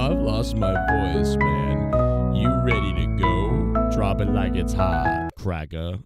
I've lost my voice, man. You ready to go? Drop it like it's hot, cracker.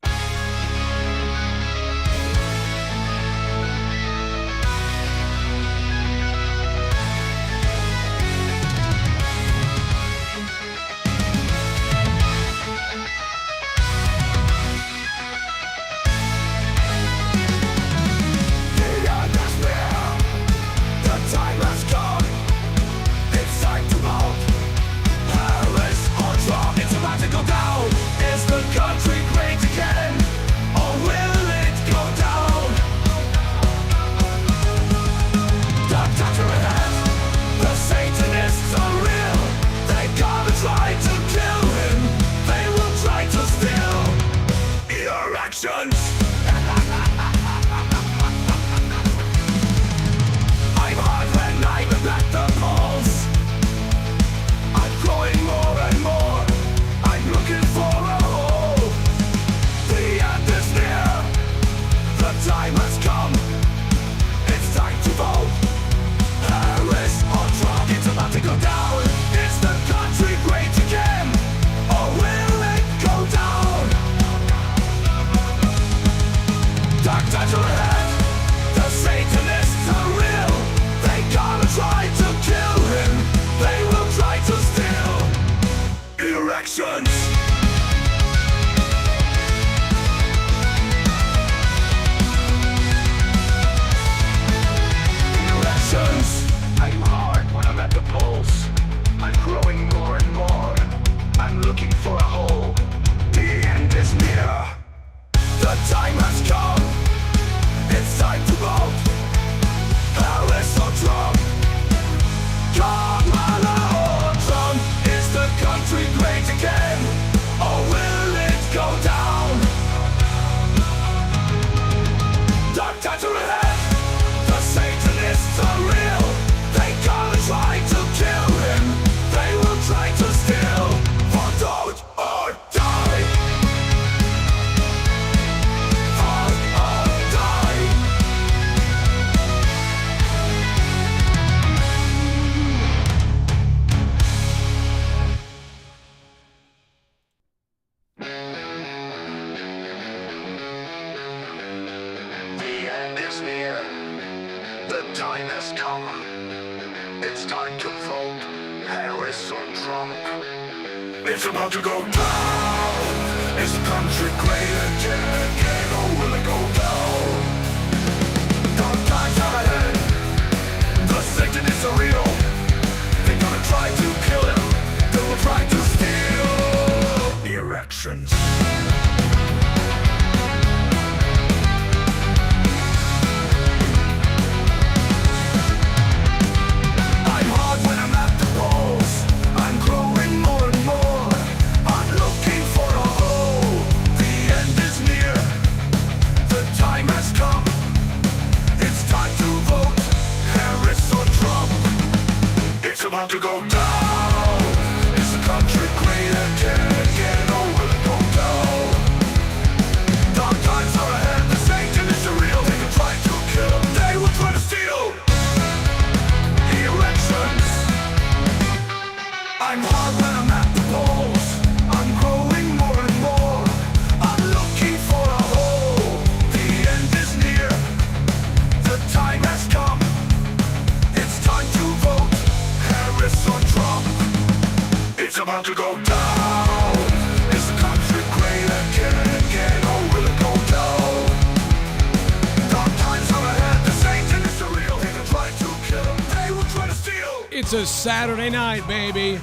It's a Saturday night, baby.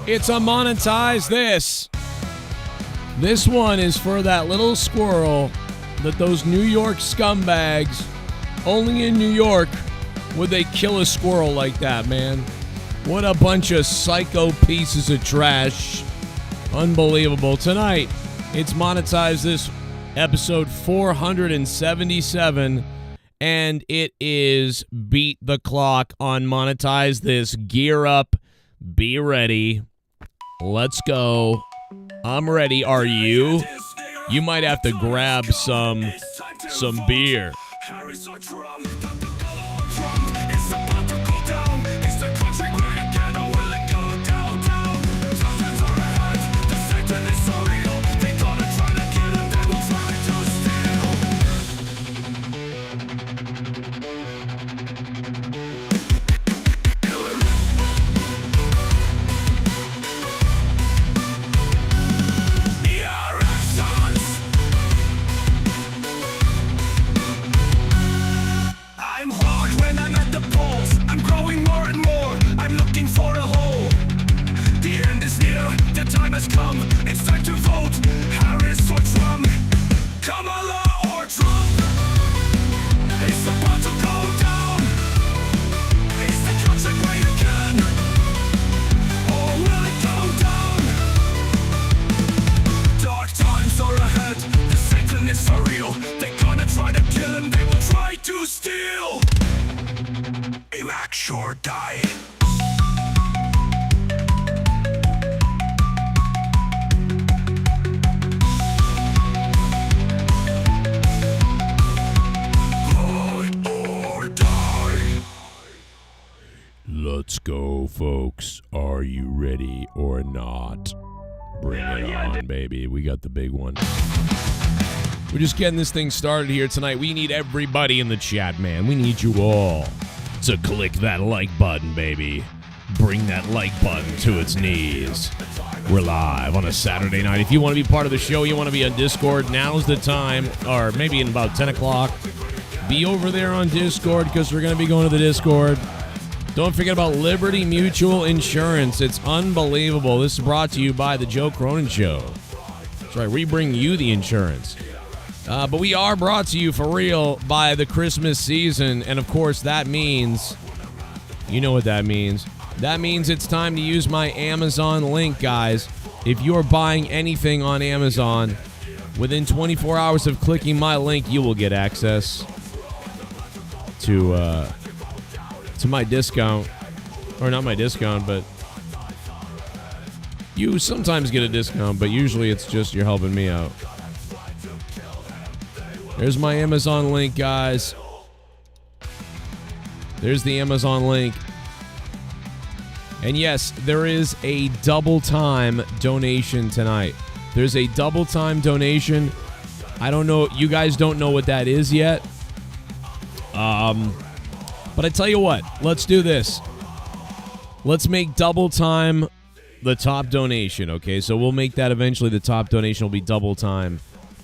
It's a Monetize this. This one is for that little squirrel that those New York scumbags, only in New York would they kill a squirrel like that, man. What a bunch of psycho pieces of trash. Unbelievable. Tonight, it's Monetize this episode 477. And it is Beat the Clock on Monetize this. Gear up. Be ready. Let's go. I'm ready. Are you? You might have to grab some beer. has come. It's time to vote. Harris or Trump, Kamala or Trump. It's about to go down. Is the country great again, or will it go down? Dark times are ahead. The Satan is for real. They're gonna try to kill him. They will try to steal. Elect or die. Let's go, folks. Are you ready or not? Bring it on, baby. We got the big one. We're just getting this thing started here tonight. We need everybody in the chat, man. We need you all to click that like button, baby. Bring that like button to its knees. We're live on a Saturday night. If you want to be part of the show, you want to be on Discord, now's the time. Or maybe in about 10 o'clock. Be over there on Discord because we're going to be going to the Discord. Don't forget about Liberty Mutual Insurance. It's unbelievable. This is brought to you by the Joe Cronin Show. That's right, we bring you the insurance. But we are brought to you for real by the Christmas season. And, of course, that means, you know what that means. That means it's time to use my Amazon link, guys. If you're buying anything on Amazon, within 24 hours of clicking my link, you will get access to my discount, or not my discount, but you sometimes get a discount, but usually it's just you're helping me out. There's my Amazon link, guys. There's the Amazon link. And yes, there is a double time donation tonight. There's a double time donation. I don't know, you guys don't know what that is yet. But I tell you what, let's do this. Let's make double time the top donation, okay? So we'll make that eventually. The top donation will be double time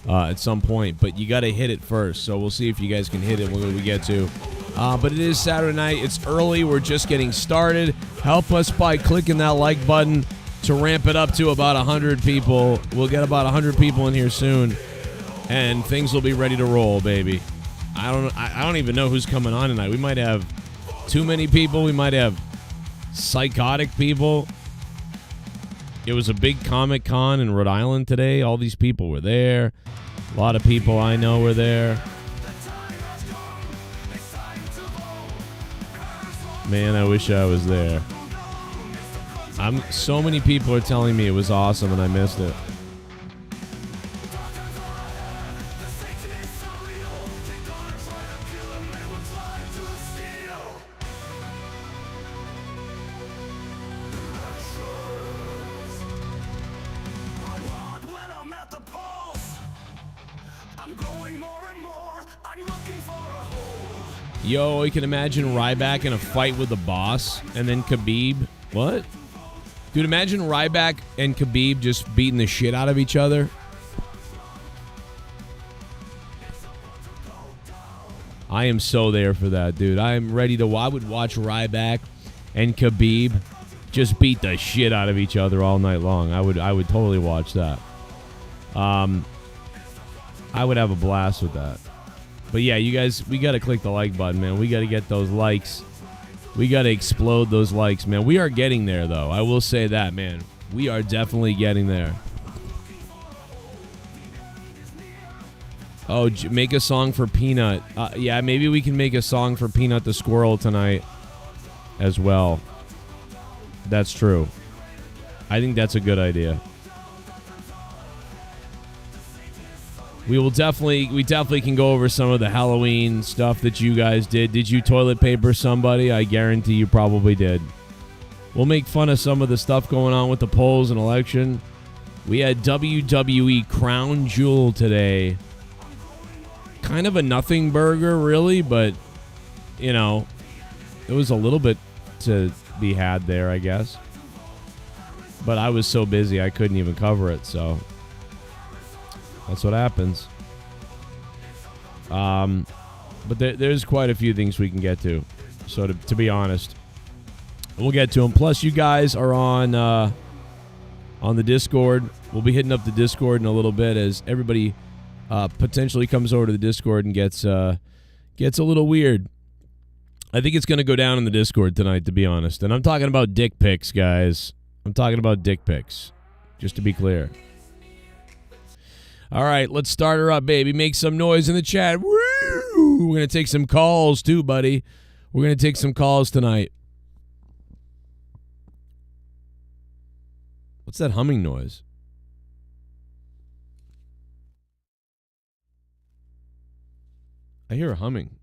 at some point, but you got to hit it first. So we'll see if you guys can hit it when we get to. But it is Saturday night. It's early. We're just getting started. Help us by clicking that like button to ramp it up to about 100 people. We'll get about 100 people in here soon, and things will be ready to roll, baby. I don't even know who's coming on tonight. We might have too many people. We might have psychotic people. It was a big Comic-Con in Rhode Island today. All these people were there. A lot of people I know were there. Man, I wish I was there. So many people are telling me it was awesome and I missed it. Yo, you can imagine Ryback in a fight with the boss, and then Khabib. What? Dude, imagine Ryback and Khabib just beating the shit out of each other. I am so there for that, dude. I am ready to. I would watch Ryback and Khabib just beat the shit out of each other all night long. I would totally watch that. I would have a blast with that. But yeah, you guys, we got to click the like button, man. We got to get those likes. We got to explode those likes, man. We are getting there, though. I will say that, man. We are definitely getting there. Oh, make a song for Peanut. Yeah, maybe we can make a song for Peanut the Squirrel tonight as well. That's true. I think that's a good idea. We definitely can go over some of the Halloween stuff that you guys did. Did you toilet paper somebody? I guarantee you probably did. We'll make fun of some of the stuff going on with the polls and election. We had WWE Crown Jewel today. Kind of a nothing burger, really, but, you know, it was a little bit to be had there, I guess. But I was so busy, I couldn't even cover it, so that's what happens. But there's quite a few things we can get to. So to be honest, we'll get to them. Plus, you guys are on on the Discord. We'll be hitting up the Discord in a little bit as everybody potentially comes over to the Discord and gets a little weird. I think it's going to go down in the Discord tonight, to be honest. And I'm talking about dick pics, guys. I'm talking about dick pics, just to be clear. All right, let's start her up, baby. Make some noise in the chat. Woo! We're going to take some calls, too, buddy. We're going to take some calls tonight. What's that humming noise? I hear a humming.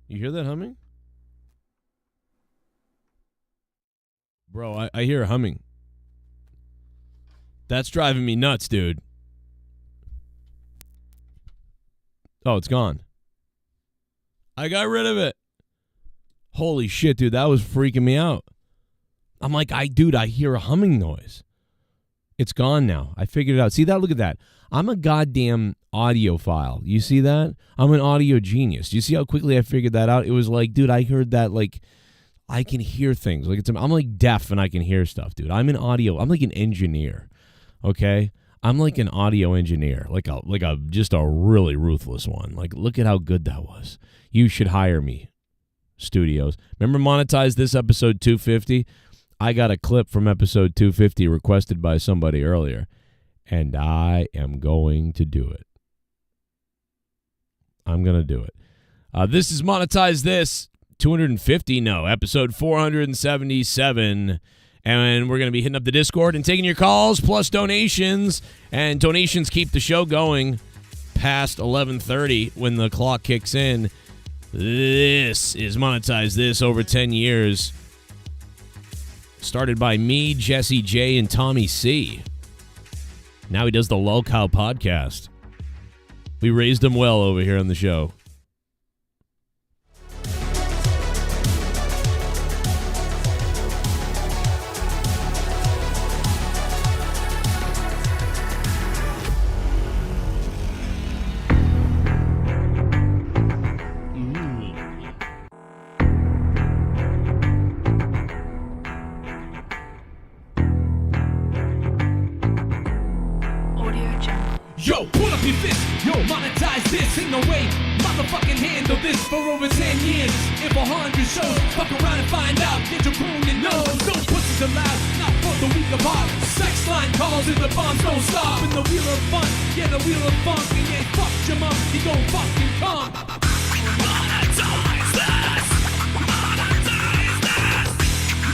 You hear that humming? Bro, I hear a humming. That's driving me nuts, dude. Oh, it's gone. I got rid of it. Holy shit, dude. That was freaking me out. I'm like, dude, I hear a humming noise. It's gone now. I figured it out. See that? Look at that. I'm a goddamn audiophile. You see that? I'm an audio genius. You see how quickly I figured that out? It was like, dude, I heard that, like, I can hear things. Like I'm like deaf and I can hear stuff, dude. I'm an audio. I'm like an engineer. Okay? I'm like an audio engineer. Like a just a really ruthless one. Like, look at how good that was. You should hire me, studios. Remember Monetize this episode 250? I got a clip from episode 250 requested by somebody earlier, and I am going to do it. I'm going to do it. This is Monetize This, 250, no, episode 477, and we're going to be hitting up the Discord and taking your calls, plus donations, and donations keep the show going past 11:30 when the clock kicks in. This is Monetize This, over 10 years. Started by me, Jesse J, and Tommy C. Now he does the Lol Cow podcast. We raised him well over here on the show. Yo, pull up your fist, yo, monetize this. Ain't no way, motherfucking handle this for over 10 years. If 100 shows, fuck around and find out. Get your Cronin nose, no pussies allowed, not for the weak of heart. Sex line calls and the bombs don't stop. In the wheel of fun, yeah, the wheel of funk. And yeah, fuck your mom, he gon' fucking come. Monetize this, monetize this,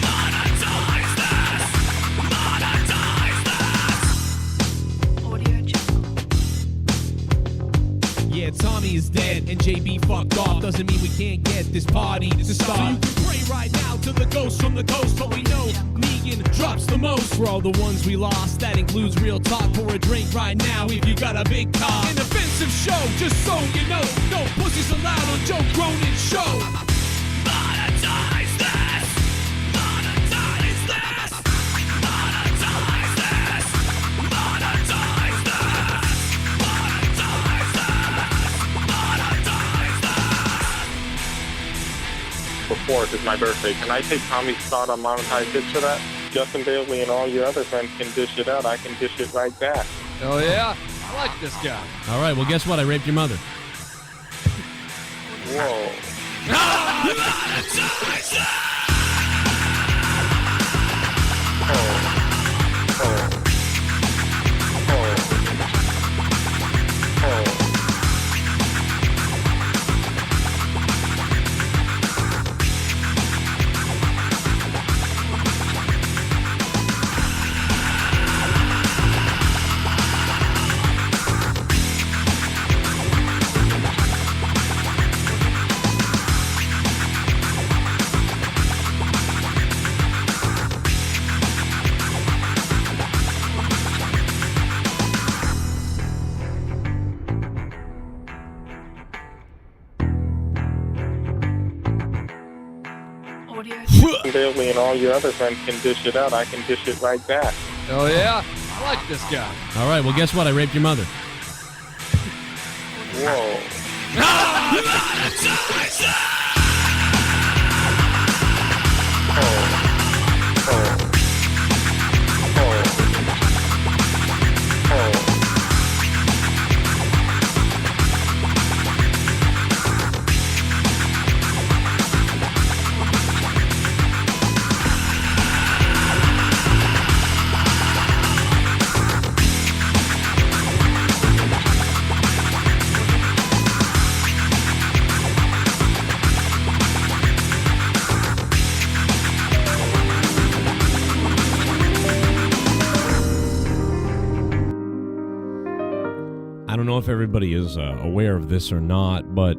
monetize this, monetize this. Audio Jungle. Yeah, Tommy is dead and JB fucked off. Doesn't mean we can't get this party to start. So you can pray right now to the ghost from the coast, but we know Negan drops the most. For all the ones we lost, that includes real talk. Pour a drink right now if you got a big car. An offensive show, just so you know. No pussies allowed on Joe Cronin's show. Monetize this. Monetize this. Monetize this. Monetize this. Monetize this. Before it is my birthday. Can I take Tommy's spot on Monetize This for that? Justin Bailey and all your other friends can dish it out. I can dish it right back. Oh, yeah? I like this guy. All right, well, guess what? I raped your mother. Whoa. Bailey and all your other friends can dish it out. I can dish it right back. Oh, yeah? I like this guy. All right, well, guess what? I raped your mother. Whoa. if everybody is aware of this or not, but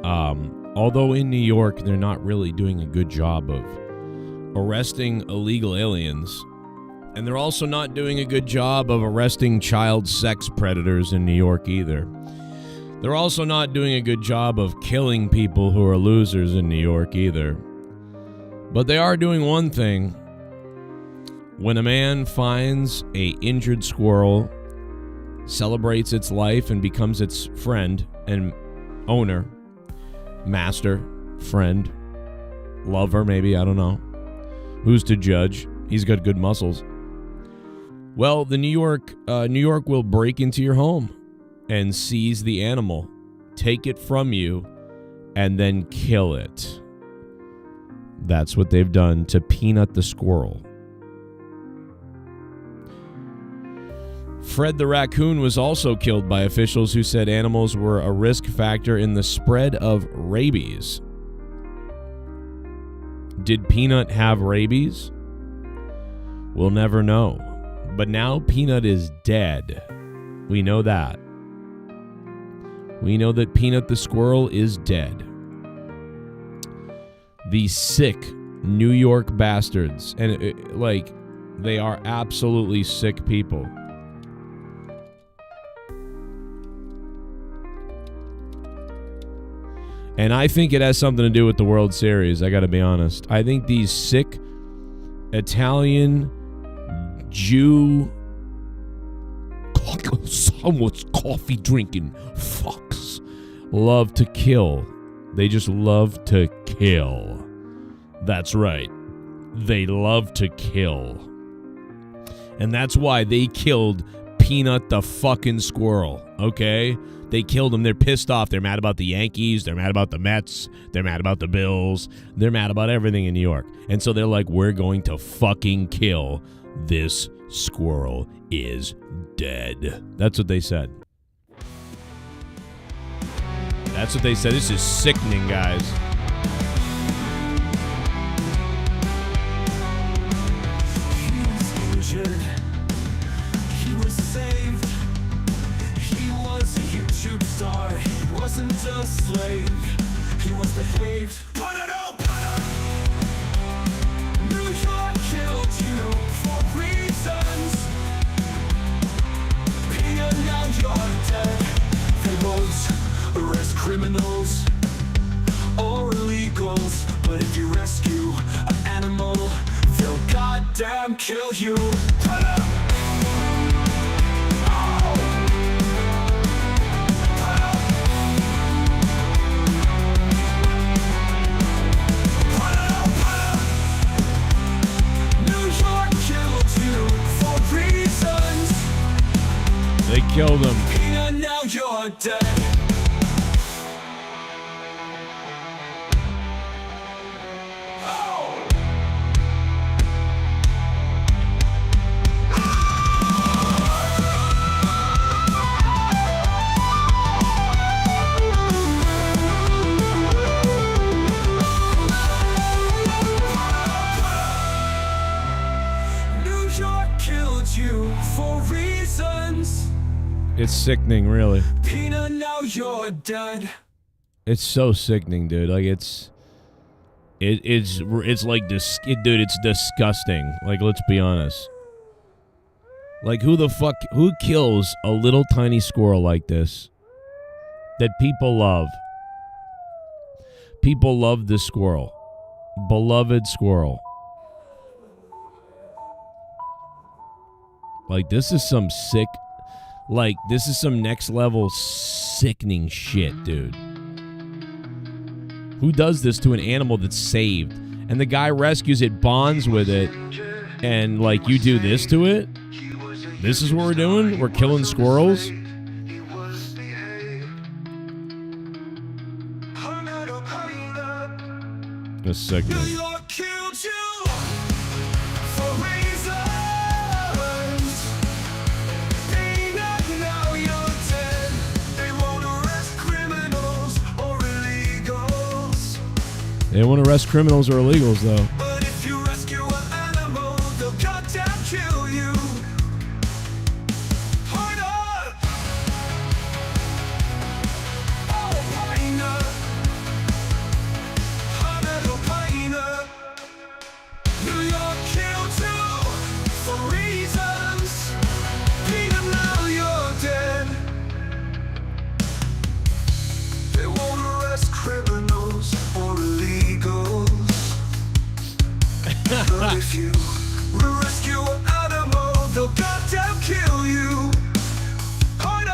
although in New York they're not really doing a good job of arresting illegal aliens, and they're also not doing a good job of arresting child sex predators in New York either. They're also not doing a good job of killing people who are losers in New York either. But they are doing one thing. When a man finds a injured squirrel, celebrates its life, and becomes its friend and owner, master, friend, lover, maybe, I don't know. Who's to judge? He's got good muscles. Well, the New York will break into your home and seize the animal, take it from you, and then kill it. That's what they've done to Peanut the squirrel. Fred the raccoon was also killed by officials who said animals were a risk factor in the spread of rabies. Did Peanut have rabies? We'll never know. But now Peanut is dead. We know that. We know that Peanut the squirrel is dead. These sick New York bastards. And they are absolutely sick people. And I think it has something to do with the World Series, I gotta be honest. I think these sick Italian Jew someone's coffee drinking fucks love to kill. They just love to kill. That's right. They love to kill. And that's why they killed Peanut the fucking squirrel, okay? They killed him. They're pissed off. They're mad about the Yankees. They're mad about the Mets. They're mad about the Bills. They're mad about everything in New York. And so they're like, we're going to fucking kill this squirrel is dead. That's what they said. That's what they said. This is sickening, guys. He was injured. He was saved. He was a YouTube star. He wasn't a slave. He was behaved. Put it up, put it up. New York killed you for reasons. Pia, now you're dead. They won't arrest criminals or illegals, but if you rescue an animal, they'll goddamn kill you. Put it up. They killed him. Peanut, now you're dead. New York killed you for reasons. It's sickening, really. Peanut, now you're dead. It's so sickening, dude. Like it's like this, dude. It's disgusting. Like, let's be honest. Like, who kills a little tiny squirrel like this that people love? People love this squirrel, beloved squirrel. Like, this is some sick. Like, this is some next level sickening shit, dude. Who does this to an animal that's saved? And the guy rescues it, bonds with it, and, like, you do this to it? This is what we're doing? We're killing squirrels? That's sickening. New York killed you for reasons. Peanut, now you're dead. They won't arrest criminals or illegals. They won't arrest criminals or illegals, though. But if you rescue an animal, they'll goddamn kill you. Hold up. if you rescue an animal, they'll goddamn kill you. Oh, no.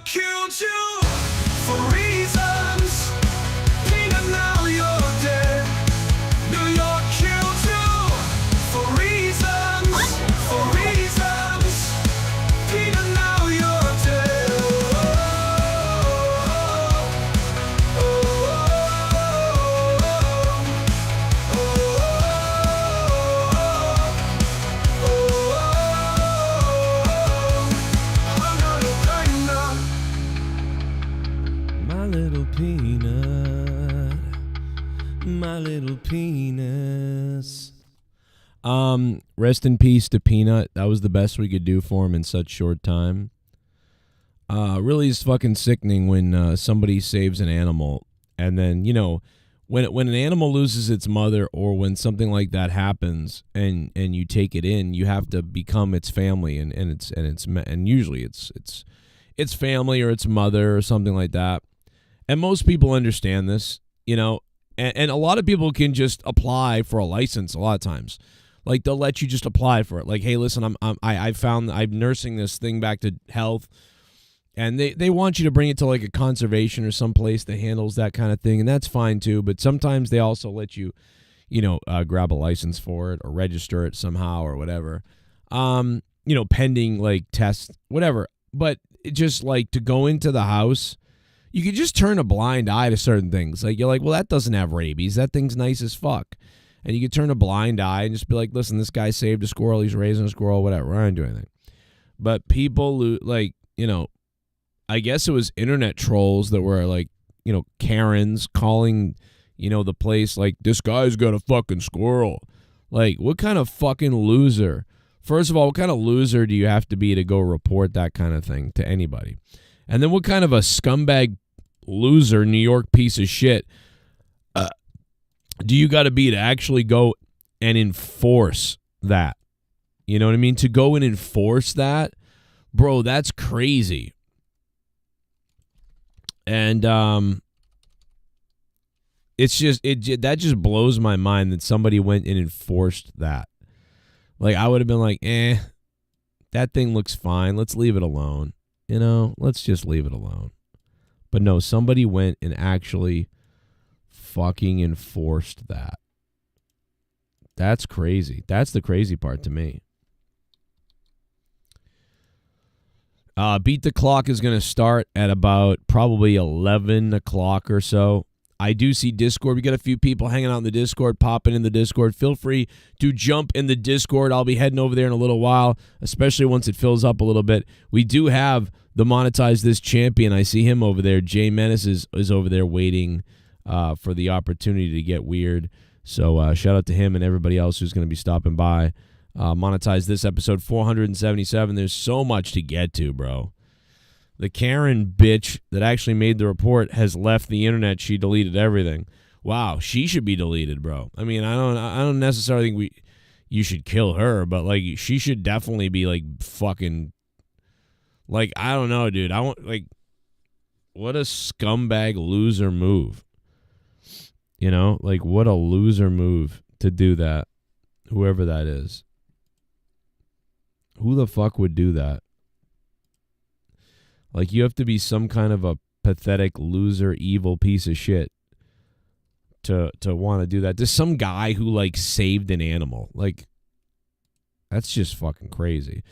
Killed you for reasons. Peanut, now you're dead. New York killed you for reasons. For reasons. Peanut, now you're dead. My little penis. Rest in peace to Peanut. That was the best we could do for him in such short time. Really is fucking sickening when somebody saves an animal, and then, you know, when an animal loses its mother, or when something like that happens, and you take it in, you have to become its family, and usually it's family or its mother or something like that. And most people understand this, you know, and a lot of people can just apply for a license a lot of times. Like, they'll let you just apply for it. Like, hey, listen, I'm nursing this thing back to health, and they want you to bring it to like a conservation or some place that handles that kind of thing, and that's fine too. But sometimes they also let you, you know, grab a license for it or register it somehow or whatever, you know, pending like tests, whatever. But it just like to go into the house, you could just turn a blind eye to certain things. Like, you're like, well, that doesn't have rabies. That thing's nice as fuck. And you could turn a blind eye and just be like, listen, this guy saved a squirrel. He's raising a squirrel, whatever. I don't do anything. But people, like, you know, I guess it was internet trolls that were like, you know, Karens calling, you know, the place like, this guy's got a fucking squirrel. Like, what kind of fucking loser? First of all, what kind of loser do you have to be to go report that kind of thing to anybody? And then what kind of a scumbag loser, New York piece of shit, do you got to be to actually go and enforce that? You know what I mean? To go and enforce that? Bro, that's crazy. And it's just that just blows my mind that somebody went and enforced that. Like, I would have been like, that thing looks fine. Let's leave it alone. You know, let's just leave it alone. But no, somebody went and actually fucking enforced that. That's crazy. That's the crazy part to me. Beat the Clock is going to start at about probably 11 o'clock or so. I do see Discord. We got a few people hanging out in the Discord, popping in the Discord. Feel free to jump in the Discord. I'll be heading over there in a little while, especially once it fills up a little bit. We do have the Monetize This champion. I see him over there. Jay Menace is over there waiting for the opportunity to get weird. So shout out to him and everybody else who's going to be stopping by. Monetize This episode 477. There's so much to get to, bro. The Karen bitch that actually made the report has left the internet. She deleted everything. Wow, she should be deleted, bro. I mean, I don't necessarily think you should kill her, but like, she should definitely be like fucking, like, I don't know, dude. I want, like, what a scumbag loser move. You know, like, what a loser move to do that. Whoever that is. Who the fuck would do that? Like, you have to be some kind of a pathetic loser, evil piece of shit to want to do that. There's some guy who, like, saved an animal. Like, that's just fucking crazy.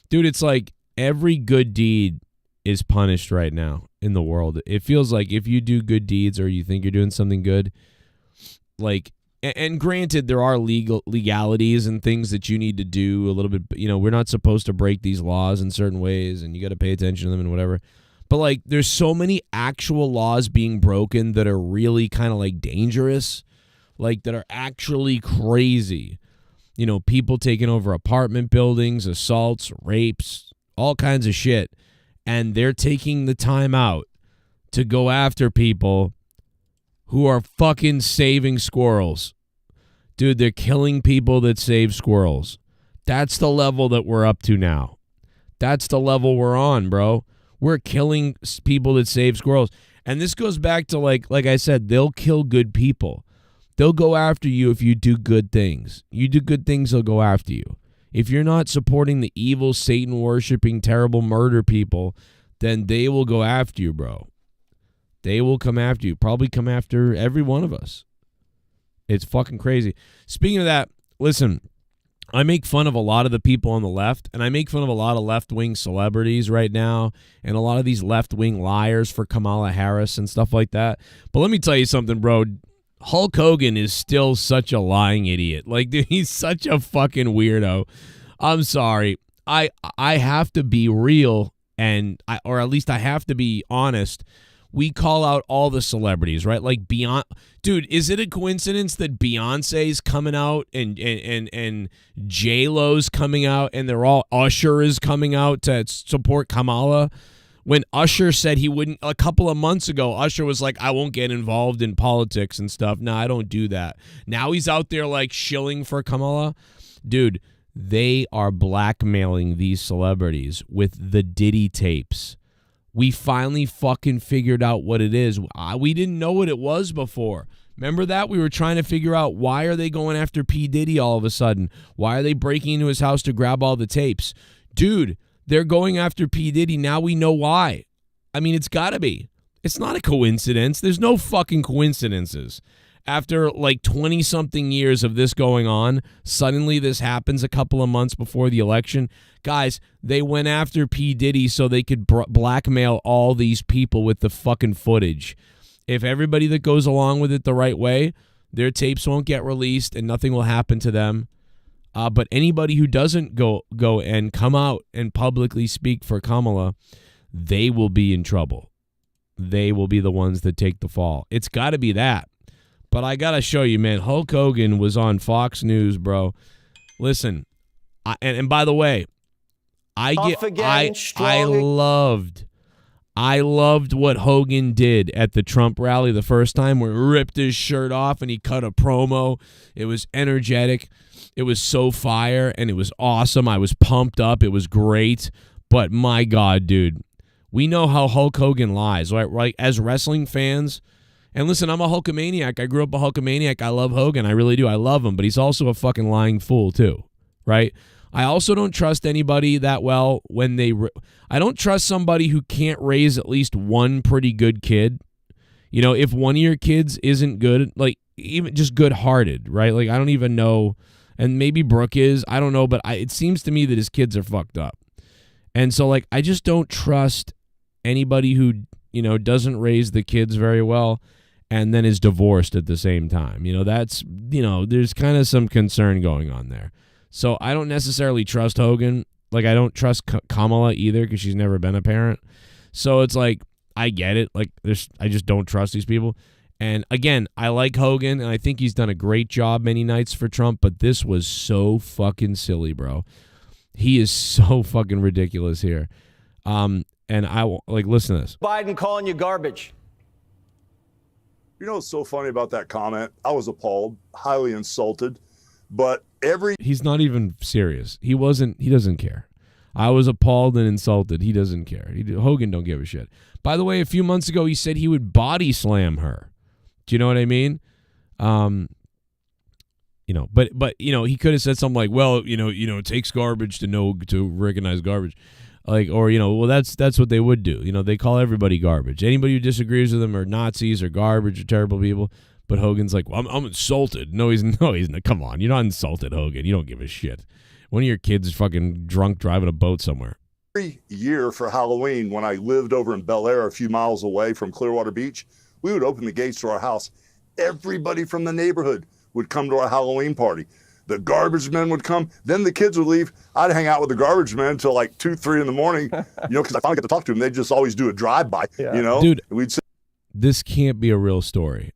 Dude, it's like every good deed is punished right now in the world. It feels like if you do good deeds or you think you're doing something good, like, and granted, there are legalities and things that you need to do a little bit. You know, we're not supposed to break these laws in certain ways, and you got to pay attention to them and whatever. But like, there's so many actual laws being broken that are really kind of like dangerous, like that are actually crazy. You know, people taking over apartment buildings, assaults, rapes, all kinds of shit. And they're taking the time out to go after people who are fucking saving squirrels. Dude, they're killing people that save squirrels. That's the level that we're up to now. That's the level we're on, bro. We're killing people that save squirrels. And this goes back to, like I said, they'll kill good people. They'll go after you if you do good things. You do good things, they'll go after you. If you're not supporting the evil, Satan-worshiping, terrible murder people, then they will go after you, bro. They will come after you. Probably come after every one of us. It's fucking crazy. Speaking of that, listen, I make fun of a lot of the people on the left, and I make fun of a lot of left-wing celebrities right now, and a lot of these left-wing liars for Kamala Harris and stuff like that. But let me tell you something, bro. Hulk Hogan is still such a lying idiot. Like, dude, he's such a fucking weirdo. I'm sorry. I have to be real, or at least I have to be honest. We call out all the celebrities, right? Like Beyonce. Dude, is it a coincidence that Beyonce's coming out and J-Lo's coming out and Usher is coming out to support Kamala? When Usher said he wouldn't, a couple of months ago, Usher was like, I won't get involved in politics and stuff. No, I don't do that. Now he's out there like shilling for Kamala. Dude, they are blackmailing these celebrities with the Diddy tapes. We finally fucking figured out what it is. We didn't know what it was before. Remember that? We were trying to figure out, why are they going after P. Diddy all of a sudden? Why are they breaking into his house to grab all the tapes? Dude, they're going after P. Diddy. Now we know why. I mean, it's got to be. It's not a coincidence. There's no fucking coincidences. After like 20-something years of this going on, suddenly this happens a couple of months before the election. Guys, they went after P. Diddy so they could blackmail all these people with the fucking footage. If everybody that goes along with it the right way, their tapes won't get released and nothing will happen to them. But anybody who doesn't go and come out and publicly speak for Kamala, they will be in trouble. They will be the ones that take the fall. It's got to be that. But I got to show you, man, Hulk Hogan was on Fox News, bro. Listen, and by the way, I loved what Hogan did at the Trump rally the first time, where he ripped his shirt off and he cut a promo. It was energetic. It was so fire, and it was awesome. I was pumped up. It was great. But my God, dude, we know how Hulk Hogan lies, right? As wrestling fans, and listen, I'm a Hulkamaniac. I grew up a Hulkamaniac. I love Hogan. I really do. I love him. But he's also a fucking lying fool, too, right? I also don't trust anybody that well when I don't trust somebody who can't raise at least one pretty good kid. You know, if one of your kids isn't good, like even just good-hearted, right? Like, I don't even know, and maybe Brooke is. I don't know, but it seems to me that his kids are fucked up. And so, like, I just don't trust anybody who, you know, doesn't raise the kids very well and then is divorced at the same time. You know, that's, you know, there's kind of some concern going on there. So I don't necessarily trust Hogan. Like, I don't trust Kamala either because she's never been a parent. So it's like, I get it. Like, I just don't trust these people. And again, I like Hogan, and I think he's done a great job many nights for Trump, but this was so fucking silly, bro. He is so fucking ridiculous here. And listen to this. Biden calling you garbage. You know what's so funny about that comment? I was appalled, highly insulted, but he's not even serious. He doesn't care. I was appalled and insulted. He doesn't care. Hogan don't give a shit. By the way, a few months ago, he said he would body slam her. Do you know what I mean? You know, but you know, he could have said something like, well, you know, it takes garbage to recognize garbage. Like, or, you know, well, that's what they would do. You know, they call everybody garbage. Anybody who disagrees with them are Nazis or garbage or terrible people. But Hogan's like, well, I'm insulted. No, he's not. Come on. You're not insulted, Hogan. You don't give a shit. One of your kids is fucking drunk driving a boat somewhere. every year for Halloween, when I lived over in Bel Air, a few miles away from Clearwater Beach, we would open the gates to our house. Everybody from the neighborhood would come to our Halloween party. The garbage men would come. Then the kids would leave. I'd hang out with the garbage men until like 2, 3 in the morning, because I finally got to talk to them. They'd just always do a drive-by, Dude, We'd sit. This can't be a real story.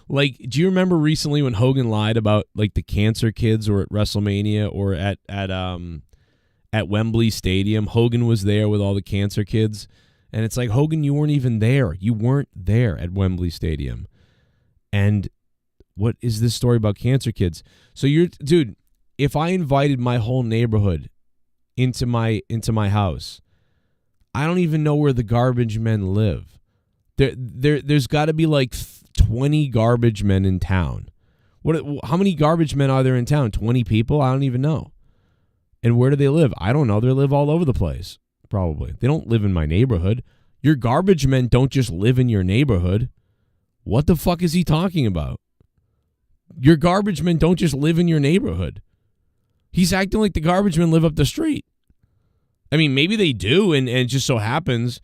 Like, do you remember recently when Hogan lied about like the cancer kids or at WrestleMania or at Wembley Stadium? Hogan was there with all the cancer kids, and it's like, Hogan, you weren't even there. You weren't there at Wembley Stadium. And what is this story about cancer kids? So dude, if I invited my whole neighborhood into my house, I don't even know where the garbage men live. There's got to be like 20 garbage men in town. How many garbage men are there in town? 20 people? I don't even know. And where do they live? I don't know. They live all over the place, probably. They don't live in my neighborhood. Your garbage men don't just live in your neighborhood. What the fuck is he talking about? Your garbage men don't just live in your neighborhood. He's acting like the garbage men live up the street. I mean, maybe they do, and it just so happens.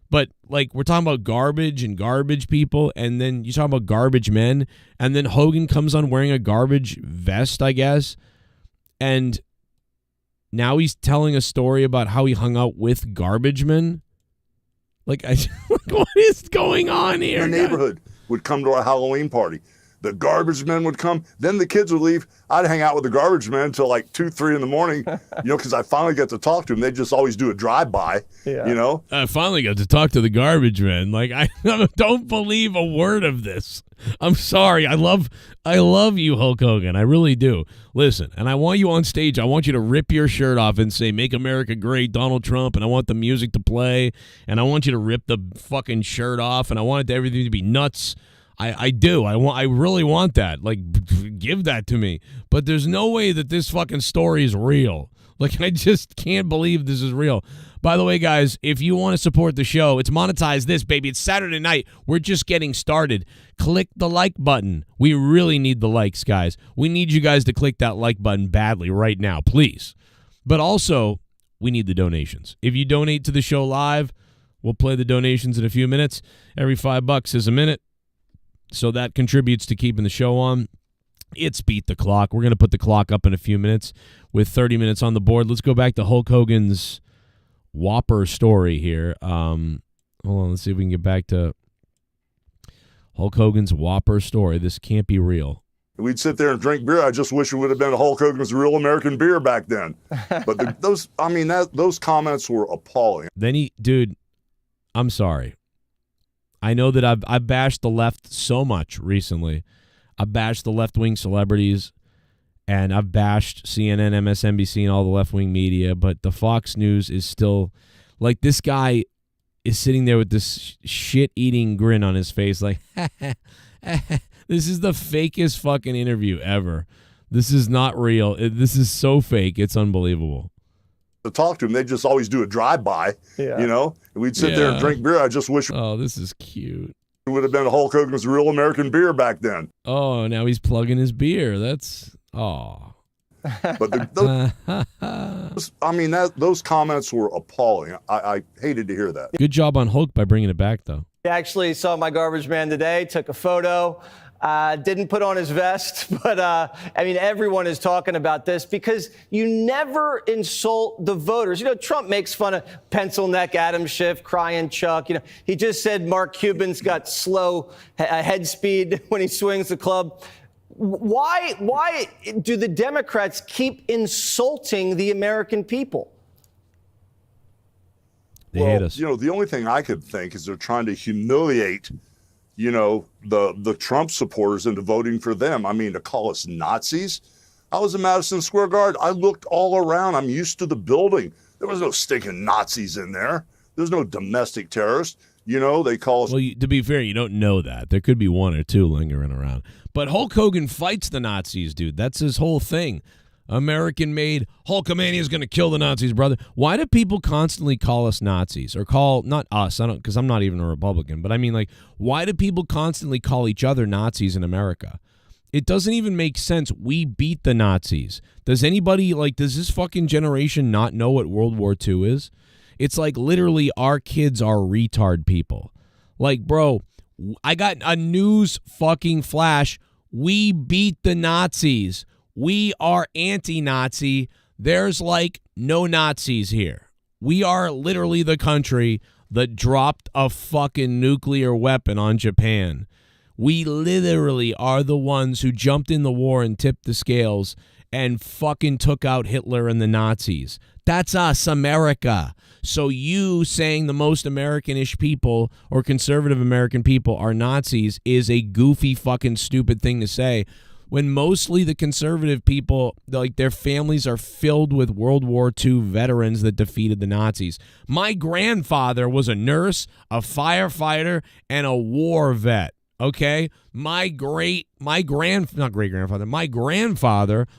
But, like, we're talking about garbage and garbage people, and then you talk about garbage men, and then Hogan comes on wearing a garbage vest, I guess, and now he's telling a story about how he hung out with garbage men. Like, what is going on here? The neighborhood would come to our Halloween party. The garbage men would come. Then the kids would leave. I'd hang out with the garbage men until like 2, 3 in the morning, because I finally got to talk to them. They'd just always do a drive-by, I finally got to talk to the garbage men. Like, I don't believe a word of this. I'm sorry. I love you, Hulk Hogan. I really do. Listen, and I want you on stage. I want you to rip your shirt off and say, "Make America Great, Donald Trump," and I want the music to play, and I want you to rip the fucking shirt off, and I want everything to be nuts. I do. I really want that. Like, give that to me. But there's no way that this fucking story is real. Like, I just can't believe this is real. By the way, guys, if you want to support the show, it's Monetize This, baby. It's Saturday night. We're just getting started. Click the like button. We really need the likes, guys. We need you guys to click that like button badly right now, please. But also, we need the donations. If you donate to the show live, we'll play the donations in a few minutes. Every $5 is a minute. So that contributes to keeping the show on. It's Beat the Clock. We're going to put the clock up in a few minutes with 30 minutes on the board. Let's go back to Hulk Hogan's Whopper story here. Hold on. Let's see if we can get back to Hulk Hogan's Whopper story. This can't be real. We'd sit there and drink beer. I just wish it would have been Hulk Hogan's Real American Beer back then. But those comments were appalling. Then dude, I'm sorry. I know that I've bashed the left so much recently. I've bashed the left-wing celebrities, and I've bashed CNN, MSNBC, and all the left-wing media, but the Fox News is still, like, this guy is sitting there with this shit-eating grin on his face, like, this is the fakest fucking interview ever. This is not real. This is so fake. It's unbelievable. To talk to them, they'd just always do a drive-by, and we'd sit there and drink beer. I just wish this is cute. It would have been Hulk Hogan's Real American Beer back then. Oh, now he's plugging his beer. That's, But those comments were appalling. I hated to hear that. Good job on Hulk by bringing it back, though. I actually saw my garbage man today, took a photo. Didn't put on his vest, but everyone is talking about this because you never insult the voters. Trump makes fun of pencil neck Adam Schiff, crying Chuck. He just said Mark Cuban's got slow head speed when he swings the club. Why do the Democrats keep insulting the American people? They hate us. The only thing I could think is they're trying to humiliate the Trump supporters into voting for them. To call us Nazis. I was in Madison Square Garden. I looked all around. I'm used to the building. There was no stinking Nazis in there. There's no domestic terrorists. They call us. Well, to be fair, you don't know that. There could be one or two lingering around. But Hulk Hogan fights the Nazis, dude. That's his whole thing. American-made Hulkamania is going to kill the Nazis, brother. Why do people constantly call us Nazis or call not us? I don't, because I'm not even a Republican. But why do people constantly call each other Nazis in America? It doesn't even make sense. We beat the Nazis. Does anybody does this fucking generation not know what World War II is? It's like literally our kids are retard people. Bro, I got a news fucking flash. We beat the Nazis. We are anti-Nazi. There's like no Nazis here. We are literally the country that dropped a fucking nuclear weapon on Japan. We literally are the ones who jumped in the war and tipped the scales and fucking took out Hitler and the Nazis. That's us, America. So you saying the most American-ish people or conservative American people are Nazis is a goofy fucking stupid thing to say, when mostly the conservative people, like, their families are filled with World War II veterans that defeated the Nazis. My grandfather was a nurse, a firefighter, and a war vet. Okay? My grandfather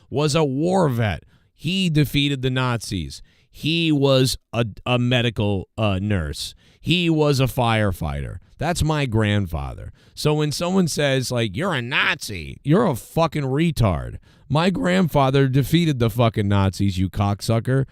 was a war vet. He defeated the Nazis. He was a medical nurse. He was a firefighter. That's my grandfather. So when someone says, like, you're a Nazi, you're a fucking retard. My grandfather defeated the fucking Nazis, you cocksucker.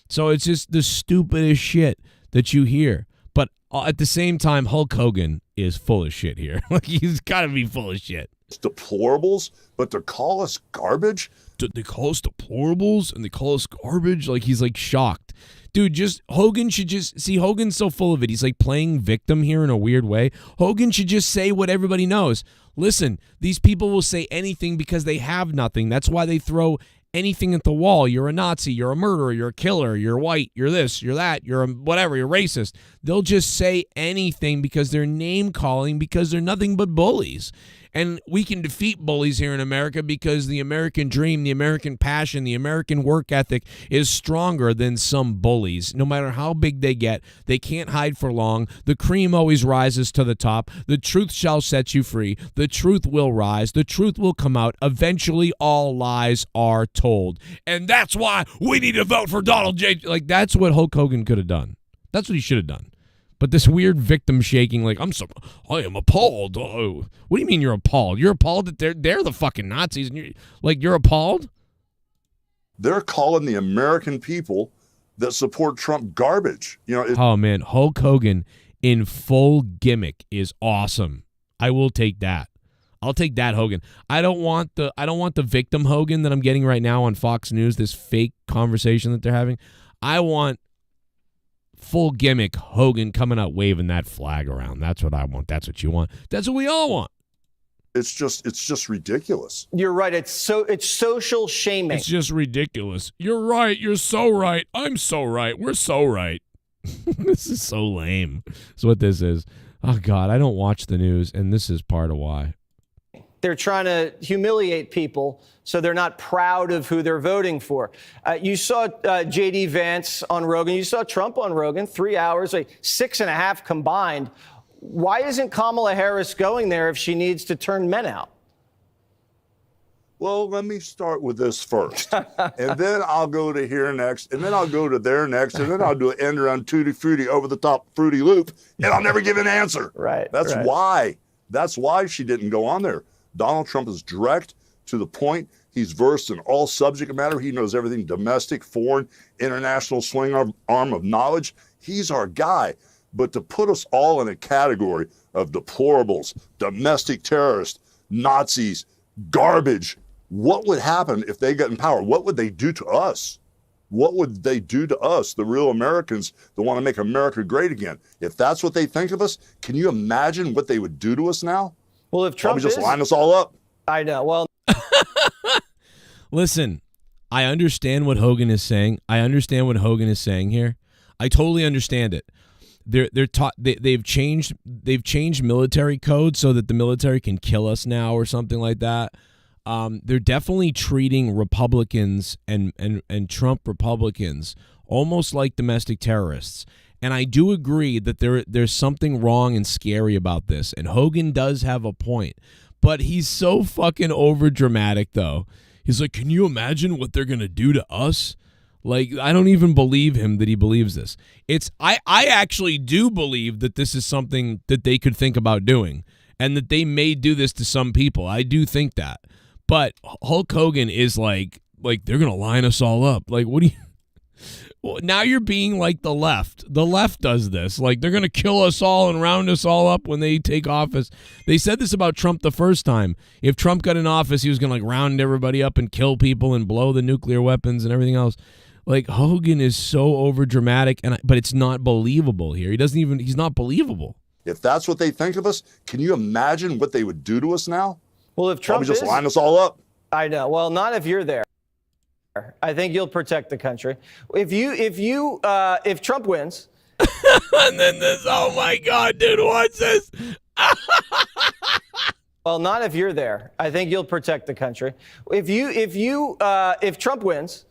So it's just the stupidest shit that you hear. But at the same time, Hulk Hogan is full of shit here. Like, he's got to be full of shit. It's deplorables, but to call us garbage? They call us deplorables and they call us garbage? Like, he's like shocked. Dude, Hogan's so full of it. He's like playing victim here in a weird way. Hogan should just say what everybody knows. Listen, these people will say anything because they have nothing. That's why they throw anything at the wall. You're a Nazi, you're a murderer, you're a killer, you're white, you're this, you're that, you're a whatever, you're racist. They'll just say anything because they're name calling, because they're nothing but bullies. And we can defeat bullies here in America because the American dream, the American passion, the American work ethic is stronger than some bullies. No matter how big they get, they can't hide for long. The cream always rises to the top. The truth shall set you free. The truth will rise. The truth will come out. Eventually, all lies are told. And that's why we need to vote for Donald J. Like, that's what Hulk Hogan could have done. That's what he should have done. But this weird victim shaking, like, I am appalled. Oh, what do you mean you're appalled? You're appalled that they're the fucking Nazis, and you're appalled? They're calling the American people that support Trump garbage. Oh man, Hulk Hogan in full gimmick is awesome. I will take that. I'll take that Hogan. I don't want the victim Hogan that I'm getting right now on Fox News, this fake conversation that they're having. I want full gimmick Hogan coming out waving that flag around. That's what I want. That's what you want. That's what we all want. It's just ridiculous. You're right. It's social shaming. It's just ridiculous. You're right. You're so right. I'm so right. We're so right. This is so lame. That's what this is. Oh God, I don't watch the news, and this is part of why. They're trying to humiliate people so they're not proud of who they're voting for. You saw J.D. Vance on Rogan. You saw Trump on Rogan, 3 hours, like 6.5 combined. Why isn't Kamala Harris going there if she needs to turn men out? Well, let me start with this first, and then I'll go to here next, and then I'll go to there next, and then I'll do an end around Tutti Frutti over the top Fruity Loop, and I'll never give an answer. Right. That's why. That's why she didn't go on there. Donald Trump is direct, to the point. He's versed in all subject matter. He knows everything domestic, foreign, international, swing arm of knowledge. He's our guy. But to put us all in a category of deplorables, domestic terrorists, Nazis, garbage, what would happen if they got in power? What would they do to us? What would they do to us, the real Americans that want to make America great again? If that's what they think of us, can you imagine what they would do to us now? Well, if Trump just line us all up. I know. Well, listen, I understand what Hogan is saying. I understand what Hogan is saying here. I totally understand it. They've changed military code so that the military can kill us now or something like that. They're definitely treating Republicans and Trump Republicans almost like domestic terrorists. And I do agree that there's something wrong and scary about this. And Hogan does have a point. But he's so fucking over dramatic, though. He's like, can you imagine what they're going to do to us? Like, I don't even believe him that he believes this. I actually do believe that this is something that they could think about doing. And that they may do this to some people. I do think that. But Hulk Hogan is like they're going to line us all up. Like, what do you... Well, now you're being like the left. The left does this. Like, they're going to kill us all and round us all up when they take office. They said this about Trump the first time. If Trump got in office, he was going to, like, round everybody up and kill people and blow the nuclear weapons and everything else. Like, Hogan is so overdramatic, but it's not believable here. He's not believable. If that's what they think of us, can you imagine what they would do to us now? Well, if Trump Probably just line us all up. I know. Well, not if you're there. I think you'll protect the country. If Trump wins, and then this, oh my God, dude, what's this? well, not if you're there. I think you'll protect the country. If Trump wins,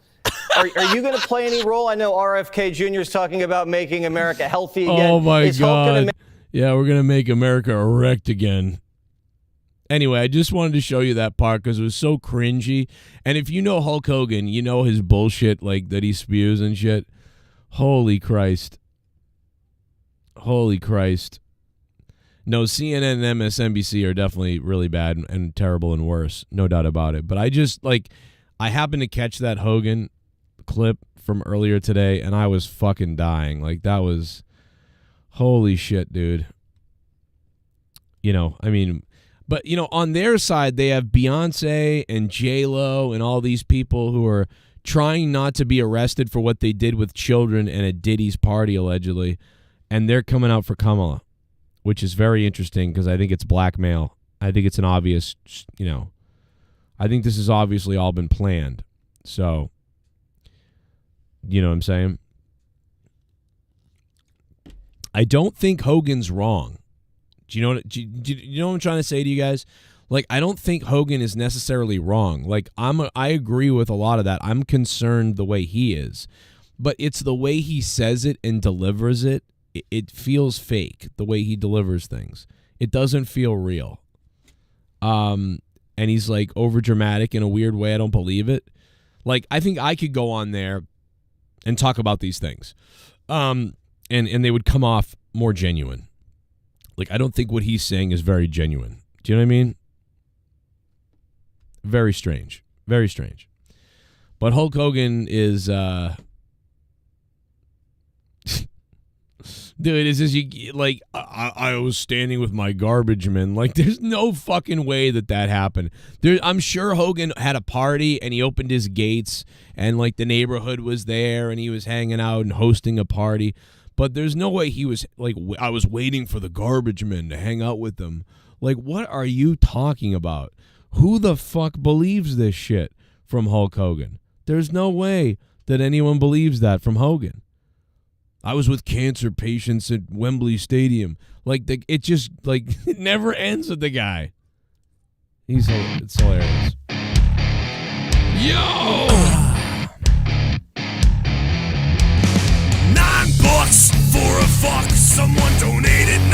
are you going to play any role? I know RFK Jr. is talking about making America healthy again. Oh my Is Hulk gonna God. Yeah, we're going to make America erect again. Anyway, I just wanted to show you that part because it was so cringy. And if you know Hulk Hogan, you know his bullshit like that he spews and shit. Holy Christ. Holy Christ. No, CNN and MSNBC are definitely really bad and terrible and worse. No doubt about it. But I happened to catch that Hogan clip from earlier today and I was fucking dying. Like, that was, holy shit, dude. You know, I mean... But, you know, on their side, they have Beyonce and J-Lo and all these people who are trying not to be arrested for what they did with children and at Diddy's party, allegedly. And they're coming out for Kamala, which is very interesting because I think it's blackmail. I think it's an obvious, you know, I think this has obviously all been planned. So, you know what I'm saying? I don't think Hogan's wrong. Do you know what I'm trying to say to you guys? Like, I don't think Hogan is necessarily wrong. Like, I agree with a lot of that. I'm concerned the way he is. But it's the way he says it and delivers it. It feels fake, the way he delivers things. It doesn't feel real. And he's, like, overdramatic in a weird way. I don't believe it. Like, I think I could go on there and talk about these things. And they would come off more genuine. Like, I don't think what he's saying is very genuine. Do you know what I mean? Very strange. Very strange. But Hulk Hogan is, dude, it's just, like, I was standing with my garbage man. Like, there's no fucking way that happened. I'm sure Hogan had a party and he opened his gates and, like, the neighborhood was there and he was hanging out and hosting a party. But there's no way he was, like, I was waiting for the garbage men to hang out with them. Like, what are you talking about? Who the fuck believes this shit from Hulk Hogan? There's no way that anyone believes that from Hogan. I was with cancer patients at Wembley Stadium. Like, it just, like, it never ends with the guy. It's hilarious. Yo! $9 for a fuck, someone donated 9.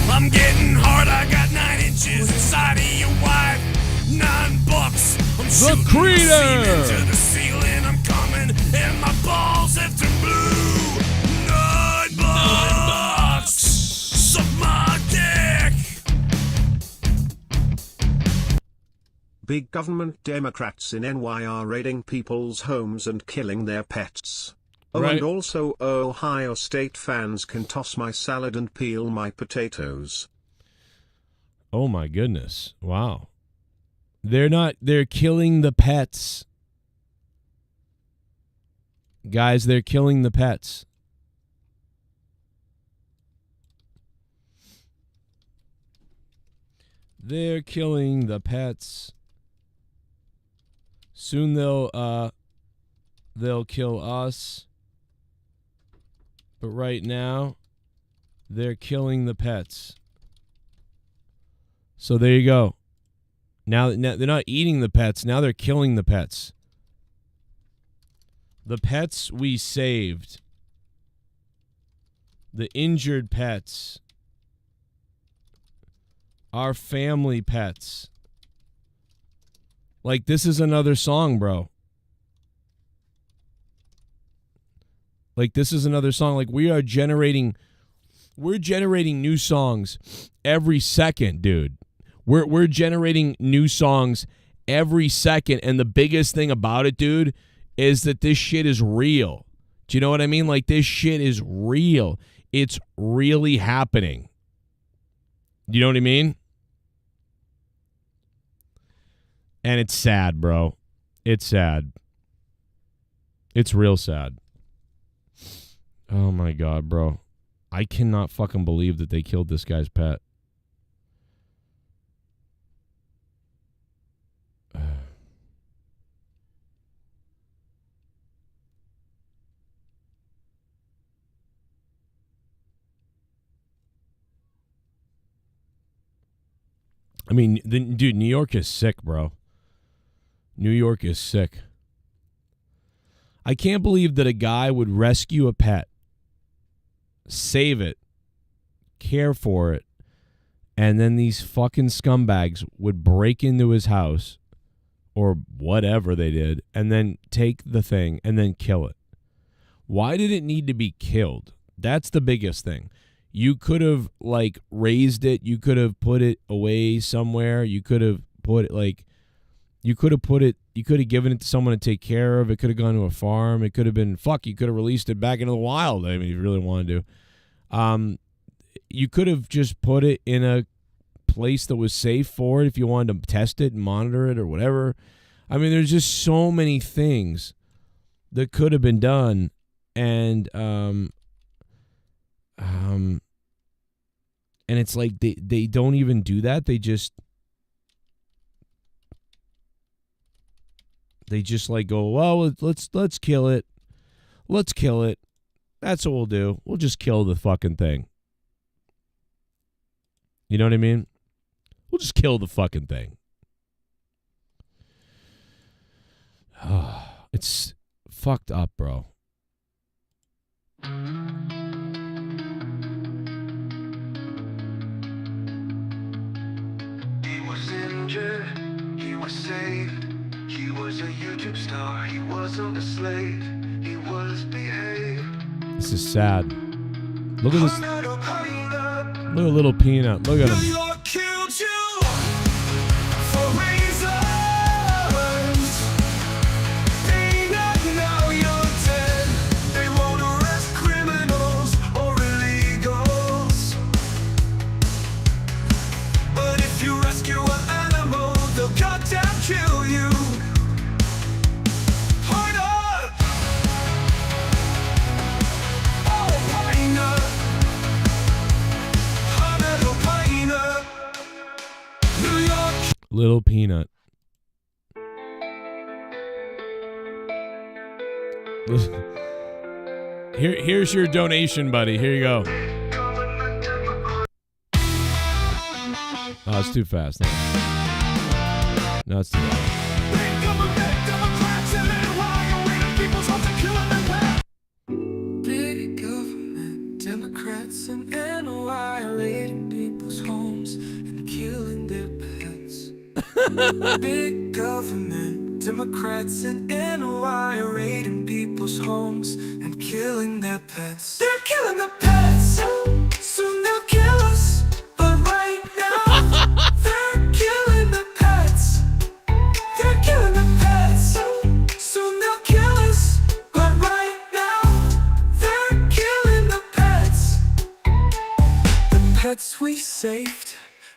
I'm getting hard, I got 9 inches inside of your wife. $9, I'm shooting Creator to the ceiling, I'm coming, and my balls have turned blue. $9, suck my dick. Big government Democrats in NY are raiding people's homes and killing their pets. Oh, Right. and also Ohio State fans can toss my salad and peel my potatoes. Oh my goodness. Wow. They're killing the pets. Guys, they're killing the pets. They're killing the pets. Soon they'll kill us. But right now, they're killing the pets. So there you go. Now they're not eating the pets. Now they're killing the pets. The pets we saved. The injured pets. Our family pets. Like, this is another song, bro. Like, this is another song. Like, we're generating new songs every second, dude. We're generating new songs every second, and the biggest thing about it, dude, is that this shit is real. Do you know what I mean? Like, this shit is real. It's really happening. You know what I mean? And it's sad, bro. It's sad. It's real sad. Oh, my God, bro. I cannot fucking believe that they killed this guy's pet. I mean, dude, New York is sick, bro. New York is sick. I can't believe that a guy would rescue a pet, save it, care for it, and then these fucking scumbags would break into his house or whatever they did and then take the thing and then kill it. Why did it need to be killed? That's the biggest thing. You could have, like, raised it. You could have put it away somewhere. You could have put it, like, you could have given it to someone to take care of. It could have gone to a farm. It could have been, you could have released it back into the wild. I mean, if you really wanted to. You could have just put it in a place that was safe for it if you wanted to test it and monitor it or whatever. I mean, there's just so many things that could have been done. And it's like they don't even do that. They just like go, well, let's kill it. Let's kill it. That's what we'll do. We'll just kill the fucking thing. You know what I mean? We'll just kill the fucking thing. It's fucked up, bro. He was injured, he was saved. He was a YouTube star, he wasn't a slave. He was behaved. This is sad. Look at this. Look at little Peanut. Look at him. New York killed you for reasons. Peanut, now you're dead. They won't arrest criminals or illegals. But if you rescue an animal, they'll goddamn kill you. Hold up. Oh, Peanut. Little Peanut. Here's your donation, buddy. Here you go. Oh, it's too fast. No, it's too fast. Big government, Democrats and NY raiding people's homes and killing their pets. Big government, Democrats and NY raiding people's homes and killing their pets. They're killing the pets, soon they'll kill us. But right now, they're killing the pets. They're killing the pets, soon they'll kill us. But right now, they're killing the pets. The pets we saved,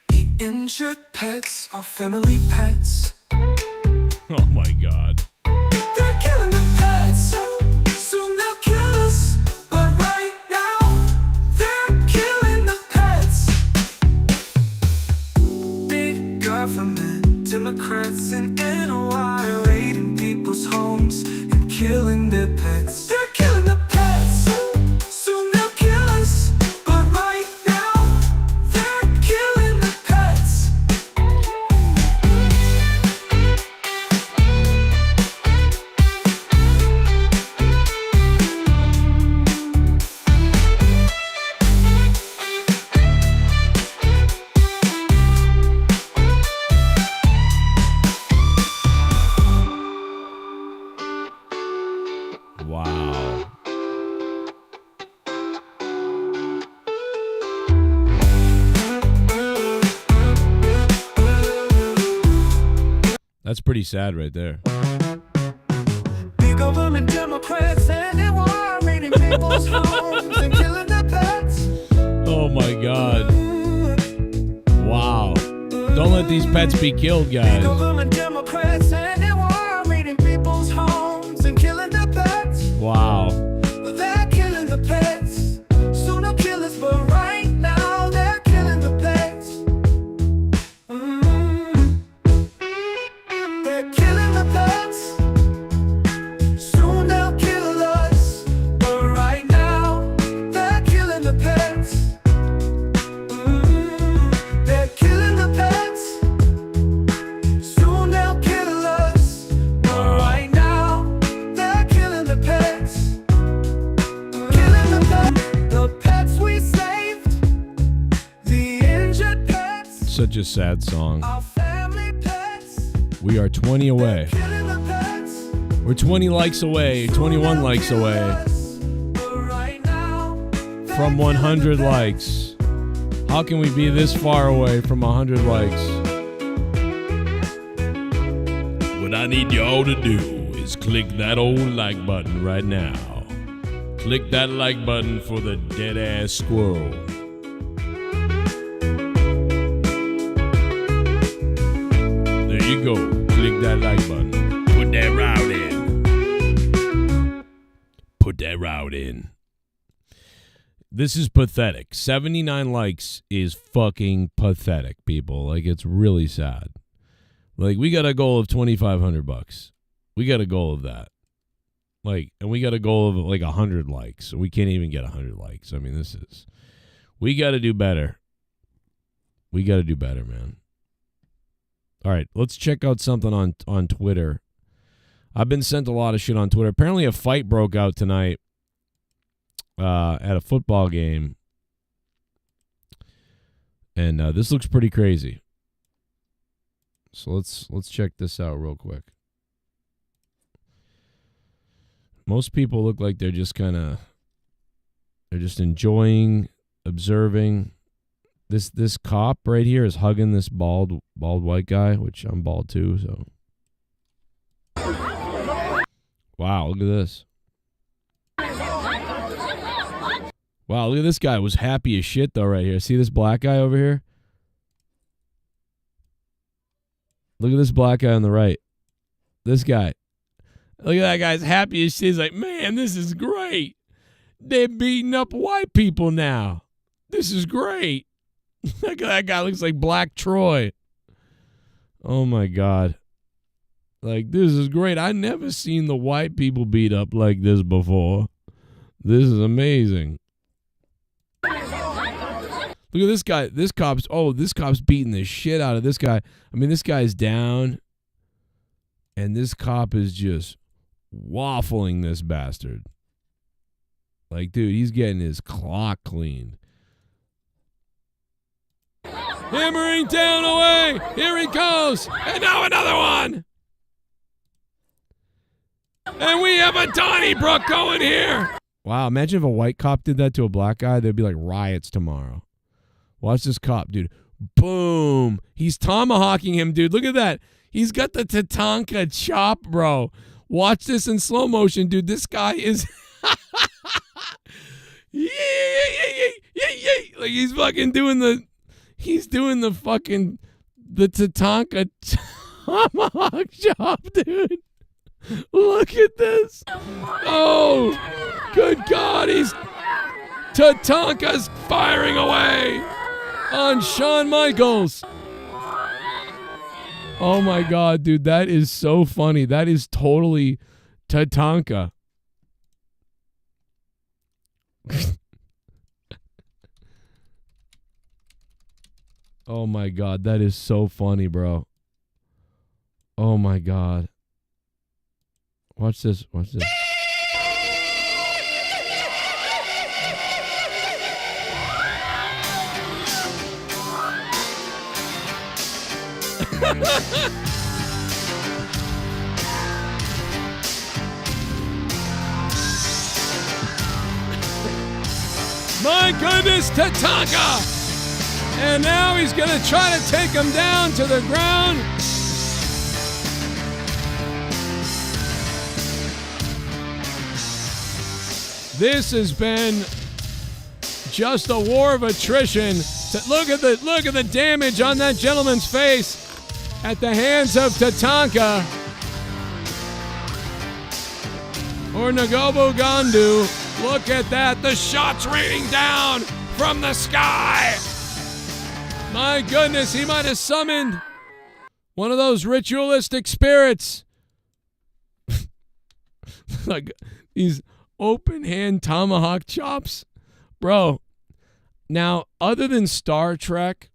the injured pets, our family pets. Oh my God. They're killing the pets, soon they'll kill us. But right now, they're killing the pets. Big government, Democrats and NY raiding people's homes and killing their pets. They're killing the pets, soon they'll kill us. But right now, they're killing the pets. Wow. That's pretty sad right there. Big government, Democrats and NY people's homes and killing their pets. Oh my God. Wow. Don't let these pets be killed, guys. Government Democrats and they were raiding people's homes and killing their pets. Wow. They're killing the pets. Soon they'll kill us, but right now they're killing the pets. They're killing the pets. Soon they'll kill us, but right now they're killing the pets. They're killing the pets. Soon they'll kill us, but right now they're killing the pets. Killing the pets. The pets we saved. The injured pets. Such a sad song. Our family pets. We are 20 away. Killing the pets. We're 20 likes away, 21 likes away from 100 likes. How can we be this far away from 100 likes? What I need you all to do is click that old like button right now. Click that like button for the dead ass squirrel. There you go. Click that like button. Put that route in. Put that route in. This is pathetic. 79 likes is fucking pathetic, people. Like, it's really sad. Like, we got a goal of $2,500. We got a goal of that. Like, and we got a goal of like 100 likes. We can't even get 100 likes. I mean, we got to do better. We got to do better, man. All right, let's check out something on Twitter. I've been sent a lot of shit on Twitter. Apparently a fight broke out tonight at a football game. And this looks pretty crazy. So let's check this out real quick. Most people look like they're just enjoying, observing. This cop right here is hugging this bald white guy, which I'm bald too, so. Wow, look at this. Wow, look at this guy. Was happy as shit though right here. See this black guy over here? Look at this black guy on the right. This guy. Look at that guy's happy as shit. He's like, man, this is great. They're beating up white people now. This is great. Look at that guy. Looks like Black Troy. Oh my God. Like, this is great. I never seen the white people beat up like this before. This is amazing. Look at this guy. This cop's beating the shit out of this guy. I mean, this guy's down. And this cop is just waffling this bastard. Like, dude, he's getting his clock cleaned. Hammering down away. Here he goes. And now another one. And we have a Donnybrook going here. Wow, imagine if a white cop did that to a black guy. There'd be like riots tomorrow. Watch this cop, dude. Boom. He's tomahawking him, dude. Look at that. He's got the Tatanka chop, bro. Watch this in slow motion, dude. This guy is... yeah. Like, he's fucking doing the... He's doing the fucking... The Tatanka tomahawk chop, dude. Look at this. Oh, good God. Tatanka's firing away on Shawn Michaels. Oh my God, dude, that is so funny. That is totally Tatanka. Oh my God, that is so funny, bro. Oh my God. Watch this. Watch this. My goodness, Tatanka! And now he's going to try to take him down to the ground. This has been just a war of attrition. Look at the damage on that gentleman's face at the hands of Tatanka or Nagobo Gandu. Look at that. The shots raining down from the sky. My goodness, he might have summoned one of those ritualistic spirits. Like these open hand tomahawk chops. Bro, now other than on Star Trek,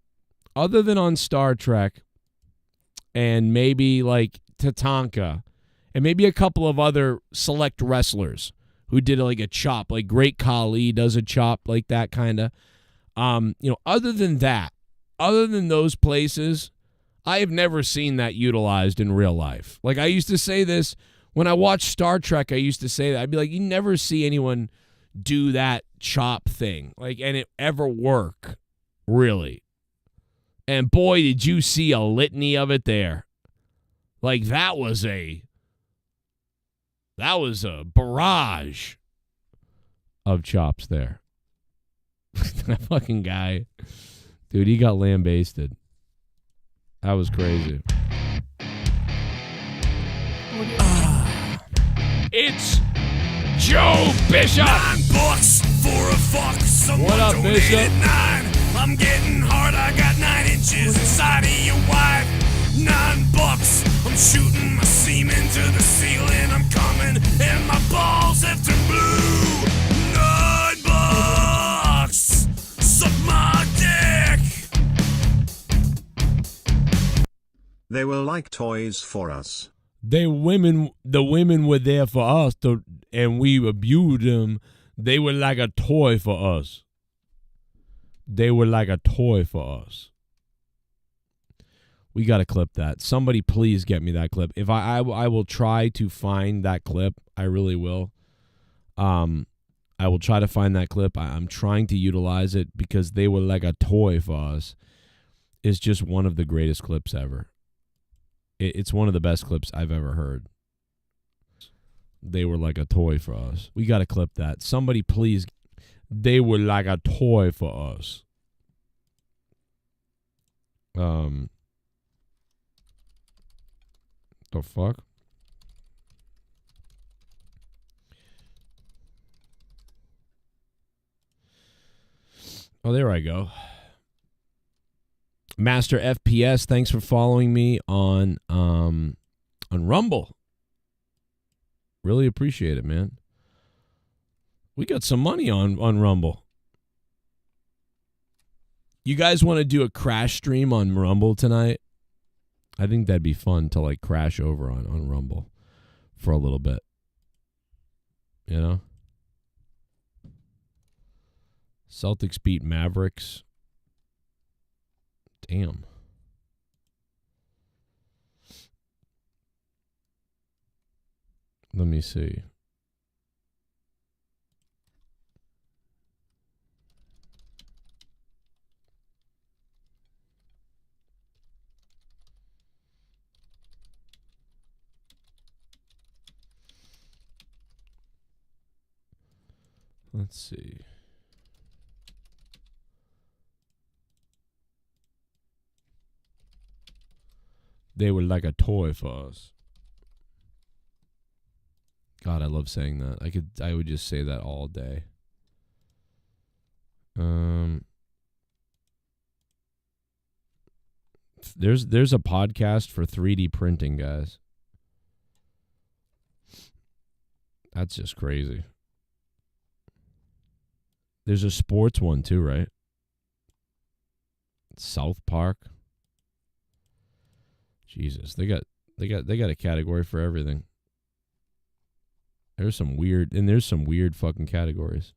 and maybe like Tatanka, and maybe a couple of other select wrestlers who did like a chop, like Great Khali does a chop like that kind of. Other than those places, I have never seen that utilized in real life. Like I used to say this when I watched Star Trek. I used to say that I'd be like, you never see anyone do that chop thing, like, and it ever work, really. And boy, did you see a litany of it there. Like that was a barrage of chops there. That fucking guy, dude, he got lambasted. That was crazy. It's Joe Bishop. $9 for a fuck. Someone What up, donated Bishop? 9. I'm getting hard. I got 9 inches inside of your wife. $9. I'm shooting my semen to the ceiling. I'm coming and my balls have turned blue. $9. Suck my dick. They were like toys for us. The women were there for us, and we abused them. They were like a toy for us. They were like a toy for us. We got to clip that. Somebody please get me that clip. If I will try to find that clip. I really will. I will try to find that clip. I'm trying to utilize it because they were like a toy for us. It's just one of the greatest clips ever. It's one of the best clips I've ever heard. They were like a toy for us. We got to clip that. Somebody please. They were like a toy for us. The fuck? Oh, there I go. Master FPS, thanks for following me on Rumble. Really appreciate it, man. We got some money on Rumble. You guys want to do a crash stream on Rumble tonight? I think that'd be fun to like crash over on Rumble for a little bit. You know? Celtics beat Mavericks. Damn. Let me see. Let's see. They were like a toy for us. God, I love saying that. I would just say that all day. There's a podcast for 3D printing, guys. That's just crazy. There's a sports one too, right? South Park. Jesus, they got a category for everything. There's some weird fucking categories.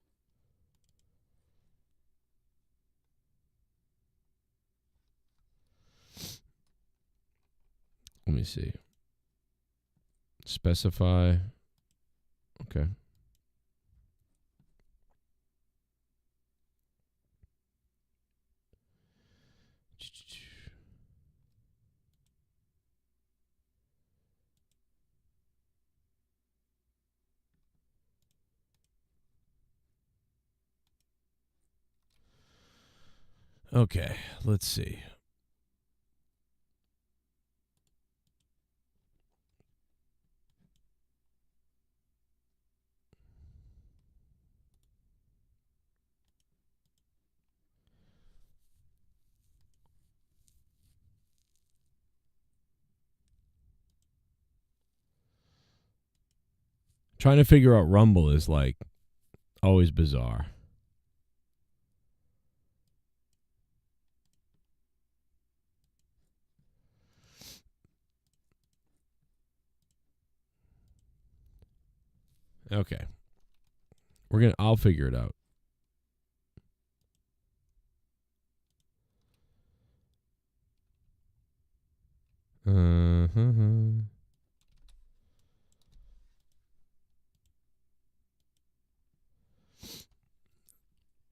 Let me see. Specify. Okay. Okay, let's see. Trying to figure out Rumble is like always bizarre. Okay. I'll figure it out.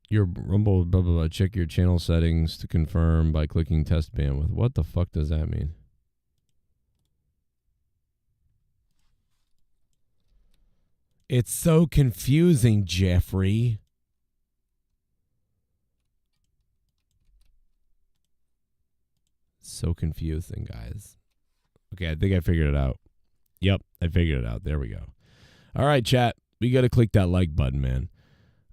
Your Rumble, blah, blah, blah. Check your channel settings to confirm by clicking test bandwidth. What the fuck does that mean? It's so confusing, Jeffrey. So confusing, guys. Okay, I think I figured it out. Yep, I figured it out. There we go. All right, chat. We got to click that like button, man.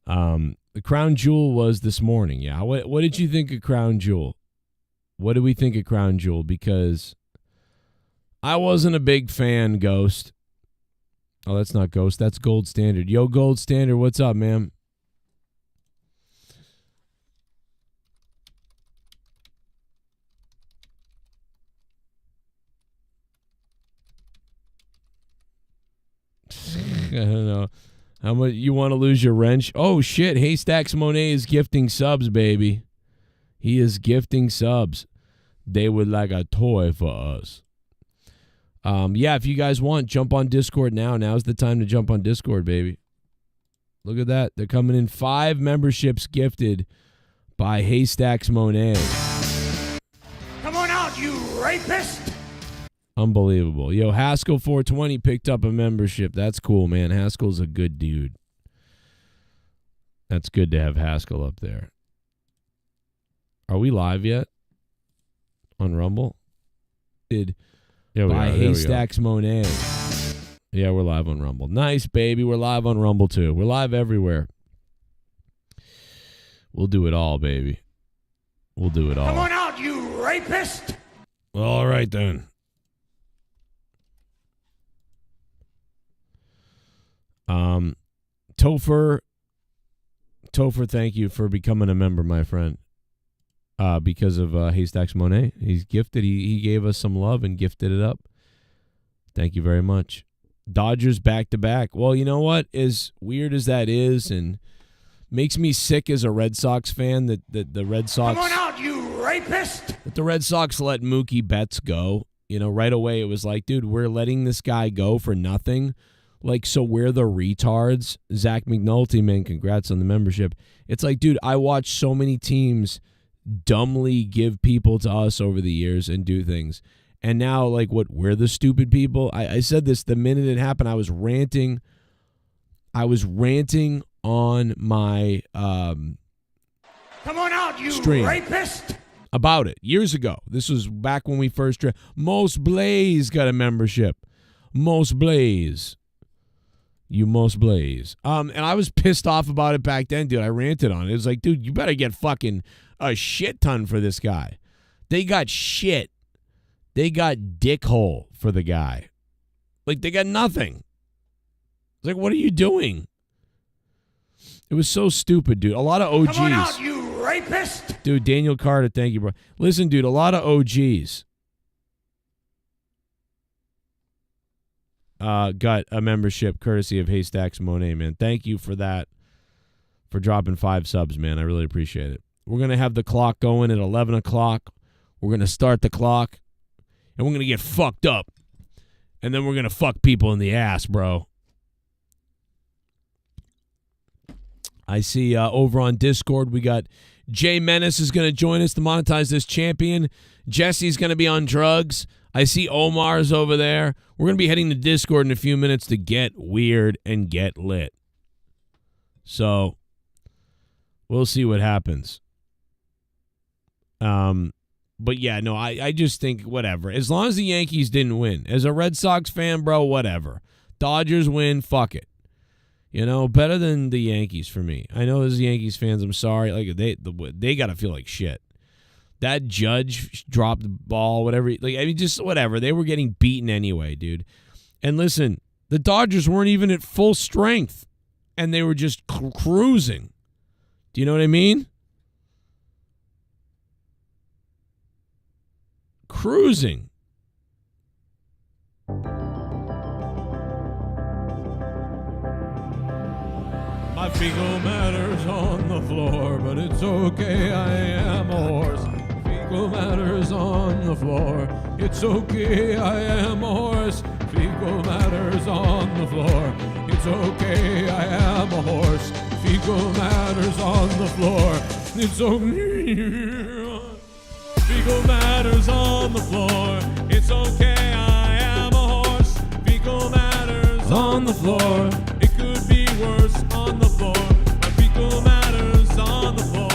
The crown jewel was this morning. Yeah. What did you think of crown jewel? What did we think of crown jewel? Because I wasn't a big fan, Ghost. Oh, that's not Ghost. That's Gold Standard. Yo, Gold Standard, what's up, man? I don't know. How much you want to lose your wrench? Oh, shit. Haystacks Monet is gifting subs, baby. He is gifting subs. They would like a toy for us. Yeah, if you guys want, jump on Discord now. Now's the time to jump on Discord, baby. Look at that. They're coming in 5 memberships gifted by Haystacks Monet. Come on out, you rapist! Unbelievable. Yo, Haskell 420 picked up a membership. That's cool, man. Haskell's a good dude. That's good to have Haskell up there. Are we live yet? On Rumble? By Haystacks Monet. Yeah, we're live on Rumble. Nice, baby. We're live on Rumble, too. We're live everywhere. We'll do it all, baby. We'll do it all. Come on out, you rapist! All right, then. Topher, thank you for becoming a member, my friend. Because of Haystacks Monet. He's gifted. He gave us some love and gifted it up. Thank you very much. Dodgers back-to-back. Well, you know what? As weird as that is and makes me sick as a Red Sox fan that the Red Sox... Come on out, you rapist! That the Red Sox let Mookie Betts go. You know, right away it was like, dude, we're letting this guy go for nothing. Like, so we're the retards. Zach McNulty, man, congrats on the membership. It's like, dude, I watched so many teams dumbly give people to us over the years and do things. And now, like, what, we're the stupid people? I said this the minute it happened. I was ranting on my Come on out, you stream rapist! About it years ago. This was back when we first... Most Blaze got a membership. Most Blaze. You Most Blaze. And I was pissed off about it back then, dude. I ranted on it. It was like, dude, you better get fucking a shit ton for this guy. They got shit. They got dickhole for the guy. Like, they got nothing. It's like, what are you doing? It was so stupid, dude. A lot of OGs. Come on out, you rapist! Dude, Daniel Carter, thank you, bro. Listen, dude, a lot of OGs got a membership courtesy of Haystacks Monet, man. Thank you for that, for dropping 5 subs, man. I really appreciate it. We're going to have the clock going at 11 o'clock. We're going to start the clock, and we're going to get fucked up. And then we're going to fuck people in the ass, bro. I see over on Discord we got Jay Menace is going to join us to monetize this champion. Jesse's going to be on drugs. I see Omar's over there. We're going to be heading to Discord in a few minutes to get weird and get lit. So we'll see what happens. But yeah, no, I just think whatever. As long as the Yankees didn't win. As a Red Sox fan, bro, whatever. Dodgers win, fuck it. You know, better than the Yankees for me. I know as Yankees fans, I'm sorry. Like they got to feel like shit. That Judge dropped the ball, whatever. Like, I mean, just whatever. They were getting beaten anyway, dude. And listen, the Dodgers weren't even at full strength, and they were just cruising. Do you know what I mean? Cruising. My fecal matter's on the floor, but it's okay, I am a horse. Fecal matter's on the floor, it's okay, I am a horse. Fecal matter's on the floor, it's okay, I am a horse. Fecal matter's on the floor, it's okay. Fecal matter's on the floor, it's okay, I am a horse. Fecal matter's on the floor, it could be worse on the floor. My fecal matter's on the floor,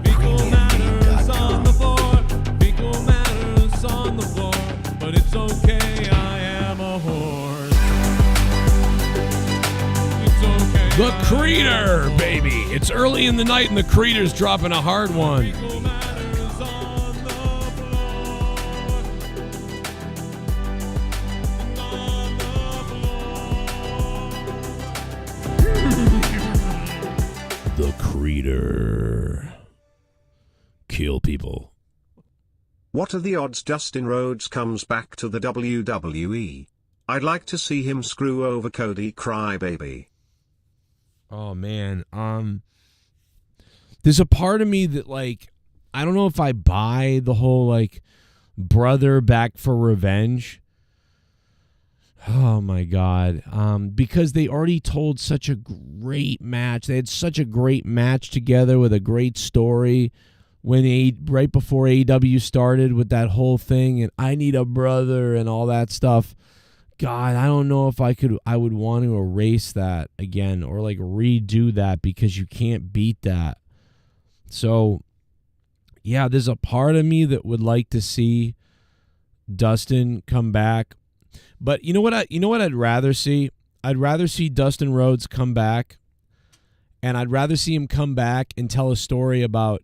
fecal matter's on the floor, fecal matter's on the floor, but it's okay, I am a horse. It's okay. The Creeder, baby. It's early in the night and the Creeder's dropping a hard one. The Creeder. Kill people. What are the odds Dustin Rhodes comes back to the WWE? I'd like to see him screw over Cody Crybaby. Oh man, there's a part of me that, like, I don't know if I buy the whole, like, brother back for revenge. Oh my God. Because they already told such a great match. They had such a great match together with a great story right before AEW started with that whole thing and I need a brother and all that stuff. God, I don't know if I would want to erase that again or like redo that because you can't beat that. So yeah, there's a part of me that would like to see Dustin come back. But you know what I'd rather see? I'd rather see Dustin Rhodes come back, and I'd rather see him come back and tell a story about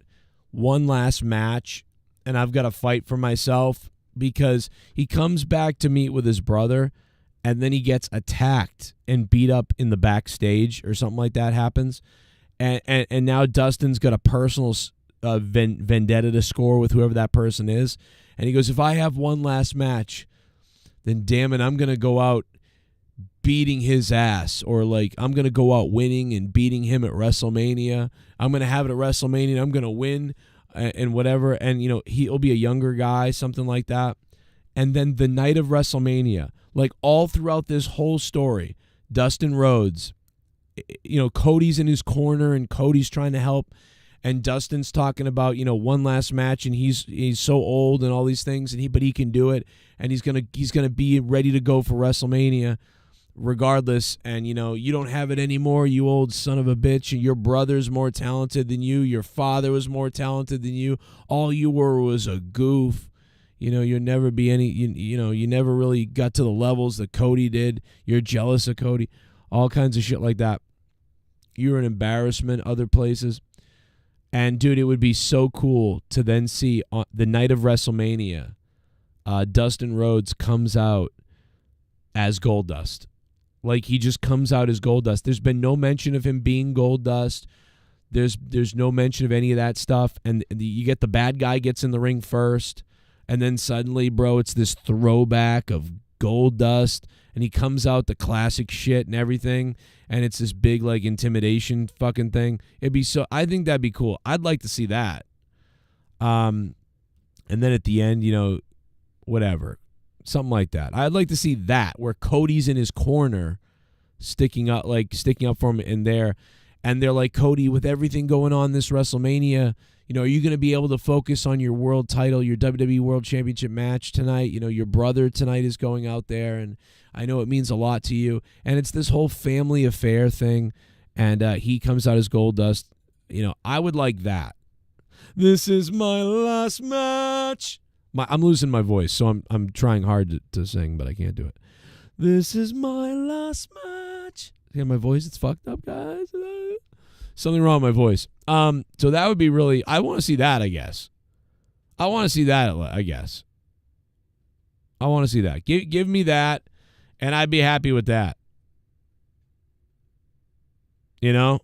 one last match, and I've got to fight for myself, because he comes back to meet with his brother, and then he gets attacked and beat up in the backstage or something like that happens, and now Dustin's got a personal vendetta to score with whoever that person is, and he goes, if I have one last match, then damn it, I'm going to go out beating his ass, or like I'm going to go out winning and beating him at WrestleMania. I'm going to have it at WrestleMania and I'm going to win and whatever. And, you know, he'll be a younger guy, something like that. And then the night of WrestleMania, like all throughout this whole story, Dustin Rhodes, you know, Cody's in his corner and Cody's trying to help. And Dustin's talking about, you know, one last match, and he's so old and all these things, but he can do it, and he's gonna be ready to go for WrestleMania, regardless. And you know, you don't have it anymore, you old son of a bitch. And your brother's more talented than you. Your father was more talented than you. All you were was a goof. You know, you'll never be any. You never really got to the levels that Cody did. You're jealous of Cody. All kinds of shit like that. You're an embarrassment other places. And, dude, it would be so cool to then see on the night of WrestleMania, Dustin Rhodes comes out as Goldust. Like, he just comes out as Goldust. There's been no mention of him being Goldust. There's no mention of any of that stuff. And you get the bad guy gets in the ring first. And then suddenly, bro, it's this throwback of Goldust. And he comes out the classic shit and everything. And it's this big, like, intimidation fucking thing. I think that'd be cool. I'd like to see that. And then at the end, you know, whatever. Something like that. I'd like to see that, where Cody's in his corner, sticking up for him in there. And they're like, Cody, with everything going on this WrestleMania, you know, are you going to be able to focus on your world title, your WWE World Championship match tonight? You know, your brother tonight is going out there, and I know it means a lot to you. And it's this whole family affair thing, and he comes out as Goldust. You know, I would like that. This is my last match. I'm losing my voice, so I'm trying hard to sing, but I can't do it. This is my last match. Yeah, my voice, it's fucked up, guys. Something wrong with my voice. So that would be really, I want to see that, I guess. I want to see that, I guess. I want to see that. Give me that, and I'd be happy with that. You know?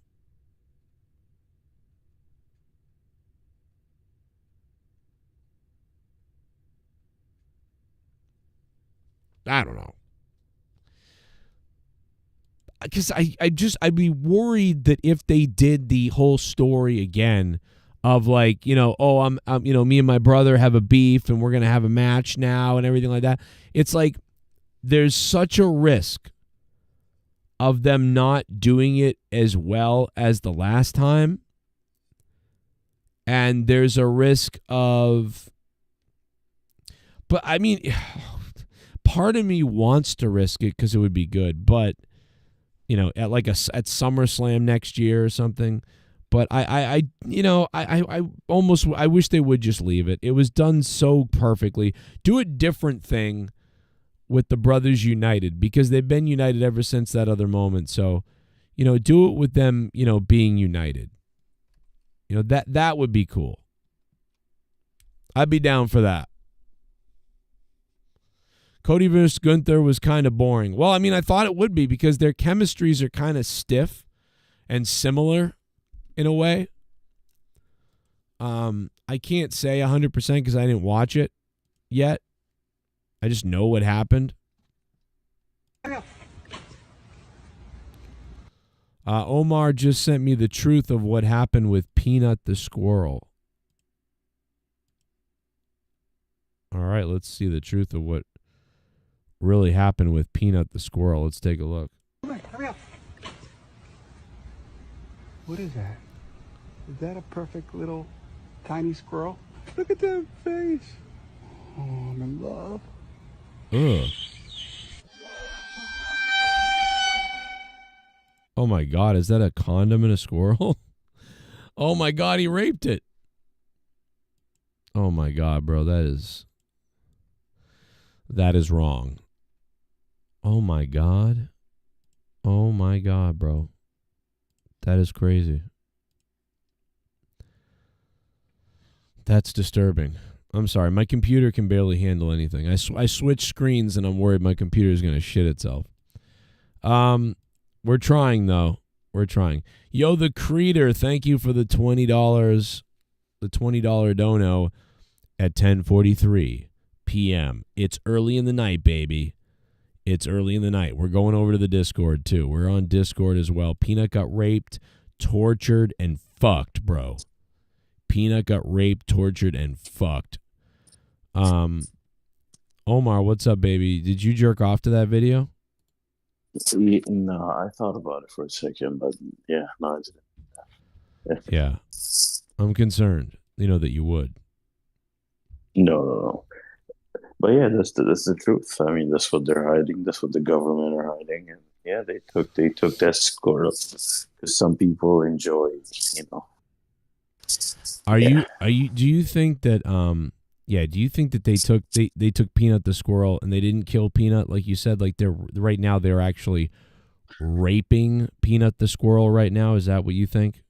I don't know. Because I'd be worried that if they did the whole story again of like, you know, oh, I'm you know, me and my brother have a beef and we're going to have a match now and everything like that. It's like there's such a risk of them not doing it as well as the last time. And there's a risk of, but I mean, part of me wants to risk it because it would be good, but you know, at SummerSlam next year or something. But I wish they would just leave it. It was done so perfectly. Do a different thing with the Brothers United because they've been united ever since that other moment. So, you know, do it with them, you know, being united. You know, that would be cool. I'd be down for that. Cody versus Gunther was kind of boring. Well, I mean, I thought it would be because their chemistries are kind of stiff and similar in a way. I can't say 100% because I didn't watch it yet. I just know what happened. Omar just sent me the truth of what happened with Peanut the squirrel. All right, let's see the truth of what really happened with Peanut the squirrel. Let's take a look. Hurry up. What is that? Is that a perfect little tiny squirrel? Look at that face. Oh, I'm in love. Ugh. Oh my God, is that a condom and a squirrel? Oh my God, he raped it. Oh my God, bro, that is wrong. Oh my God. Oh my God, bro. That is crazy. That's disturbing. I'm sorry. My computer can barely handle anything. I switch screens and I'm worried my computer is going to shit itself. We're trying, though. We're trying. Yo, the Creator, thank you for the $20. The $20 dono at 10:43 p.m. It's early in the night, baby. It's early in the night. We're going over to the Discord, too. We're on Discord as well. Peanut got raped, tortured, and fucked, bro. Peanut got raped, tortured, and fucked. Omar, what's up, baby? Did you jerk off to that video? No, I thought about it for a second, but yeah, no, I didn't. Yeah. I'm concerned, you know, that you would. No. But yeah, that's the truth. I mean, that's what they're hiding. That's what the government are hiding. And yeah, they took that score up because some people enjoy, you know. Do you think that do you think that they took Peanut the squirrel and they didn't kill Peanut like you said, like they're actually raping Peanut the squirrel right now? Is that what you think?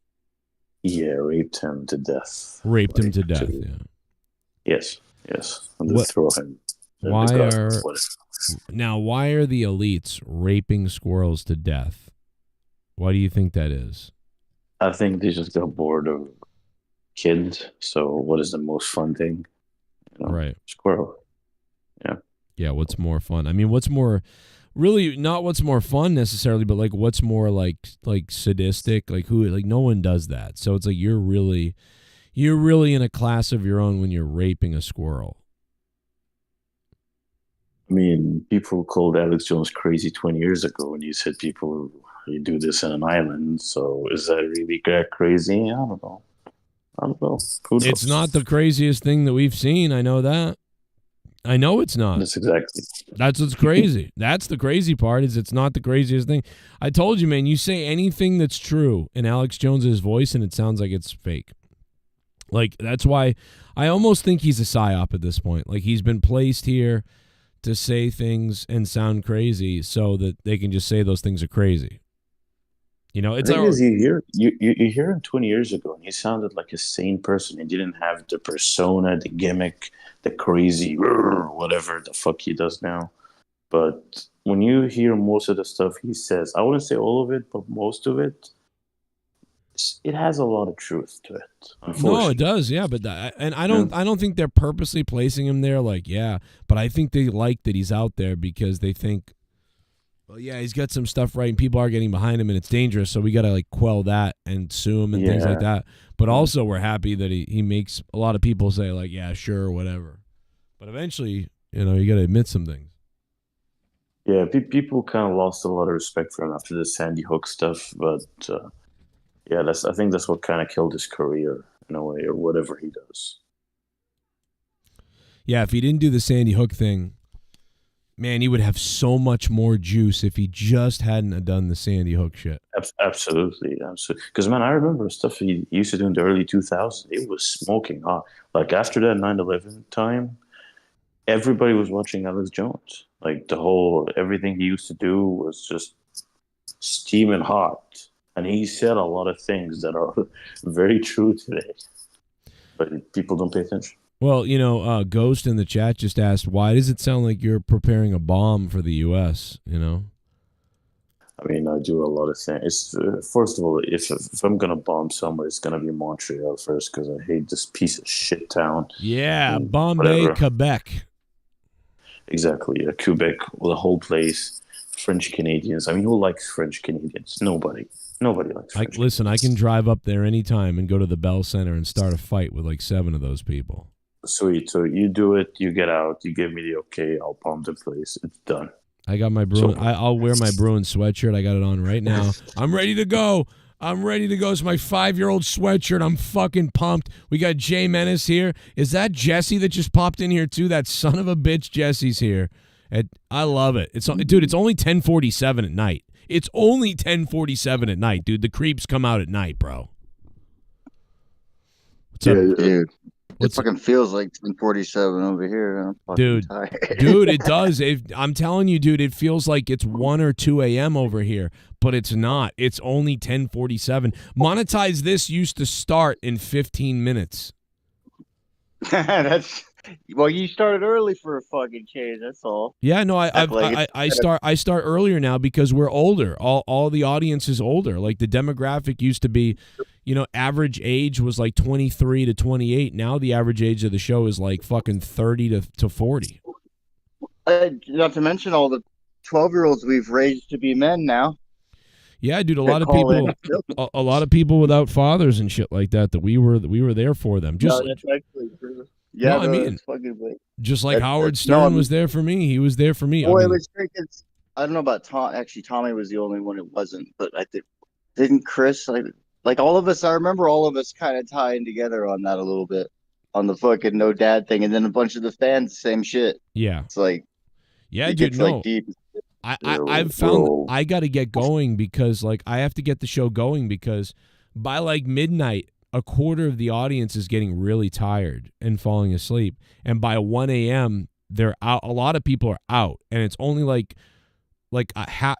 Yeah, raped him to death. Raped him to death, yeah. Yes. And just throw him. Why are the elites raping squirrels to death? Why do you think that is? I think they just got bored of kids. So what is the most fun thing? You know, right. Squirrel. Yeah. Yeah, what's more fun? I mean, what's more really not what's more fun necessarily, but like what's more like sadistic? Like who like no one does that. So it's like you're really in a class of your own when you're raping a squirrel. I mean, people called Alex Jones crazy 20 years ago when you said you do this in an island. So is that really that crazy? I don't know. It's not the craziest thing that we've seen. I know that. I know it's not. That's what's crazy. That's the crazy part is it's not the craziest thing. I told you, man, you say anything that's true in Alex Jones's voice and it sounds like it's fake. Like, that's why I almost think he's a psyop at this point. Like, he's been placed here to say things and sound crazy so that they can just say those things are crazy. You know, it's the thing is, you hear him 20 years ago, and he sounded like a sane person. He didn't have the persona, the gimmick, the crazy whatever the fuck he does now. But when you hear most of the stuff he says, I wouldn't say all of it, but most of it, it has a lot of truth to it. No, it does, yeah. But I don't think they're purposely placing him there. Like, yeah, but I think they like that he's out there because they think, well, yeah, he's got some stuff right, and people are getting behind him, and it's dangerous. So we got to like quell that and sue him and things like that. But also, we're happy that he makes a lot of people say like, yeah, sure, whatever. But eventually, you know, you got to admit some things. Yeah, people kind of lost a lot of respect for him after the Sandy Hook stuff, but. Yeah, I think that's what kind of killed his career in a way, or whatever he does. Yeah, if he didn't do the Sandy Hook thing, man, he would have so much more juice if he just hadn't done the Sandy Hook shit. Absolutely. Because, man, I remember stuff he used to do in the early 2000s. It was smoking hot. Like, after that 9/11 time, everybody was watching Alex Jones. Like, everything he used to do was just steaming hot. And he said a lot of things that are very true today, but people don't pay attention. Well, you know, Ghost in the chat just asked, why does it sound like you're preparing a bomb for the U.S., you know? I mean, I do a lot of things. First of all, if I'm going to bomb somewhere, it's going to be Montreal first because I hate this piece of shit town. Yeah, Bombay, Quebec. Exactly, yeah, Quebec, the whole place, French Canadians. I mean, who likes French Canadians? Nobody. Nobody likes French. Listen, I can drive up there anytime and go to the Bell Center and start a fight with like 7 of those people. Sweet. So you do it, you get out, you give me the okay, I'll bomb the place. It's done. I got my Bruin. I'll wear my Bruin sweatshirt. I got it on right now. I'm ready to go. It's my 5-year-old sweatshirt. I'm fucking pumped. We got Jay Menace here. Is that Jesse that just popped in here too? That son of a bitch Jesse's here. I love it. It's only 10:47 at night. It's only 10:47 at night, dude. The creeps come out at night, bro. What's up? Dude. It fucking feels like 10:47 over here. I'm fucking tired. Dude, it does. I'm telling you, dude, it feels like it's 1 or 2 a.m. over here, but it's not. It's only 10:47. Monetize This used to start in 15 minutes. Well, you started early for a fucking change. That's all. Yeah, no, I start earlier now because we're older. All the audience is older. Like the demographic used to be, you know, average age was like 23 to 28. Now the average age of the show is like fucking 30 to 40. Not to mention all the 12-year-olds we've raised to be men now. Yeah, dude, a lot of people without fathers and shit like that we were there for them. That's actually true. Yeah, no, I mean, just like Howard Stern was there for me. He was there for me. Boy, it was great. I don't know about Tom. Actually, Tommy was the only one it wasn't. But I think didn't Chris like all of us. I remember all of us kind of tying together on that a little bit on the fucking no dad thing, and then a bunch of the fans, same shit. Yeah, it's like dude, no. Like deep. I've found I got to get going because like I have to get the show going because by like midnight. A quarter of the audience is getting really tired and falling asleep. And by 1 a.m., they're out. A lot of people are out. And it's only like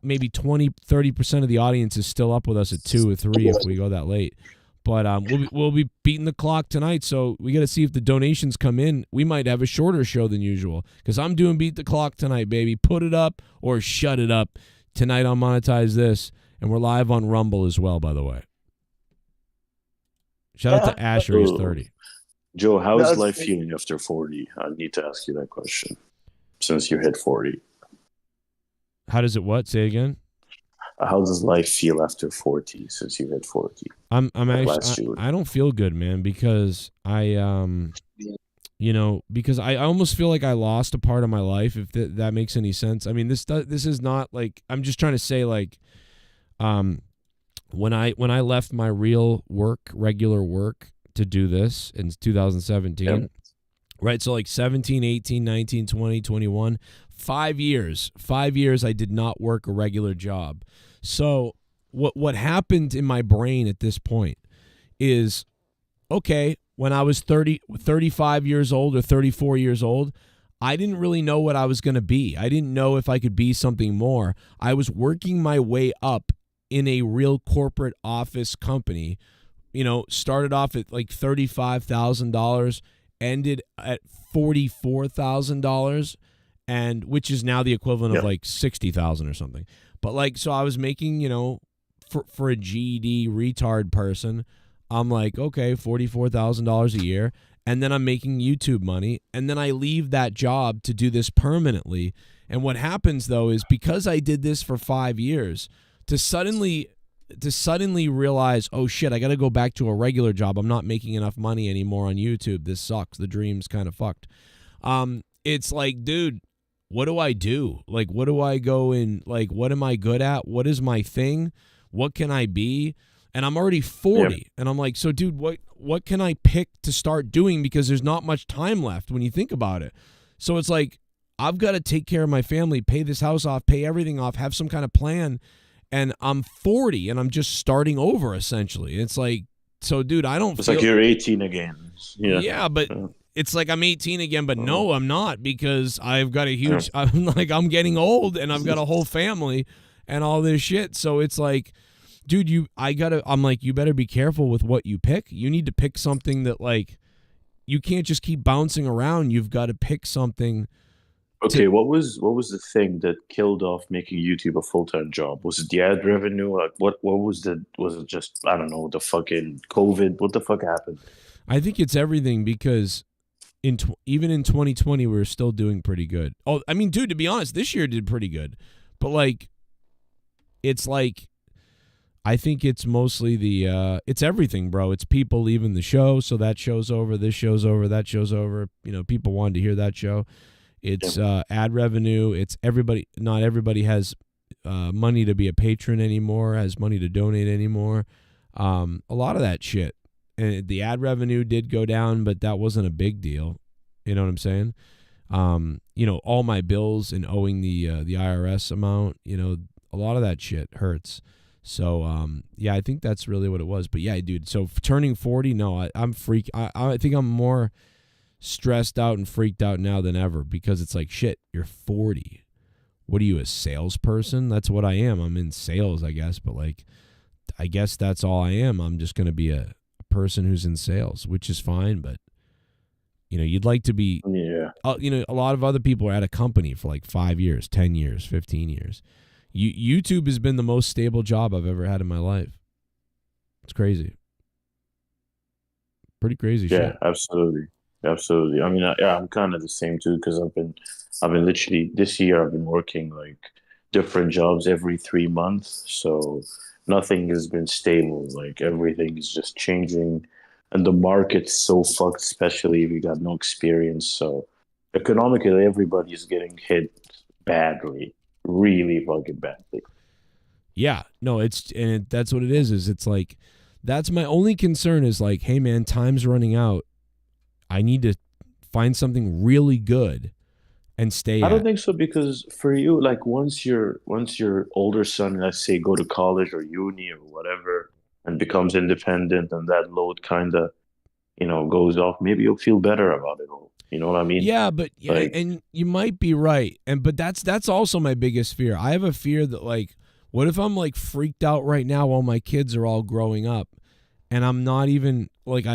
maybe 20, 30% of the audience is still up with us at 2 or 3 if we go that late. But we'll be beating the clock tonight. So we got to see if the donations come in. We might have a shorter show than usual because I'm doing Beat the Clock tonight, baby. Put it up or shut it up tonight on Monetize This. And we're live on Rumble as well, by the way. Shout out to Asher, he's 30. Joe, how is life feeling after 40? I need to ask you that question since you hit 40. How does it what? Say again? How does life feel after 40 since you hit 40? I'm actually, I don't feel good, man, because because I almost feel like I lost a part of my life, if that makes any sense. I mean, this is not like, I'm just trying to say like, when I left my regular work to do this in 2017, right? So like 17, 18, 19, 20, 21, 5 years I did not work a regular job. So what happened in my brain at this point is, okay, when I was 35 years old or 34 years old, I didn't really know what I was going to be. I didn't know if I could be something more. I was working my way up in a real corporate office company. You know, started off at like $35,000, ended at $44,000, and which is now the equivalent of like 60,000 or something. But like, so I was making, you know, for a GED retard person, I'm like, okay, $44,000 a year. And then I'm making YouTube money. And then I leave that job to do this permanently. And what happens though is because I did this for 5 years, to suddenly realize, oh shit, I got to go back to a regular job. I'm not making enough money anymore on YouTube. This sucks. The dream's kind of fucked. It's like, dude, what do I do? Like, what do I go in? Like, what am I good at? What is my thing? What can I be? And I'm already 40. And I'm like, so dude, what can I pick to start doing? Because there's not much time left when you think about it. So it's like, I've got to take care of my family, pay this house off, pay everything off, have some kind of plan. And I'm 40 and I'm just starting over essentially. It's like, so dude, I don't It's feel like you're 18 again. Yeah, but it's like I'm 18 again, but no, I'm not, because I've got a huge, I'm getting old and I've got a whole family and all this shit. So it's like, dude, I'm like, you better be careful with what you pick. You need to pick something that like, you can't just keep bouncing around. You've got to pick something. Okay, what was the thing that killed off making YouTube a full-time job? Was it the ad revenue? Like what was it just, I don't know, the fucking COVID? What the fuck happened? I think it's everything, because even in 2020 we were still doing pretty good. Oh, I mean, dude, to be honest, this year did pretty good. But like, it's like, I think it's mostly it's everything, bro. It's people leaving the show, so that show's over, this show's over, that show's over. You know, people wanted to hear that show. It's ad revenue. It's everybody. Not everybody has money to be a patron anymore, has money to donate anymore. A lot of that shit. And the ad revenue did go down, but that wasn't a big deal. You know what I'm saying? You know, all my bills and owing the IRS amount, you know, a lot of that shit hurts. So, yeah, I think that's really what it was. But yeah, dude, so turning 40, no, I'm freak. I think I'm more stressed out and freaked out now than ever, because it's like, shit, you're 40. What are you, a salesperson? That's what I am. I'm in sales, I guess. But like, I guess that's all I am. I'm just going to be a person who's in sales, which is fine. But, you know, you'd like to be, you know, a lot of other people are at a company for like 5 years, 10 years, 15 years. YouTube has been the most stable job I've ever had in my life. It's crazy. Pretty crazy shit. Yeah, absolutely. Absolutely. I mean, I'm kind of the same too, because I've been literally this year I've been working like different jobs every 3 months, so nothing has been stable. Like everything is just changing, and the market's so fucked, especially if you got no experience. So economically, everybody's getting hit badly, really fucking badly. Yeah, no, that's what it is. It's like, that's my only concern is like, hey man, time's running out. I need to find something really good and stay I don't think so, because for you, like once your older son, let's say, go to college or uni or whatever and becomes independent, and that load kind of, you know, goes off, maybe you'll feel better about it all. You know what I mean? Yeah, but like, and you might be right. But that's also my biggest fear. I have a fear that like, what if I'm like freaked out right now while my kids are all growing up, and I'm not even like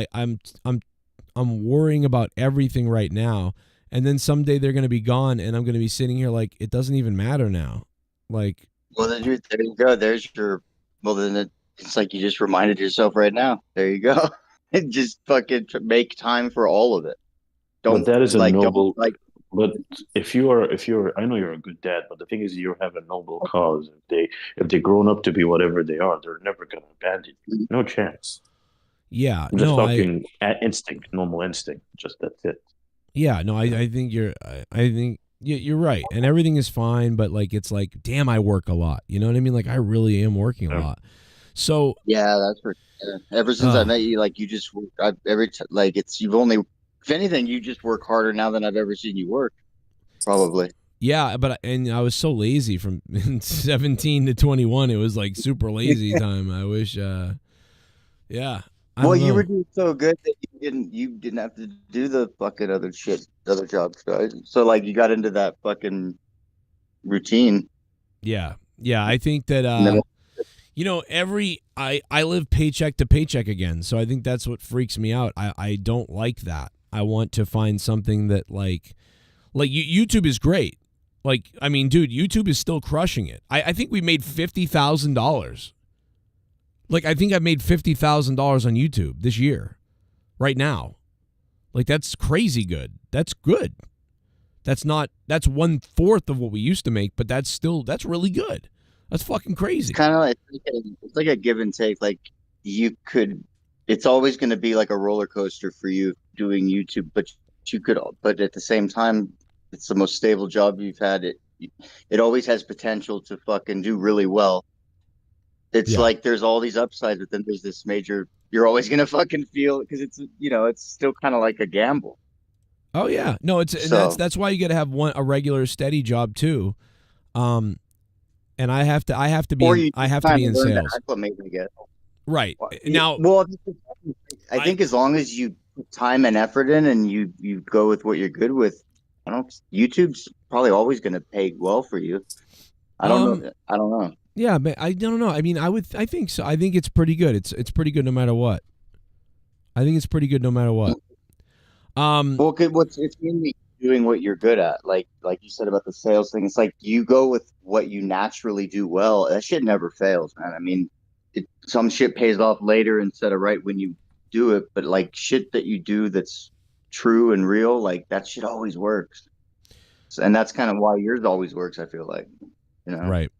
I'm worrying about everything right now, and then someday they're going to be gone, and I'm going to be sitting here like, it doesn't even matter now. Like, well, then there you go. There's your. Well, then it's like you just reminded yourself right now. There you go. And just fucking make time for all of it. But that is a noble. Like, but if you're, I know you're a good dad, but the thing is, you have a noble cause. If they grown up to be whatever they are, they're never going to abandon you. No chance. Yeah, I'm just talking instinct, normal instinct. Just that's it. Yeah, no, I think you're right, and everything is fine. But like, it's like, damn, I work a lot. You know what I mean? Like, I really am working a lot. So yeah, that's for ever since I met you, like you just like you've only, if anything, you just work harder now than I've ever seen you work. Probably. Yeah, and I was so lazy from 17 to 21. It was like super lazy time. I wish. Yeah. Well, don't you know. were doing so good that you didn't have to do the fucking other shit, other jobs, right? So like you got into that fucking routine. Yeah. Yeah, I think that And then, I live paycheck to paycheck again. So I think that's what freaks me out. I don't like that. I want to find something that like YouTube is great. Like, I mean, dude, YouTube is still crushing it. I think we made $50,000. Like, I think I've made $50,000 on YouTube this year, right now. Like, that's crazy good. That's good. That's 1/4 of what we used to make, but that's really good. That's fucking crazy. it's kind of like it's like a give and take. Like it's always going to be like a roller coaster for you doing YouTube, but at the same time, it's the most stable job you've had. It always has potential to fucking do really well. It's Yeah. like there's all these upsides, but then there's this major. You're always gonna fucking feel because it's still kind of like a gamble. Oh yeah, no, and So that's why you got to have a regular steady job too. And I have to or be you I have just to be kinda in learn to sales. acclimate, I guess. Right. Yeah, Now, well, I think as long as you put time and effort in and you go with what you're good with, YouTube's probably always going to pay well for you. I don't know. I don't know. yeah, but I don't know. I mean, I think so. I think it's pretty good. It's pretty good no matter what. I think it's pretty good no matter what. Well, it's mainly doing what you're good at. Like you said about the sales thing. It's like you go with what you naturally do well. That shit never fails, man. I mean, some shit pays off later instead of right when you do it, but like shit that you do that's true and real, like that shit always works. And that's kind of why yours always works, I feel like. Right.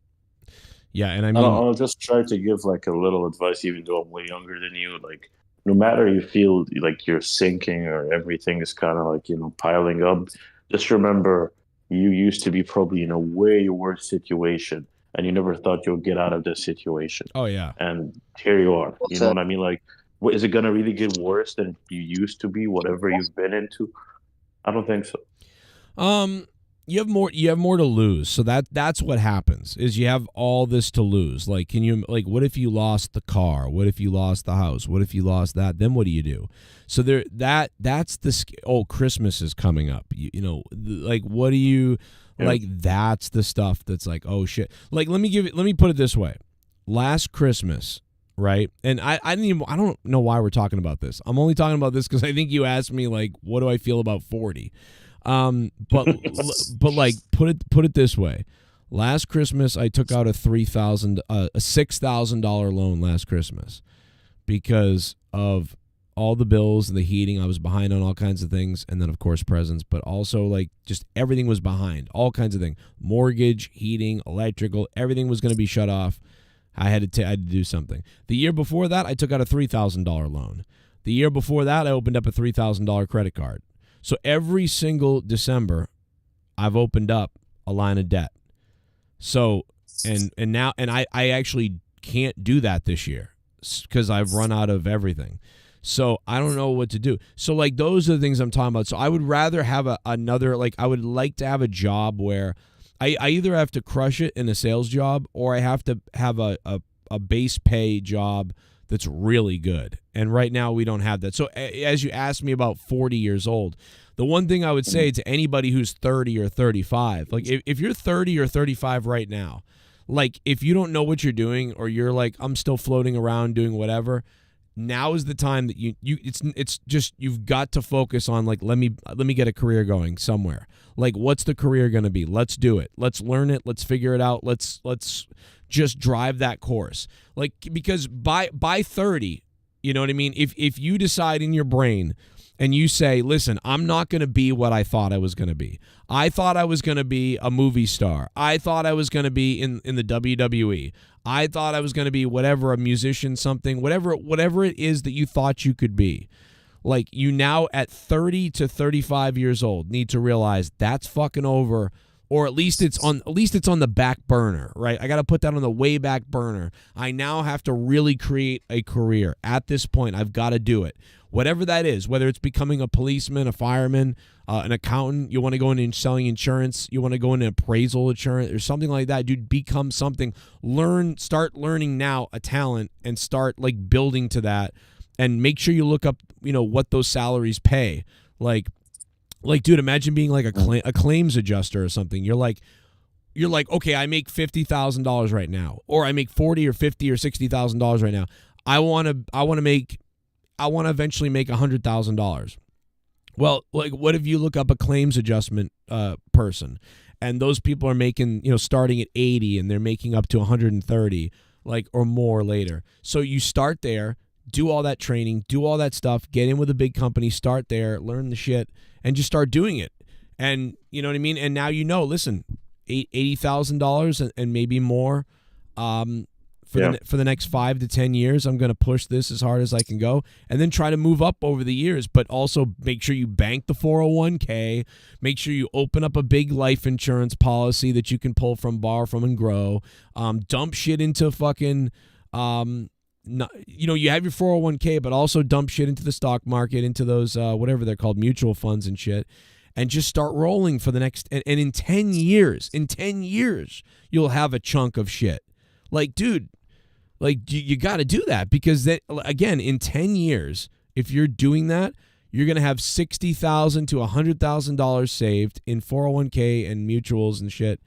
Yeah, and I I'll, mean, I'll just try to give like a little advice, even though I'm way younger than you. Like, no matter you feel like you're sinking or everything is kind of like piling up, just remember you used to be probably in a way worse situation, and you never thought you'll get out of this situation. oh yeah. And here you are. You know So- what I mean? Like, is it gonna really get worse than you used to be? Whatever you've been into, I don't think so. You have more to lose. So that's what happens is you have all this to lose. Like, what if you lost the car? What if you lost the house? What if you lost that? Then what do you do? So that's Christmas is coming up. Like, what do you like? That's the stuff that's like, oh shit. Like, let me put it this way. Last Christmas, right? And I don't know why we're talking about this. I'm only talking about this because I think you asked me like, what do I feel about 40? But like put it this way. Last Christmas I took out a $6,000 loan last Christmas because of all the bills and the heating. I was behind on all kinds of things, and then of course presents, but also like just everything was behind. All kinds of things. Mortgage, heating, electrical, everything was going to be shut off. I had to do something. The year before that I took out a $3,000 loan. The year before that I opened up a $3,000 credit card. So every single December, I've opened up a line of debt. So and now I actually can't do that this year because I've run out of everything. So I don't know what to do. So like those are the things I'm talking about. So I would rather have another I would like to have a job where I either have to crush it in a sales job or I have to have a base pay job that's really good. And right now we don't have that. So as you asked me about 40 years old, the one thing I would say to anybody who's 30 or 35, like if you're 30 or 35 right now, like if you don't know what you're doing or you're like, I'm still floating around doing whatever, now is the time that it's just you've got to focus on like let me get a career going somewhere. Like what's the career going to be? Let's do it. Let's learn it. Let's figure it out. Let's just drive that course. Like because by 30, you know what I mean? If you decide in your brain and you say, listen, I'm not going to be what I thought I was going to be. I thought I was going to be a movie star. I thought I was going to be in the WWE. I thought I was going to be whatever, a musician, something, whatever it is that you thought you could be. Like you now at 30 to 35 years old need to realize that's fucking over. Or at least it's on the back burner, right? I got to put that on the way back burner. I now have to really create a career. At this point, I've got to do it. Whatever that is, whether it's becoming a policeman, a fireman, an accountant, you want to go into selling insurance, you want to go into appraisal insurance or something like that, dude, become something. Start learning now a talent and start like building to that. and make sure you look up, what those salaries pay. Like, dude, imagine being like a claims adjuster or something. You're like, okay, I make $50,000 right now, or I make $40 or $50 or $60,000 right now. I want to eventually make $100,000. Well, like, what if you look up a claims adjustment person, and those people are making, starting at 80, and they're making up to 130, like, or more later. So you start there, do all that training, do all that stuff, get in with a big company, start there, learn the shit, and just start doing it. And you know what I mean? And now listen, $80,000 and maybe more for the next 5 to 10 years. I'm going to push this as hard as I can go, and then try to move up over the years. But also make sure you bank the 401k. Make sure you open up a big life insurance policy that you can pull from, borrow from, and grow. Dump shit into fucking. You have your 401k, but also dump shit into the stock market, into those whatever they're called, mutual funds and shit, and just start rolling for the next. And in 10 years, you'll have a chunk of shit. Like, dude, like you got to do that, because then again, in 10 years, if you're doing that, you're gonna have $60,000 to $100,000 saved in 401k and mutuals and shit.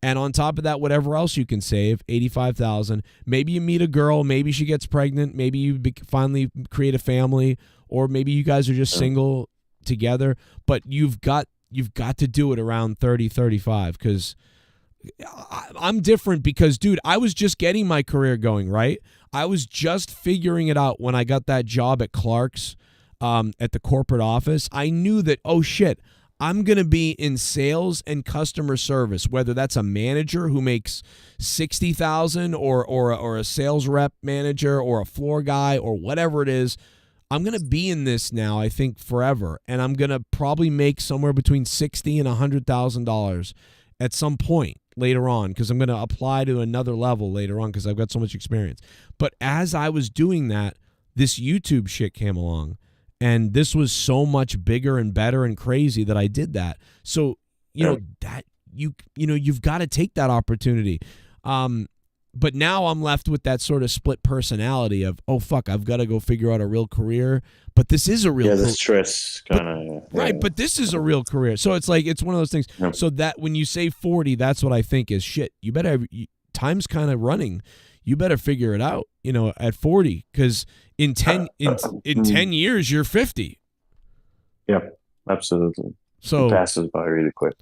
And on top of that, whatever else you can save, $85,000. Maybe you meet a girl, maybe she gets pregnant, maybe you finally create a family, or maybe you guys are just single together. But you've got to do it around 30, 35, because I'm different. Because, dude, I was just getting my career going, right? I was just figuring it out when I got that job at Clark's at the corporate office. I knew that, oh shit, I'm going to be in sales and customer service, whether that's a manager who makes $60,000 or a sales rep manager or a floor guy or whatever it is. I'm going to be in this now, I think, forever. And I'm going to probably make somewhere between $60,000 and $100,000 at some point later on, because I'm going to apply to another level later on because I've got so much experience. But as I was doing that, this YouTube shit came along. And this was so much bigger and better and crazy that I did that. So, that you've got to take that opportunity. But now I'm left with that sort of split personality of, oh fuck, I've got to go figure out a real career. But this is a real the stress kind of right. But this is a real career. So it's like, it's one of those things. Yep. So that when you say 40, that's what I think is shit. You better time's kind of running. You better figure it out, at 40, because in 10 years you're 50. Yeah, absolutely. So it passes by really quick.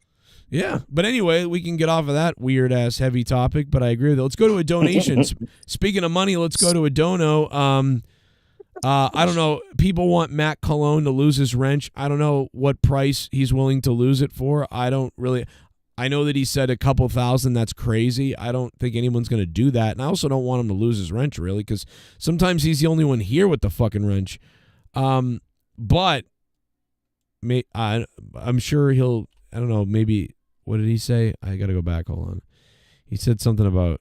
Yeah, but anyway, we can get off of that weird ass heavy topic. But I agree with it. Let's go to a donation. Speaking of money, let's go to a dono. I don't know. People want Matt Cologne to lose his wrench. I don't know what price he's willing to lose it for. I know that he said a couple thousand. That's crazy. I don't think anyone's going to do that. And I also don't want him to lose his wrench, really, because sometimes he's the only one here with the fucking wrench. But I'm sure he'll, I don't know, maybe, what did he say? I got to go back. Hold on. He said something about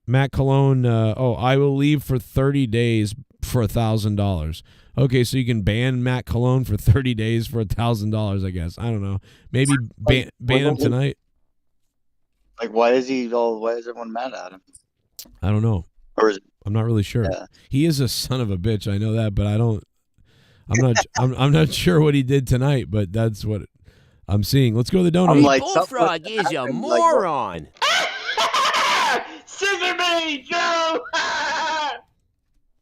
Matt Cologne. I will leave for 30 days for $1,000. Okay, so you can ban Matt Cologne for 30 days for $1,000, I guess. I don't know. Maybe ban him tonight. Like, why is everyone mad at him? I don't know. Or is it? I'm not really sure. Yeah. He is a son of a bitch. I know that, but I'm not sure what he did tonight, but that's what I'm seeing. Let's go to the donut. Bullfrog is a moron. Scissor me, Joe!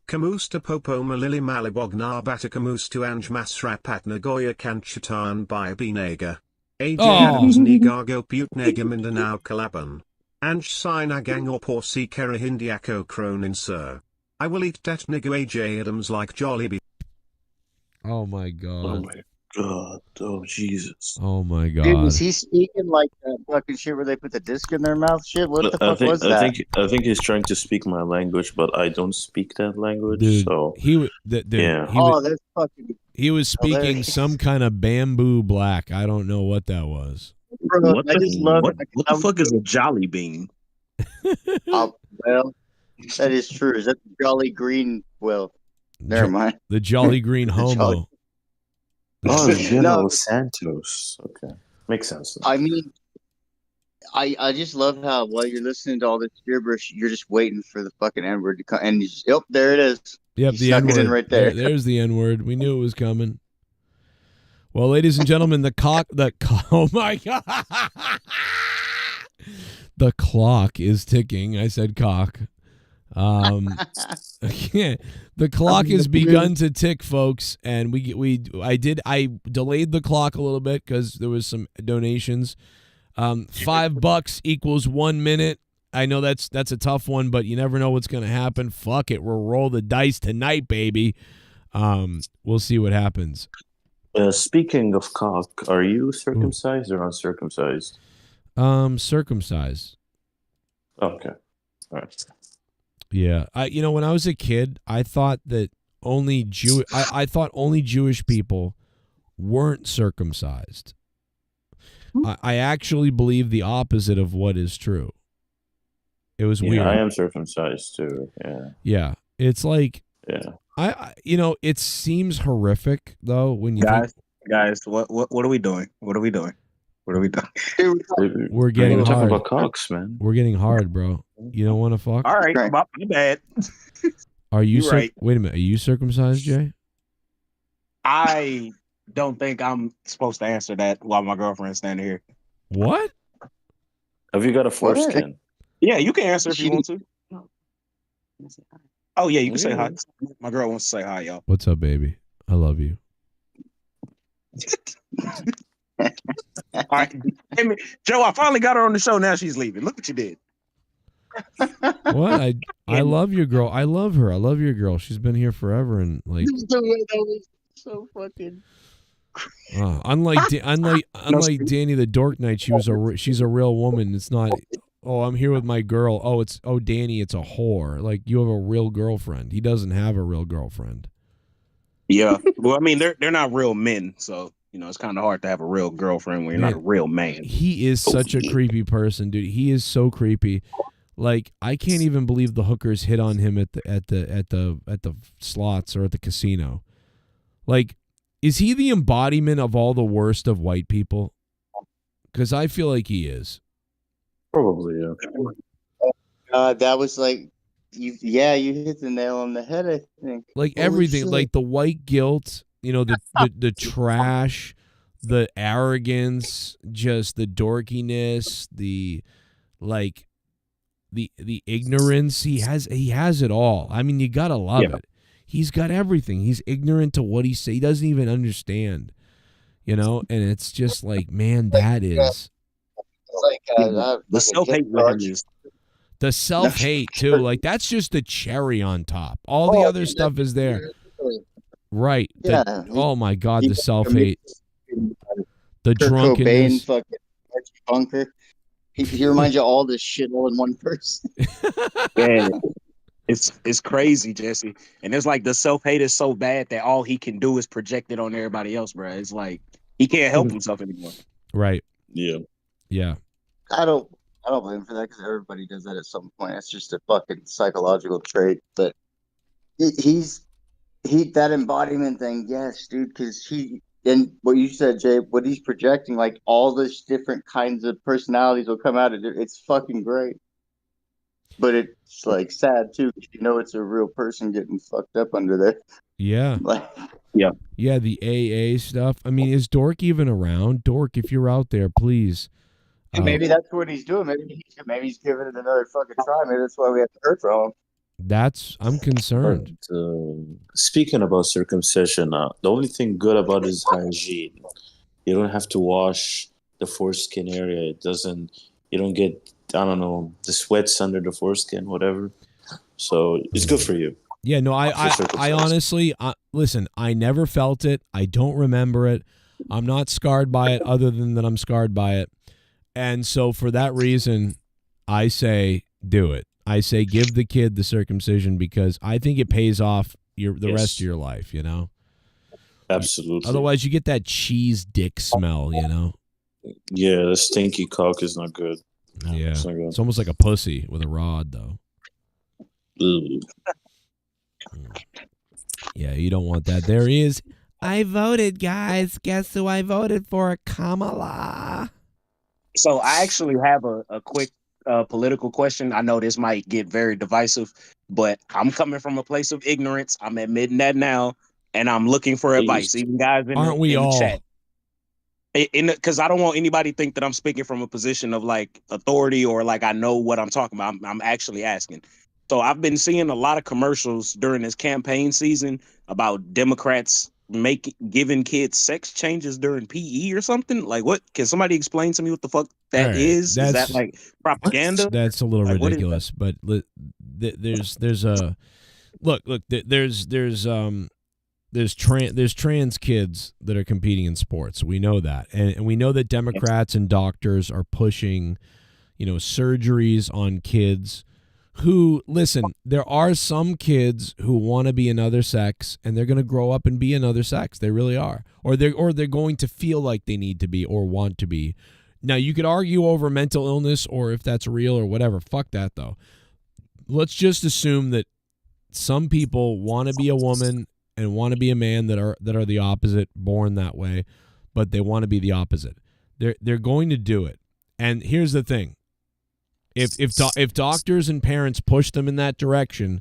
Kamusta Popo Malili Malibogna Bata Kamustu Anj Masrapat Nagoya Kanchatan by Binega. AJ Adams Nigago Putnega Mindanao Kalaban. Anj Sinagang or Porsi Kera Hindiako Cronin Sir. I will eat that nigga AJ Adams like Jollibee. Oh my god. Oh my god. Oh Jesus. Oh my god. Dude, was he speaking like that fucking shit where they put the disc in their mouth? Shit, what the fuck was that? I think he's trying to speak my language, but I don't speak that language. Dude, so that's fucking. He was speaking some kind of bamboo black. I don't know what that was. Bro, what the fuck is a jolly bean? Well, that is true. Is that the Jolly Green? Well, never mind. The Jolly Green Homo. Oh, General Santos. Okay, makes sense. I mean, I just love how while you're listening to all this gibberish, you're just waiting for the fucking N word to come, and you just, yep, there it is. Yep, You the snuck N it in word. right there. There's the N word. We knew it was coming. Well, ladies and gentlemen, oh my God. The clock is ticking. I said cock. The clock has begun to tick, folks, and I delayed the clock a little bit because there was some donations. $5 equals 1 minute. I know that's a tough one, but you never know what's gonna happen. Fuck it, we'll roll the dice tonight, baby. We'll see what happens. Speaking of cock, are you circumcised or uncircumcised? Circumcised. Okay. All right. Yeah. When I was a kid, I thought that I thought only Jewish people weren't circumcised. I actually believe the opposite of what is true. It was weird. I am circumcised too. Yeah. Yeah. It's like, yeah. It seems horrific though when you guys, what are we doing? What are we doing? What are we doing? We're getting hard. Talking about cocks, man. We're getting hard, bro. You don't want to fuck? All right, my bad. Are you right? Wait a minute. Are you circumcised, Jay? I don't think I'm supposed to answer that while my girlfriend's standing here. What? Have you got a foreskin? Yeah, you can answer if you want to. Oh yeah, you can say hi. My girl wants to say hi, y'all. What's up, baby? I love you. All right, hey, Joe, I finally got her on the show. Now she's leaving. Look what you did. What? I love your girl. I love her. I love your girl. She's been here forever, and like. That was so fucking. Unlike Danny the Dork Knight, she's a real woman. It's not. Oh, I'm here with my girl. Oh, Danny, it's a whore. Like, you have a real girlfriend. He doesn't have a real girlfriend. Yeah. Well, I mean, they're not real men, so it's kind of hard to have a real girlfriend when you're not a real man. He is such a creepy person, dude. He is so creepy. Like, I can't even believe the hookers hit on him at the slots or at the casino. Like, is he the embodiment of all the worst of white people? Because I feel like he is. Probably, yeah. That was like, you hit the nail on the head, I think. Like everything, like the white guilt, the trash, the arrogance, just the dorkiness, the ignorance. He has it all. I mean, you gotta love it. He's got everything. He's ignorant to what he says. He doesn't even understand, and it's just like, man, that is. The self-hate is the self-hate too. Like, that's just the cherry on top. All the other stuff is there. Right. Yeah. Oh my God, the self-hate. The Kurt drunkenness. Cobain, fucking Archie Bunker. He reminds you of all this shit all in one person. Yeah. It's crazy, Jesse. And it's like the self-hate is so bad that all he can do is project it on everybody else, bro. It's like he can't help himself anymore. Right. Yeah. Yeah. I don't blame him for that because everybody does that at some point. It's just a fucking psychological trait. But he's that embodiment thing, yes, dude. Because and what you said, Jay, what he's projecting, like all this different kinds of personalities will come out of it. It's fucking great. But it's like sad too, because it's a real person getting fucked up under there. Yeah. Yeah, the AA stuff. I mean, is Dork even around? Dork, if you're out there, please. And maybe that's what he's doing. Maybe he's giving it another fucking try. Maybe that's why we haven't heard from him. I'm concerned. But, speaking about circumcision, the only thing good about it is hygiene. You don't have to wash the foreskin area. You don't get, I don't know, the sweats under the foreskin, whatever. So it's good for you. Yeah, no, I honestly, listen, I never felt it. I don't remember it. I'm not scarred by it other than that I'm scarred by it. And so for that reason, I say do it. I say give the kid the circumcision because I think it pays off the rest of your life, Absolutely. Otherwise, you get that cheese dick smell, Yeah, the stinky cock is not good. Yeah, it's almost like a pussy with a rod, though. Ooh. Yeah, you don't want that. There is. I voted, guys. Guess who I voted for? Kamala. So I actually have a quick political question. I know this might get very divisive, but I'm coming from a place of ignorance. I'm admitting that now, and I'm looking for advice. Even guys Aren't we in the all? chat. Because I don't want anybody to think that I'm speaking from a position of like authority or like I know what I'm talking about. I'm actually asking. So I've been seeing a lot of commercials during this campaign season about Democrats giving kids sex changes during PE or something. Like, what? Can somebody explain to me what the fuck that All right, is? Is that like propaganda? That's a little Like, what is ridiculous. But there's a look. There's trans kids that are competing in sports. We know that, and we know that Democrats and doctors are pushing, surgeries on kids. Who, listen, there are some kids who want to be another sex, and they're going to grow up and be another sex. They really are, or they're going to feel like they need to be or want to be. Now, you could argue over mental illness or if that's real or whatever. Fuck that, though. Let's just assume that some people want to be a woman and want to be a man that are the opposite, born that way, but they want to be the opposite. They're going to do it. And here's the thing. If doctors and parents pushed them in that direction,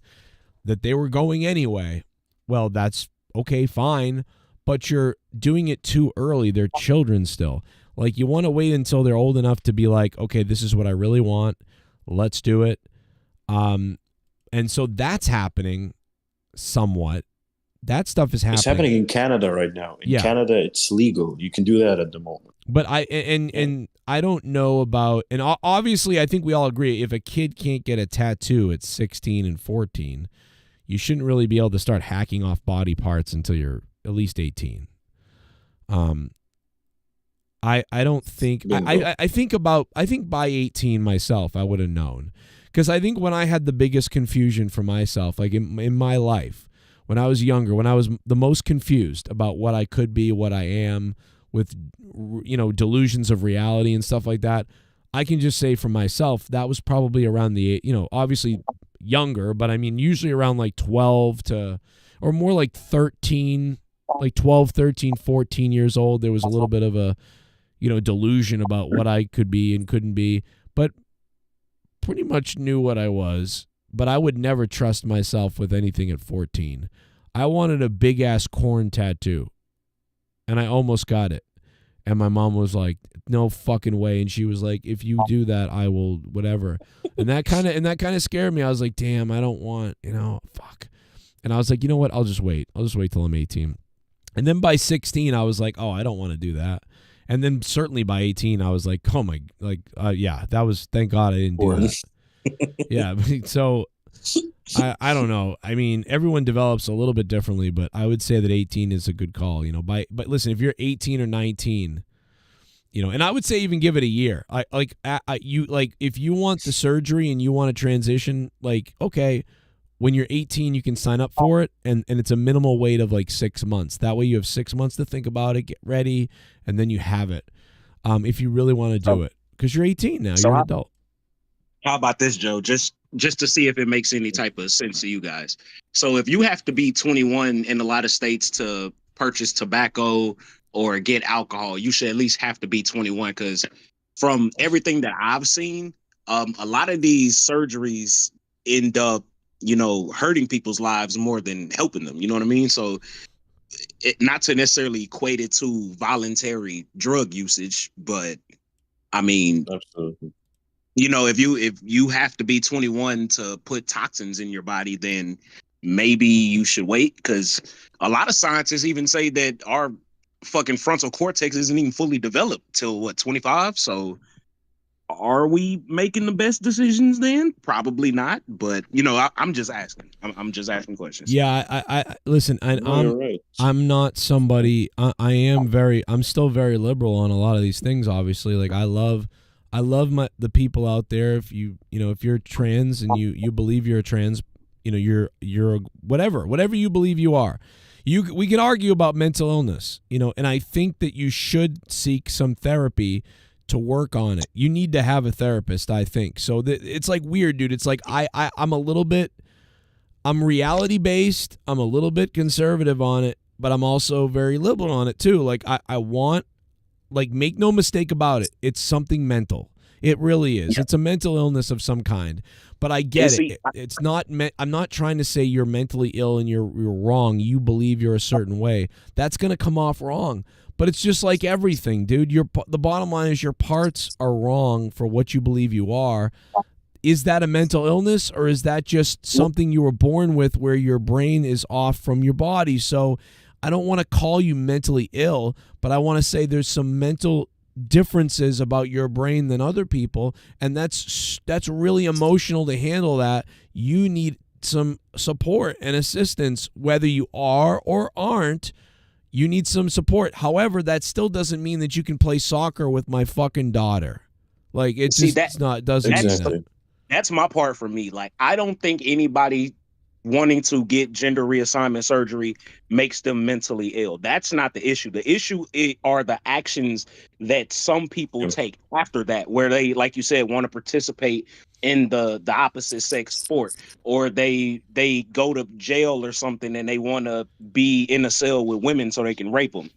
that they were going anyway, well, that's okay, fine. But you're doing it too early. They're children still. Like, you want to wait until they're old enough to be like, okay, this is what I really want. Let's do it. And so that's happening somewhat. That stuff is happening. It's happening in Canada right now. In Canada, it's legal. You can do that at the moment. But and I don't know about, and obviously I think we all agree, if a kid can't get a tattoo at 16 and 14, you shouldn't really be able to start hacking off body parts until you're at least 18. I don't think I think by 18 myself I would have known, because I think when I had the biggest confusion for myself, like in my life, when I was younger, when I was the most confused about what I could be, what I am, with delusions of reality and stuff like that, I can just say for myself that was probably around the obviously younger, but I mean usually around like 12 to, or more like 13, like 12, 13, 14 years old. There was a little bit of a delusion about what I could be and couldn't be, but pretty much knew what I was. But I would never trust myself with anything at 14. I wanted a big ass corn tattoo, and I almost got it. And my mom was like, "No fucking way!" And she was like, "If you do that, I will whatever." And that kind of scared me. I was like, "Damn, I don't want fuck." And I was like, "You know what? I'll just wait. I'll just wait till I'm 18." And then by 16, I was like, "Oh, I don't want to do that." And then certainly by 18, I was like, "Oh my, yeah, that was, thank God I didn't do that." Yeah, so I don't know. I mean, everyone develops a little bit differently, but I would say that 18 is a good call. But listen, if you're 18 or 19, and I would say even give it a year. If you want the surgery and you want to transition, like, okay, when you're 18, you can sign up for it, and it's a minimal wait of like 6 months. That way you have 6 months to think about it, get ready, and then you have it. If you really want to do it, because you're 18 now, you're an adult. How about this, Joe? Just to see if it makes any type of sense to you guys. So if you have to be 21 in a lot of states to purchase tobacco or get alcohol, you should at least have to be 21, because from everything that I've seen, a lot of these surgeries end up, hurting people's lives more than helping them. You know what I mean? So not to necessarily equate it to voluntary drug usage, but I mean, absolutely. If you have to be 21 to put toxins in your body, then maybe you should wait, because a lot of scientists even say that our fucking frontal cortex isn't even fully developed till 25. So are we making the best decisions then? Probably not. But I'm just asking. I'm just asking questions. Yeah, I listen. I'm not somebody. I'm still very liberal on a lot of these things. Obviously, like I love the people out there. If if you're trans and you believe you're a trans, you're a whatever you believe you are. We can argue about mental illness, and I think that you should seek some therapy to work on it. You need to have a therapist, I think. So it's like weird, dude. It's like I'm reality based. I'm a little bit conservative on it, but I'm also very liberal on it too. Like I want like, make no mistake about it. It's something mental. It really is. It's a mental illness of some kind. But I get it. It's not. I'm not trying to say you're mentally ill and you're wrong. You believe you're a certain way. That's going to come off wrong. But it's just like everything, dude. The bottom line is your parts are wrong for what you believe you are. Is that a mental illness, or is that just something you were born with where your brain is off from your body? So I don't want to call you mentally ill, but I want to say there's some mental differences about your brain than other people, and that's really emotional to handle that. You need some support and assistance, whether you are or aren't. You need some support. However, that still doesn't mean that you can play soccer with my fucking daughter. Like, it just doesn't mean that. That's my part for me. Like, I don't think anybody wanting to get gender reassignment surgery makes them mentally ill. That's not the issue. The issue are the actions that some people take after that, where they, like you said, want to participate in the opposite sex sport, or they go to jail or something and they want to be in a cell with women so they can rape them.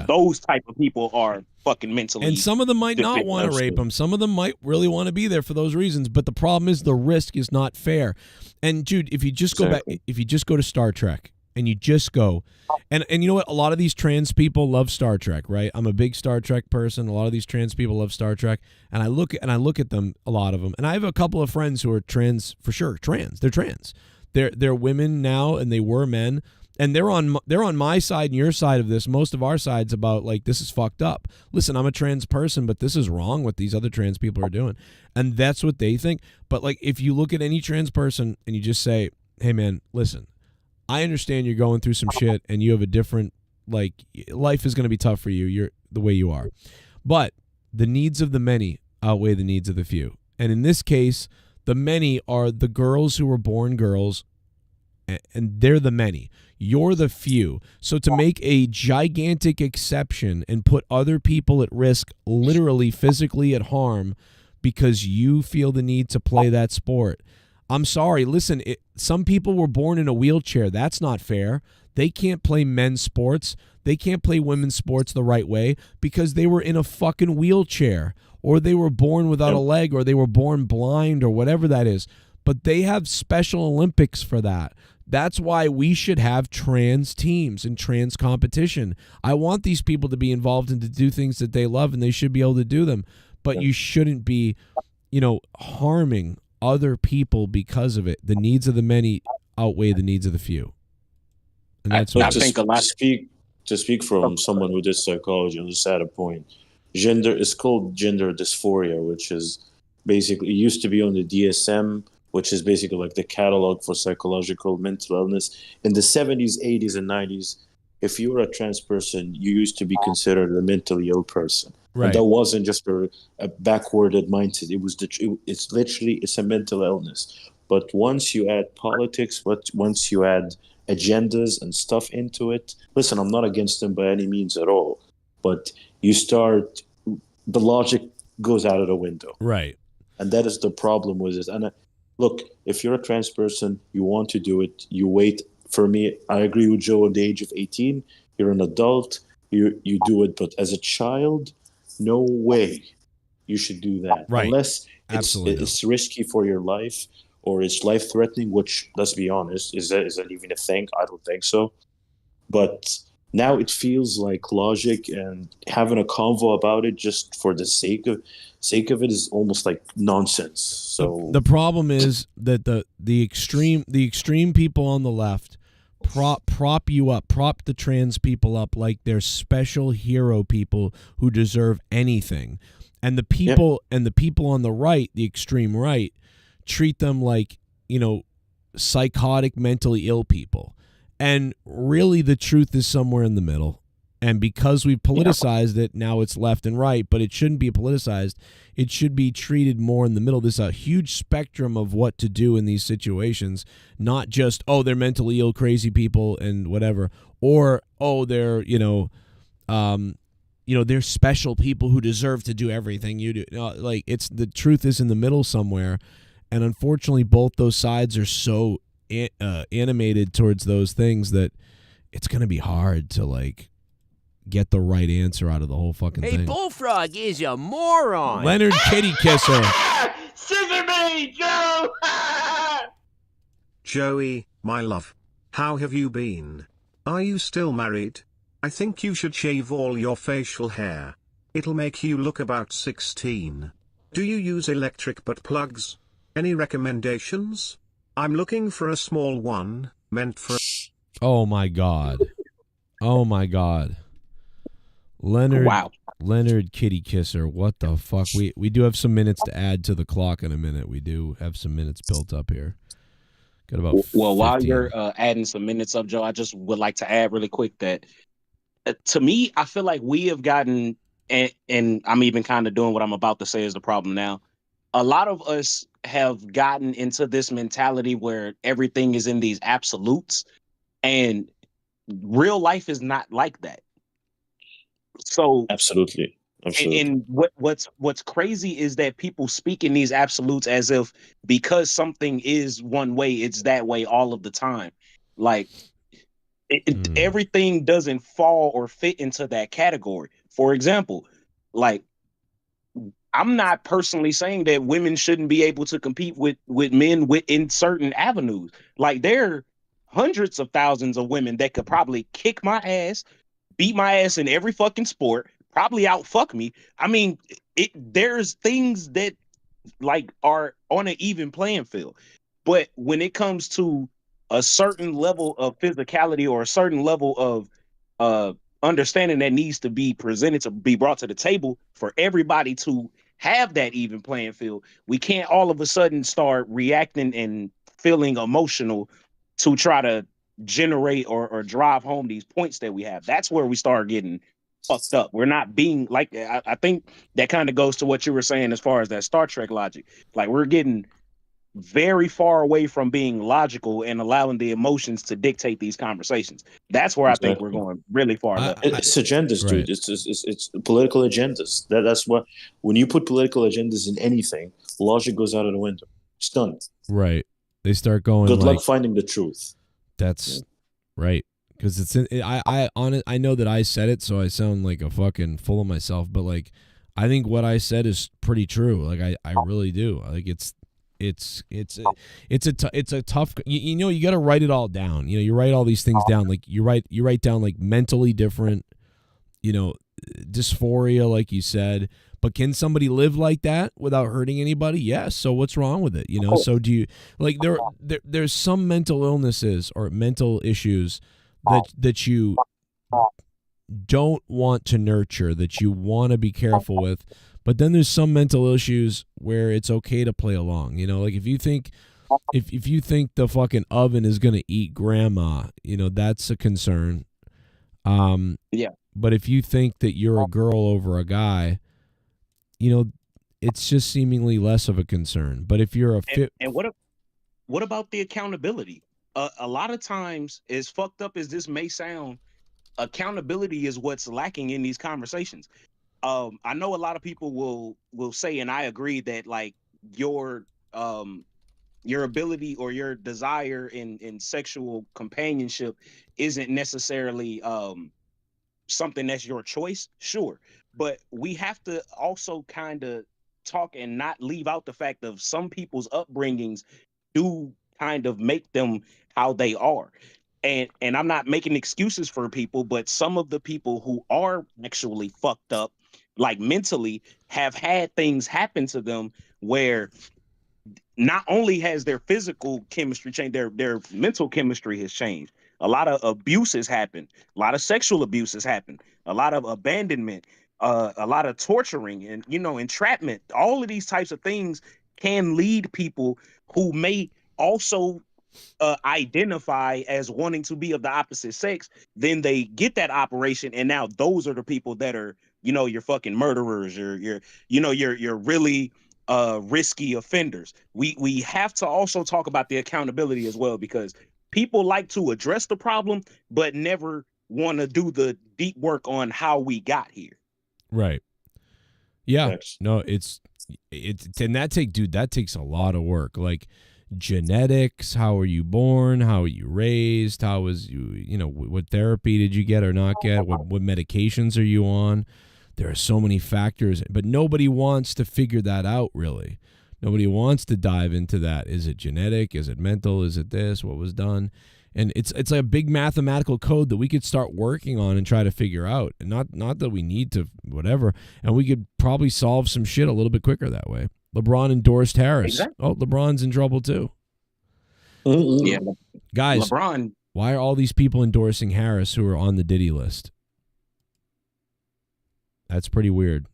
Those type of people are fucking mentally. And some of them might not want to rape them. Some of them might really want to be there for those reasons. But the problem is the risk is not fair. And dude, if you just go back, if you just go to Star Trek and you just go, and you know what? A lot of these trans people love Star Trek, right? I'm a big Star Trek person. A lot of these trans people love Star Trek, and I look at them, a lot of them, and I have a couple of friends who are trans for sure. They're trans. They're women now, and they were men. And they're on my side and your side of this. Most of our side's about, like, this is fucked up. Listen, I'm a trans person, but this is wrong what these other trans people are doing. And that's what they think. But, like, if you look at any trans person and you just say, hey, man, listen, I understand you're going through some shit and you have a different, like, life is going to be tough for you. You're the way you are. But the needs of the many outweigh the needs of the few. And in this case, the many are the girls who were born girls, and they're the many. You're the few. So to make a gigantic exception and put other people at risk, literally physically at harm, because you feel the need to play that sport, I'm sorry. Listen, some people were born in a wheelchair. That's not fair. They can't play men's sports. They can't play women's sports the right way because they were in a fucking wheelchair, or they were born without a leg, or they were born blind, or whatever that is. But they have Special Olympics for that. That's why we should have trans teams and trans competition. I want these people to be involved and to do things that they love, and they should be able to do them. But you shouldn't be, harming other people because of it. The needs of the many outweigh the needs of the few. And that's what I think a lot. To speak from someone who did psychology on the sad point, gender is called gender dysphoria, which is basically, it used to be on the DSM, which is basically like the catalog for psychological mental illness. In the 70s, 80s, and 90s, if you were a trans person, you used to be considered a mentally ill person. Right. And that wasn't just a backwarded mindset. It was it's a mental illness. But once you add politics, once you add agendas and stuff into it, listen, I'm not against them by any means at all. But the logic goes out of the window. Right. And that is the problem with it. And look, if you're a trans person, you want to do it, you wait. For me, I agree with Joe at the age of 18. You're an adult, you do it. But as a child, no way you should do that. Right. Unless it's risky for your life or it's life-threatening, which, let's be honest, is that even a thing? I don't think so. But now it feels like logic, and having a convo about it just for the sake of it is almost like nonsense. So the problem is that the extreme people on the left prop you up, prop the trans people up like they're special hero people who deserve anything, and the people on the right, the extreme right, treat them like psychotic, mentally ill people. And really, the truth is somewhere in the middle. And because we've politicized it, now it's left and right, but it shouldn't be politicized. It should be treated more in the middle. There's a huge spectrum of what to do in these situations, not just, they're mentally ill, crazy people and whatever, or, they're, they're special people who deserve to do everything you do. It's the truth is in the middle somewhere. And unfortunately, both those sides are so animated towards those things that it's going to be hard to get the right answer out of the whole fucking Hey, thing. Bullfrog is a moron. Leonard Kitty Kisser. Scissor me, Joe! Joey, my love. How have you been? Are you still married? I think you should shave all your facial hair. It'll make you look about 16. Do you use electric butt plugs? Any recommendations? I'm looking for a small one, meant for... Oh my God. Oh my God. Leonard Kitty Kisser. What the fuck? We do have some minutes to add to the clock in a minute. We do have some minutes built up here. Got about 15. While you're adding some minutes up, Joe, I just would like to add really quick that to me, I feel like we have gotten, and I'm even kind of doing what I'm about to say is the problem now. A lot of us have gotten into this mentality where everything is in these absolutes, and real life is not like that. So Absolutely. and what's crazy is that people speak in these absolutes as if because something is one way, it's that way all of the time. Like everything doesn't fall or fit into that category. For example, like I'm not personally saying that women shouldn't be able to compete with men in certain avenues. Like there are hundreds of thousands of women that could probably kick my ass, beat my ass in every fucking sport, probably outfuck me. I mean, there's things that like are on an even playing field. But when it comes to a certain level of physicality or a certain level of understanding that needs to be presented, to be brought to the table for everybody to have that even playing field, we can't all of a sudden start reacting and feeling emotional to try to generate or drive home these points that we have. That's where we start getting fucked up. We're not being like, I think that kind of goes to what you were saying as far as that Star Trek logic. Like we're getting very far away from being logical and allowing the emotions to dictate these conversations. That's where I think we're going really far left. It's agendas, Right. dude. It's political agendas. That's what, when you put political agendas in anything, logic goes out of the window. It's done. Right. They start going Good like, luck finding the truth. that's right. Because it's I know that I said it, so I sound like a fucking full of myself. But like, I think what I said is pretty true. Like I really do. Like it's a tough. You know, you got to write it all down. You know, you write all these things down. Like you write down like mentally different. You know, dysphoria, like you said. But can somebody live like that without hurting anybody? Yes. So what's wrong with it? You know. So do you like there's some mental illnesses or mental issues that you don't want to nurture, that you want to be careful with, but then there's some mental issues where it's okay to play along. You know, like if you think the fucking oven is gonna eat grandma, you know, that's a concern. Yeah. But if you think that you're a girl over a guy, you know, it's just seemingly less of a concern. But if you're and what about the accountability? A lot of times, as fucked up as this may sound, accountability is what's lacking in these conversations. I know a lot of people will say, and I agree, that like your ability or your desire in sexual companionship isn't necessarily something that's your choice. Sure, but we have to also kind of talk and not leave out the fact of some people's upbringings do kind of make them how they are. And I'm not making excuses for people, but some of the people who are actually fucked up, like mentally, have had things happen to them where not only has their physical chemistry changed, their mental chemistry has changed. A lot of abuse has happened. A lot of sexual abuse has happened. A lot of abandonment, a lot of torturing and, you know, entrapment. All of these types of things can lead people who may also identify as wanting to be of the opposite sex. Then they get that operation, and now those are the people that are, you know, your fucking murderers, your really risky offenders. We have to also talk about the accountability as well, because people like to address the problem but never want to do the deep work on how we got here. Right. Yeah. Yes. No, it's and that takes a lot of work. Like, genetics. How were you born? How were you raised? How was you know, what therapy did you get or not get? What medications are you on? There are so many factors, but nobody wants to figure that out, really. Nobody wants to dive into that. Is it genetic? Is it mental? Is it this? What was done? And it's like a big mathematical code that we could start working on and try to figure out. And not that we need to whatever. And we could probably solve some shit a little bit quicker that way. LeBron endorsed Harris. Exactly. Oh, LeBron's in trouble too. Yeah, guys, LeBron. Why are all these people endorsing Harris who are on the Diddy list? That's pretty weird.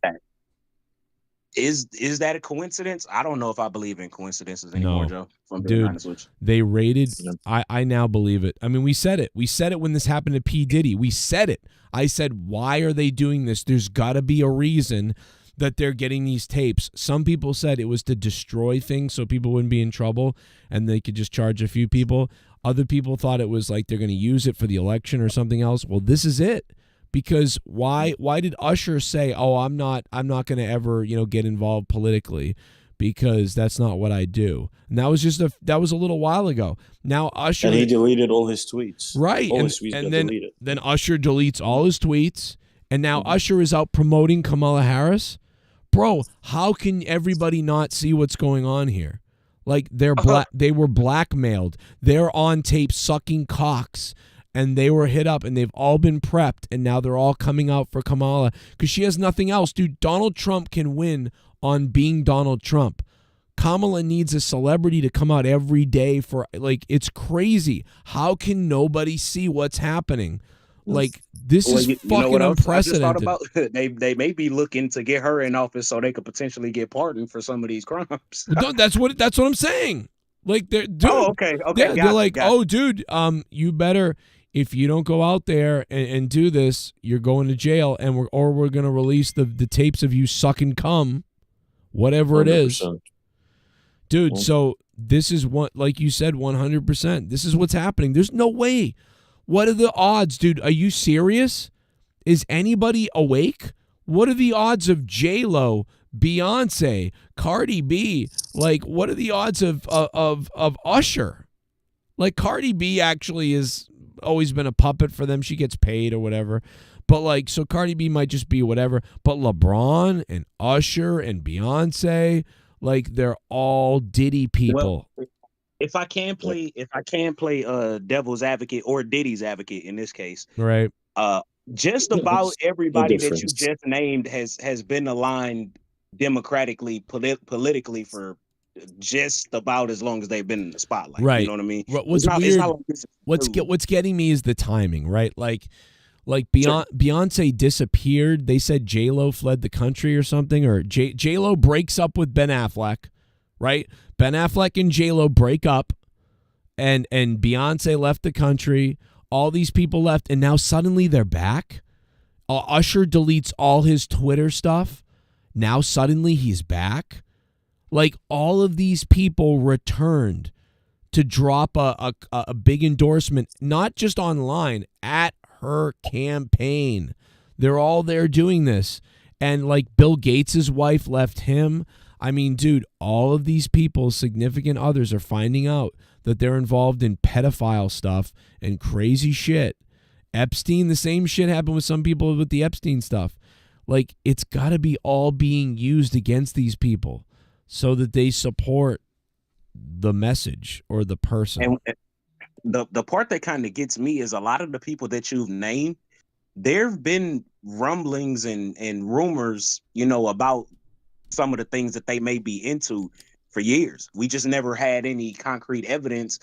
Is that a coincidence? I don't know if I believe in coincidences anymore, Joe. If I'm being honest with you. They rated. I now believe it. I mean, we said it. We said it when this happened to P. Diddy. We said it. I said, why are they doing this? There's got to be a reason that they're getting these tapes. Some people said it was to destroy things so people wouldn't be in trouble and they could just charge a few people. Other people thought it was like they're going to use it for the election or something else. Well, this is it. Because why did Usher say, "Oh, I'm not going to ever, get involved politically because that's not what I do." And that was that was a little while ago. Now Usher, and he deleted all his tweets. Right. All his tweets got deleted. Then Usher deletes all his tweets, and now Usher is out promoting Kamala Harris. Bro, how can everybody not see what's going on here? Like they were blackmailed. They're on tape sucking cocks. And they were hit up, and they've all been prepped, and now they're all coming out for Kamala because she has nothing else. Dude, Donald Trump can win on being Donald Trump. Kamala needs a celebrity to come out every day for, like, it's crazy. How can nobody see what's happening? Like, this is fucking unprecedented. I just thought about, they may be looking to get her in office so they could potentially get pardoned for some of these crimes. No, that's what I'm saying. Like, they're, dude, okay. They're like, oh, dude, you better. If you don't go out there and do this, you're going to jail, and we're going to release the tapes of you sucking cum, whatever 100%. It is. Dude, so this is what, like you said, 100%. This is what's happening. There's no way. What are the odds, dude? Are you serious? Is anybody awake? What are the odds of J-Lo, Beyonce, Cardi B? Like, what are the odds of Usher? Like, Cardi B actually is always been a puppet for them. She gets paid or whatever. But like, so Cardi B might just be whatever. But LeBron and Usher and Beyonce, like, they're all Diddy people. Well, if I can play devil's advocate or Diddy's advocate in this case, right? Just about everybody that you just named has been aligned democratically, politically for just about as long as they've been in the spotlight. Right. You know what I mean? What's weird, what's getting me is the timing, right? Like Beyonce disappeared. They said J-Lo fled the country or something, or J-Lo breaks up with Ben Affleck, right? Ben Affleck and J-Lo break up, and Beyonce left the country. All these people left, and now suddenly they're back. Usher deletes all his Twitter stuff. Now suddenly he's back. Like, all of these people returned to drop a big endorsement, not just online, at her campaign. They're all there doing this. And, like, Bill Gates' wife left him. I mean, dude, all of these people, significant others, are finding out that they're involved in pedophile stuff and crazy shit. Epstein, the same shit happened with some people with the Epstein stuff. Like, it's got to be all being used against these people so that they support the message or the person. And the part that kind of gets me is a lot of the people that you've named, there have been rumblings and rumors, about some of the things that they may be into for years. We just never had any concrete evidence,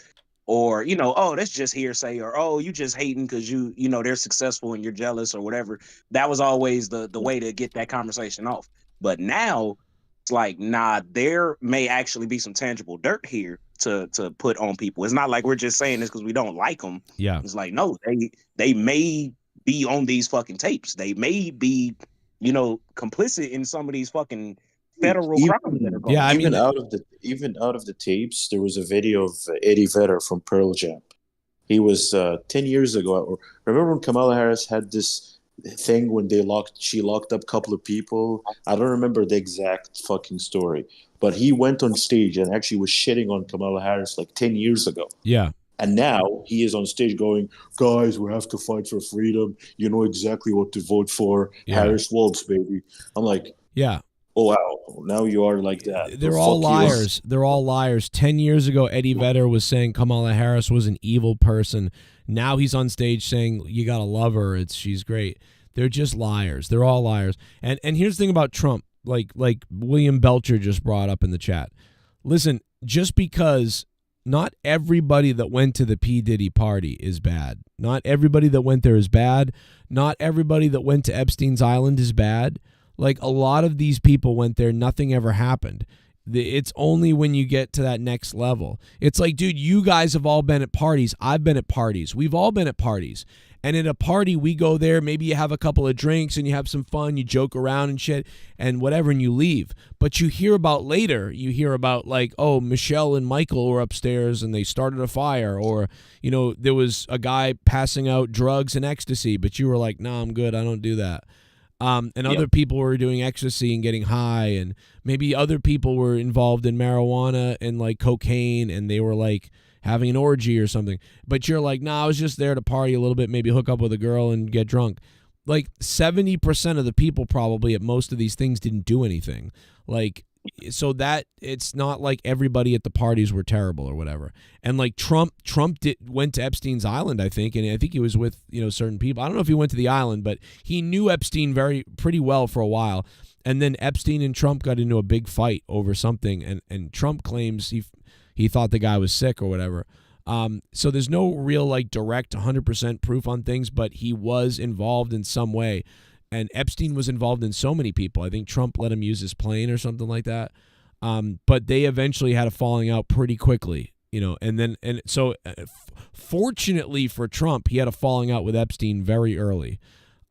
or, oh, that's just hearsay, or, oh, you just hating because they're successful and you're jealous or whatever. That was always the way to get that conversation off. But now it's like, nah, there may actually be some tangible dirt here to put on people. It's not like we're just saying this because we don't like them. Yeah. It's like, no, they may be on these fucking tapes. They may be, complicit in some of these fucking federal crimes that are going on. Yeah, I mean, even out of the tapes, there was a video of Eddie Vedder from Pearl Jam. He was 10 years ago. Remember when Kamala Harris had this thing when she locked up a couple of people. I don't remember the exact fucking story, but he went on stage and actually was shitting on Kamala Harris like 10 years ago. Yeah. And now he is on stage going, guys, we have to fight for freedom. You know exactly what to vote for. Yeah. Harris Waltz, baby. I'm like, yeah. Oh, wow. Now you are like that. They're all liars. They're all liars. 10 years ago, Eddie Vedder was saying Kamala Harris was an evil person. Now he's on stage saying you got to love her. She's great. They're just liars. They're all liars. And here's the thing about Trump, like William Belcher just brought up in the chat. Listen, just because not everybody that went to the P. Diddy party is bad. Not everybody that went there is bad. Not everybody that went to Epstein's Island is bad. Like, a lot of these people went there, nothing ever happened. It's only when you get to that next level. It's like, dude, you guys have all been at parties. I've been at parties. We've all been at parties. And at a party, we go there, maybe you have a couple of drinks and you have some fun, you joke around and shit and whatever, and you leave. But you hear about later, like, oh, Michelle and Michael were upstairs and they started a fire, or, there was a guy passing out drugs and ecstasy, but you were like, nah, I'm good, I don't do that. And other people were doing ecstasy and getting high, and maybe other people were involved in marijuana and like cocaine, and they were like having an orgy or something. But you're like, nah, I was just there to party a little bit, maybe hook up with a girl and get drunk. Like 70% of the people probably at most of these things didn't do anything. Like, so that it's not like everybody at the parties were terrible or whatever. And like Trump went to Epstein's Island, I think, and I think he was with certain people. I don't know if he went to the island, but he knew Epstein pretty well for a while. And then Epstein and Trump got into a big fight over something, and Trump claims he thought the guy was sick or whatever. So there's no real like direct 100% proof on things, but he was involved in some way. And Epstein was involved in so many people. I think Trump let him use his plane or something like that. But they eventually had a falling out pretty quickly, and so fortunately for Trump, he had a falling out with Epstein very early.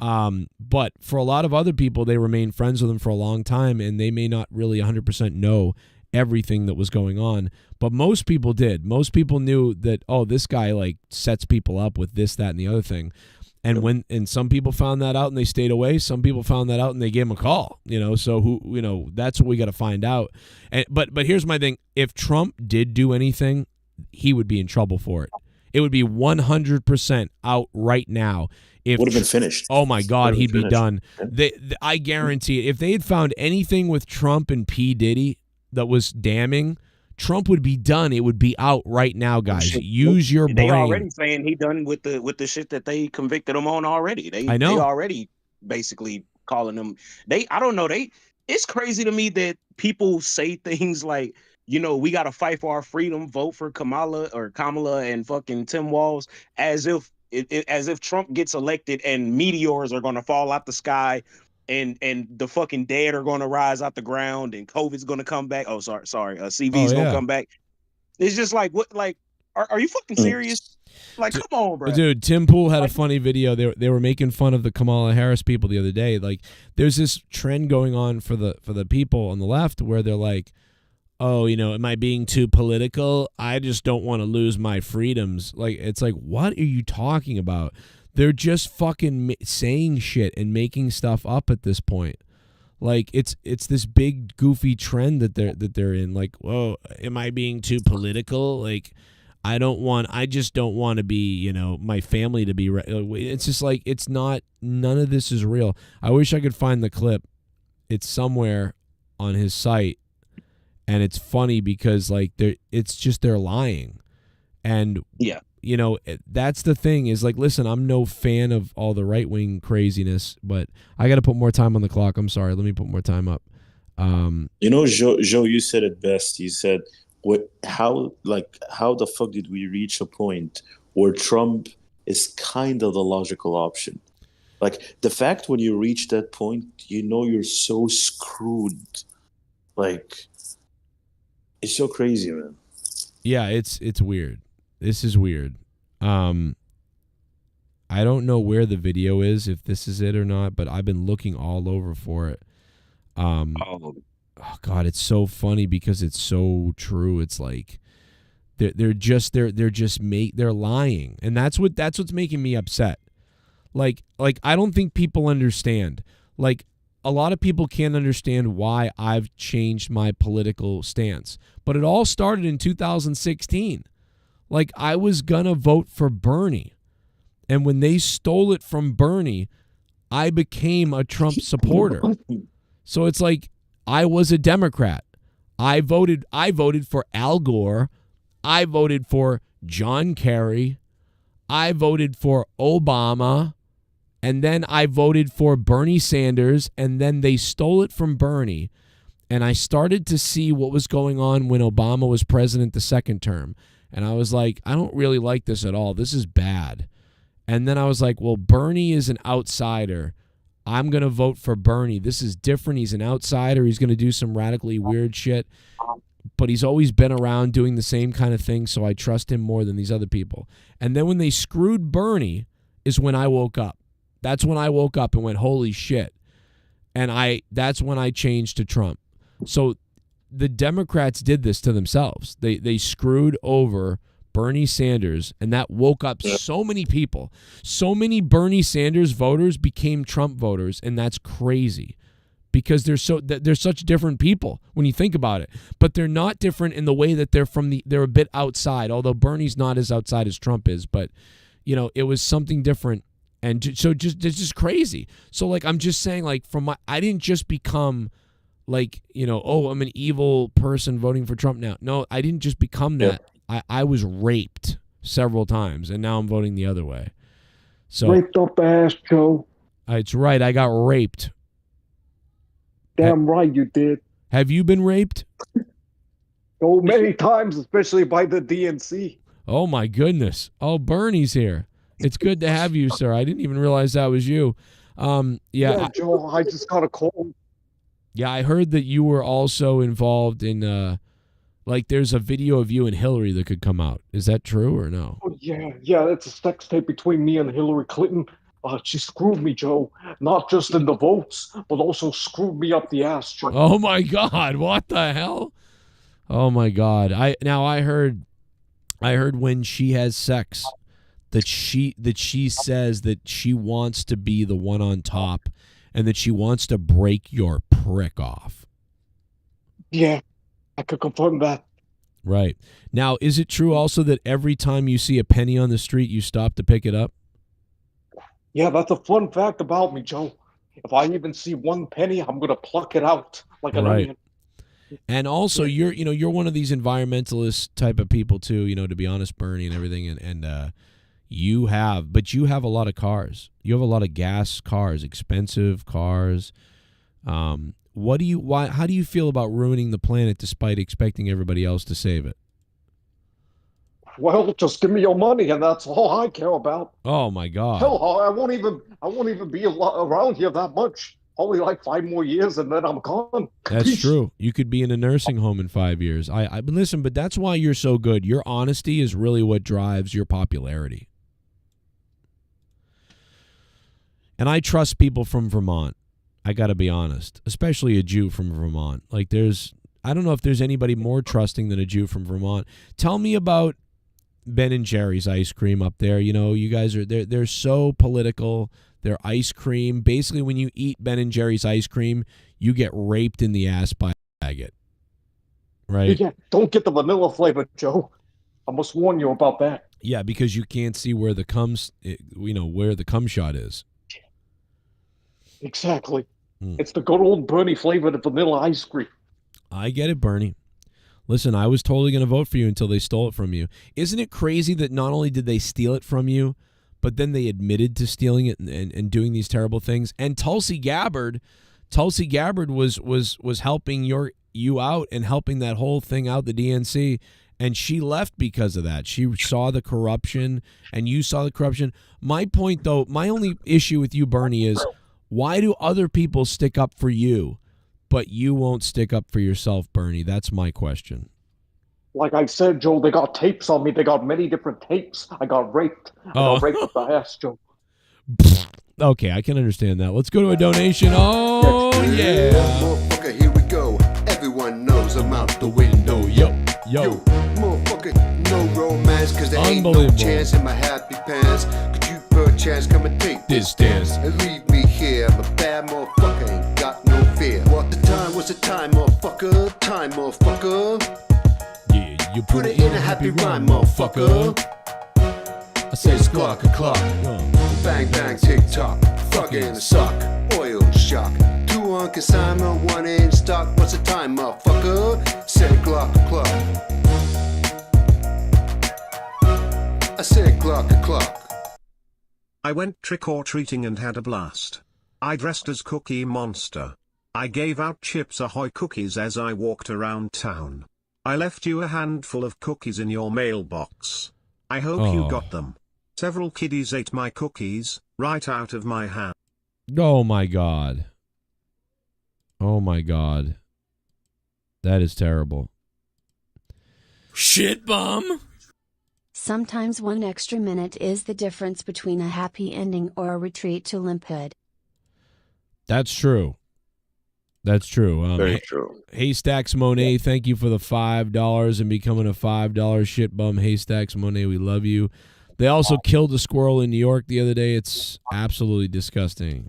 But for a lot of other people, they remained friends with him for a long time, and they may not really 100% know everything that was going on. But most people did. Most people knew that, oh, this guy like sets people up with this, that, and the other thing. And some people found that out and they stayed away. Some people found that out and they gave him a call. So that's what we got to find out. But here's my thing: if Trump did do anything, he would be in trouble for it. It would be 100% out right now. It would have been finished. Oh my God, he'd be done. I guarantee it. If they had found anything with Trump and P. Diddy that was damning, Trump would be done. It would be out right now, guys. Use your brain. They already saying he done with the shit that they convicted him on already. I know. They already basically calling him. I don't know. It's crazy to me that people say things like, we got to fight for our freedom, vote for Kamala and fucking Tim Walz, as if Trump gets elected and meteors are going to fall out the sky. And the fucking dead are going to rise out the ground, and COVID's going to come back. Oh, sorry. CV's going to come back. It's just like, what? Like, are you fucking serious? Like, come on, bro. Dude, Tim Pool had a funny video. They were making fun of the Kamala Harris people the other day. Like, there's this trend going on for the people on the left where they're like, oh, am I being too political? I just don't want to lose my freedoms. Like, it's like, what are you talking about? They're just fucking saying shit and making stuff up at this point. Like, it's this big goofy trend that they're in. Like, whoa, am I being too political? Like, I just don't want to be, my family to be. It's just like, it's not. None of this is real. I wish I could find the clip. It's somewhere on his site, and it's funny because like they're lying, and yeah. That's the thing is like, listen, I'm no fan of all the right-wing craziness, but I got to put more time on the clock. I'm sorry. Let me put more time up. Joe, you said it best. You said, how the fuck did we reach a point where Trump is kind of the logical option? Like, the fact when you reach that point, you're so screwed. Like, it's so crazy, man. Yeah, it's weird. This is weird. I don't know where the video is, if this is it or not, but I've been looking all over for it. Oh God, it's so funny because it's so true. It's like they're lying, and that's what's making me upset. Like I don't think people understand. Like, a lot of people can't understand why I've changed my political stance. But it all started in 2016. Like, I was gonna vote for Bernie. And when they stole it from Bernie, I became a Trump supporter. So it's like I was a Democrat. I voted for Al Gore. I voted for John Kerry. I voted for Obama. And then I voted for Bernie Sanders, and then they stole it from Bernie. And I started to see what was going on when Obama was president the second term. And I was like, I don't really like this at all. This is bad. And then I was like, well, Bernie is an outsider. I'm going to vote for Bernie. This is different. He's an outsider. He's going to do some radically weird shit. But he's always been around doing the same kind of thing, so I trust him more than these other people. And then when they screwed Bernie is when I woke up. That's when I woke up and went, holy shit. And that's when I changed to Trump. So the Democrats did this to themselves. They screwed over Bernie Sanders, and that woke up so many people. So many Bernie Sanders voters became Trump voters, and that's crazy because they're such different people when you think about it. But they're not different in the way that they're a bit outside, although Bernie's not as outside as Trump is. But, you know, it was something different. And so it's just crazy. So, like, I'm just saying, like, I didn't just become, like, you know, oh, I'm an evil person voting for Trump now. No, I didn't just become that. I was raped several times, and now I'm voting the other way. So Raped up ass, Joe. It's right. I got raped. Damn right you did. Have you been raped? Oh, many times, especially by the DNC. Oh, my goodness. Oh, Bernie's here. It's good to have you, sir. I didn't even realize that was you. Yeah, Joe, I just got a call. Yeah, I heard that you were also involved in, like, there's a video of you and Hillary that could come out. Is that true or no? Oh, yeah, it's a sex tape between me and Hillary Clinton. She screwed me, Joe. Not just in the votes, but also screwed me up the ass, Joe. Oh, my God. What the hell? Oh, my God. I heard when she has sex that she says that she wants to be the one on top and that she wants to break your prick off. Yeah, I could confirm that. Right. Now, is it true also that every time you see a penny on the street, you stop to pick it up? Yeah, that's a fun fact about me, Joe. If I even see one penny, I'm gonna pluck it out like an onion. And also, you're one of these environmentalist type of people too. You know, to be honest, Bernie and everything, and you have a lot of cars. You have a lot of gas cars, expensive cars. How do you feel about ruining the planet despite expecting everybody else to save it? Well, just give me your money, and that's all I care about. Oh my God! Hell, I won't even be around here that much. Only like 5 more years, and then I'm gone. That's true. You could be in a nursing home in 5 years. But listen, but that's why you're so good. Your honesty is really what drives your popularity. And I trust people from Vermont. I got to be honest, especially a Jew from Vermont. Like, I don't know if there's anybody more trusting than a Jew from Vermont. Tell me about Ben and Jerry's ice cream up there. You know, you guys they're so political. Their ice cream, basically, when you eat Ben and Jerry's ice cream, you get raped in the ass by a faggot. Right? Yeah, don't get the vanilla flavor, Joe. I must warn you about that. Yeah, because you can't see where the cum shot is. Exactly. It's the good old Bernie flavored vanilla ice cream. I get it, Bernie. Listen, I was totally going to vote for you until they stole it from you. Isn't it crazy that not only did they steal it from you, but then they admitted to stealing it and doing these terrible things? And Tulsi Gabbard was helping you out and helping that whole thing out, the DNC, and she left because of that. She saw the corruption, and you saw the corruption. My point, though, my only issue with you, Bernie, is why do other people stick up for you, but you won't stick up for yourself, Bernie? That's my question. Like I said, Joe, they got tapes on me. They got many different tapes. I got raped. I got raped with the ass, Joe. Okay, I can understand that. Let's go to a donation. Oh, yeah. Motherfucker, here we go. Everyone knows I'm out the window. Yo. Motherfucker, no romance, cause there ain't no chance in my happy pants. Could you purchase chance, come and take This dance. and leave me here. I'm a bad motherfucker, ain't got no fear. What the time was the time, motherfucker? Time, motherfucker. Yeah, you Put it in a happy rhyme, motherfucker. I say it's clock, a clock. Bang, bang, tick tock. Fucking suck. Oil shock. 2 on consignment, 1 in stock. What's the time, motherfucker? Said clock, clock. I said clock, clock. I went trick-or-treating and had a blast. I dressed as Cookie Monster. I gave out Chips Ahoy cookies as I walked around town. I left you a handful of cookies in your mailbox. I hope you got them. Several kiddies ate my cookies, right out of my hand. Oh my God. Oh my God. That is terrible. Shit bum. Sometimes 1 extra minute is the difference between a happy ending or a retreat to limphood. That's true. That's true. Very true. Haystacks Monet, thank you for the $5 and becoming a $5 shit bum. Haystacks Monet, we love you. They also killed a squirrel in New York the other day. It's absolutely disgusting.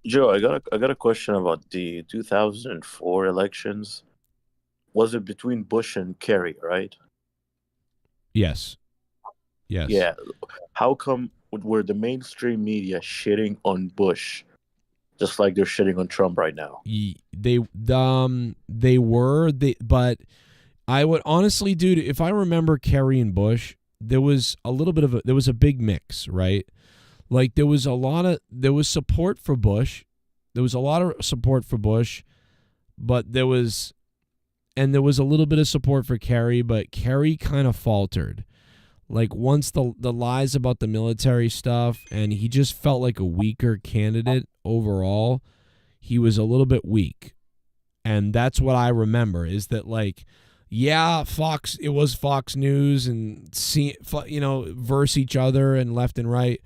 Joe, I got a question about the 2004 elections. Was it between Bush and Kerry, right? Yes. Yes. Yeah. How come were the mainstream media shitting on Bush, just like they're shitting on Trump right now? But I would honestly, dude, if I remember Kerry and Bush, there was a big mix, right? Like there was support for Bush. There was a lot of support for Bush, but there was a little bit of support for Kerry, but Kerry kind of faltered. Like once the lies about the military stuff, and he just felt like a weaker candidate overall. He was a little bit weak. And that's what I remember is that, like, yeah, it was Fox News and verse each other and left and right.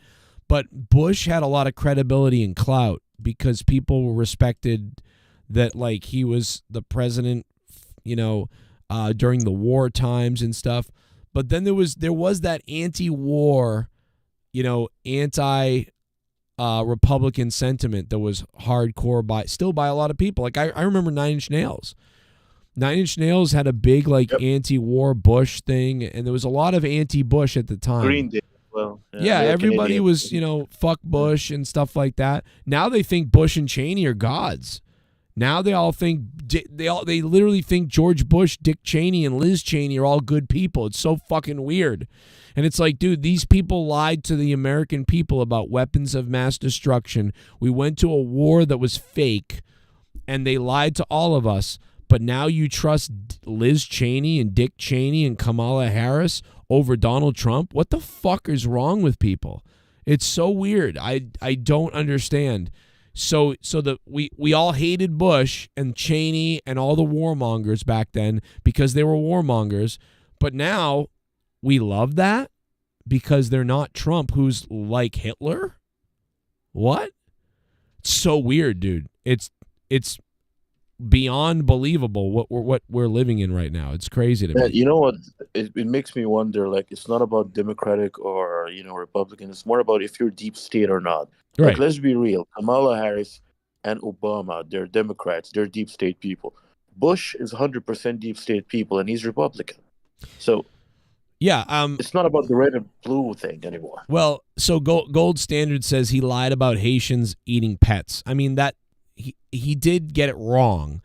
But Bush had a lot of credibility and clout because people respected that, like, he was the president, during the war times and stuff. But then there was that anti-war, Republican sentiment that was hardcore by a lot of people. Like I remember 9 Inch Nails. 9 Inch Nails had a big anti-war Bush thing, and there was a lot of anti-Bush at the time. Green did well. Yeah, everybody was, fuck Bush and stuff like that. Now they think Bush and Cheney are gods. Now they all think they literally think George Bush, Dick Cheney, and Liz Cheney are all good people. It's so fucking weird. And it's like, dude, these people lied to the American people about weapons of mass destruction. We went to a war that was fake, and they lied to all of us. But now you trust Liz Cheney and Dick Cheney and Kamala Harris over Donald Trump? What the fuck is wrong with people? It's so weird. I don't understand. So we all hated Bush and Cheney and all the warmongers back then because they were warmongers, but now we love that because they're not Trump, who's like Hitler. What? It's so weird, dude. It's beyond believable what we're living in right now. It's crazy to me. You know what? It makes me wonder. Like, it's not about Democratic or Republican. It's more about if you're deep state or not. Right. Like, let's be real. Kamala Harris and Obama, they're Democrats. They're deep state people. Bush is 100% deep state people, and he's Republican. So, yeah, it's not about the red and blue thing anymore. Well, so Gold Standard says he lied about Haitians eating pets. I mean, that he did get it wrong.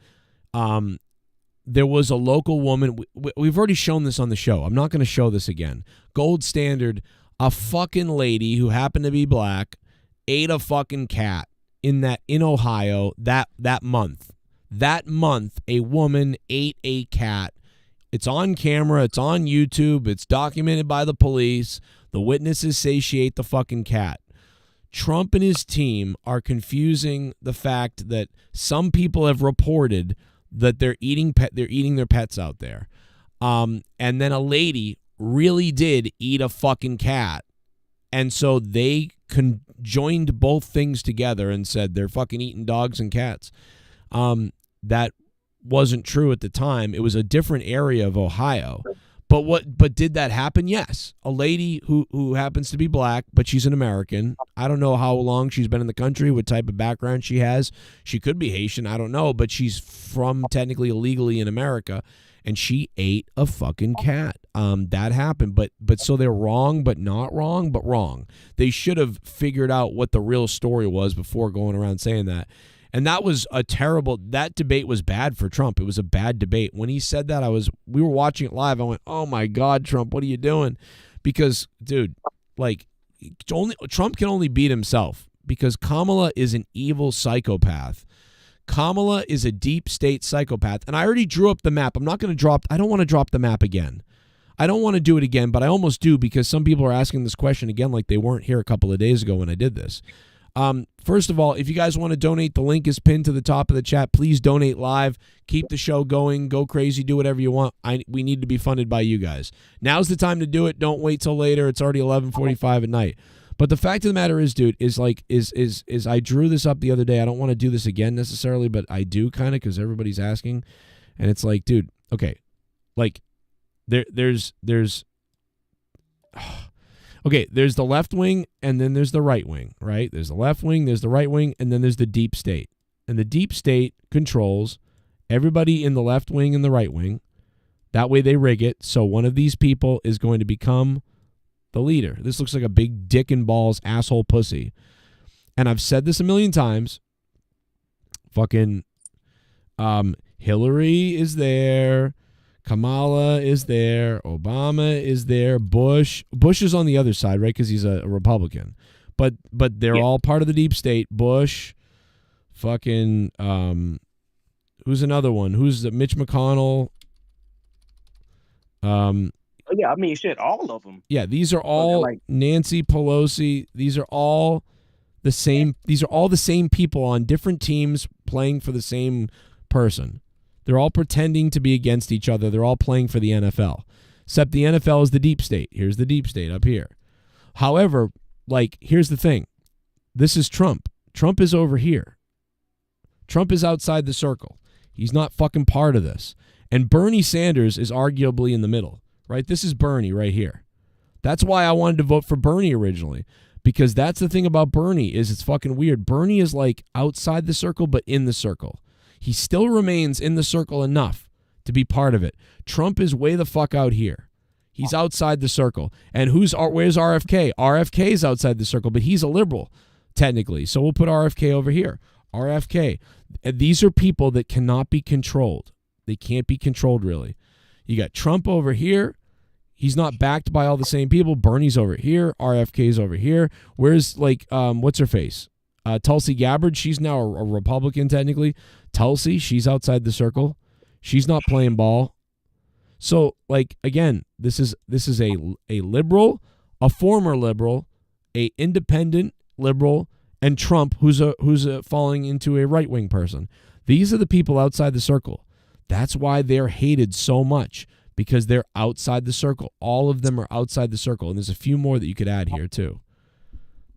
There was a local woman. We've already shown this on the show. I'm not going to show this again. Gold Standard, a fucking lady who happened to be black, ate a fucking cat in Ohio that month. That month, a woman ate a cat. It's on camera. It's on YouTube. It's documented by the police. The witnesses say she ate the fucking cat. Trump and his team are confusing the fact that some people have reported that they're eating their pets out there. And then a lady really did eat a fucking cat. And so they joined both things together and said they're fucking eating dogs and cats. That wasn't true at the time. It was a different area of Ohio. But did that happen? Yes. A lady who happens to be black, but she's an American. I don't know how long she's been in the country, what type of background she has. She could be Haitian, I don't know, but she's from technically illegally in America, and she ate a fucking cat. That happened, but so they're wrong, but not wrong, but wrong. They should have figured out what the real story was before going around saying that. And that was that debate was bad for Trump. It was a bad debate. When he said that, we were watching it live. I went, oh my God, Trump, what are you doing? Because, dude, like, Trump can only beat himself because Kamala is an evil psychopath. Kamala is a deep state psychopath. And I already drew up the map. I don't want to drop the map again. I don't want to do it again, but I almost do because some people are asking this question again like they weren't here a couple of days ago when I did this. First of all, if you guys want to donate, the link is pinned to the top of the chat. Please donate live. Keep the show going. Go crazy. Do whatever you want. We need to be funded by you guys. Now's the time to do it. Don't wait till later. It's already 11:45 at night. But the fact of the matter is, dude, is I drew this up the other day. I don't want to do this again necessarily, but I do kind of because everybody's asking. And it's like, dude, okay. Like, there's okay, there's the left wing and then there's the right wing, right? There's the left wing, there's the right wing, and then there's the deep state. And the deep state controls everybody in the left wing and the right wing. That way they rig it so one of these people is going to become the leader. This looks like a big dick and balls asshole pussy. And I've said this a million times. Fucking Hillary is there. Kamala is there. Obama is there. Bush is on the other side, right? Because he's a Republican. But they're all part of the deep state. Bush, fucking, who's another one? Who's Mitch McConnell? Yeah, I mean, shit, all of them. Yeah, these are all Nancy Pelosi. These are all the same. These are all the same people on different teams playing for the same person. They're all pretending to be against each other. They're all playing for the NFL. Except the NFL is the deep state. Here's the deep state up here. However, like, here's the thing. This is Trump. Trump is over here. Trump is outside the circle. He's not fucking part of this. And Bernie Sanders is arguably in the middle, right? This is Bernie right here. That's why I wanted to vote for Bernie originally. Because that's the thing about Bernie is it's fucking weird. Bernie is like outside the circle but in the circle. He still remains in the circle enough to be part of it. Trump is way the fuck out here. He's outside the circle. And where's RFK? RFK is outside the circle, but he's a liberal, technically. So we'll put RFK over here. RFK. And these are people that cannot be controlled. They can't be controlled, really. You got Trump over here. He's not backed by all the same people. Bernie's over here. RFK's over here. Where's, like, what's her face? Tulsi Gabbard, she's now a Republican technically. Tulsi, she's outside the circle. She's not playing ball. So, like, again, this is a liberal, a former liberal, a independent liberal, and Trump, who's falling into a right wing person. These are the people outside the circle. That's why they're hated so much because they're outside the circle. All of them are outside the circle, and there's a few more that you could add here too.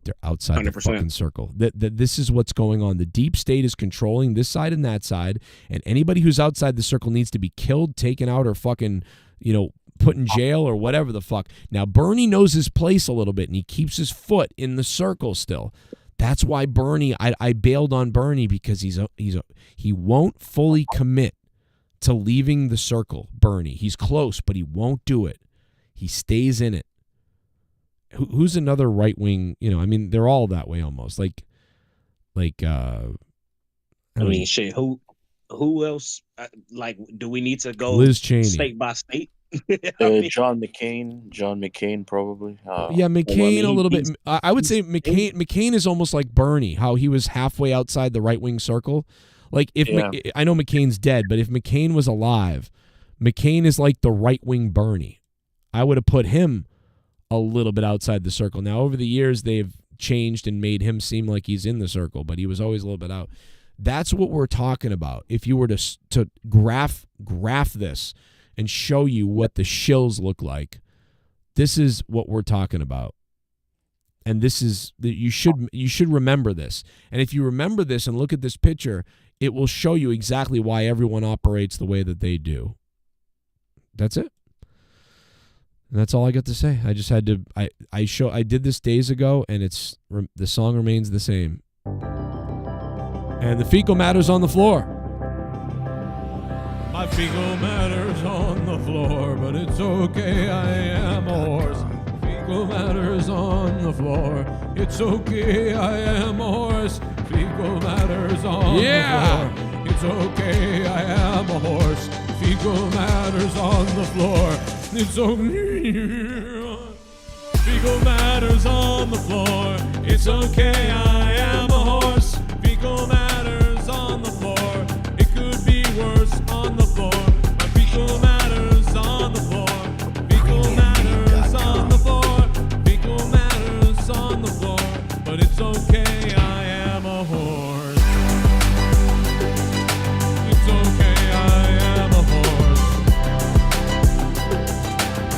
They're outside 100%. The fucking circle. This is what's going on. The deep state is controlling this side and that side, and anybody who's outside the circle needs to be killed, taken out, or fucking, put in jail or whatever the fuck. Now, Bernie knows his place a little bit, and he keeps his foot in the circle still. That's why Bernie, I bailed on Bernie because he won't fully commit to leaving the circle, Bernie. He's close, but he won't do it. He stays in it. Who's another right wing? I mean, they're all that way almost. Like, shit. Who else? Do we need to go Liz Cheney, state by state? John McCain probably. Yeah, McCain a little bit. I would say McCain is almost like Bernie, how he was halfway outside the right wing circle. Like I know McCain's dead, but if McCain was alive, McCain is like the right wing Bernie. I would have put him a little bit outside the circle. Now, over the years, they've changed and made him seem like he's in the circle, but he was always a little bit out. That's what we're talking about. If you were to graph this and show you what the shills look like, this is what we're talking about. And this is you should remember this. And if you remember this and look at this picture, it will show you exactly why everyone operates the way that they do. That's it. And that's all I got to say. I just had to. I did this days ago, and the song remains the same. And the fecal matter's on the floor. My fecal matter's on the floor, but it's okay. I am a horse. Fecal matter's on the floor. It's okay. I am a horse. Fecal matter's on the floor. It's okay. I am a horse. Fecal matter's on the floor. It's okay. Fecal matter's on the floor. It's okay. I am a horse. Fecal matter's on the floor. It could be worse on the floor. My fecal matter's on the floor. Fecal matter's on the floor. Fecal matter's on the floor. But it's okay. I am a horse. It's okay. I am a horse.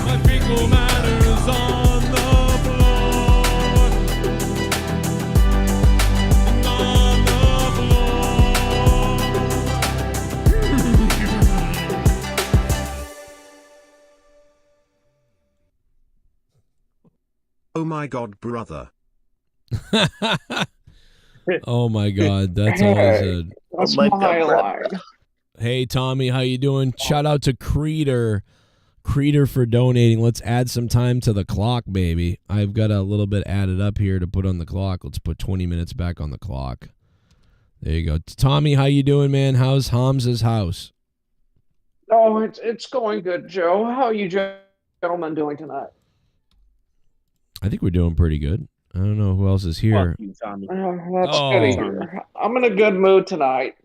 My fecal matter's on the floor. On the floor. Oh my god, brother. Oh my God, that's all I said. That's my line. Hey Tommy, how you doing? Shout out to Creeder for donating. Let's add some time to the clock, baby. I've got a little bit added up here to put on the clock. Let's put 20 minutes back on the clock. There you go. Tommy, how you doing, man? How's Hamza's house? Oh, it's going good, Joe. How are you gentlemen doing tonight? I think we're doing pretty good. I don't know who else is here. That's good to hear. I'm in a good mood tonight.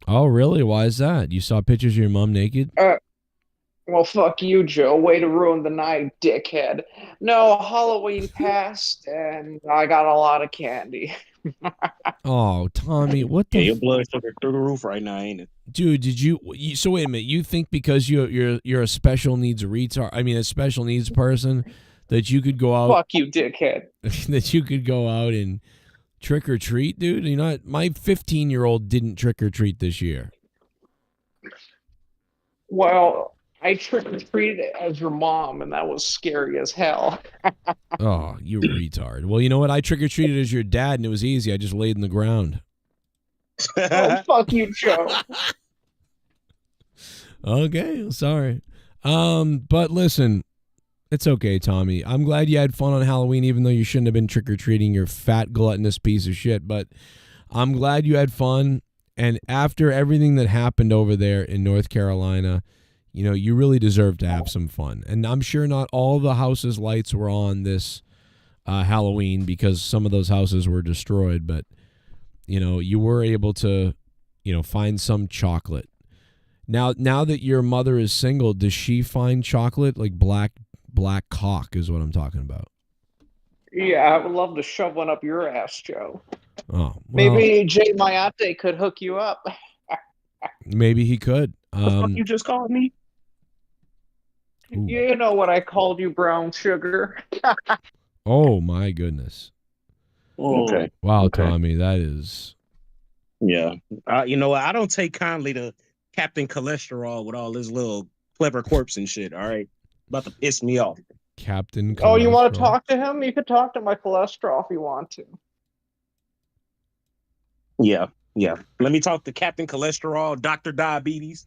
Oh, really? Why is that? You saw pictures of your mom naked? Well, fuck you, Joe. Way to ruin the night, dickhead. No, Halloween passed, and I got a lot of candy. Oh, Tommy, what the? Your blood sugar through the roof right now, ain't it? Dude, did you? So wait a minute. You think because you're a special needs retard? I mean, a special needs person that you could go out? Fuck you, dickhead. That you could go out and trick or treat, dude? You know, my 15-year-old didn't trick or treat this year. Well, I trick-or-treated as your mom, and that was scary as hell. Oh, you retard. Well, you know what? I trick-or-treated as your dad, and it was easy. I just laid in the ground. Oh, fuck you, Joe. Okay, sorry. But listen, it's okay, Tommy. I'm glad you had fun on Halloween, even though you shouldn't have been trick-or-treating, you fat, gluttonous piece of shit. But I'm glad you had fun. And after everything that happened over there in North Carolina, you know, you really deserve to have some fun. And I'm sure not all the houses' lights were on this Halloween because some of those houses were destroyed. But, you know, you were able to, you know, find some chocolate. Now that your mother is single, does she find chocolate? Like black cock is what I'm talking about. Yeah, I would love to shove one up your ass, Joe. Oh, well, Maybe Jay Mayate could hook you up. Maybe he could. What the fuck you just called me? Ooh. You know what I called you, brown sugar. Oh my goodness. Okay. Wow, Okay. Tommy, that is. Yeah. You know what? I don't take kindly to Captain Cholesterol with all his little clever quirks and shit, all right? About to piss me off. Captain. Oh, you want Cholesterol. to talk to him? You could talk to my cholesterol if you want to. Yeah. Let me talk to Captain Cholesterol, Dr. Diabetes.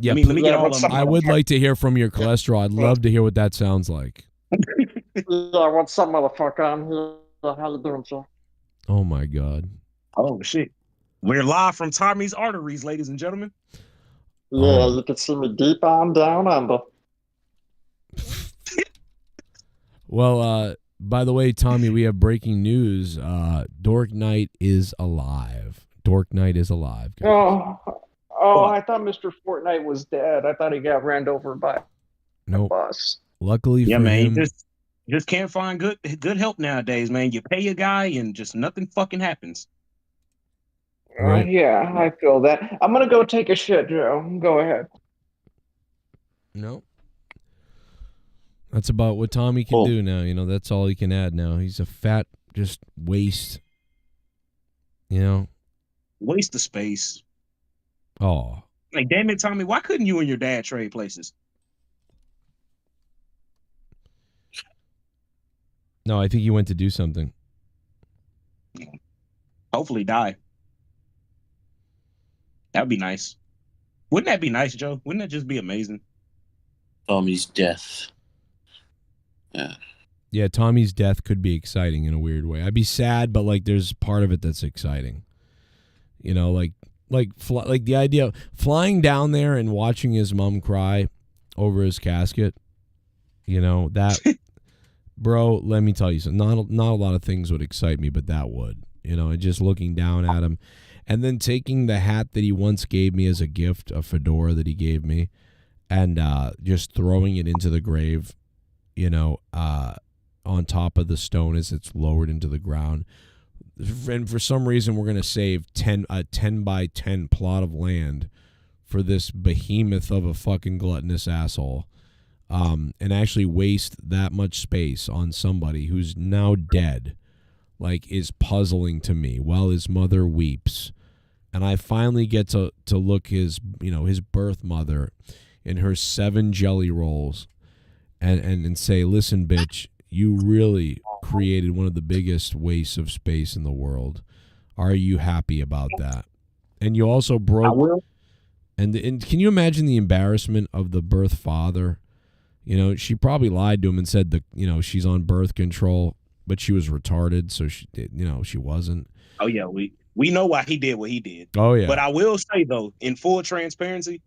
Yeah, let me get all of them. I would like to hear from your cholesterol. I'd love to hear what that sounds like. Yeah, what's up, motherfucker? I'm here. How you doing, sir? Oh my God. Oh shit. We're live from Tommy's arteries, ladies and gentlemen. Yeah, you can see me deep on down under. Well, by the way, Tommy, we have breaking news. Dork Knight is alive. Dork Knight is alive. Guys. Oh, I thought Mr. Fortnite was dead. I thought he got ran over by a Nope. bus. Luckily for man, him. you just can't find good help nowadays, man. You pay a guy and just nothing fucking happens. Right. Yeah, I feel that. I'm gonna go take a shit, Joe. Go ahead. No. That's about what Tommy can do now. You know, that's all he can add now. He's a fat, just waste. You know? Waste of space. Oh. Like, damn it, Tommy, why couldn't you and your dad trade places? No, I think he went to do something. Hopefully die. That would be nice. Wouldn't that be nice, Joe? Wouldn't that just be amazing? Tommy's death. Yeah. Yeah, Tommy's death could be exciting in a weird way. I'd be sad, but like there's part of it that's exciting. You know, like the idea of flying down there and watching his mom cry over his casket. You know, that bro, let me tell you something. Not a lot of things would excite me, but that would. You know, and just looking down at him and then taking the hat that he once gave me as a gift, a fedora that he gave me, and just throwing it into the grave, you know, on top of the stone as it's lowered into the ground. And for some reason, we're going to save a 10 by 10 plot of land for this behemoth of a fucking gluttonous asshole, and actually waste that much space on somebody who's now dead, like, is puzzling to me while his mother weeps. And I finally get to look his birth mother in her 7 jelly rolls and say, listen, bitch, you really created one of the biggest wastes of space in the world. Are you happy about that? And you also broke. And can you imagine the embarrassment of the birth father? You know, she probably lied to him and said that, you know, she's on birth control, but she was retarded, so she wasn't. Oh yeah, we know why he did what he did. Oh yeah. But I will say though, in full transparency,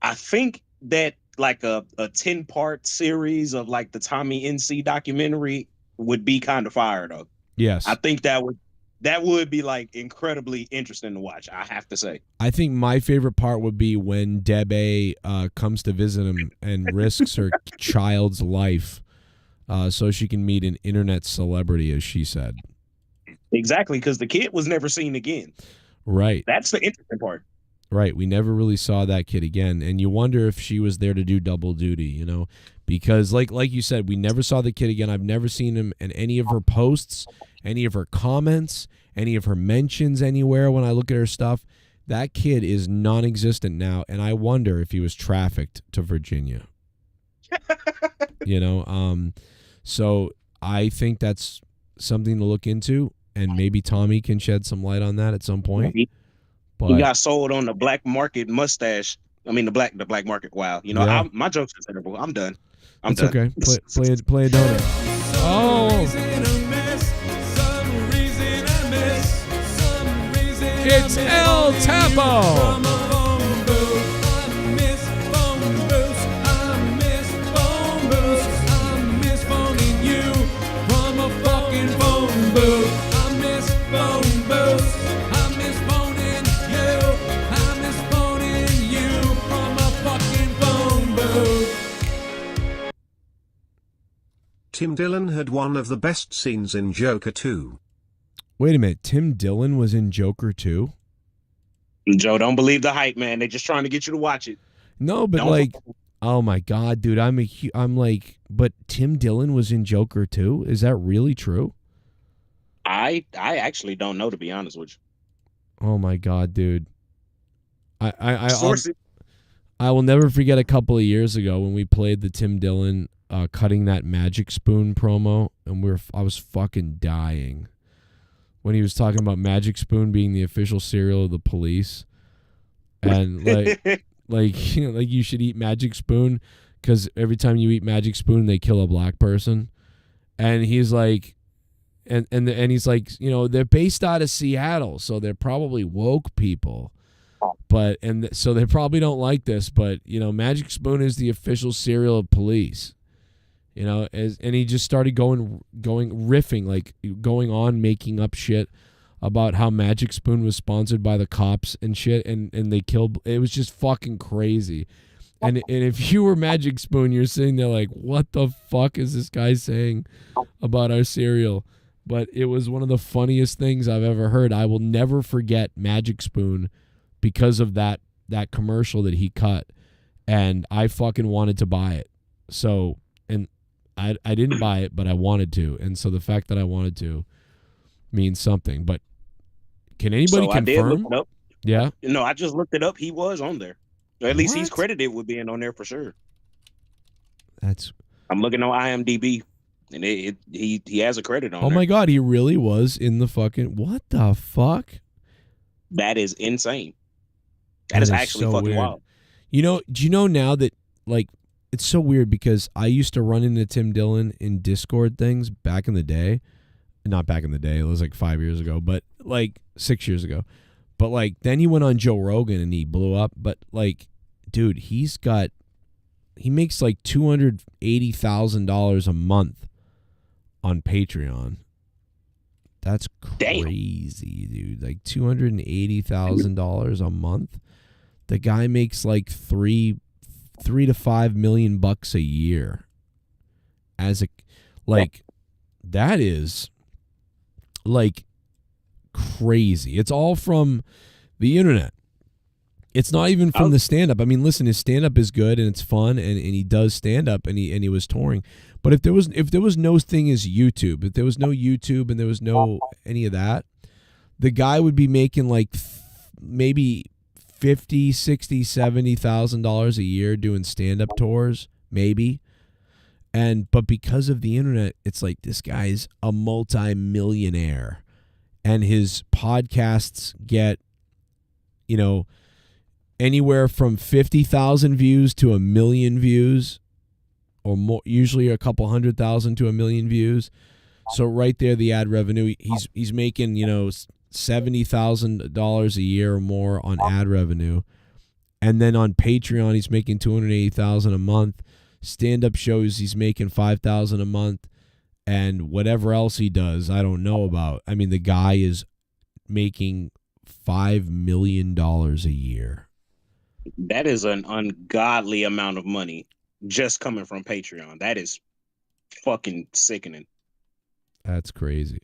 I think that like a 10-part series of like the Tommy NC documentary would be kind of fire though. Yes. I think that would be like incredibly interesting to watch, I have to say. I think my favorite part would be when Debe comes to visit him and risks her child's life so she can meet an internet celebrity, as she said. Exactly, because the kid was never seen again. Right. That's the interesting part. Right. We never really saw that kid again. And you wonder if she was there to do double duty, you know, because like you said, we never saw the kid again. I've never seen him in any of her posts, any of her comments, any of her mentions anywhere when I look at her stuff. That kid is non-existent now. And I wonder if he was trafficked to Virginia. You know, so I think that's something to look into. And maybe Tommy can shed some light on that at some point. But he got sold on the black market mustache. I mean, the black market. Wow. You know, Yeah. my jokes are terrible. I'm done. It's okay. Play a donut. Oh. It's El Tapo. Tim Dillon had one of the best scenes in Joker 2. Wait a minute. Tim Dillon was in Joker 2? Joe, don't believe the hype, man. They're just trying to get you to watch it. No, but oh my God, dude. I'm like, but Tim Dillon was in Joker 2? Is that really true? I actually don't know, to be honest with you. Oh my God, dude. I will never forget a couple of years ago when we played the Tim Dillon cutting that magic spoon promo, and I was fucking dying when he was talking about Magic Spoon being the official cereal of the police, and like you know, like you should eat Magic Spoon because every time you eat Magic Spoon they kill a black person, and he's like, and he's like, you know, they're based out of Seattle, so they're probably woke people. So they probably don't like this, but you know, Magic Spoon is the official cereal of police. You know, and he just started going riffing, like going on making up shit about how Magic Spoon was sponsored by the cops and shit, and they killed. It was just fucking crazy. And if you were Magic Spoon, you're sitting there like, what the fuck is this guy saying about our cereal? But it was one of the funniest things I've ever heard. I will never forget Magic Spoon because of that commercial that he cut, and I fucking wanted to buy it. So, and I didn't buy it, but I wanted to, and so the fact that I wanted to means something. But can anybody confirm? I did look it up. Yeah. No, I just looked it up. He was on there. Or at least he's credited with being on there for sure. I'm looking on IMDb. and he has a credit on. Oh my God, he really was in the fucking. What the fuck? That is insane. That is actually so fucking weird. wild. You know? Do you know now that like it's so weird because I used to run into Tim Dillon in Discord things back in the day. Not back in the day. It was like 5 years ago, but like 6 years ago. But like then he went on Joe Rogan and he blew up. But like, dude, he makes like $280,000 a month on Patreon. That's crazy, dude. Like $280,000 a month. The guy makes like $3 to $5 million a year. As a like, that is like crazy. It's all from the internet. It's not even from the stand-up. I mean, listen, his stand-up is good and it's fun, and he does stand-up and he was touring. But if there was no thing as YouTube, if there was no YouTube and there was no any of that, the guy would be making like maybe $50,000, $60,000, $70,000 a year doing stand-up tours, maybe. But because of the internet, it's like this guy's a multi-millionaire, and his podcasts get, you know, anywhere from 50,000 views to 1 million views, or more, usually a couple 100,000 to 1 million views. So right there, the ad revenue, he's making, you know, $70,000 a year or more on ad revenue, and then on Patreon he's making $280,000 a month. Stand-up shows he's making $5,000 a month, and whatever else he does, I don't know about. I mean, the guy is making $5 million a year. That is an ungodly amount of money just coming from Patreon. That is fucking sickening. That's crazy.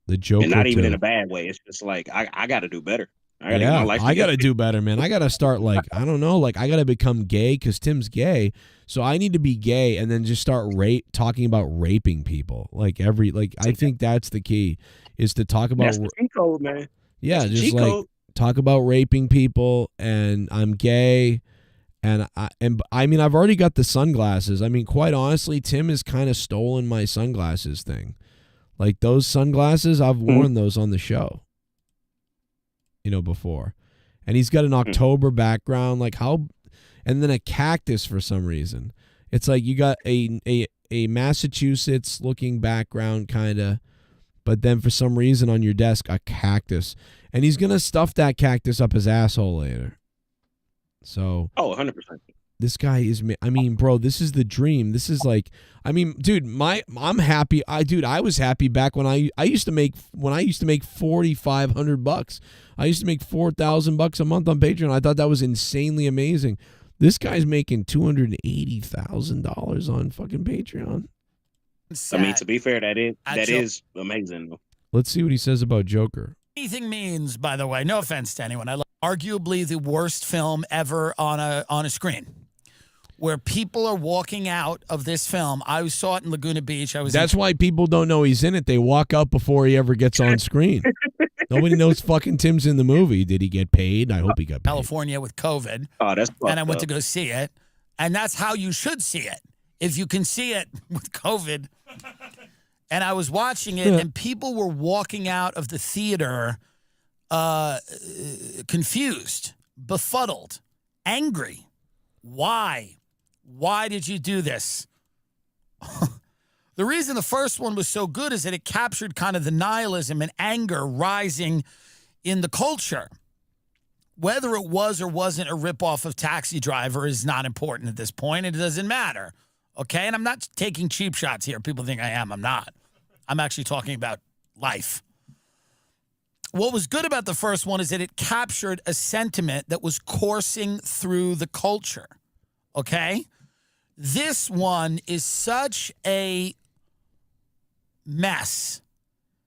The Joker, and not even too. in a bad way. It's just like I got to do better. I got to do better, man. I got to start like, I don't know, like I got to become gay because Tim's gay. So I need to be gay and then just start talking about raping people. I think that's the key, is to talk about. That's the cheat code, man. Yeah, That's just like talk about raping people, and I'm gay. And I mean, I've already got the sunglasses. I mean, quite honestly, Tim has kind of stolen my sunglasses thing. Like those sunglasses, I've worn those on the show. You know, before. And he's got an October background, like how, and then a cactus for some reason. It's like you got a Massachusetts looking background kind of, but then for some reason on your desk a cactus, and he's gonna stuff that cactus up his asshole later. So 100%. This guy is, I mean, bro, this is the dream. This is like, I mean, dude, I'm happy. I was happy back when I used to make $4,500. I used to make $4,000 a month on Patreon. I thought that was insanely amazing. This guy's making $280,000 on fucking Patreon. I mean, to be fair, that is amazing. Let's see what he says about Joker. Anything means, by the way, no offense to anyone. Arguably the worst film ever on a screen, where people are walking out of this film. I saw it in Laguna Beach. That's why people don't know he's in it. They walk out before he ever gets on screen. Nobody knows fucking Tim's in the movie. Did he get paid? I hope he got paid. California with COVID. Oh, that's fucked and I went up. to go see it, and that's how you should see it. If you can see it with COVID. And I was watching it, and people were walking out of the theater confused, befuddled, angry. Why? Why did you do this? The reason the first one was so good is that it captured kind of the nihilism and anger rising in the culture. Whether it was or wasn't a ripoff of Taxi Driver is not important at this point. It doesn't matter. Okay? And I'm not taking cheap shots here. People think I am. I'm not. I'm actually talking about life. What was good about the first one is that it captured a sentiment that was coursing through the culture. Okay? This one is such a mess,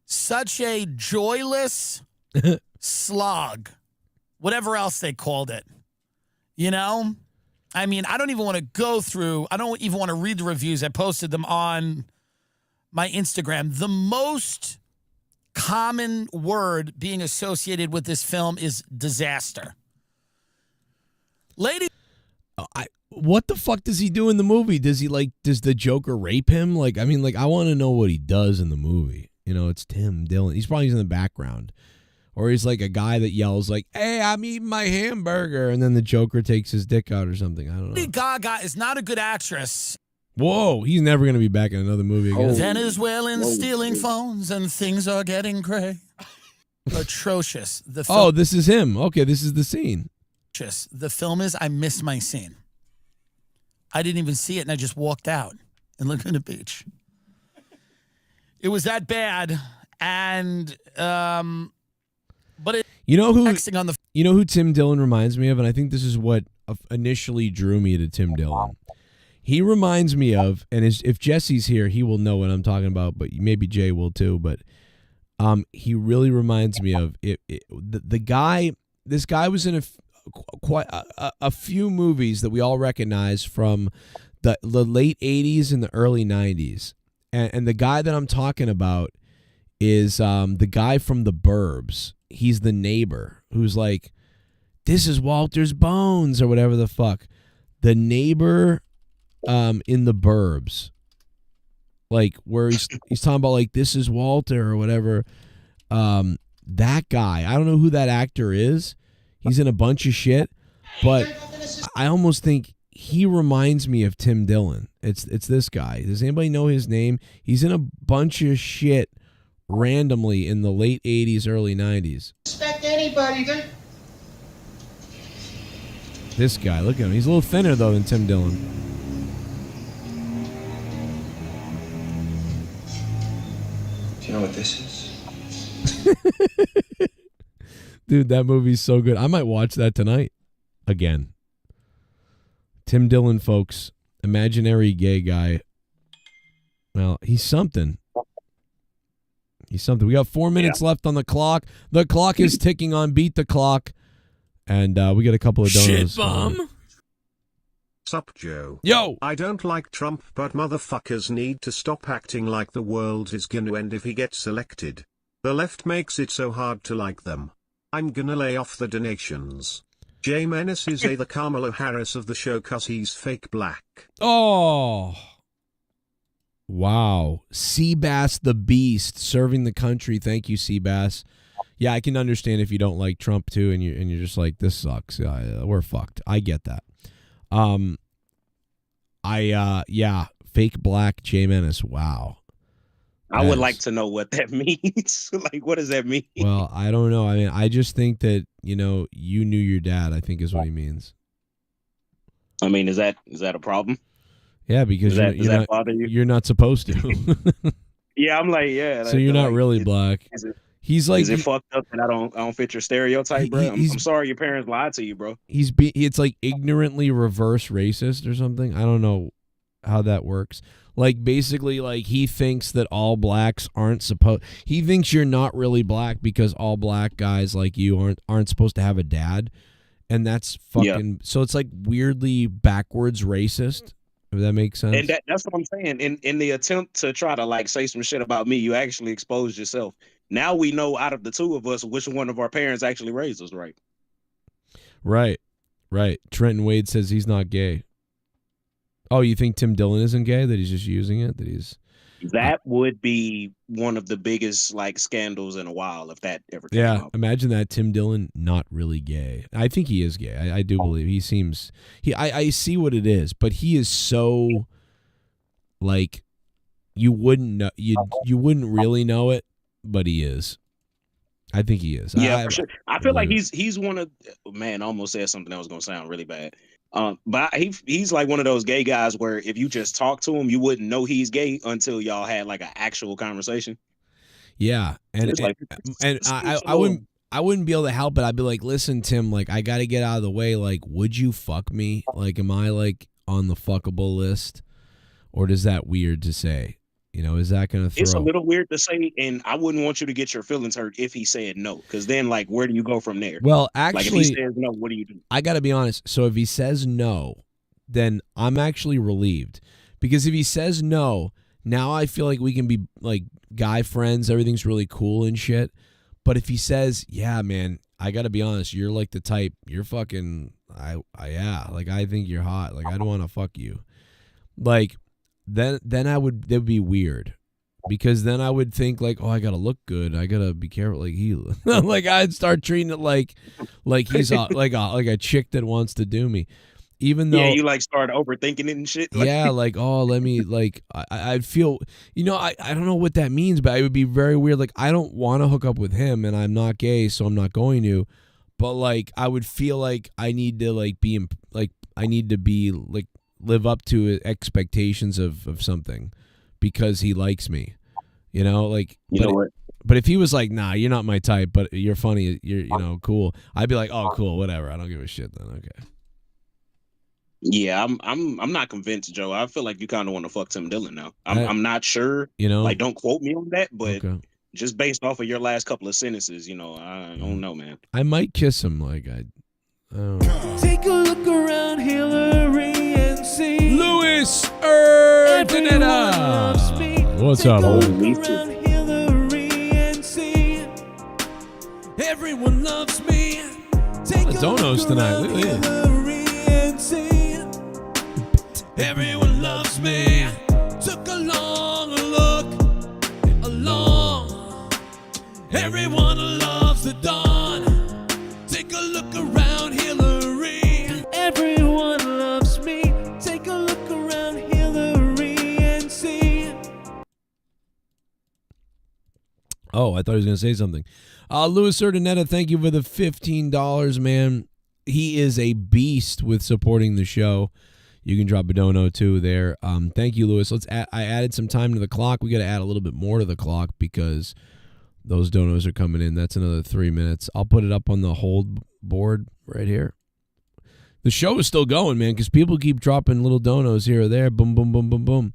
such a joyless slog, whatever else they called it. You know? I mean, I don't even want to go through, I don't even want to read the reviews. I posted them on my Instagram. The most common word being associated with this film is disaster. Lady. what the fuck does he do in the movie? Does the Joker rape him? Like, I mean, like, I want to know what he does in the movie. You know, it's Tim Dillon. He's probably in the background. Or he's like a guy that yells like, "Hey, I'm eating my hamburger," and then the Joker takes his dick out or something. I don't know. Lady Gaga is not a good actress. Whoa, he's never going to be back in another movie again. Venezuelans stealing phones and things are getting gray. Atrocious. This is him. Okay, this is the scene. The film is I missed my scene. I didn't even see it, and I just walked out in Laguna Beach. It was that bad, and but it. You know who Tim Dillon reminds me of, and I think this is what initially drew me to Tim Dillon. He reminds me of, and if Jesse's here, he will know what I'm talking about, but maybe Jay will too. But he really reminds me of the guy. This guy was in quite a few movies that we all recognize from the late 80s and the early 90s. And the guy that I'm talking about is the guy from The Burbs. He's the neighbor who's like, "This is Walter's bones," or whatever the fuck. The neighbor in The Burbs. Like, where he's talking about, like, "This is Walter," or whatever. That guy, I don't know who that actor is. He's in a bunch of shit, but I almost think he reminds me of Tim Dillon. It's this guy. Does anybody know his name? He's in a bunch of shit randomly in the late 80s, early 90s. Expect anybody to. This guy, look at him. He's a little thinner, though, than Tim Dillon. Do you know what this is? Dude, that movie's so good. I might watch that tonight again. Tim Dillon, folks. Imaginary gay guy. Well, he's something. He's something. We got 4 minutes left on the clock. The clock is ticking on Beat the Clock. And we got a couple of donos. Shit bomb. Sup, Joe? Yo! I don't like Trump, but motherfuckers need to stop acting like the world is gonna end if he gets elected. The left makes it so hard to like them. I'm gonna lay off the donations. Jay Menace is the Kamala Harris of the show cause he's fake black. Oh. Wow. Seabass the Beast serving the country. Thank you, Seabass. Yeah, I can understand if you don't like Trump too, and you're just like, this sucks. We're fucked. I get that. Yeah, fake black Jay Menace. Wow. I would like to know what that means. Like, what does that mean? Well, I don't know. I mean, I just think that, you knew your dad, I think is what he means. I mean, is that a problem? Yeah, because does that bother you? You're not supposed to. Yeah, I'm like, yeah. So you're not really black. He's like, is it fucked up that I don't fit your stereotype, bro? I'm sorry your parents lied to you, bro. It's like ignorantly reverse racist or something. I don't know how that works. Like, basically, like, he thinks that all blacks aren't supposed. He thinks you're not really black because all black guys like you aren't supposed to have a dad, and that's fucking. Yeah. So it's like weirdly backwards racist. If that makes sense. And that's what I'm saying. In the attempt to try to like say some shit about me, you actually exposed yourself. Now we know out of the two of us which one of our parents actually raised us right. Right. Trenton Wade says he's not gay. Oh, you think Tim Dillon isn't gay? That he's just using it? That would be one of the biggest like scandals in a while if that ever came out. Imagine that, Tim Dillon not really gay. I think he is gay. I do believe he seems. I see what it is, but he is so like you wouldn't know, you wouldn't really know it, but he is. I think he is. Yeah, for sure. I feel like he's one of I almost said something that was gonna sound really bad. But he's like one of those gay guys where if you just talk to him, you wouldn't know he's gay until y'all had like an actual conversation. Yeah, and I wouldn't be able to help it. I'd be like, listen, Tim, like I got to get out of the way. Like, would you fuck me? Like, am I like on the fuckable list, or is that weird to say? Is that going to throw? It's a little weird to say, and I wouldn't want you to get your feelings hurt if he said no, because then, like, where do you go from there? Well, actually, like if he says no, what do you do? I got to be honest. So if he says no, then I'm actually relieved, because if he says no, now I feel like we can be like guy friends. Everything's really cool and shit. But if he says, yeah, man, I got to be honest, you're like the type, you're fucking yeah, like I think you're hot. Like I'd want to fuck you. Like then that would be weird. Because then I would think like, oh, I gotta look good. I gotta be careful. Like he, like I'd start treating it like he's like a chick that wants to do me, even though you like start overthinking it and shit. Yeah, like oh, let me like I'd feel, I don't know what that means, but it would be very weird. Like I don't want to hook up with him, and I'm not gay, so I'm not going to. But like I would feel like I need to live up to expectations of something. Because he likes me, like. You know what? But if he was like, "Nah, you're not my type, but you're funny, you're cool," I'd be like, "Oh, cool, whatever. I don't give a shit then." Okay. Yeah, I'm not convinced, Joe. I feel like you kind of want to fuck Tim Dillon now. I'm not sure. Like, don't quote me on that, but just based off of your last couple of sentences, I don't know, man. I might kiss him. Like I don't know. Take a look around Hillary and see Louis Erdanetta. What's up? Everyone loves me. Take the donos tonight. Look at Everyone loves me. Took a long look. Everyone loves the dawn. Take a look around Hillary. Everyone loves me. Take a look around Hillary and see. Oh, I thought he was going to say something. Louis Erdanetta, thank you for the $15, man. He is a beast with supporting the show. You can drop a dono too there. Thank you, Louis. I added some time to the clock. We got to add a little bit more to the clock because those donos are coming in. That's another 3 minutes. I'll put it up on the hold board right here. The show is still going, man, because people keep dropping little donos here or there. Boom, boom, boom, boom, boom.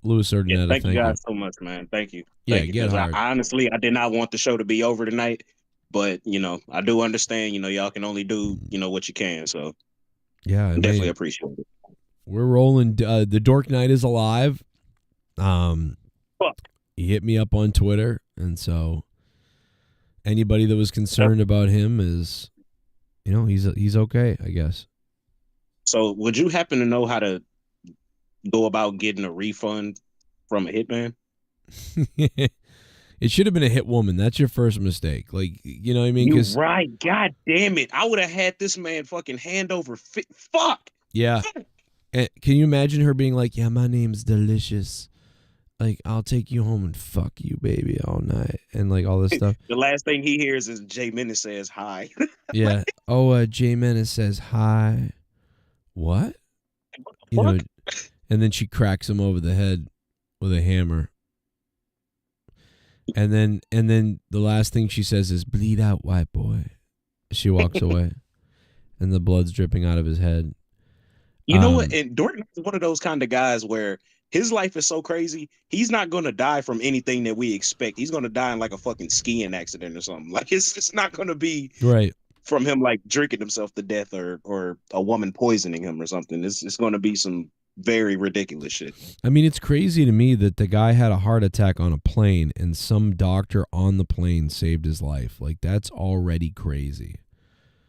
Louis Erdanetta, thank you guys so much, man. Thank you. Get hard. Honestly, I did not want the show to be over tonight, but I do understand. Y'all can only do what you can. So yeah, definitely appreciate it. We're rolling. The Dork Knight is alive. He hit me up on Twitter, and so anybody that was concerned about him is, he's okay, I guess. So, would you happen to know how to go about getting a refund from a hitman? It should have been a hit woman. That's your first mistake. Like, you know what I mean? You're right. God damn it. I would have had this man fucking hand over fuck. Yeah. And can you imagine her being like, yeah, my name's Delicious. Like, I'll take you home and fuck you, baby, all night. And like all this stuff. The last thing he hears is Jay Menace says hi. Yeah. Oh, Jay Menace says hi. What? And then she cracks him over the head with a hammer. And then the last thing she says is, bleed out, white boy. She walks away. And the blood's dripping out of his head. You know what? And Dorton is one of those kind of guys where his life is so crazy, he's not going to die from anything that we expect. He's going to die in like a fucking skiing accident or something. Like it's not going to be right from him like drinking himself to death or a woman poisoning him or something. It's going to be some very ridiculous shit. I mean, it's crazy to me that the guy had a heart attack on a plane and some doctor on the plane saved his life. Like, that's already crazy.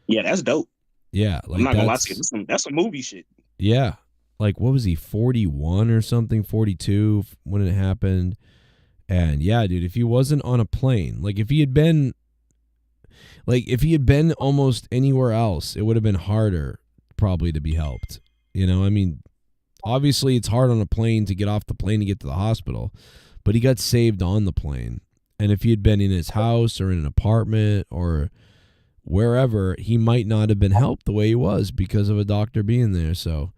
Yeah, that's dope. Yeah. Like, I'm not going to lie to you. That's some movie shit. Yeah. Like, what was he, 41 or something, 42 when it happened? And yeah, dude, if he wasn't on a plane, like if he had been almost anywhere else, it would have been harder probably to be helped. I mean, obviously it's hard on a plane to get off the plane to get to the hospital, but he got saved on the plane. And if he had been in his house or in an apartment or wherever, he might not have been helped the way he was because of a doctor being there. So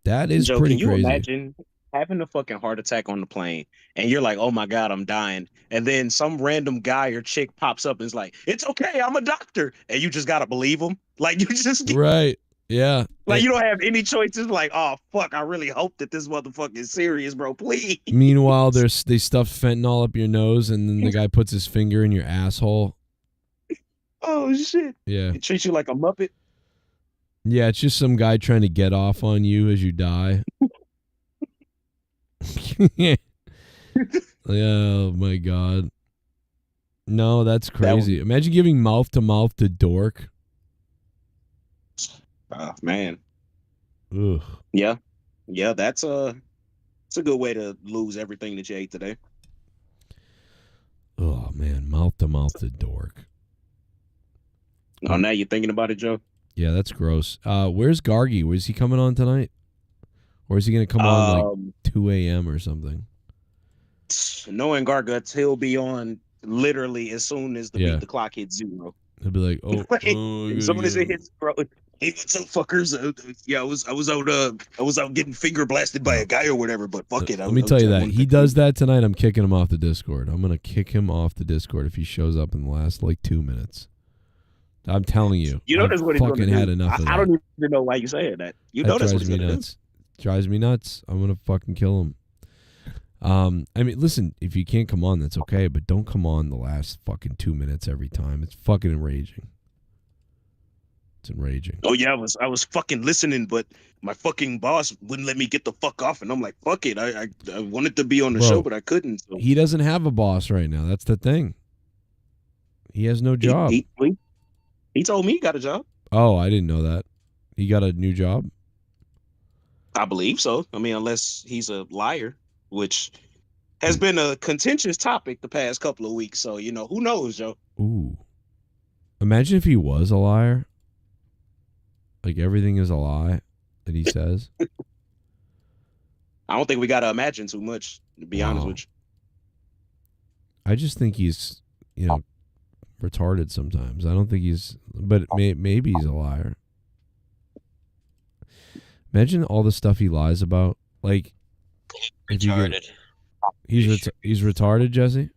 that is Joe, pretty can you crazy. Imagine having a fucking heart attack on the plane and you're like, oh my God, I'm dying. And then some random guy or chick pops up and is like, it's okay, I'm a doctor. And you just got to believe him. Like, you just. Right. Yeah. Like, you don't have any choices. Like, oh, fuck, I really hope that this motherfucker is serious, bro. Please. Meanwhile, they stuff fentanyl up your nose and then the guy puts his finger in your asshole. Oh, shit. Yeah. He treats you like a Muppet. Yeah, it's just some guy trying to get off on you as you die. Oh, my God. No, that's crazy. Imagine giving mouth to mouth to Dork. Man. Ugh. Yeah. Yeah, it's a good way to lose everything that you ate today. Oh man, mouth to dork. Oh, now you're thinking about it, Joe? Yeah, that's gross. Where's Gargi? Was he coming on tonight? Or is he going to come on like 2 a.m. or something? Knowing Garguts, he'll be on literally as soon as the clock hits 0. He'll be like, "Oh, as soon as it hits 0, hey, what's up, fuckers? Yeah, I was out getting finger blasted by a guy or whatever. But fuck it. Let me tell you that he does that tonight. I'm kicking him off the Discord. I'm gonna kick him off the Discord if he shows up in the last like 2 minutes. I'm telling you. You know that's what he's going to do. Had enough of that. I don't even know why you're saying that. You know that's what he's going to do. Drives me nuts. I'm gonna fucking kill him. I mean, listen, if you can't come on, that's okay, but don't come on the last fucking 2 minutes every time. It's fucking enraging. It's enraging. Oh yeah, I was fucking listening, but my fucking boss wouldn't let me get the fuck off, and I'm like, fuck it. I wanted to be on the show, but I couldn't. So. He doesn't have a boss right now. That's the thing. He has no job. He told me he got a job. Oh, I didn't know that. He got a new job? I believe so. I mean, unless he's a liar, which has been a contentious topic the past couple of weeks. So, who knows, Joe? Ooh. Imagine if he was a liar. Like everything is a lie that he says. I don't think we got to imagine too much, to be honest with you. I just think he's, retarded sometimes. I don't think but maybe he's a liar. Imagine all the stuff he lies about. Like, retarded. He's retarded, Jesse?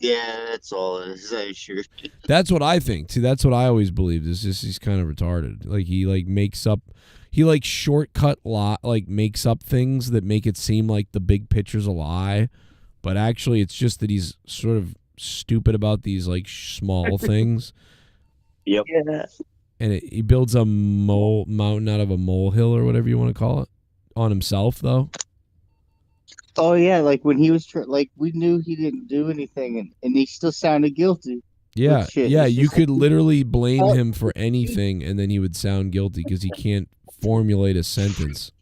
Yeah, that's all it is. Sure. That's what I think. See, that's what I always believed. Is just he's kind of retarded. Like he makes up, shortcut makes up things that make it seem like the big picture's a lie, but actually it's just that he's sort of stupid about these small things. Yep. Yeah. And he builds a mountain out of a molehill or whatever you want to call it on himself, though. Oh yeah, like when he was we knew he didn't do anything, and he still sounded guilty. Yeah, yeah. You could literally blame him for anything, and then he would sound guilty because he can't formulate a sentence.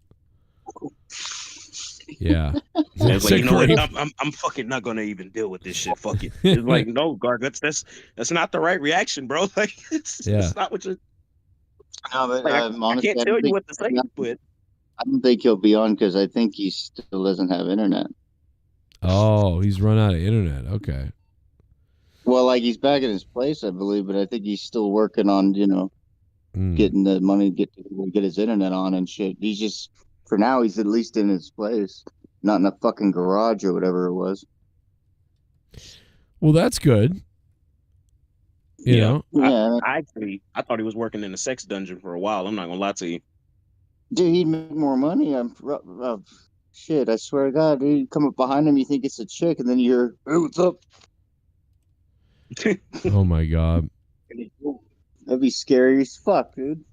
Yeah, it's like, I'm fucking not gonna even deal with this shit. Fuck it. It's like, no, Garguts, that's not the right reaction, bro. Like, it's not what you. No, but honestly, I can't tell you what to say, but. I don't think he'll be on because I think he still doesn't have internet. Oh, he's run out of internet. Okay. Well, he's back in his place, I believe, but I think he's still working on, getting the money to get his internet on and shit. He's just, for now, he's at least in his place, not in a fucking garage or whatever it was. Well, that's good. You know? Yeah. I thought he was working in a sex dungeon for a while. I'm not gonna lie to you. Dude, he'd make more money. Shit, I swear to God, dude, you come up behind him, you think it's a chick, and then you're, hey, what's up? Oh my God. That'd be scary as fuck, dude.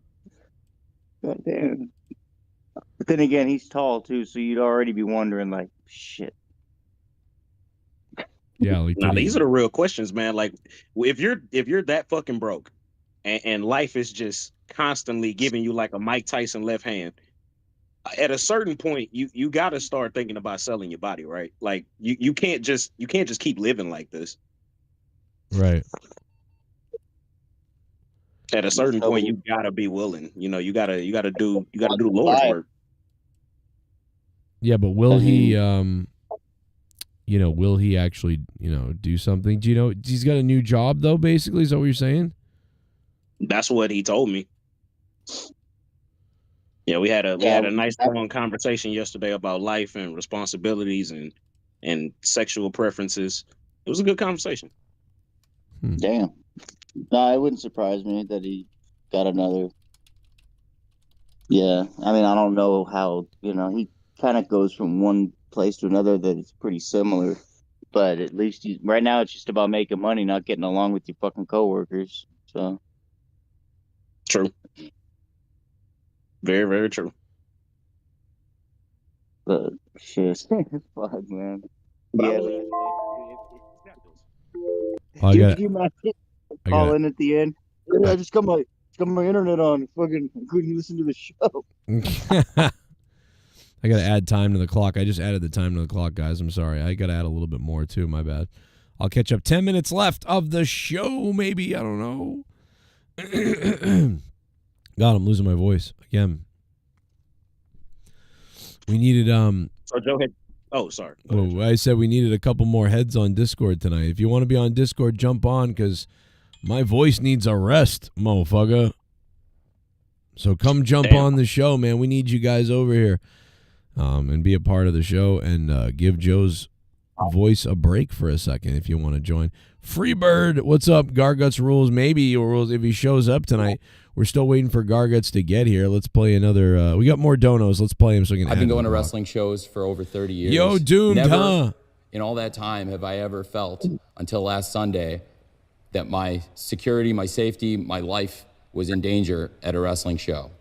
God damn. But then again, he's tall too, so you'd already be wondering, shit. Yeah, these are the real questions, man. Like, if you're that fucking broke, and life is just constantly giving you like a Mike Tyson left hand, at a certain point you got to start thinking about selling your body, right? Like you can't just keep living like this. Right. At a certain point you got to be willing. You got to do the Lord's work. Yeah, but will he will he actually, do something? Do you know he's got a new job though, basically? Is that what you're saying? That's what he told me. Yeah, we had a nice long conversation yesterday about life and responsibilities and sexual preferences. It was a good conversation. Damn. No, it wouldn't surprise me that he got another. Yeah, I mean, I don't know how, he kind of goes from one place to another that is pretty similar, but at least right now it's just about making money, not getting along with your fucking coworkers. So. True. Very, very true. But shit, fuck, man. Yeah. I got call in at the end. I just come like, got my internet on. Fucking couldn't listen to the show. I got to add time to the clock. I just added the time to the clock, guys. I'm sorry. I got to add a little bit more, too. My bad. I'll catch up. 10 minutes left of the show, maybe. I don't know. God, I'm losing my voice again. We needed So Joe had. Oh, sorry. Well, I said we needed a couple more heads on Discord tonight. If you want to be on Discord, jump on because my voice needs a rest, motherfucker. So come jump on the show, man. We need you guys over here, and be a part of the show and give Joe's voice a break for a second if you want to join. Freebird, what's up? Garguts rules, maybe or rules if he shows up tonight. We're still waiting for Garguts to get here. Let's play another. We got more donos. Let's play him so we can. I've been going to wrestling shows for over 30 years. Yo, doomed, Never huh? in all that time have I ever felt until last Sunday that my security, my safety, my life was in danger at a wrestling show.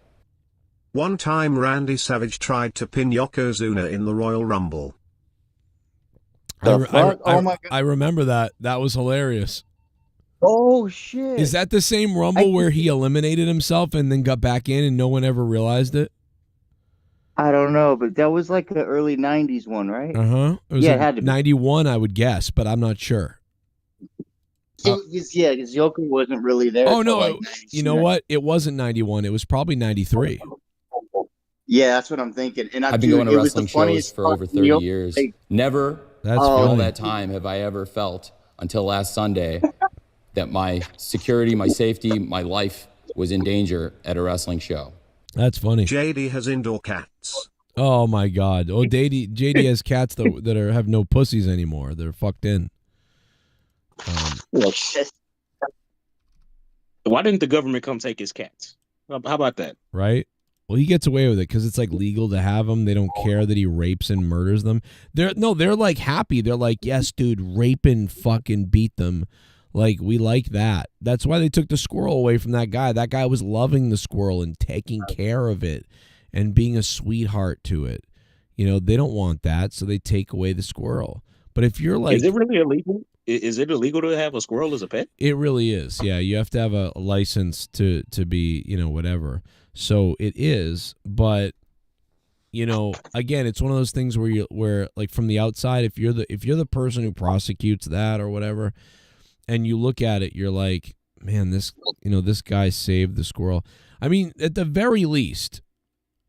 One time Randy Savage tried to pin Yokozuna in the Royal Rumble. I remember that. That was hilarious. Oh shit! Is that the same Rumble where he eliminated himself and then got back in and no one ever realized it? I don't know, but that was like the early '90s one, right? Yeah, it had to be 91, I would guess, but I'm not sure. Because Yoko wasn't really there. Oh no! Like you know what? It wasn't 91. It was probably 93. Yeah, that's what I'm thinking. And I've been going to wrestling shows for over 30 years. Never That's all funny. that time have I ever felt until last Sunday that my security, my safety, my life was in danger at a wrestling show. That's funny. JD has indoor cats. Oh my God! Oh, JD has cats that have no pussies anymore. They're fucked in. Why didn't the government come take his cats? How about that? Right? Well, he gets away with it because it's like legal to have them. They don't care that he rapes and murders them. They're like happy. They're like, yes, dude, rape and fucking beat them. Like, we like that. That's why they took the squirrel away from that guy. That guy was loving the squirrel and taking care of it and being a sweetheart to it. You know, they don't want that, so they take away the squirrel. But if you're like... Is it really illegal? Is it illegal to have a squirrel as a pet? It really is. Yeah, you have to have a license to be, whatever. So it is, but again, it's one of those things where like from the outside, if you're the person who prosecutes that or whatever, and you look at it, you're like, man, this guy saved the squirrel. I mean, at the very least,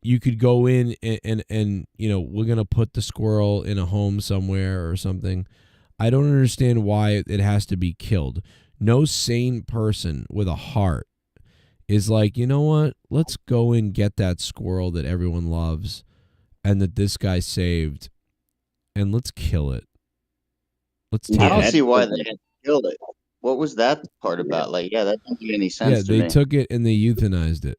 you could go in and we're gonna put the squirrel in a home somewhere or something. I don't understand why it has to be killed. No sane person with a heart is like, you know what? Let's go and get that squirrel that everyone loves and that this guy saved, and let's kill it. I don't see why they had to kill it. What was that part about? Like, that doesn't make any sense to me. Yeah, they took it and they euthanized it.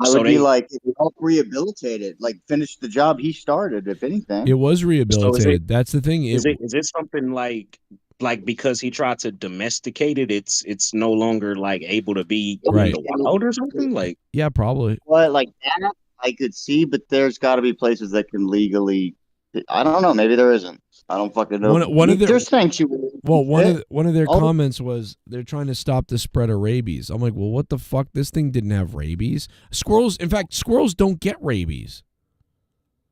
I would be like, help rehabilitate it, like finish the job he started, if anything. It was rehabilitated. That's the thing. Is it something like because he tried to domesticate it, it's no longer like able to be in the wild or something? Like, yeah, probably. Well, like that I could see, but there's got to be places that can legally. I don't know. Maybe there isn't. I don't fucking know. One of their there's sanctuary. Well, one of their comments was they're trying to stop the spread of rabies. I'm like, well, what the fuck? This thing didn't have rabies. Squirrels don't get rabies.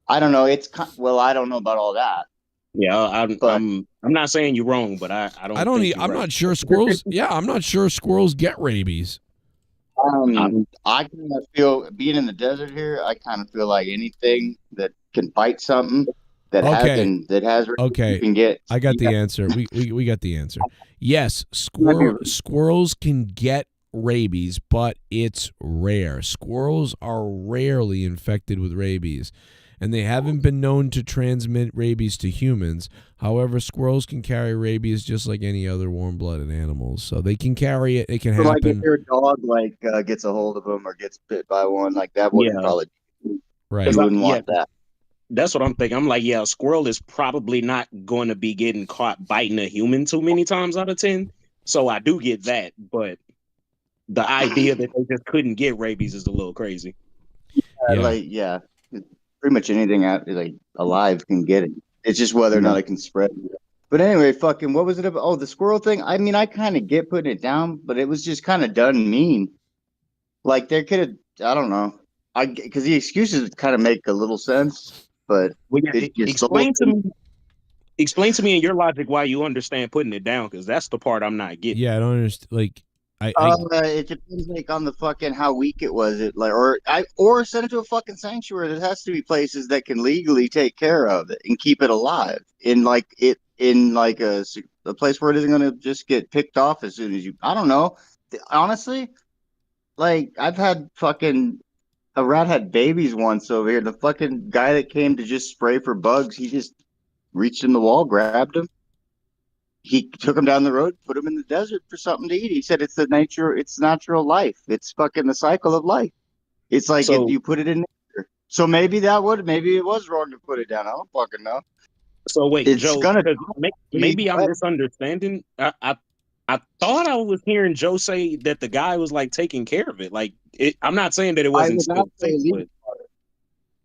I don't know. I don't know about all that. Yeah, I'm not saying you're wrong, but I'm not sure squirrels. Yeah, I'm not sure squirrels get rabies. I kind of feel being in the desert here. I kind of feel like anything that can bite something that has okay. You can get. I got the answer. We got the answer. Yes, squirrels can get rabies, but it's rare. Squirrels are rarely infected with rabies, and they haven't been known to transmit rabies to humans. However, squirrels can carry rabies just like any other warm-blooded animals. So they can carry it. It can happen. Like if your dog gets a hold of them or gets bit by one, like that wouldn't probably. Right. You wouldn't want that. That's what I'm thinking. I'm like, a squirrel is probably not going to be getting caught biting a human too many times out of 10. So I do get that, but the idea that they just couldn't get rabies is a little crazy. Pretty much anything alive can get it. It's just whether or not it can spread. But anyway, fucking, what was it about? Oh, the squirrel thing. I mean, I kind of get putting it down, but it was just kind of done mean. Like they could have, I don't know. Because the excuses kind of make a little sense, but Well, yeah, it's just explain to me in your logic why you understand putting it down, because that's the part I'm not getting. Yeah, I don't understand. Like, it depends like on the fucking how weak it was. It like or send it to a fucking sanctuary. There has to be places that can legally take care of it and keep it alive in like a place where it isn't gonna just get picked off as soon as you. I don't know. Honestly, like I've had fucking a rat had babies once over here. The fucking guy that came to just spray for bugs, he just reached in the wall, grabbed him. He took him down the road, put him in the desert for something to eat. He said it's natural life. It's fucking the cycle of life. It's like if you put it in nature. So maybe it was wrong to put it down. I don't fucking know. So wait, It's Joe, gonna maybe I'm misunderstanding. I thought I was hearing Joe say that the guy was like taking care of it. Like I'm not saying that it wasn't still safe, but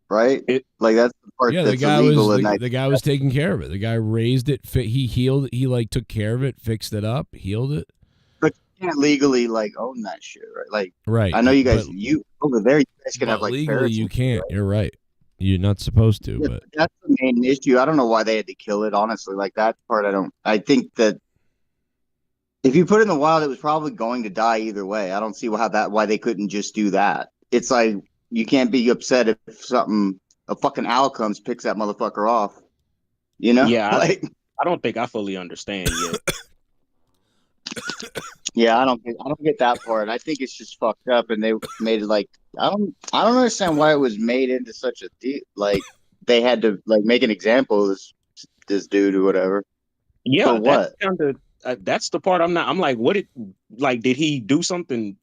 right? Like that's the part yeah, that's illegal. the guy was taking care of it. The guy raised it. He healed. He like took care of it, fixed it up, healed it. But you can't legally like own that shit, right? Like, Right. I know you guys, you over there, you guys can have like legally ferrets you and shit, can't. right? You're right. You're not supposed to. Yeah, But that's the main issue. I don't know why they had to kill it. Honestly, like that part, I think that if you put it in the wild, it was probably going to die either way. I don't see why they couldn't just do that. It's like you can't be upset if a fucking owl comes, picks that motherfucker off. You know? yeah, Like, I don't think I fully understand yet. yeah, I don't get that part. I think it's just fucked up, and they made it like I don't understand why it was made into such a like they had to like make an example of this dude or whatever. Yeah, For what? that's kind of that's the part I'm not. I'm like, did he do something?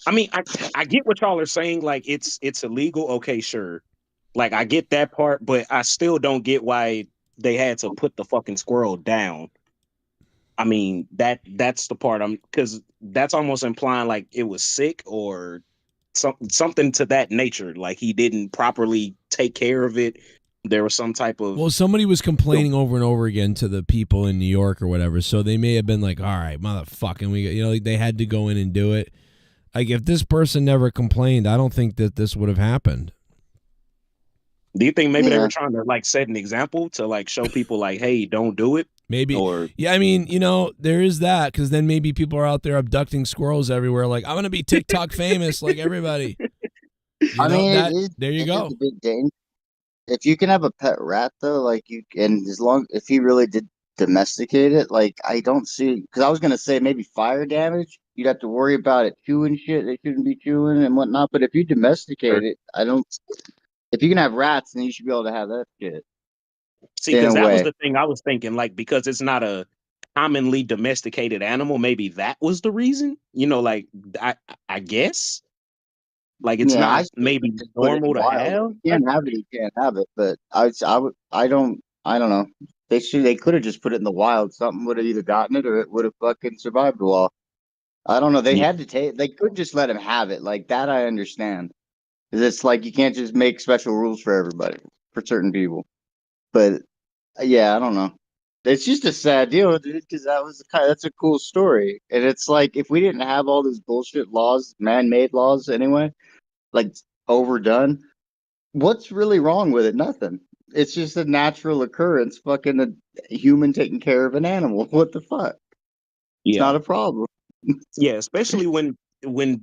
I mean, I get what y'all are saying. Like, it's illegal. Okay, sure. Like, I get that part, but I still don't get why they had to put the fucking squirrel down. I mean, that's the part because that's almost implying like it was sick or something to that nature. Like he didn't properly take care of it. There was some type of somebody was complaining over and over again to the people in New York or whatever. So they may have been like, "All right, motherfucking, like they had to go in and do it." Like if this person never complained, I don't think that this would have happened. Do you think maybe they were trying to like set an example to like show people like, hey, don't do it? Maybe. Or yeah, I mean, there is that because then maybe people are out there abducting squirrels everywhere. Like, I'm going to be TikTok famous like everybody. There you go. It's a big danger. If you can have a pet rat though, like if he really did domesticate it, like I don't see, because I was going to say maybe fire damage. You'd have to worry about it chewing shit they shouldn't be chewing and whatnot. But if you domesticate it, if you can have rats, then you should be able to have that shit. See, because that was the thing I was thinking, like, because it's not a commonly domesticated animal, maybe that was the reason. Like I guess. Like it's not maybe normal to have. You can't have it, you can't have it. But I don't know. They could have just put it in the wild. Something would have either gotten it or it would have fucking survived a while. I don't know. They had to they could just let him have it. Like that I understand. Because it's like you can't just make special rules for everybody, for certain people. But yeah, I don't know. It's just a sad deal, dude, because that's a cool story. And it's like if we didn't have all those bullshit laws, man-made laws anyway, like overdone, what's really wrong with it? Nothing. It's just a natural occurrence, fucking a human taking care of an animal. What the fuck? It's not a problem. Yeah, especially when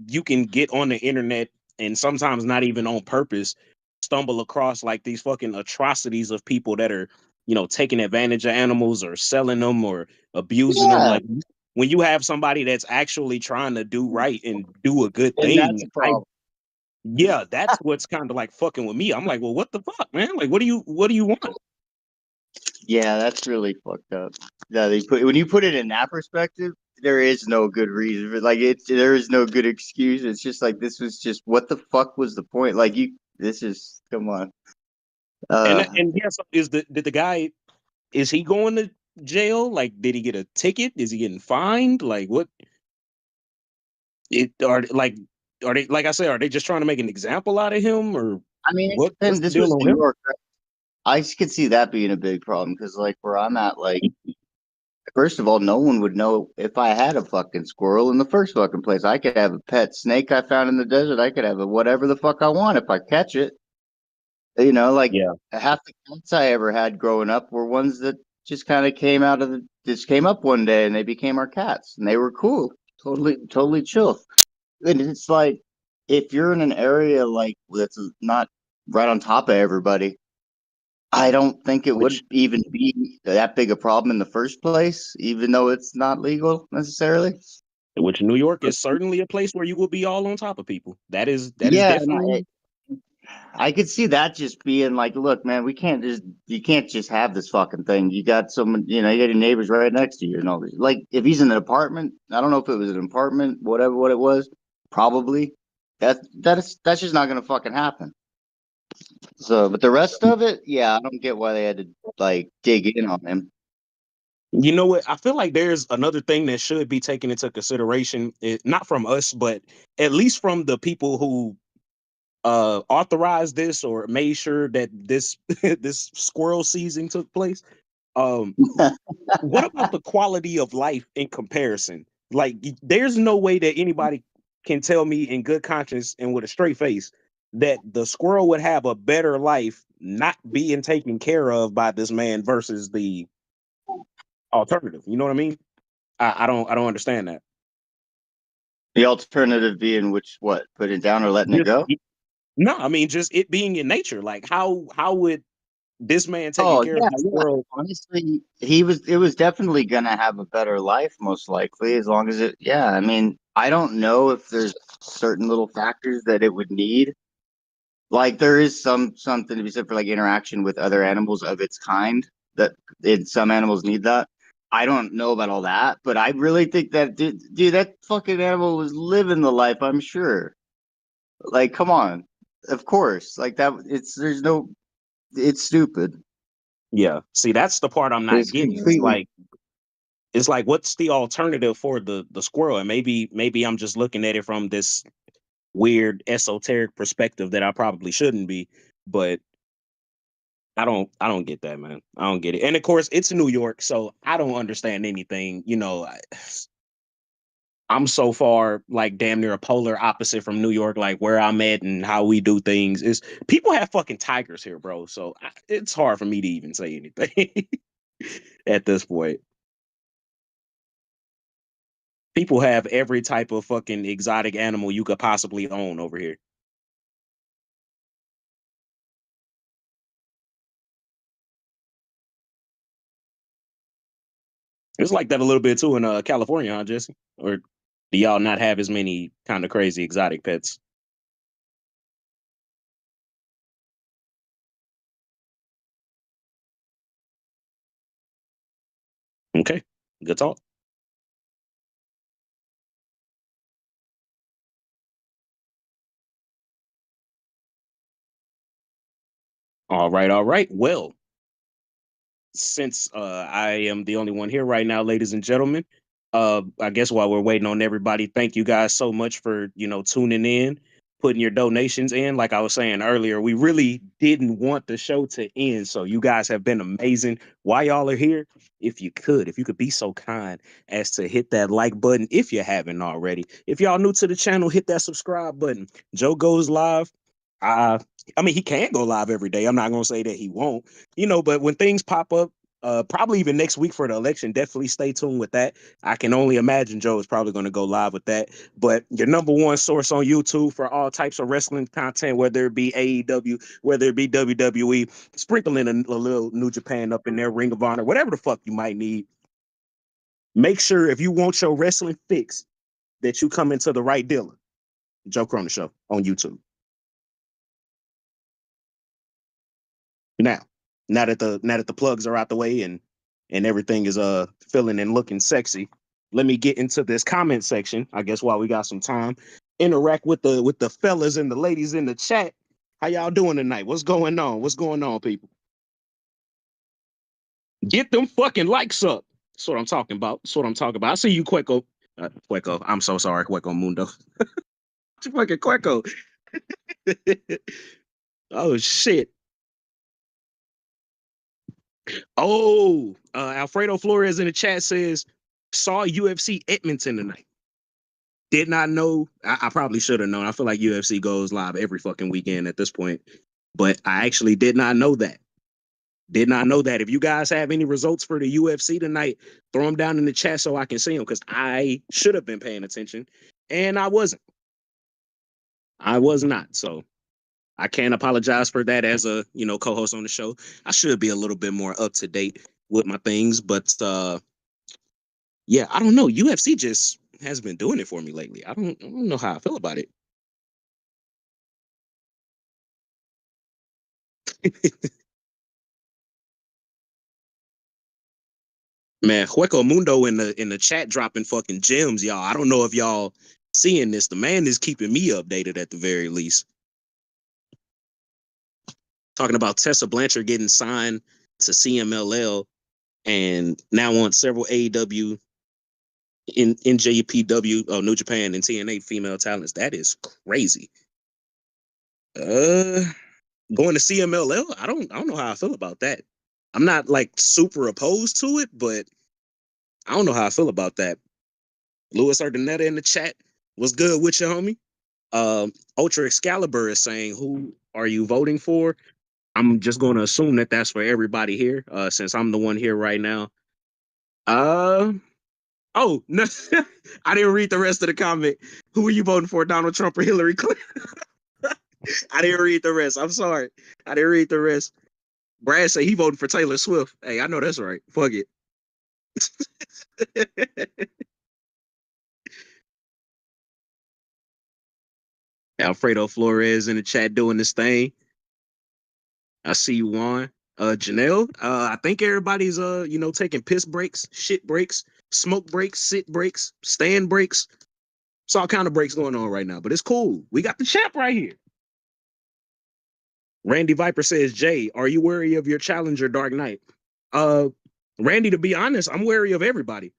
you can get on the internet and sometimes not even on purpose stumble across like these fucking atrocities of people that are taking advantage of animals or selling them or abusing them. Like when you have somebody that's actually trying to do right and do a good thing, that's a problem. That's what's kind of like fucking with me. I'm like, well, what the fuck, man? Like, what do you want? Yeah, that's really fucked up. Yeah, when you put it in that perspective, there is no good reason. Like there is no good excuse. It's just like this was just what the fuck was the point? Like come on. And yes, did the guy, is he going to jail? Like, did he get a ticket? Is he getting fined? Like, what? Are they, like I said, are they just trying to make an example out of him? Or I mean, what's the this deal was on New him? York. I could see that being a big problem because, like, where I'm at, like, First of all, no one would know if I had a fucking squirrel in the first fucking place. I could have a pet snake I found in the desert. I could have a whatever the fuck I want if I catch it. You know, like half the cats I ever had growing up were ones that just kind of just came up one day and they became our cats and they were cool, totally chill. And it's like if you're in an area like that's not right on top of everybody, I don't think it would even be that big a problem in the first place, even though it's not legal necessarily. Which New York is certainly a place where you will be all on top of people. That is Yeah, definitely. I could see that just being like, look, man, you can't just have this fucking thing. You got someone, you got your neighbors right next to you and all this. Like if he's in an apartment, I don't know if it was an apartment, whatever what it was, probably. That's just not gonna fucking happen. So, but the rest of it, yeah, I don't get why they had to like dig in on him. You know what? I feel like there's another thing that should be taken into consideration, not from us, but at least from the people who authorized this or made sure that this this squirrel season took place. What about the quality of life in comparison? Like, there's no way that anybody can tell me in good conscience and with a straight face that the squirrel would have a better life not being taken care of by this man versus the alternative. You know what I mean? I don't understand that. The alternative being what? Put it down or letting it go? No, I mean just it being in nature. Like how would this man taking care of the squirrel? Honestly, it was definitely gonna have a better life, most likely, as long as I mean, I don't know if there's certain little factors that it would need. Like there is something to be said for like interaction with other animals of its kind that some animals need that. I don't know about all that, but I really think that dude, that fucking animal was living the life, I'm sure. Like, come on. Of course. Like that it's stupid. Yeah. See, that's the part I'm not getting. It's like what's the alternative for the squirrel? And maybe I'm just looking at it from this weird esoteric perspective that I probably shouldn't be, but I don't get that, man. I don't get it. And of course, it's New York, so I don't understand anything. I'm so far like damn near a polar opposite from New York, like where I'm at and how we do things. Is people have fucking tigers here, bro. So it's hard for me to even say anything at this point. People have every type of fucking exotic animal you could possibly own over here. It's like that a little bit too in California, huh, Jesse? Or do y'all not have as many kind of crazy exotic pets? Okay, good talk. All right, all right. Well, since I am the only one here right now, ladies and gentlemen, I guess while we're waiting on everybody, thank you guys so much for tuning in, putting your donations in. Like I was saying earlier, we really didn't want the show to end, so you guys have been amazing. While y'all are here, if you could be so kind as to hit that like button if you haven't already. If y'all new to the channel, hit that subscribe button. Joe goes live. I mean, he can go live every day. I'm not gonna say that he won't, but when things pop up, probably even next week for the election, definitely stay tuned with that. I can only imagine Joe is probably gonna go live with that. But your number one source on YouTube for all types of wrestling content, whether it be AEW, whether it be WWE, sprinkling a little New Japan up in there, Ring of Honor, whatever the fuck you might need. Make sure if you want your wrestling fix that you come into the right dealer. Joe Cronin Show on YouTube. Now that the plugs are out the way and everything is feeling and looking sexy, let me get into this comment section. I guess while we got some time, interact with the fellas and the ladies in the chat. How y'all doing tonight? What's going on? What's going on, people? Get them fucking likes up. That's what I'm talking about. That's what I'm talking about. I see you, Queco. Queco. I'm so sorry, Queco Mundo. Fucking Queco. Oh shit. Oh, Alfredo Flores in the chat says, saw UFC Edmonton tonight. Did not know. I probably should have known. I feel like UFC goes live every fucking weekend at this point. But I actually did not know that. Did not know that. If you guys have any results for the UFC tonight, throw them down in the chat so I can see them, because I should have been paying attention and I wasn't. I was not. So I can't apologize for that as a, co-host on the show. I should be a little bit more up to date with my things, but yeah, I don't know. UFC just has been doing it for me lately. I don't know how I feel about it. Man, Hueco Mundo in the chat dropping fucking gems, y'all. I don't know if y'all seeing this. The man is keeping me updated at the very least. Talking about Tessa Blanchard getting signed to CMLL and now on several AEW, in NJPW, New Japan, and TNA female talents. That is crazy. Going to CMLL, I don't know how I feel about that. I'm not like super opposed to it, but I don't know how I feel about that. Louis Ardenetta in the chat, what's good with you, homie? Ultra Excalibur is saying, who are you voting for? I'm just going to assume that that's for everybody here, since I'm the one here right now. Oh, no, I didn't read the rest of the comment. Who are you voting for, Donald Trump or Hillary Clinton? I didn't read the rest. I'm sorry. I didn't read the rest. Brad said he voted for Taylor Swift. Hey, I know that's right. Fuck it. Alfredo Flores in the chat doing this thing. I see you, Juan. Janelle, I think everybody's taking piss breaks, shit breaks, smoke breaks, sit breaks, stand breaks. It's all kind of breaks going on right now, but it's cool. We got the champ right here. Randy Viper says, Jay, are you wary of your challenger, Dark Knight? Randy, to be honest, I'm wary of everybody.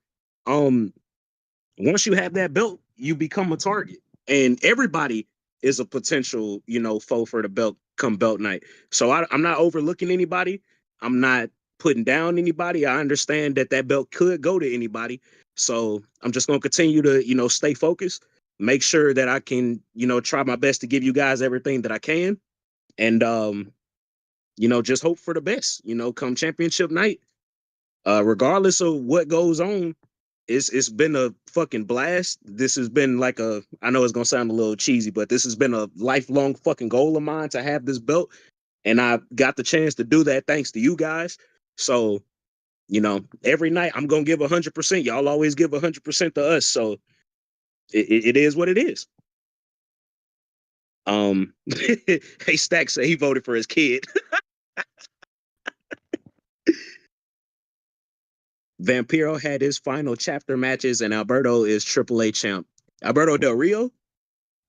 Once you have that belt, you become a target, and everybody is a potential, foe for the belt come belt night. So I'm not overlooking anybody. I'm not putting down anybody. I understand that belt could go to anybody. So I'm just going to continue to, stay focused, make sure that I can, try my best to give you guys everything that I can. And, just hope for the best, come championship night, regardless of what goes on. It's been a fucking blast. This has been like I know it's gonna sound a little cheesy, but this has been a lifelong fucking goal of mine to have this belt. And I got the chance to do that thanks to you guys. So, every night I'm gonna give 100%. Y'all always give 100% to us. So it is what it is. Hey, Stack said he voted for his kid. Vampiro had his final chapter matches, and Alberto is AAA champ. Alberto Del Rio,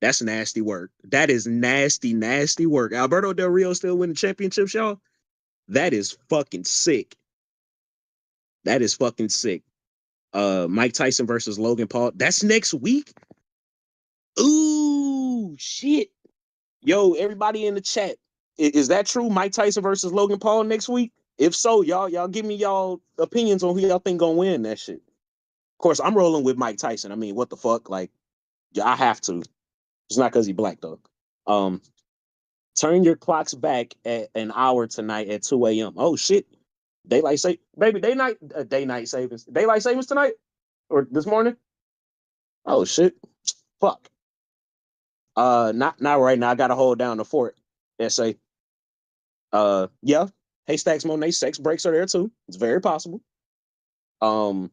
that's nasty work. That is nasty, nasty work. Alberto Del Rio still winning championships, y'all. That is fucking sick. That is fucking sick. Mike Tyson versus Logan Paul. That's next week. Ooh, shit. Yo, everybody in the chat, is that true? Mike Tyson versus Logan Paul next week? If so, y'all give me y'all opinions on who y'all think gonna win that shit. Of course, I'm rolling with Mike Tyson. I mean, what the fuck? Like, yeah, I have to. It's not because he black though. Turn your clocks back at an hour tonight at 2 a.m. Oh shit. Daylight savings. Daylight savings tonight? Or this morning? Oh shit. Fuck. Not right now. I gotta hold down the fort. SA. Yeah. Haystacks Monet sex breaks are there too. It's very possible. What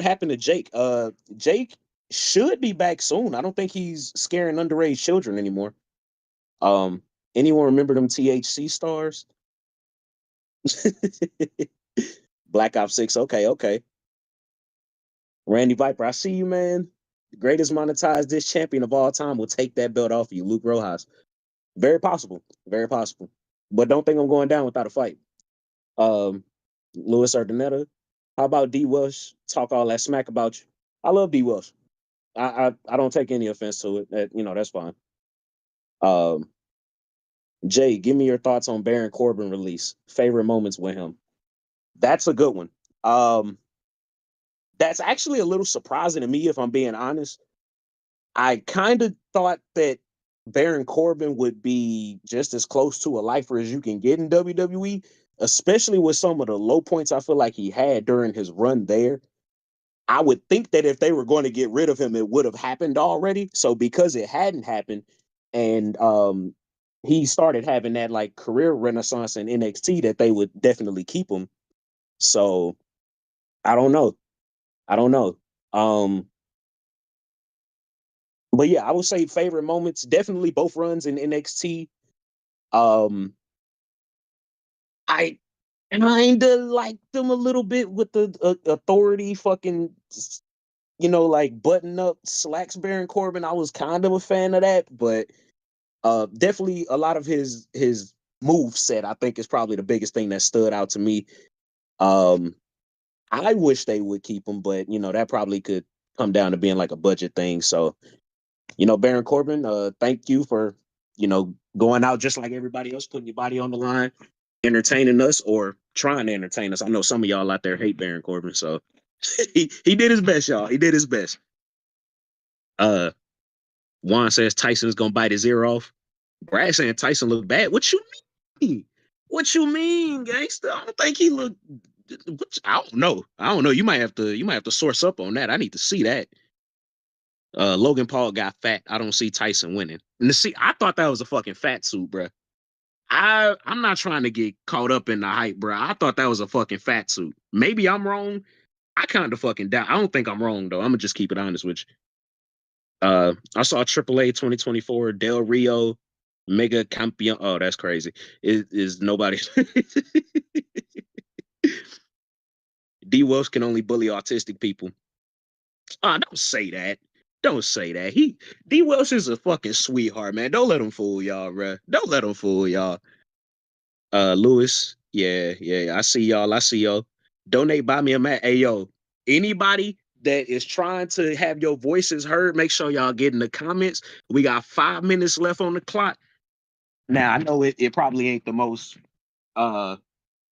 happened to Jake? Jake should be back soon. I don't think he's scaring underage children anymore. Anyone remember them THC stars? Black Ops 6. Okay. Randy Viper, I see you, man. The greatest monetized dish champion of all time will take that belt off of you, Luke Rojas. Very possible. Very possible. But don't think I'm going down without a fight. Louis Ardenetta, how about D. Welsh talk all that smack about you? I love D. Welsh. I don't take any offense to it. That's fine. Jay, give me your thoughts on Baron Corbin release. Favorite moments with him. That's a good one. That's actually a little surprising to me, if I'm being honest. I kind of thought that Baron Corbin would be just as close to a lifer as you can get in WWE, especially with some of the low points I feel like he had during his run there. I would think that if they were going to get rid of him, it would have happened already. So because it hadn't happened, and he started having that like career renaissance in NXT, that they would definitely keep him. So I don't know. But yeah, I would say favorite moments, definitely both runs in NXT. I kinda liked them a little bit with the authority fucking, like button up slacks Baron Corbin. I was kind of a fan of that, but definitely a lot of his move set, I think, is probably the biggest thing that stood out to me. I wish they would keep him, but that probably could come down to being like a budget thing. So, Baron Corbin, thank you for, going out just like everybody else, putting your body on the line, entertaining us or trying to entertain us. I know some of y'all out there hate Baron Corbin, so he did his best, y'all. He did his best. Juan says Tyson's gonna bite his ear off. Brad saying Tyson looked bad. What you mean? What you mean, gangster? I don't think he looked. I don't know. You might have to source up on that. I need to see that. Logan Paul got fat. I don't see Tyson winning. And I thought that was a fucking fat suit, bro. I'm not trying to get caught up in the hype, bro. I thought that was a fucking fat suit. Maybe I'm wrong. I kind of fucking doubt. I don't think I'm wrong though. I'm gonna just keep it honest with you. I saw AAA 2024 Del Rio Mega Campeon. Oh, that's crazy. Is nobody? D. Welsh can only bully autistic people. Don't say that. Don't say that. D. Welsh is a fucking sweetheart, man. Don't let him fool y'all, bro. Don't let him fool y'all. Lewis, yeah. I see y'all. Donate, buy me a mat. Hey, yo, anybody that is trying to have your voices heard, make sure y'all get in the comments. We got 5 minutes left on the clock. Now, I know it probably ain't the most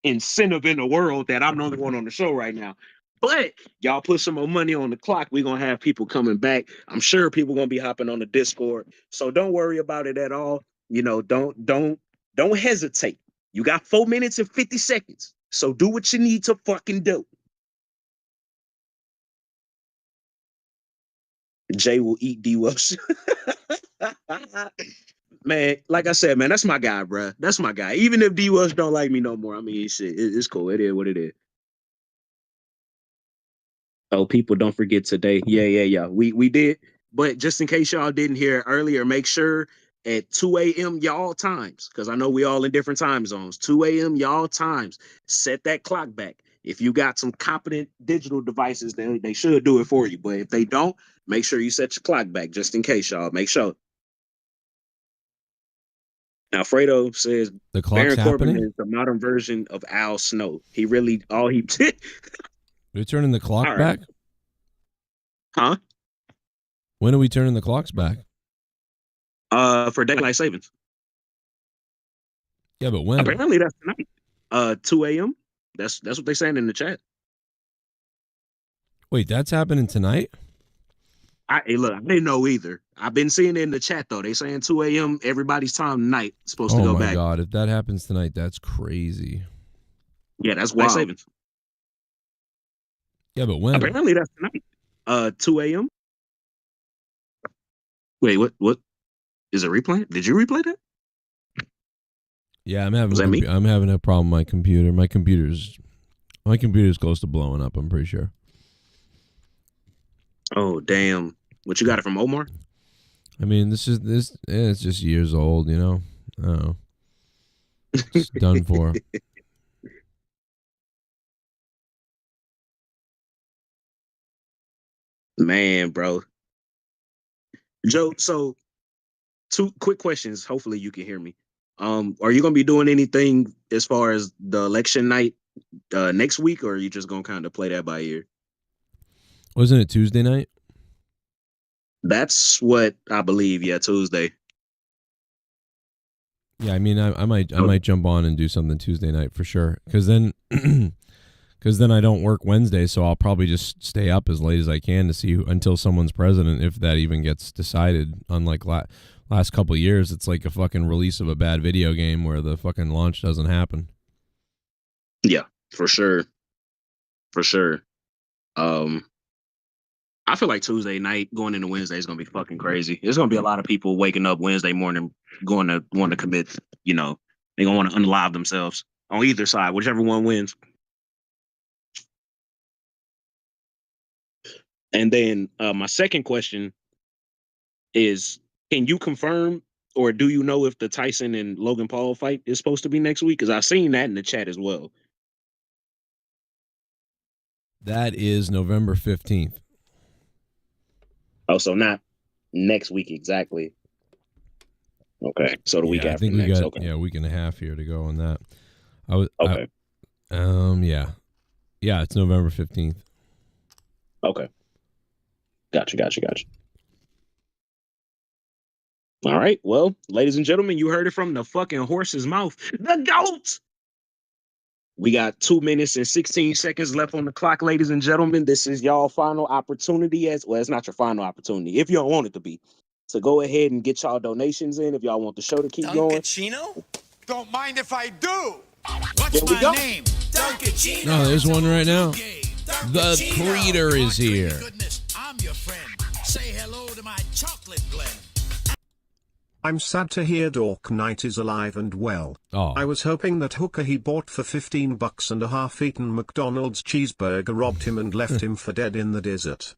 incentive in the world that I'm the only one on the show right now. But y'all put some more money on the clock. We're going to have people coming back. I'm sure people going to be hopping on the Discord. So don't worry about it at all. Don't hesitate. You got 4 minutes and 50 seconds. So do what you need to fucking do. Jay will eat D. Welsh. Man, like I said, man, that's my guy, bro. That's my guy. Even if D. Welsh don't like me no more, I mean, shit, it's cool. It is what it is. Oh, people don't forget today. Yeah. We did. But just in case y'all didn't hear it earlier, make sure at 2 a.m. y'all times, because I know we all in different time zones. 2 a.m. y'all times. Set that clock back. If you got some competent digital devices, then they should do it for you. But if they don't, make sure you set your clock back just in case, y'all. Make sure. Now, Fredo says the clock's Baron Corbin happening? is the modern version of Al Snow. He really We're turning the clock right. back? Huh? When are we turning the clocks back? For daylight savings. Yeah, but when? Apparently that's tonight. 2 a.m. That's what they're saying in the chat. Wait, that's happening tonight? Hey, look, I didn't know either. I've been seeing it in the chat though. They saying 2 a.m. everybody's time tonight supposed to go back. Oh my god, if that happens tonight, that's crazy. Yeah, that's why savings. Yeah, but when? Apparently that's tonight. 2 a.m. Wait, what? Is it replaying? Did you replay that? Yeah, I'm having a problem with my computer. My computer's close to blowing up, I'm pretty sure. Oh damn. What, you got it from Omar? I mean, it's just years old, you know. I don't know. It's done for. Man, bro. Joe, so 2 quick questions. Hopefully you can hear me. Are you gonna be doing anything as far as the election night next week, or are you just gonna kind of play that by ear? Wasn't it Tuesday night? That's what I believe. Yeah, Tuesday. Yeah, I mean, I might jump on and do something Tuesday night for sure. Because then I don't work Wednesday, so I'll probably just stay up as late as I can to see until someone's president, if that even gets decided. Unlike last couple of years, it's like a fucking release of a bad video game where the fucking launch doesn't happen. Yeah, for sure. For sure. I feel like Tuesday night going into Wednesday is going to be fucking crazy. There's going to be a lot of people waking up Wednesday morning going to want to commit, they're going to want to unalive themselves on either side, whichever one wins. And then my second question is, can you confirm or do you know if the Tyson and Logan Paul fight is supposed to be next week? Because I've seen that in the chat as well. That is November 15th. Oh, so not next week exactly. Okay, so the week I after think we next. got Okay. a week and a half here to go on that. Okay. Yeah, it's November 15th. Okay. Gotcha. All right. Well, ladies and gentlemen, you heard it from the fucking horse's mouth. The GOAT! We got 2 minutes and 16 seconds left on the clock, ladies and gentlemen. This is y'all final opportunity it's not your final opportunity, if you don't want it to be. So go ahead and get y'all donations in if y'all want the show to keep going. Duncachino? Don't mind if I do. There we go. Name? Duncachino. No, there's one right now. The Creator is here. I'm your friend. Say hello to my chocolate blend. I'm sad to hear Dork Knight is alive and well. Oh. I was hoping that hooker he bought for $15 and a half-eaten McDonald's cheeseburger robbed him and left him for dead in the desert.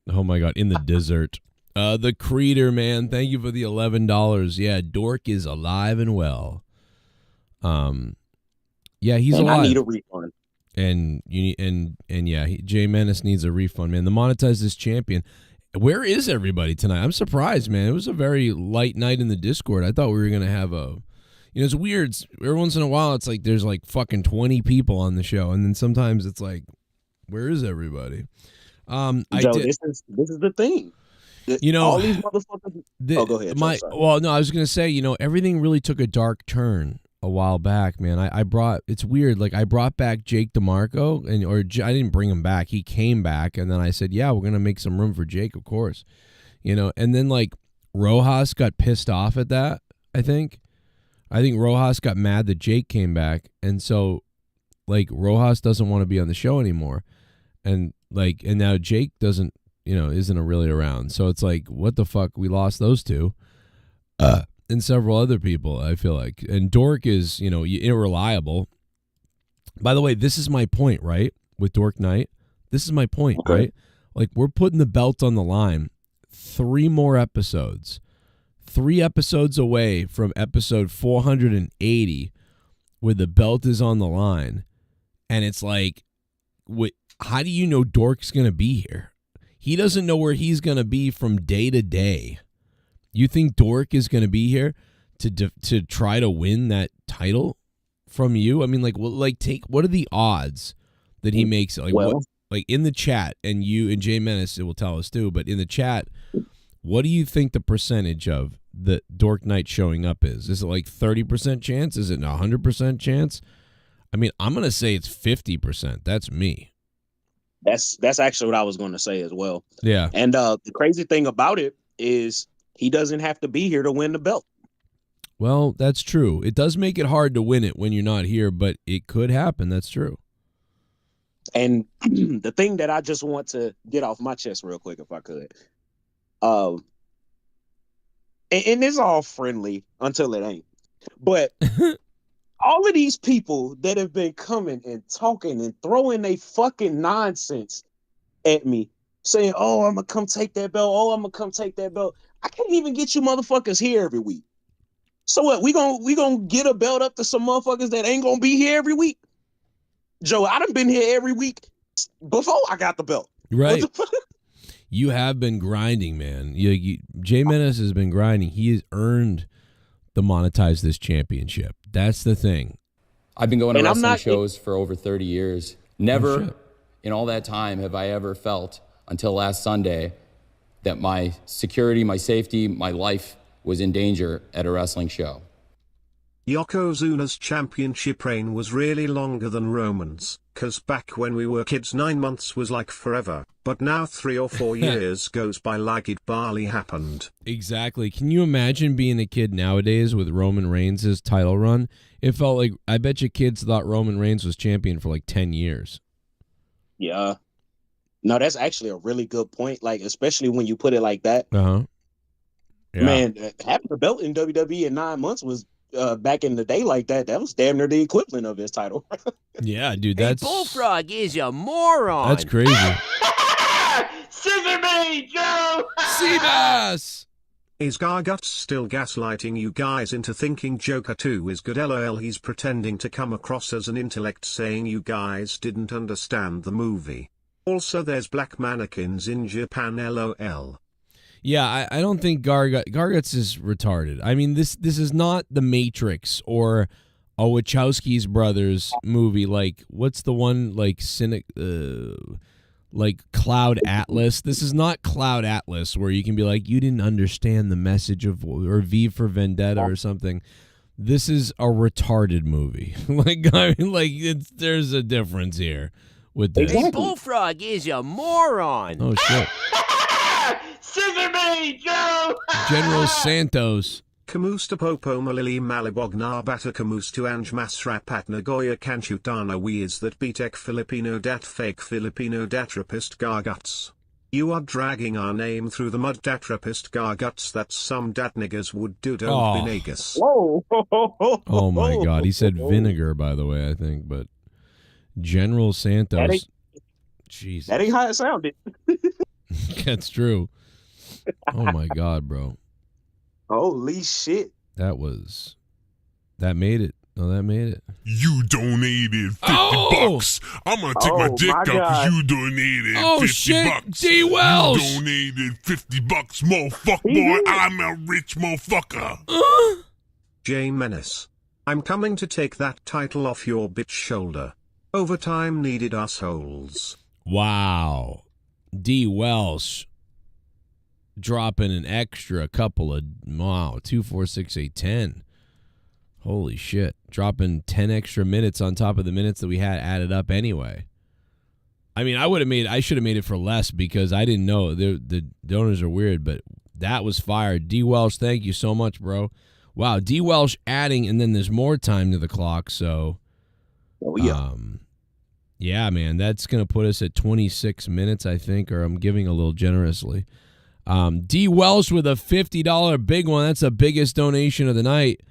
Oh my God, in the desert. The Creator, man, thank you for the $11. Yeah, Dork is alive and well. Yeah, he's alive. I need a refund. And you need, yeah, Jay Menace needs a refund, man. The Monetize this champion. Where is everybody tonight? I'm surprised, man. It was a very light night in the Discord. I thought we were gonna have it's weird. Every once in a while, it's like there's like fucking 20 people on the show, and then sometimes it's like, where is everybody? Joe, this is the thing. All these motherfuckers. Go ahead. Well, no, I was gonna say, everything really took a dark turn a while back, man. It's weird. Like I brought back Jake DeMarco, I didn't bring him back. He came back, and then I said, yeah, we're gonna make some room for Jake, of course, And then like Rojas got pissed off at that. I think Rojas got mad that Jake came back, and so like Rojas doesn't want to be on the show anymore, and now Jake doesn't, isn't really around. So it's like, what the fuck? We lost those two. And several other people, I feel like. And Dork is, irreliable. By the way, this is my point, right? With Dork Knight. This is my point, okay. Right? Like, we're putting the belt on the line. 3 more episodes. 3 episodes away from episode 480, where the belt is on the line. And it's like, how do you know Dork's going to be here? He doesn't know where he's going to be from day to day. You think Dork is going to be here to try to win that title from you? I mean, what are the odds that he makes it? Like in the chat, and you and Jay Menace will tell us too, but in the chat, what do you think the percentage of the Dork Knight showing up is? Is it like 30% chance? Is it a 100% chance? I mean, I'm going to say it's 50%. That's me. That's actually what I was going to say as well. Yeah. And the crazy thing about it is, he doesn't have to be here to win the belt. Well, that's true. It does make it hard to win it when you're not here, but it could happen. That's true. And the thing that I just want to get off my chest real quick, if I could, and it's all friendly until it ain't. But all of these people that have been coming and talking and throwing they fucking nonsense at me, saying, "Oh, I'm gonna come take that belt. Oh, I'm gonna come take that belt." I can't even get you motherfuckers here every week. So what? We gonna get a belt up to some motherfuckers that ain't gonna be here every week? Joe, I done been here every week before I got the belt. Right. You have been grinding, man. Jay Menace has been grinding. He has earned the Monetize this championship. That's the thing. I've been going to wrestling shows for over 30 years. Never in all that time have I ever felt, until last Sunday, that my security, my safety, my life was in danger at a wrestling show. Yokozuna's championship reign was really longer than Roman's, cause back when we were kids 9 months was like forever, but now 3 or 4 years goes by like it barely happened. Exactly. Can you imagine being a kid nowadays with Roman Reigns' title run? It felt like, I bet you kids thought Roman Reigns was champion for like 10 years. Yeah. No, that's actually a really good point. Like, especially when you put it like that. Uh-huh. Yeah. Man, having the belt in WWE in 9 months was back in the day like that. That was damn near the equivalent of his title. Yeah, dude, that's Bullfrog is a moron. that's crazy. Scissor me, Joe! Seabass! Is Garguts still gaslighting you guys into thinking Joker 2 is good? LOL, he's pretending to come across as an intellect saying you guys didn't understand the movie. Also there's black mannequins in Japan, LOL. Yeah, I don't think Garguts is retarded. I mean, this is not The Matrix or a Wachowski's brothers movie. Like, what's the one, like, like Cloud Atlas? This is not Cloud Atlas where you can be like, you didn't understand the message of, or V for Vendetta or something. This is a retarded movie. Like, I mean, like, there's a difference here with this. Bullfrog is a moron. Oh, shit. Scissor me, Joe! General Santos. Kamusta Popo Malili Malibogna Bata Kamustu Anj Masrapat Nagoya Kanchutana Weirds that beatek Filipino dat fake Filipino datrapist Garguts. You are dragging our name through the mud, datrapist Garguts, that some dat niggers would do, don't be nagus. Whoa. Oh my God. He said vinegar, by the way, I think, but General Santos. Jesus. That ain't how it sounded. That's true. Oh my God, bro. Holy shit. That made it. Oh, that made it. You donated 50 bucks. I'm gonna take my dick out because you donated 50 bucks. D. Wells. You donated 50 bucks, motherfucker. Boy, I'm a rich motherfucker. Jay Menace. I'm coming to take that title off your bitch shoulder. Overtime needed assholes. Wow. D. Welsh dropping an extra couple of, 2, 4, 6, 8, 10. Holy shit. Dropping 10 extra minutes on top of the minutes that we had added up anyway. I mean, I should have made it for less because I didn't know. The donors are weird, but that was fire. D. Welsh, thank you so much, bro. Wow, D. Welsh adding, and then there's more time to the clock, so. Oh, yeah. Yeah, man, that's going to put us at 26 minutes, I think, or I'm giving a little generously. D. Welsh with a $50 big one. That's the biggest donation of the night.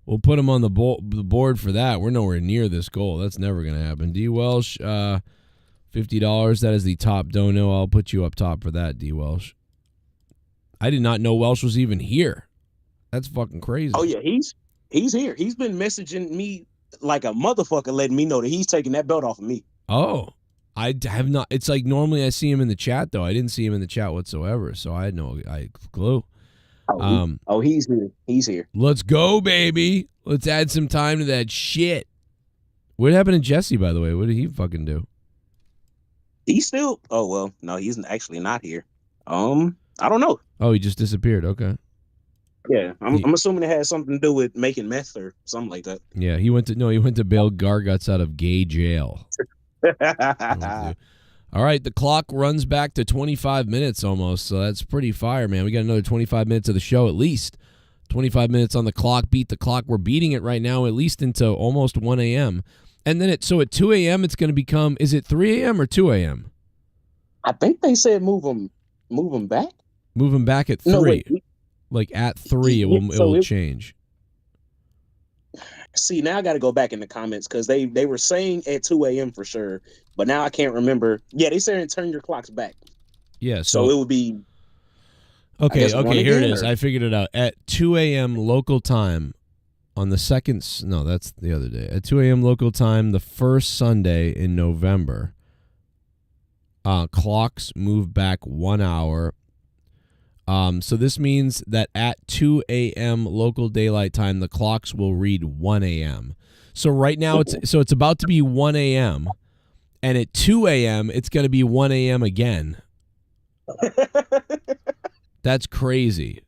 We'll put him on the board for that. We're nowhere near this goal. That's never going to happen. D. Welsh, $50. That is the top dono. I'll put you up top for that, D. Welsh. I did not know Welsh was even here. That's fucking crazy. Oh, yeah, he's here. He's been messaging me like a motherfucker, letting me know that he's taking that belt off of me. Oh, I have not. It's like normally I see him in the chat, though. I didn't see him in the chat whatsoever, so I had no clue. He's here. He's here. Let's go, baby. Let's add some time to that shit. What happened to Jesse, by the way? What did he fucking do? He's still. Oh well, no, he's actually not here. I don't know. Oh, he just disappeared. Okay. Yeah, I'm assuming it has something to do with making meth or something like that. Yeah, he went to bail Garguts out of gay jail. All right, the clock runs back to 25 minutes almost, so that's pretty fire, man. We got another 25 minutes of the show at least. 25 minutes on the clock. Beat the clock. We're beating it right now at least into almost 1 a.m. And then at 2 a.m. it's going to become, is it 3 a.m. or 2 a.m.? I think they said move them back. Move them back at 3. No, wait. Like at 3 it will change. See, now I got to go back in the comments because they were saying at 2 a.m. for sure, but now I can't remember. Yeah, they said turn your clocks back. Yeah, so it would be. Okay, here it is. I figured it out. At 2 a.m. local time on the second. No, that's the other day. At 2 a.m. local time, the first Sunday in November, clocks move back 1 hour. So this means that at 2 a.m. local daylight time, the clocks will read 1 a.m. So right now it's about to be 1 a.m. and at 2 a.m. it's going to be 1 a.m. again. That's crazy.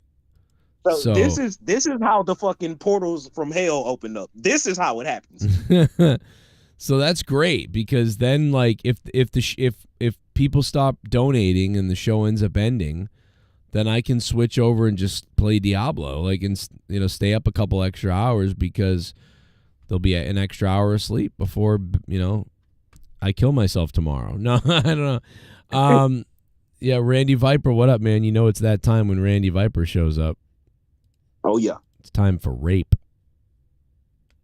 So this is how the fucking portals from hell open up. This is how it happens. So that's great, because then like if people stop donating and the show ends up ending, then I can switch over and just play Diablo, like, and stay up a couple extra hours, because there'll be an extra hour of sleep before I kill myself tomorrow. No, I don't know. Yeah, Randy Viper, what up, man? You know it's that time when Randy Viper shows up. Oh yeah, it's time for rape.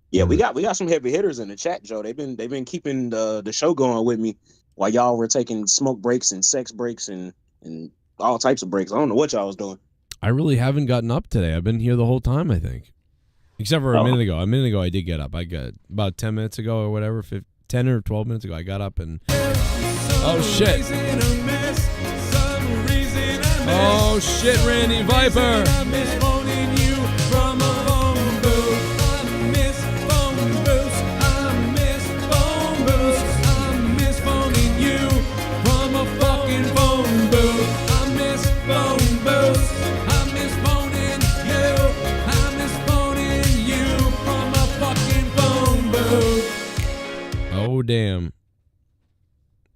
Yeah, we got some heavy hitters in the chat, Joe. They've been keeping the show going with me while y'all were taking smoke breaks and sex breaks and all types of breaks. I don't know what y'all was doing. I really haven't gotten up today. I've been here the whole time, I think. Except for a minute ago. A minute ago I did get up. I got about 10 minutes ago or whatever, 10 or 12 minutes ago I got up and oh shit. Oh shit, Randy Viper. Oh, damn.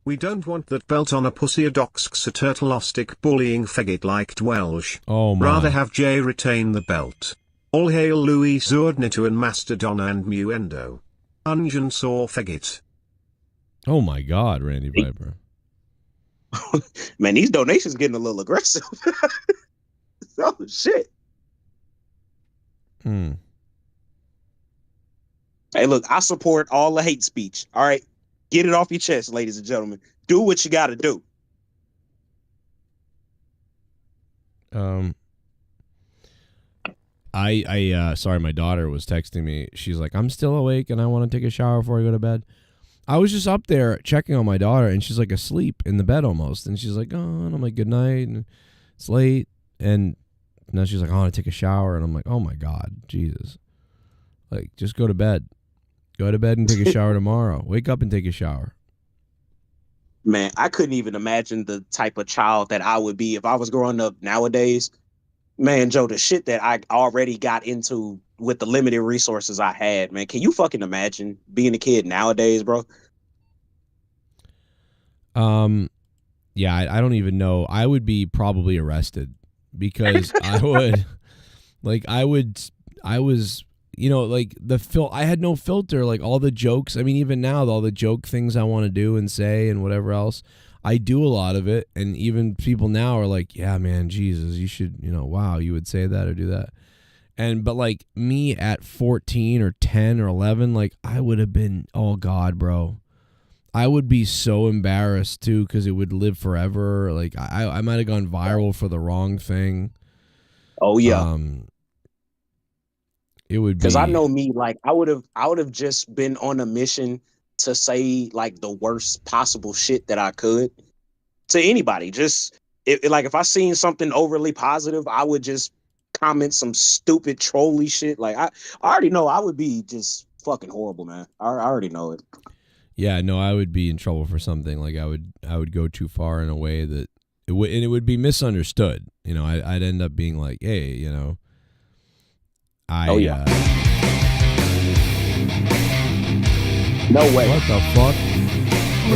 We don't want that belt on a pussy, a doxx, a turtleostic bullying faggot like Dwelsh. Oh my. Rather have Jay retain the belt. All hail Louis Zordnitu and Mastodon and Muendo. Ungen saw faggot. Oh my God, Randy Viper. Man, these donations getting a little aggressive. Oh shit. Hey, look, I support all the hate speech. All right, get it off your chest, ladies and gentlemen. Do what you got to do. Sorry, my daughter was texting me. She's like, I'm still awake and I want to take a shower before I go to bed. I was just up there checking on my daughter, and she's like asleep in the bed almost. And she's like, oh, and I'm like, good night. And it's late. And now she's like, I want to take a shower. And I'm like, oh my God, Jesus. Like, just go to bed. Go to bed and take a shower tomorrow. Wake up and take a shower. Man, I couldn't even imagine the type of child that I would be if I was growing up nowadays. Man, Joe, the shit that I already got into with the limited resources I had, man. Can you fucking imagine being a kid nowadays, bro? Yeah, I don't even know. I would be probably arrested because I was, like I had no filter, like all the jokes. I mean, even now, all the joke things I want to do and say and whatever else, I do a lot of it. And even people now are like, yeah, man, Jesus, you should, wow, you would say that or do that. But like me at 14 or 10 or 11, like I would have been, oh God, bro. I would be so embarrassed too, because it would live forever. Like I might have gone viral for the wrong thing. Oh yeah. It would be, because I know me, like I would have just been on a mission to say like the worst possible shit that I could to anybody. Just if I seen something overly positive, I would just comment some stupid trolly shit. Like I already know I would be just fucking horrible, man. I already know it. Yeah, no, I would be in trouble for something. Like I would go too far in a way that it would be misunderstood. I'd end up being like, hey, oh yeah. No way. What the fuck?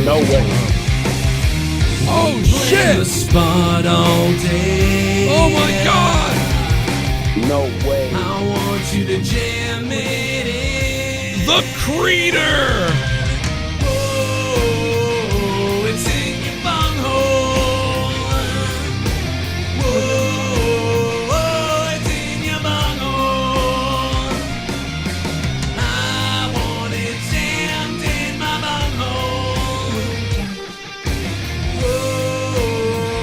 No way. Oh shit! Spot all day. Oh my God! No way. I want you to jam it in. The Creator. Oh, it's in your bunghole. Whoa, it's in your bunghole. I want it jammed in my bunghole.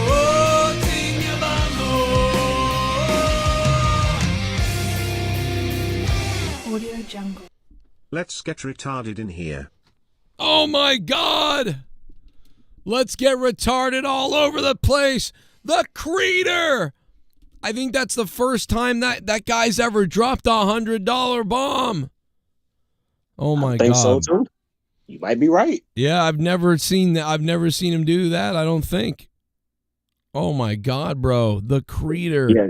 Whoa, it's in your bunghole. Audio Jungle. Let's get retarded in here. Oh my God! Let's get retarded all over the place. The Creator. I think that's the first time that guy's ever dropped $100 bomb. Oh my God! I think so too. You might be right. Yeah, I've never seen that. I've never seen him do that. I don't think. Oh my God, bro! The Creator. Yeah.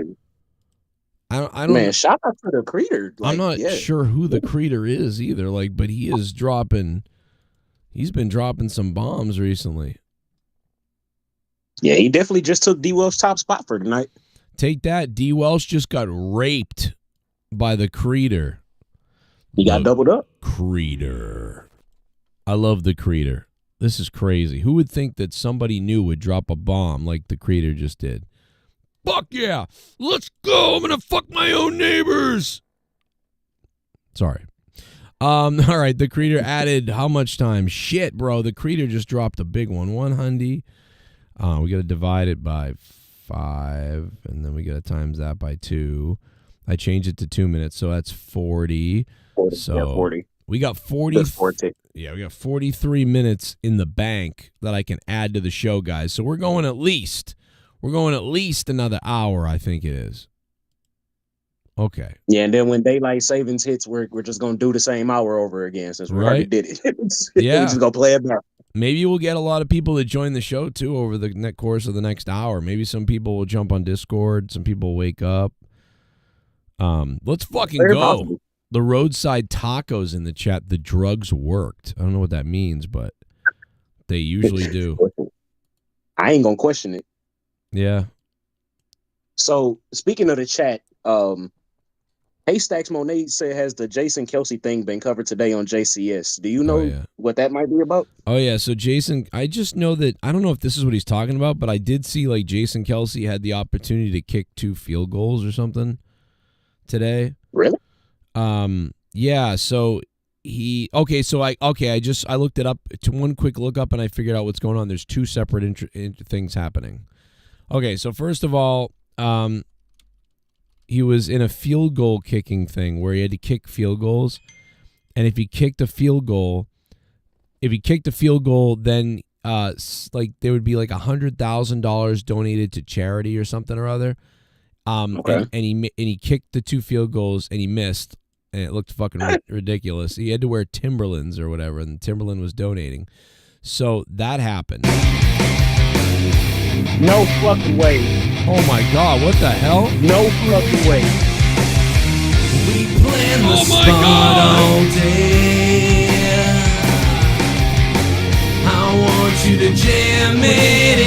I don't. Man, shout out to the creator. I'm not sure who the creator is either. Like, but he is dropping. He's been dropping some bombs recently. Yeah, he definitely just took D Welsh's top spot for tonight. Take that. D Welsh just got raped by the creator. He got doubled up. Creator. I love the creator. This is crazy. Who would think that somebody new would drop a bomb like the creator just did? Fuck yeah. Let's go. I'm going to fuck my own neighbors. Sorry. All right. The creator added how much time? Shit, bro. The creator just dropped a big one. 100. We got to divide it by 5. And then we got to times that by 2. I changed it to 2 minutes. So that's 40. 40. So yeah, 40. We got 40. 40. Yeah, we got 43 minutes in the bank that I can add to the show, guys. So we're going at least another hour, I think it is. Okay. Yeah, and then when daylight savings hits, we're just gonna do the same hour over again since we already did it. Yeah. We're just gonna play it back. Maybe we'll get a lot of people to join the show too over the course of the next hour. Maybe some people will jump on Discord. Some people will wake up. Let's fucking Very go. possible. The roadside tacos in the chat. The drugs worked. I don't know what that means, but they usually do. I ain't gonna question it. Yeah. So speaking of the chat, Haystacks Monet said, has the Jason Kelce thing been covered today on JCS? Do you know what that might be about? Oh yeah. So Jason, I just know that I don't know if this is what he's talking about, but I did see like Jason Kelce had the opportunity to kick 2 field goals or something today. Really? Yeah, so I looked it up to one quick look up and I figured out what's going on. There's 2 separate things happening. Okay, so first of all, he was in a field goal kicking thing where he had to kick field goals, and if he kicked a field goal, then like there would be like $100,000 donated to charity or something or other. Okay. And he kicked the 2 field goals and he missed. And it looked fucking ridiculous. He had to wear Timberlands or whatever, and Timberland was donating. So that happened. No fucking way. Oh my God, what the hell? No fucking way. We plan the Oh my spot God. all day. I want you to jam it in.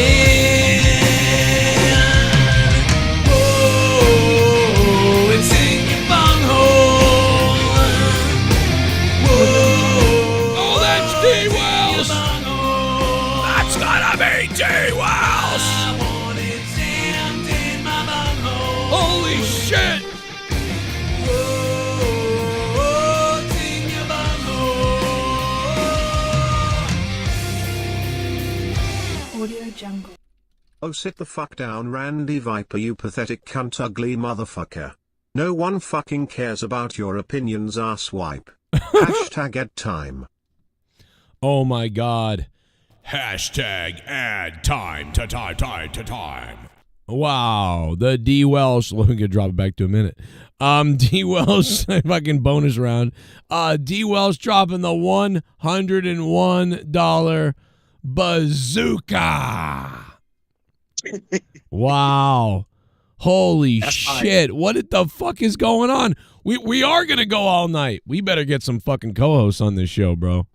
Oh, it's in your bunghole. Oh, that's D. Wells. That's gotta be D. Wells. I want it jammed in my bunghole. Holy shit. Oh, it's in your bunghole. Audio Jungle. Oh, sit the fuck down, Randy Viper, you pathetic cunt ugly motherfucker. No one fucking cares about your opinions, asswipe. Hashtag ad time. Oh my God. Hashtag add time to time. Wow. The D. Welsh. Let me drop it back to a minute. D. Welsh fucking bonus round. D. Welsh dropping the $101 bazooka. Wow. Holy shit. What the fuck is going on? We are going to go all night. We better get some fucking co-hosts on this show, bro.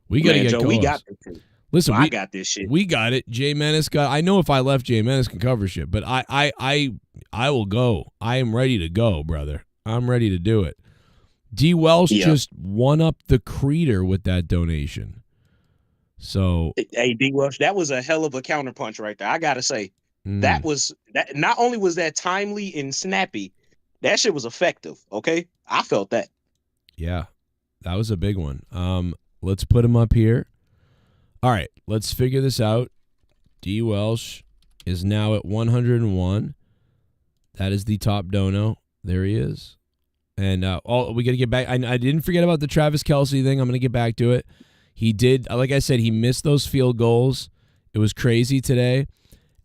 We got to get Joe, co-hosts. we got this shit. Listen, I got this shit. We got it. Jay Menace got. I know if I left, Jay Menace can cover shit, but I will go. I am ready to go, brother. I'm ready to do it. D. Welsh just won up the creator with that donation. So Hey, D. Welsh, that was a hell of a counterpunch right there. I gotta say, that was that. Not only was that timely and snappy, that shit was effective. Okay, I felt that. Yeah, that was a big one. Let's put him up here. All right, let's figure this out. D. Welsh is now at 101. That is the top dono. There he is. And we got to get back. I didn't forget about the Travis Kelce thing. I'm going to get back to it. He did, like I said, he missed those field goals. It was crazy today.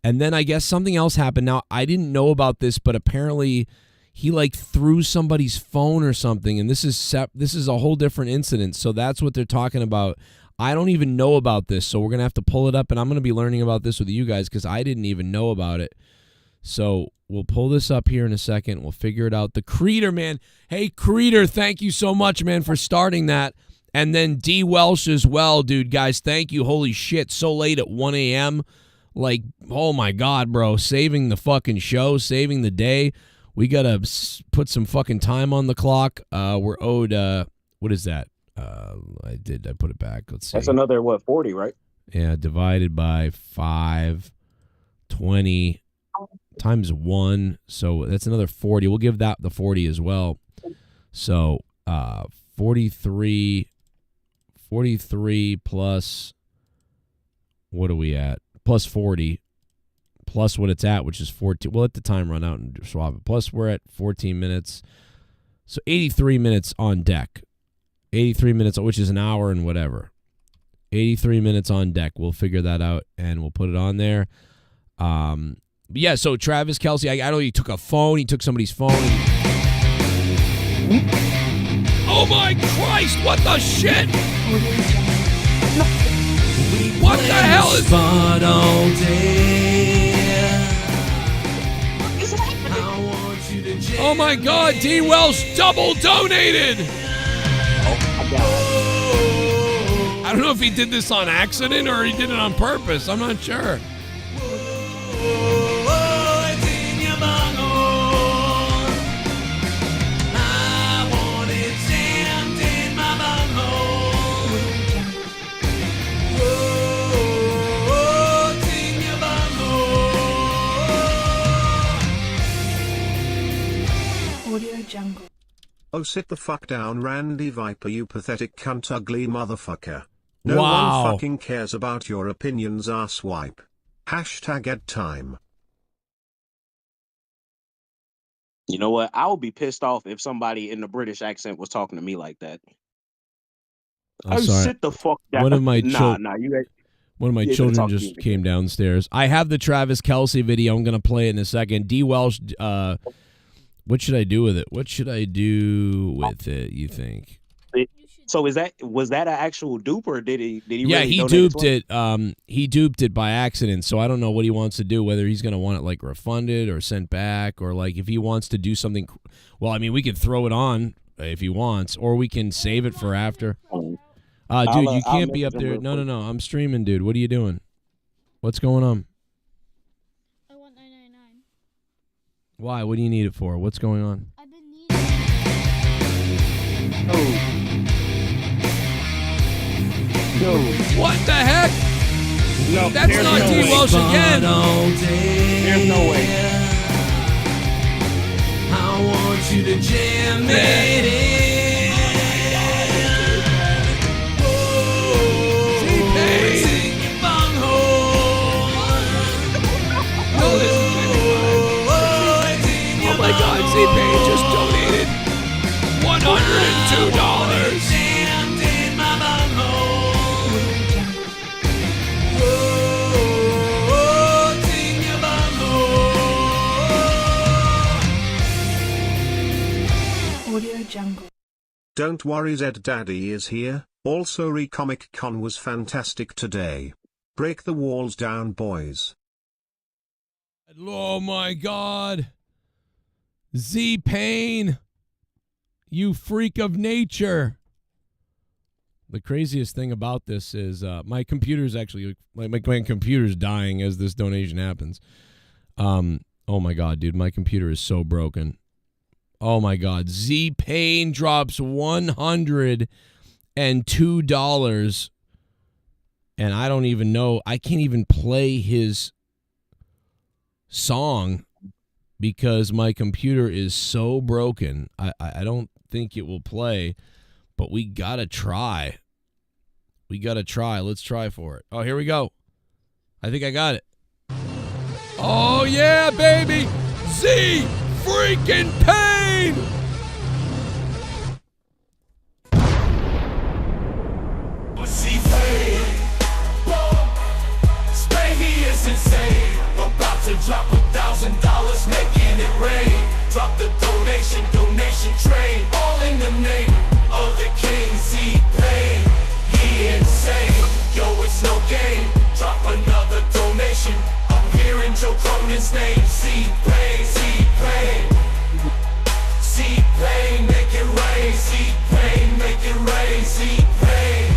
And then I guess something else happened. Now, I didn't know about this, but apparently he like threw somebody's phone or something. And this is a whole different incident. So that's what they're talking about. I don't even know about this. So we're going to have to pull it up. And I'm going to be learning about this with you guys because I didn't even know about it. So we'll pull this up here in a second. We'll figure it out. The Creeder, man. Hey, Creeder, thank you so much, man, for starting that. And then D. Welsh as well, dude. Guys, thank you. Holy shit, so late at 1 a.m. Like, oh, my God, bro. Saving the fucking show, saving the day. We got to put some fucking time on the clock. We're owed, what is that? I put it back. Let's see. That's another, 40, right? Yeah, divided by 5, 20 times 1. So that's another 40. We'll give that the 40 as well. So 43 plus, what are we at? Plus 40. Plus what it's at, which is 14. We'll let the time run out and swap it. Plus we're at 14 minutes. So 83 minutes on deck. 83 minutes, which is an hour and whatever. 83 minutes on deck. We'll figure that out, and we'll put it on there. But yeah, so Travis Kelce, I know he took a phone. He took somebody's phone. Oh, my Christ. What the shit? What the hell is... Fun all day. Oh, my God. D. Welsh double donated. I don't know if he did this on accident or he did it on purpose. I'm not sure. Oh, sit the fuck down, Randy Viper, you pathetic cunt ugly motherfucker. No Wow. one fucking cares about your opinions, asswipe. Hashtag ed time. You know what? I would be pissed off if somebody in the British accent was talking to me like that. I'm sorry. Sit the fuck down. One of my One of my children just came downstairs. I have the Travis Kelce video. I'm going to play it in a second. D. Welsh, what should I do with it? What should I do with it, you think? So was that an actual dupe, or did he Yeah, really he donate duped his it. He duped it by accident, so I don't know what he wants to do, whether he's going to want it like refunded or sent back, or like if he wants to do something. Well, I mean, we could throw it on if he wants, or we can save it for after. Dude, you can't be up there. No, I'm streaming, dude. What are you doing? What's going on? I want 9.99. Why? What do you need it for? What's going on? I've been needing What the heck? No, that's not D. Welsh again. There's no way. I want you to jam it in. Sing your bunghole. Oh my God, Z-Pay just donated $102. Jammed in my bunghole. Sing your bunghole. Audio Jungle. Don't worry, Zed Daddy is here. Also, Recomic Con was fantastic today. Break the walls down, boys. Oh my God. Z-Pain. You freak of nature. The craziest thing about this is my computer's actually, my computer's dying as this donation happens. Oh my God, dude, my computer is so broken. Oh my God, Z-Pain drops $102, and I don't even know. I can't even play his song because my computer is so broken. I don't think it will play, but we gotta try. We gotta try. Let's try for it. Oh, here we go. I think I got it. Oh yeah, baby! Z freaking Pain! Z-Pain. Spray, he is insane. About to drop $1,000, making it rain. Drop the donation train. All in the name of the king. Z-Pain. He insane. Yo, it's no game. Drop another donation. I'm hearing Joe Cronin's name. Z-Pain. Z-Pain.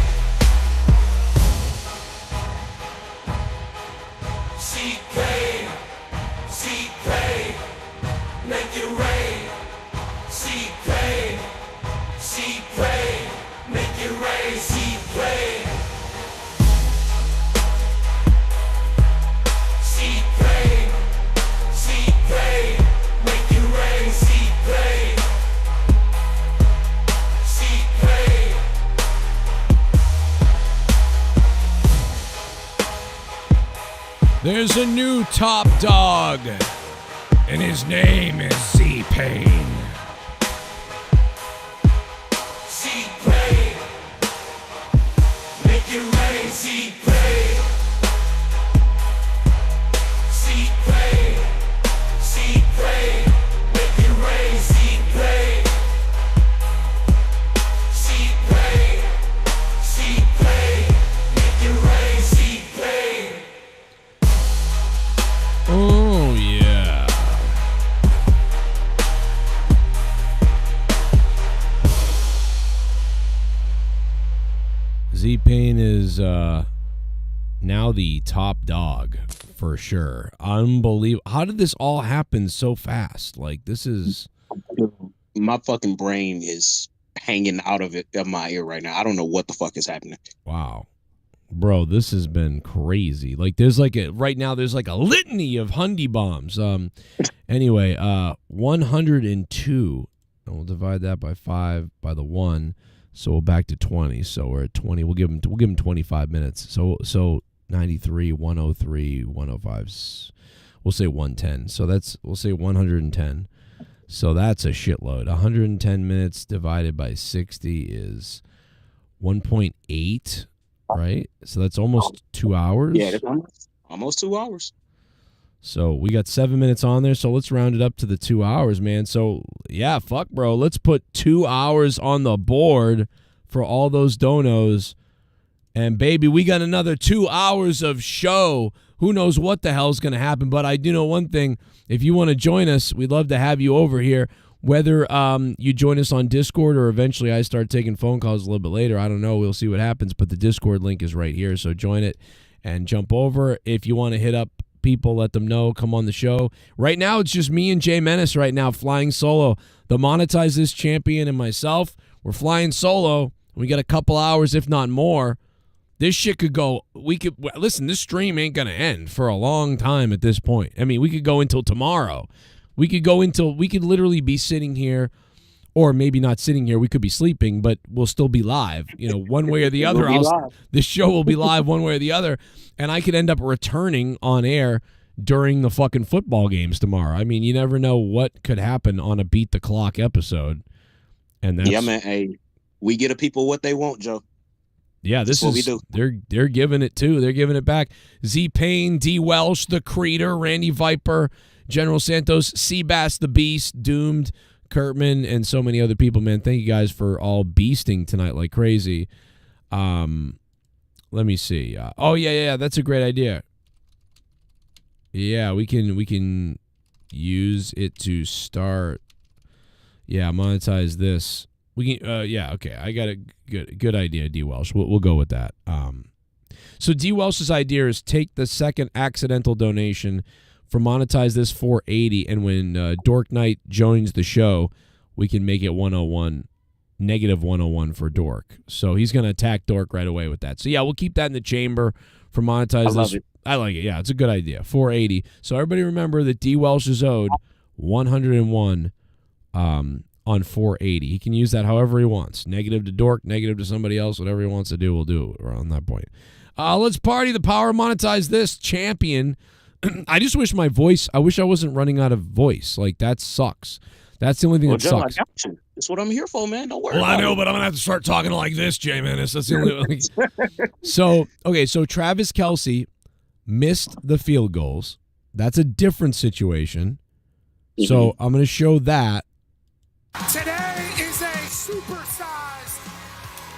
Z-Pain. Z-Pain. Make it rain. Z-Pain. Z-Pain. Make it rain. Z-Pain. Z-Pain. Z-Pain. Make it rain. Z-Pain. Z-Pain. There's a new top dog, and his name is Z-Pain. Z-Pain. Make it rain. Z-Pain. Z-Pain. Z-Pain. Make it rain. Z-Pain. Z-Pain. Z-Pain. Make it rain. Z-Pain. Oh, yeah. Z-Pain is now the top dog for sure. Unbelievable. How did this all happen so fast? Like, this is... My fucking brain is hanging out of my ear right now. I don't know what the fuck is happening. Wow. Bro, this has been crazy. Like, there's like right now there's like a litany of Hyundai bombs. Anyway, 102. And we'll divide that by 5 by the 1. So we're back to 20. So we're at 20. We'll give him 25 minutes. So 93, 103, 105. We'll say 110. So we'll say 110. So that's a shitload. 110 minutes divided by 60 is 1.8. Right? So that's almost 2 hours. Yeah, that's almost 2 hours. So we got 7 minutes on there. So let's round it up to the 2 hours, man. So yeah, fuck, bro. Let's put 2 hours on the board for all those donos. And baby, we got another 2 hours of show. Who knows what the hell's going to happen. But I do know one thing. If you want to join us, we'd love to have you over here. Whether you join us on Discord or eventually I start taking phone calls a little bit later, I don't know. We'll see what happens. But the Discord link is right here, so join it and jump over. If you want to hit up people, let them know. Come on the show. Right now, it's just me and Jay Menace right now flying solo. The Monetize This champion and myself, we're flying solo. We got a couple hours, if not more. This shit could go. Listen, this stream ain't going to end for a long time at this point. I mean, we could go until tomorrow. We could literally be sitting here, or maybe not sitting here. We could be sleeping, but we'll still be live. You know, one way or the other. This show will be live one way or the other, and I could end up returning on air during the fucking football games tomorrow. I mean, you never know what could happen on a Beat the Clock episode. And that's, yeah, man. Hey, we get the people what they want, Joe. Yeah, this is what we do. They're giving it too. They're giving it back. Z-Pain, D. Welsh, The Creator, Randy Viper, General Santos, Seabass the Beast, Doomed, Kurtman, and so many other people, man. Thank you guys for all beasting tonight like crazy. Let me see. Oh, yeah, that's a great idea. Yeah, we can use it to start. Yeah, monetize this. We can. Yeah, okay. I got a good idea, D. Welsh. We'll go with that. So D. Welsh's idea is take the second accidental donation for Monetize This 480, and when Dork Knight joins the show, we can make it 101, negative 101 for Dork. So he's going to attack Dork right away with that. So yeah, we'll keep that in the chamber for Monetize This. I like it. Yeah, it's a good idea. 480. So everybody remember that D. Welsh is owed 101 on 480. He can use that however he wants. Negative to Dork, negative to somebody else, whatever he wants to do, we'll do it around that point. Let's party. The power of Monetize This champion. I just wish my voice, I wish I wasn't running out of voice. Like, that sucks. That's the only thing that Joe, sucks. I got you. That's what I'm here for, man. Don't worry. Well, I know, but I'm going to have to start talking like this, Jay Menace. That's the only So Travis Kelce missed the field goals. That's a different situation. Mm-hmm. So I'm going to show that. Today is a supersized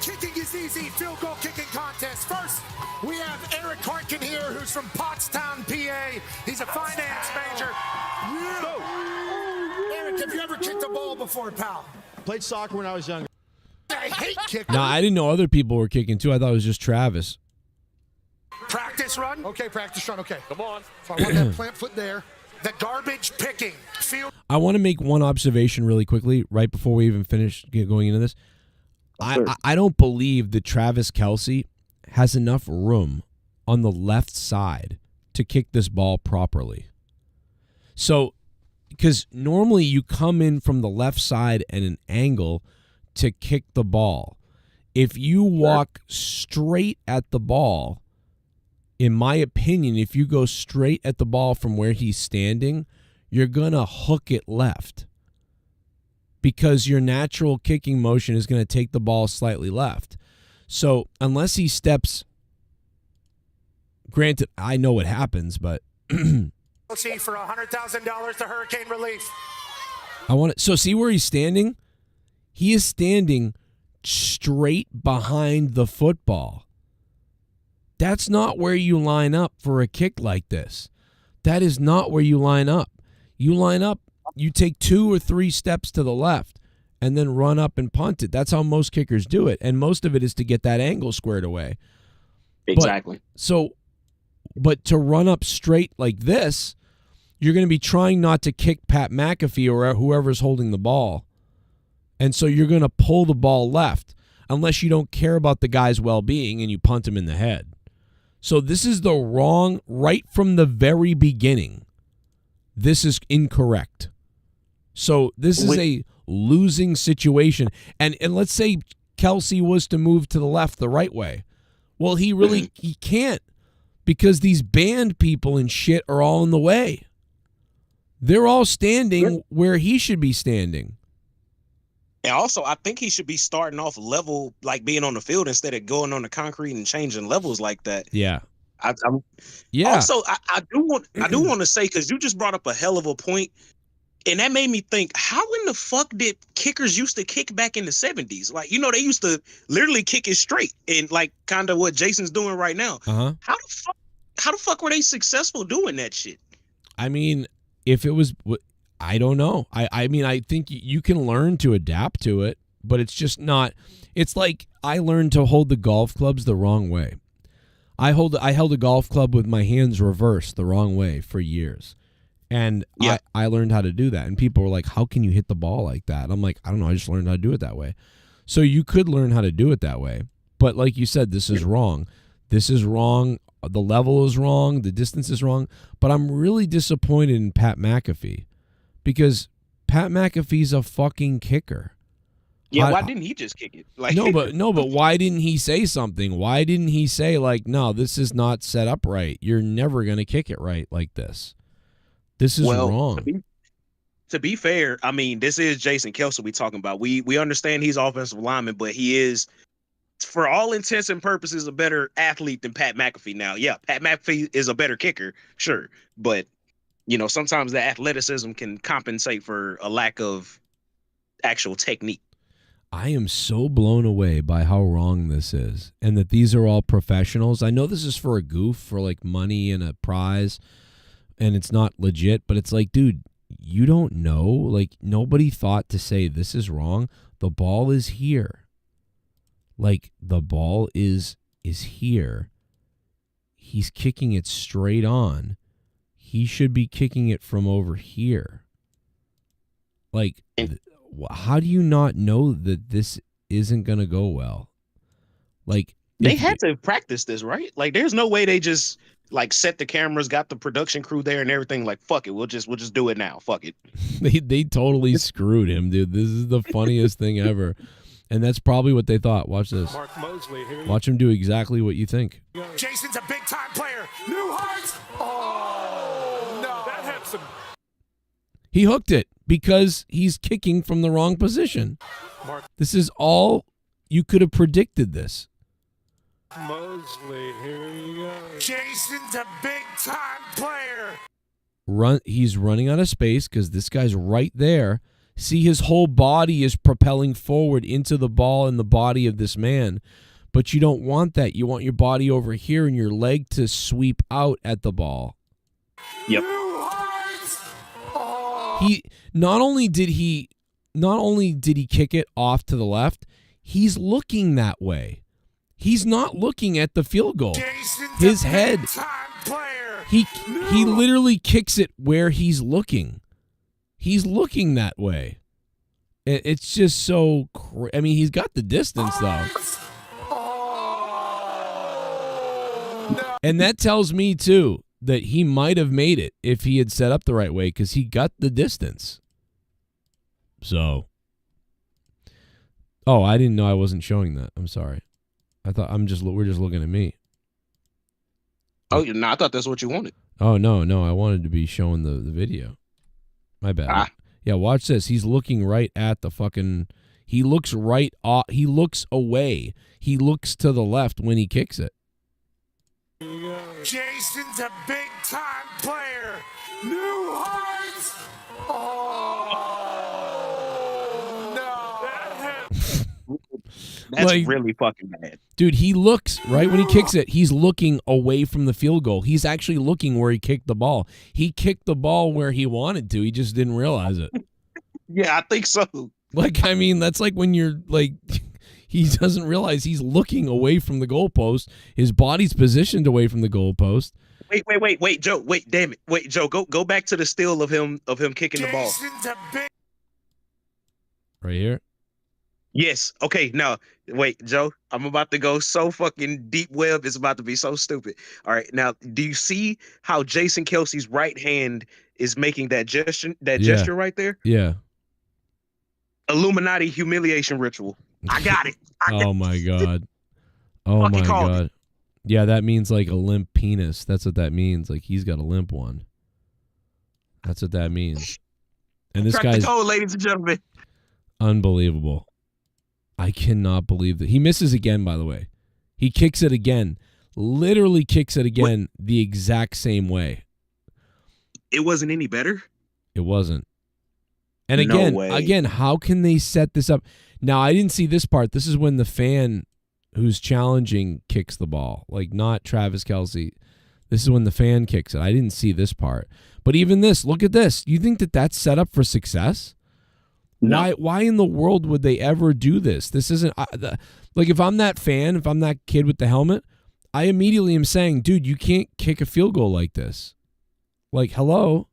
kicking is easy field goal kicking contest. First, we have Eric Harkin here, who's from Pottstown, PA. He's a finance major. Eric, have you ever kicked a ball before, pal? Played soccer when I was younger. I hate kicker. No, I didn't know other people were kicking too. I thought it was just Travis. Practice run. Okay, practice run. Okay. Come on. So I want that plant foot there. The garbage picking. Field. I want to make one observation really quickly right before we even finish going into this. I don't believe that Travis Kelce has enough room on the left side to kick this ball properly. So, because normally you come in from the left side at an angle to kick the ball. If you walk straight at the ball, in my opinion, if you go straight at the ball from where he's standing, you're going to hook it left. Because your natural kicking motion is going to take the ball slightly left. So unless he steps, granted, I know what happens, but See for $100,000 to hurricane relief. I want to. So see where he's standing? He is standing straight behind the football. That's not where you line up for a kick like this. That is not where you line up. You line up, you take 2 or 3 steps to the left and then run up and punt it. That's how most kickers do it. And most of it is to get that angle squared away. Exactly. But to run up straight like this, you're going to be trying not to kick Pat McAfee or whoever's holding the ball. And so you're going to pull the ball left unless you don't care about the guy's well-being and you punt him in the head. So this is the wrong, right from the very beginning. This is incorrect. So this is a losing situation. And let's say Kelce was to move to the left the right way. Well, he can't because these band people and shit are all in the way. They're all standing where he should be standing. And also, I think he should be starting off level, like being on the field instead of going on the concrete and changing levels like that. Yeah. Yeah. Also, I do want to say, because you just brought up a hell of a point, and that made me think: how in the fuck did kickers used to kick back in the 70s? Like, they used to literally kick it straight, and like kind of what Jason's doing right now. Uh-huh. How the fuck were they successful doing that shit? I mean, if it was, I don't know. I mean, I think you can learn to adapt to it, but it's just not. It's like I learned to hold the golf clubs the wrong way. I held a golf club with my hands reversed the wrong way for years. And I learned how to do that. And people were like, how can you hit the ball like that? And I'm like, I don't know. I just learned how to do it that way. So you could learn how to do it that way. But like you said, this is wrong. This is wrong. The level is wrong. The distance is wrong. But I'm really disappointed in Pat McAfee because Pat McAfee's a fucking kicker. Yeah, why didn't he just kick it? Like No, but why didn't he say something? Why didn't he say, like, no, this is not set up right. You're never going to kick it right like this. This is wrong. To be fair, I mean, this is Jason Kelce we talking about. We understand he's offensive lineman, but he is, for all intents and purposes, a better athlete than Pat McAfee. Now, yeah, Pat McAfee is a better kicker, sure. But, sometimes the athleticism can compensate for a lack of actual technique. I am so blown away by how wrong this is and that these are all professionals. I know this is for a goof, for like money and a prize, and it's not legit, but it's like, dude, you don't know. Like, nobody thought to say this is wrong. The ball is here. Like, the ball is here. He's kicking it straight on. He should be kicking it from over here. Like, how do you not know that this isn't going to go well? Like, they had to practice this, right? Like, there's no way they just like set the cameras, got the production crew there and everything. Like, fuck it, we'll just do it now. Fuck it. They totally screwed him, dude. This is the funniest thing ever. And that's probably what they thought. Watch this. Mark Mosley here. Watch him do exactly what you think. Jason's a big time player. New Heights. Oh no, that had some. He hooked it because he's kicking from the wrong position. This is all you could have predicted this. Mosley, here you go. Jason's a big time player. He's running out of space because this guy's right there. See, his whole body is propelling forward into the ball and the body of this man. But you don't want that. You want your body over here and your leg to sweep out at the ball. Yep. He not only did he kick it off to the left, he's looking that way. He's not looking at the field goal. His head, he literally kicks it where he's looking. He's looking that way. It's just so I mean, he's got the distance, though. And that tells me, too, that he might have made it if he had set up the right way because he got the distance. So. Oh, I didn't know I wasn't showing that. I'm sorry. I thought we're just looking at me. Oh, no, I thought that's what you wanted. Oh, no. I wanted to be showing the video. My bad. Yeah, watch this. He's looking right at the fucking... He looks right off. He looks away. He looks to the left when he kicks it. Jason's a big-time player. New Heights. Oh, no. That's Like, really fucking bad. Dude, he looks, right when he kicks it, he's looking away from the field goal. He's actually looking where he kicked the ball. He kicked the ball where he wanted to. He just didn't realize it. Yeah, I think so. Like, I mean, that's like when you're, like, he doesn't realize he's looking away from the goalpost. His body's positioned away from the goalpost. Wait, Joe. Wait, damn it. Wait, Joe, go back to the still of him kicking the ball. Right here? Yes. Okay, now, wait, Joe, I'm about to go so fucking deep web. It's about to be so stupid. All right, now, do you see how Jason Kelce's right hand is making that gesture right there? Yeah. Illuminati humiliation ritual. I got it. Oh, my God. Oh, my God. Yeah, that means like a limp penis. That's what that means. Like he's got a limp one. That's what that means. And this guy's... ladies and gentlemen. Unbelievable. I cannot believe that. He misses again, by the way. He kicks it again. Literally kicks it again the exact same way. It wasn't any better? It wasn't. And again, how can they set this up? Now, I didn't see this part. This is when the fan who's challenging kicks the ball. Like, not Travis Kelce. This is when the fan kicks it. I didn't see this part. But even this, look at this. You think that that's set up for success? No. Why in the world would they ever do this? This isn't like if I'm that fan, if I'm that kid with the helmet, I immediately am saying, dude, you can't kick a field goal like this. Like, hello?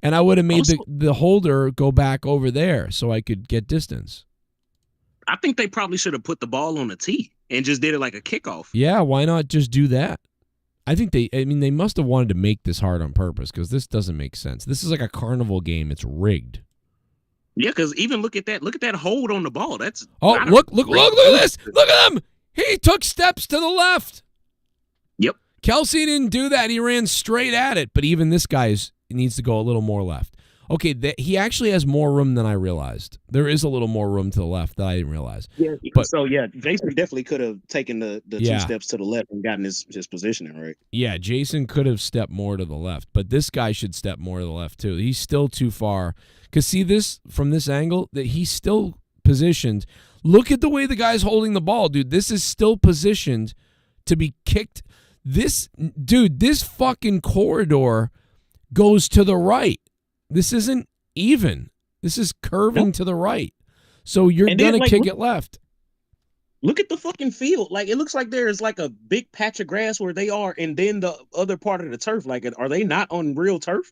And I would have made the holder go back over there so I could get distance. I think they probably should have put the ball on a tee and just did it like a kickoff. Yeah, why not just do that? I think they must have wanted to make this hard on purpose because this doesn't make sense. This is like a carnival game. It's rigged. Yeah, because even look at that hold on the ball. That's look at this. Look at him. He took steps to the left. Yep. Kelce didn't do that. He ran straight at it. But even this guy needs to go a little more left. Okay, he actually has more room than I realized. There is a little more room to the left that I didn't realize. Yeah. So Jason definitely could have taken the 2 steps to the left and gotten his positioning right. Yeah, Jason could have stepped more to the left, but this guy should step more to the left too. He's still too far. Because see this from this angle that he's still positioned. Look at the way the guy's holding the ball, dude. This is still positioned to be kicked. This fucking corridor goes to the right. This isn't even. This is curving to the right. So you're going to kick it left. Look at the fucking field. Like, it looks like there is like a big patch of grass where they are, and then the other part of the turf. Like, are they not on real turf?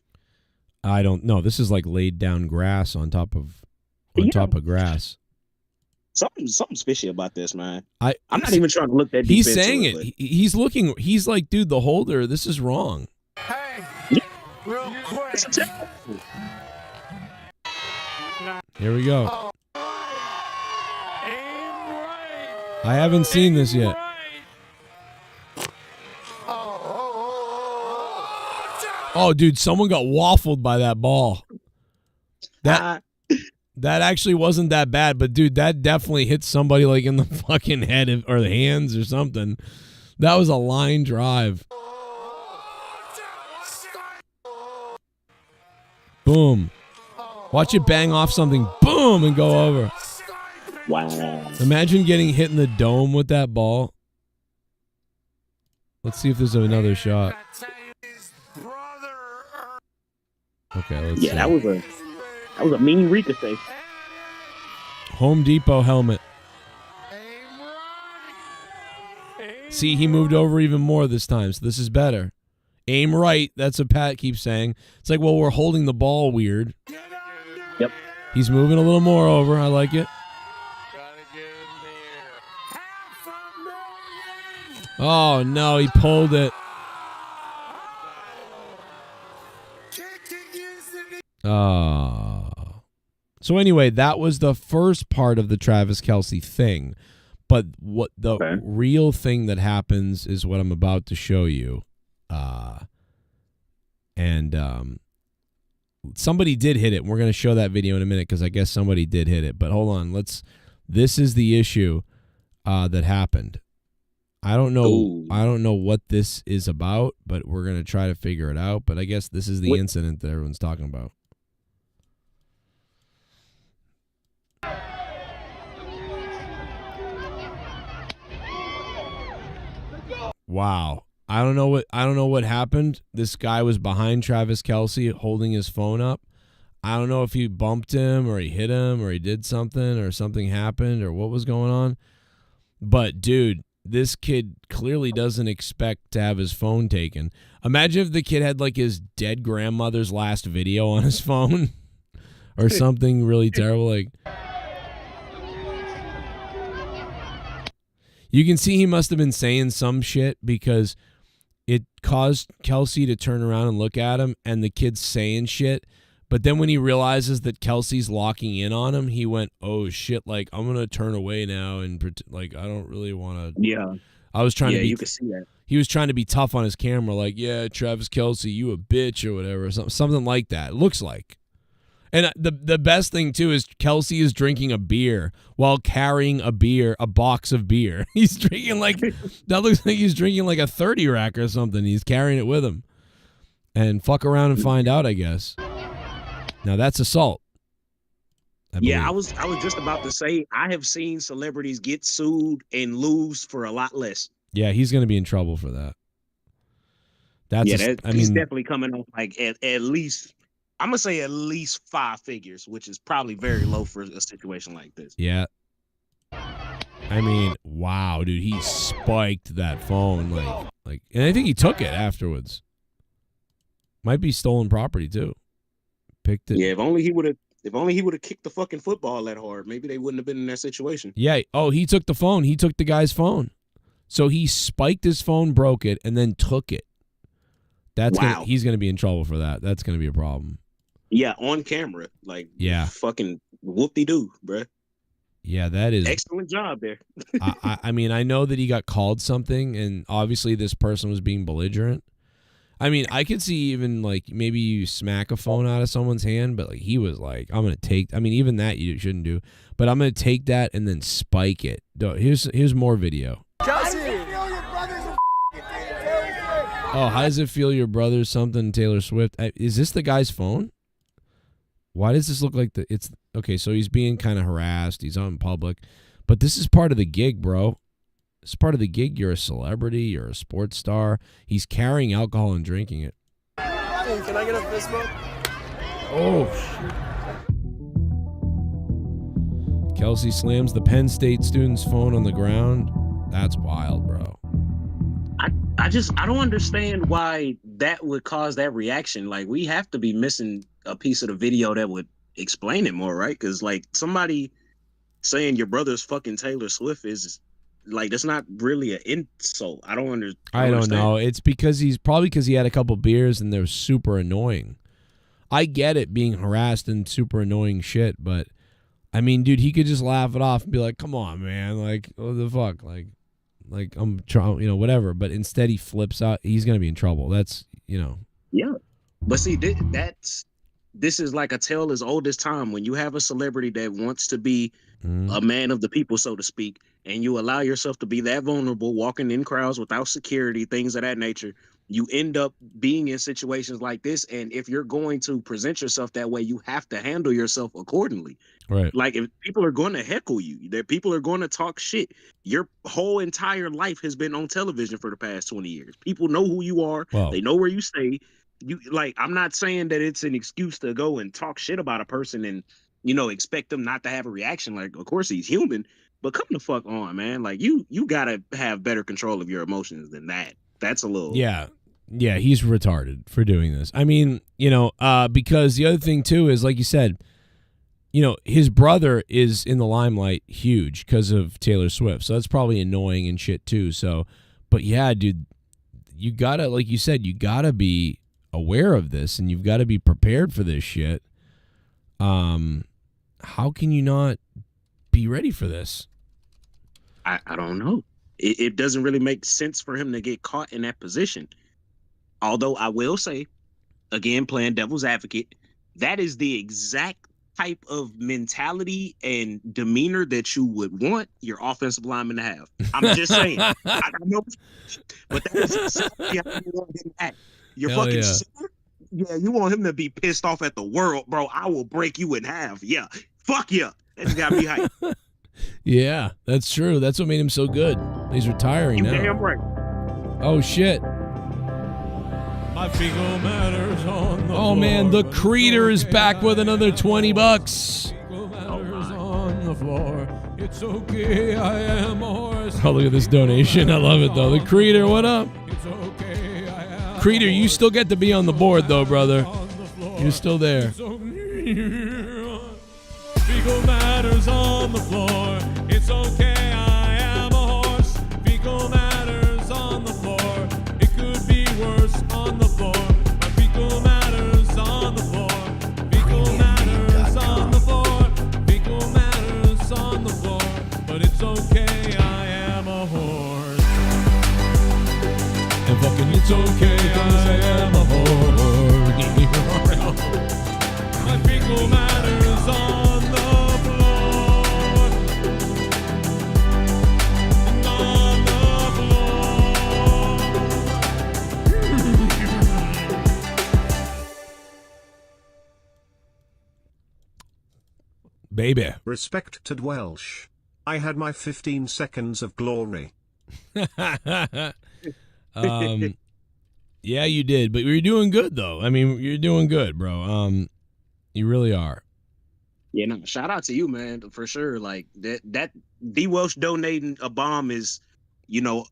I don't know. This is like laid down grass on top of grass. Something's fishy about this, man. I'm not even trying to look that deep. He's saying it. He's looking. He's like, dude, the holder. This is wrong. Hey, real quick. Here we go. I haven't seen this yet. Oh, dude, someone got waffled by that ball. That actually wasn't that bad, but dude, that definitely hit somebody like in the fucking head or the hands or something. That was a line drive. Boom. Watch it bang off something. Boom, and go over. Wow. Imagine getting hit in the dome with that ball. Let's see if there's another shot. Okay, let's see. That was a mean ricochet. Home Depot helmet. See, he moved over even more this time, so this is better. Aim right. That's what Pat keeps saying. It's like, well, we're holding the ball weird. Yep. He's moving a little more over. I like it. Oh, no, he pulled it. So anyway, that was the first part of the Travis Kelce thing. But what the real thing that happens is what I'm about to show you. Somebody did hit it. We're going to show that video in a minute because I guess somebody did hit it. But hold on. This is the issue that happened. I don't know. Ooh. I don't know what this is about, but we're going to try to figure it out. But I guess this is the incident that everyone's talking about. Wow. I don't know what happened. This guy was behind Travis Kelce holding his phone up. I don't know if he bumped him or he hit him or he did something or something happened or what was going on. But dude, this kid clearly doesn't expect to have his phone taken. Imagine if the kid had like his dead grandmother's last video on his phone or something really terrible. Like, you can see he must have been saying some shit because it caused Kelce to turn around and look at him, and the kid's saying shit. But then when he realizes that Kelce's locking in on him, he went, "Oh shit! Like I'm gonna turn away now and like I don't really want to." Yeah. I was trying to be. You can see that. He was trying to be tough on his camera, like, "Yeah, Travis Kelce, you a bitch" or whatever, something like that. It looks like. And the best thing, too, is Kelce is drinking a beer while carrying a box of beer. He's drinking that looks like he's drinking like a 30 rack or something. He's carrying it with him. And fuck around and find out, I guess. Now, that's assault. I was just about to say, I have seen celebrities get sued and lose for a lot less. Yeah, he's going to be in trouble for that. He's definitely coming off like at least... I'm going to say at least 5 figures, which is probably very low for a situation like this. Yeah. I mean, wow, dude, he spiked that phone like and I think he took it afterwards. Might be stolen property too. Picked it. Yeah, if only he would have kicked the fucking football that hard, maybe they wouldn't have been in that situation. Yeah. Oh, he took the phone. He took the guy's phone. So he spiked his phone, broke it, and then took it. He's going to be in trouble for that. That's going to be a problem. Yeah, on camera. Like, fucking whoop-de-doo, bruh. Yeah, that is... Excellent job there. I mean, I know that he got called something, and obviously this person was being belligerent. I mean, I could see even, like, maybe you smack a phone out of someone's hand, but, like, he was like, I'm going to take... I mean, even that you shouldn't do. But I'm going to take that and then spike it. Here's more video. Kelce! Oh, how does it feel your brother's something, Taylor Swift? Is this the guy's phone? Why does this look like it's okay? So he's being kind of harassed. He's out in public, but this is part of the gig, bro. It's part of the gig. You're a celebrity. You're a sports star. He's carrying alcohol and drinking it. Hey, can I get a fist bump? Oh, shit. Kelce slams the Penn State student's phone on the ground. That's wild, bro. I don't understand why that would cause that reaction. Like, we have to be missing a piece of the video that would explain it more, right? Because, like, somebody saying your brother's fucking Taylor Swift is, like, that's not really an insult. I don't understand. I don't know. It's because he had a couple beers and they're super annoying. I get it being harassed and super annoying shit, but, I mean, dude, he could just laugh it off and be like, come on, man. Like, what the fuck? Like I'm trying, whatever. But instead he flips out. He's going to be in trouble. That's, Yeah. But see, this is like a tale as old as time. When you have a celebrity that wants to be a man of the people, so to speak, and you allow yourself to be that vulnerable, walking in crowds without security, things of that nature, you end up being in situations like this. And if you're going to present yourself that way, you have to handle yourself accordingly. Right. Like, if people are going to heckle you, that people are going to talk shit, your whole entire life has been on television for the past 20 years. People know who you are. Wow. They know where you stay. I'm not saying that it's an excuse to go and talk shit about a person and expect them not to have a reaction. Like, of course he's human, but come the fuck on, man. Like you gotta have better control of your emotions than that. That's a little. Yeah, he's retarded for doing this. I mean, because the other thing too is, like you said, his brother is in the limelight huge because of Taylor Swift. So that's probably annoying and shit too. So, but yeah, dude, you gotta, like you said, you gotta be aware of this and you've got to be prepared for this shit. How can you not be ready for this? I don't know. It doesn't really make sense for him to get caught in that position. Although I will say, again, playing devil's advocate, that is the exact type of mentality and demeanor that you would want your offensive lineman to have. I'm just saying. I know, but that is exactly how you want him to act. You're Hell fucking yeah. center? Yeah, you want him to be pissed off at the world, bro. I will break you in half. Yeah. Fuck yeah. That's gotta be hype. Yeah, that's true. That's what made him so good. He's retiring You now. damn right. Oh shit. My fecal matter's on the Oh man, the Creator is back with another $20. on the floor. It's okay, I am a horse. Oh, look at this donation. I love it though. The Creator, what up? Creator, you still get to be on the board though, brother. You're still there. Fecal matter's on the floor. It's okay, I am a horse. Fecal matter's on the floor. It could be worse on the floor. My fecal matter's on the floor. Fecal matter's on the floor. Fecal matter's on the floor. But it's okay, I am a horse. And fucking It's okay, I am a horse. My fecal matter's on the floor. On the Baby. Respected Welsh. I had my 15 seconds of glory. Yeah, you did, but you're doing good though. I mean, you're doing good, bro. You really are. Yeah, no, shout out to you, man, for sure. Like that D Welsh donating a bomb is,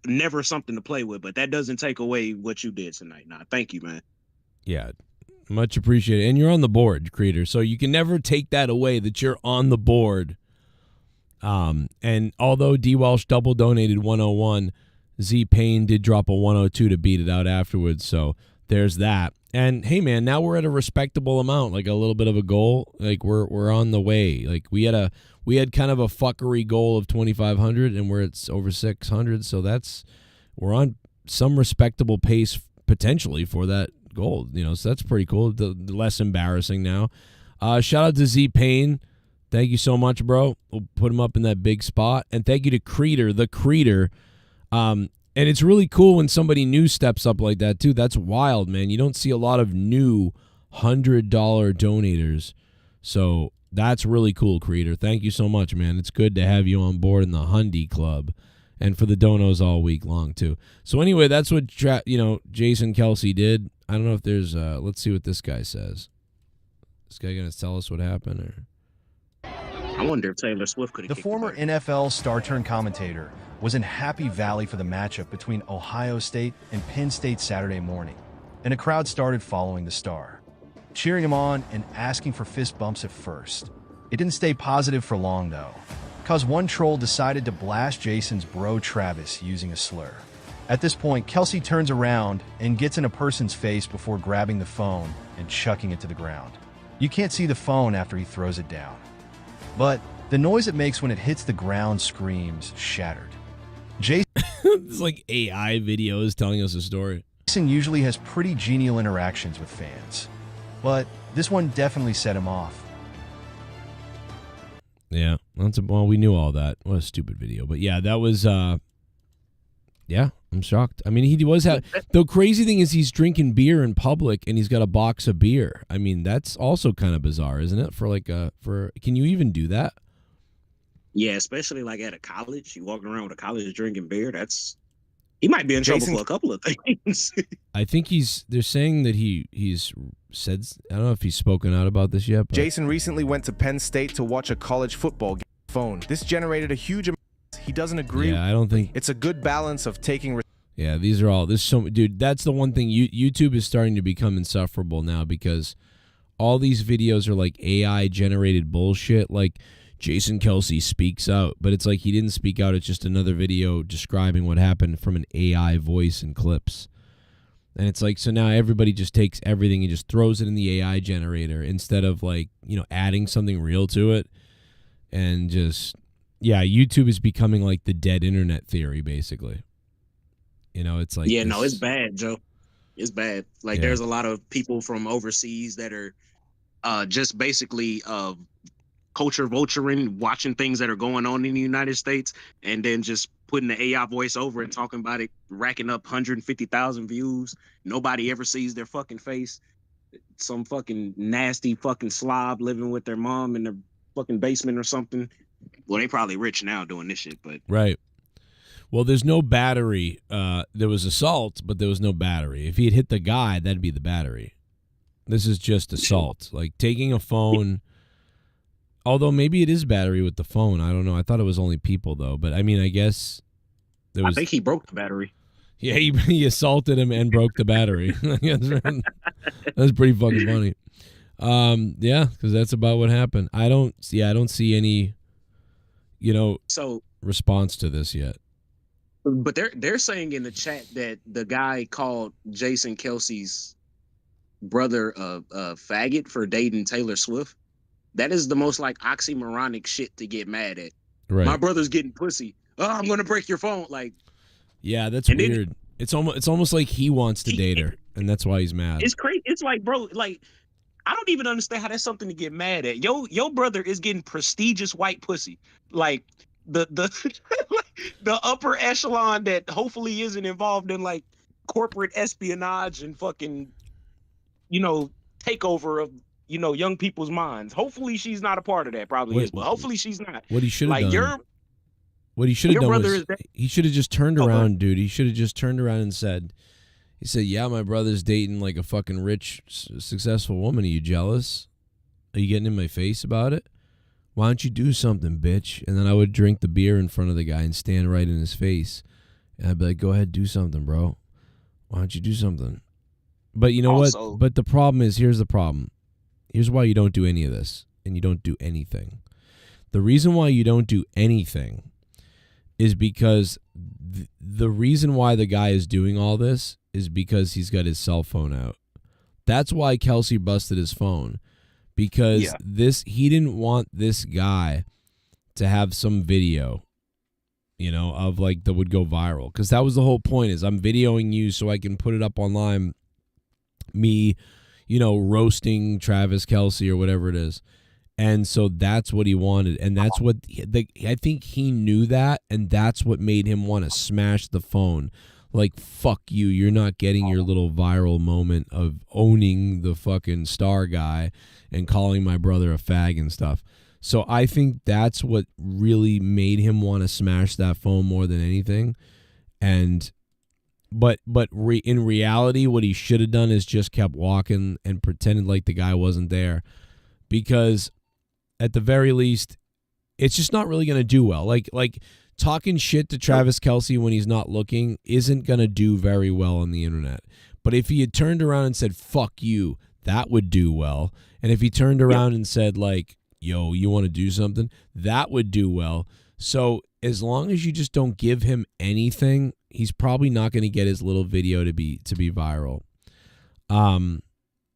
never something to play with, but that doesn't take away what you did tonight. Nah, thank you, man. Yeah, much appreciated. And you're on the board, Creator, so you can never take that away that you're on the board. And although D Welsh double donated 101, Z Payne did drop a 102 to beat it out afterwards, so there's that. And hey man, now we're at a respectable amount, like a little bit of a goal. Like we're on the way. Like we had kind of a fuckery goal of 2,500 and we're at over 600, so we're on some respectable pace potentially for that goal, so that's pretty cool. The less embarrassing now. Shout out to Z Payne. Thank you so much, bro. We'll put him up in that big spot. And thank you to Creator, the Creator. And it's really cool when somebody new steps up like that, too. That's wild, man. You don't see a lot of new $100 donators. So that's really cool, Creator. Thank you so much, man. It's good to have you on board in the Hundy Club and for the donos all week long, too. So anyway, that's what, Jason Kelce did. I don't know if there's, let's see what this guy says. This guy going to tell us what happened? Or... I wonder if Taylor Swift could have. The former NFL star-turned-commentator was in Happy Valley for the matchup between Ohio State and Penn State Saturday morning, and a crowd started following the star, cheering him on and asking for fist bumps at first. It didn't stay positive for long, though, because one troll decided to blast Jason's bro Travis using a slur. At this point, Kelce turns around and gets in a person's face before grabbing the phone and chucking it to the ground. You can't see the phone after he throws it down, but the noise it makes when it hits the ground screams shattered. It's like AI videos telling us a story. Jason usually has pretty genial interactions with fans, but this one definitely set him off. Yeah, well, we knew all that. What a stupid video. But yeah, that was, yeah, I'm shocked. I mean, he was, the crazy thing is he's drinking beer in public and he's got a box of beer. I mean, that's also kind of bizarre, isn't it? Can you even do that? Yeah, especially like at a college, you walking around with a college drinking beer. He might be in trouble for a couple of things. I think they're saying that he's said. I don't know if he's spoken out about this yet. But Jason recently went to Penn State to watch a college football game on his phone. This generated a huge amount. He doesn't agree. Yeah, I don't think it's a good balance of taking. Yeah, these are all. This so dude. That's the one thing. YouTube is starting to become insufferable now because all these videos are like AI generated bullshit. Like Jason Kelce speaks out, but it's like he didn't speak out. It's just another video describing what happened from an AI voice and clips. And it's like, so now everybody just takes everything and just throws it in the AI generator instead of like, adding something real to it. And just, yeah, YouTube is becoming like the dead internet theory, basically. It's like. Yeah, no, it's bad, Joe. It's bad. Like, there's a lot of people from overseas that are just basically culture vulturing, watching things that are going on in the United States, and then just putting the AI voice over and talking about it, racking up 150,000 views. Nobody ever sees their fucking face. Some fucking nasty fucking slob living with their mom in their fucking basement or something. Well, they probably rich now doing this shit, but right. Well, there's no battery. There was assault, but there was no battery. If he had hit the guy, that'd be the battery. This is just assault. Like taking a phone. Although maybe it is battery with the phone. I don't know. I thought it was only people, though. But, I mean, I guess there was... I think he broke the battery. Yeah, he assaulted him and broke the battery. That's pretty fucking funny. Yeah, because that's about what happened. I don't see any, response to this yet. But they're saying in the chat that the guy called Jason Kelce's brother a faggot for dating Taylor Swift. That is the most like oxymoronic shit to get mad at. Right. My brother's getting pussy. Oh, I'm gonna break your phone. Like, yeah, that's weird. It's almost like he wants to date her, and that's why he's mad. It's crazy. It's like, bro, like I don't even understand how that's something to get mad at. Your brother is getting prestigious white pussy. Like the the upper echelon that hopefully isn't involved in like corporate espionage and fucking takeover of young people's minds. Hopefully she's not a part of that. Probably is, but hopefully she's not. What he should have like done. What he should have done was he should have just turned Oh, around, dude. He should have just turned around and said, "Yeah, my brother's dating like a fucking rich, successful woman. Are you jealous? Are you getting in my face about it? Why don't you do something, bitch?" And then I would drink the beer in front of the guy and stand right in his face, and I'd be like, "Go ahead, do something, bro. Why don't you do something?" But you know what? But the problem is, here's the problem. Here's why you don't do any of this, and you don't do anything. The reason why you don't do anything is because the reason why the guy is doing all this is because he's got his cell phone out. That's why Kelce busted his phone, because he didn't want this guy to have some video, of like that would go viral, because that was the whole point. Is I'm videoing you so I can put it up online. Me, roasting Travis Kelce or whatever it is. And so that's what he wanted. And that's what I think he knew that. And that's what made him want to smash the phone. Like, fuck you. You're not getting your little viral moment of owning the fucking star guy and calling my brother a fag and stuff. So I think that's what really made him want to smash that phone more than anything. And But in reality, what he should have done is just kept walking and pretended like the guy wasn't there, because at the very least, it's just not really going to do well. Like talking shit to Travis Kelce when he's not looking isn't going to do very well on the internet. But if he had turned around and said, "Fuck you," that would do well. And if he turned around and said like, "Yo, you want to do something?" that would do well. So as long as you just don't give him anything, he's probably not going to get his little video to be viral.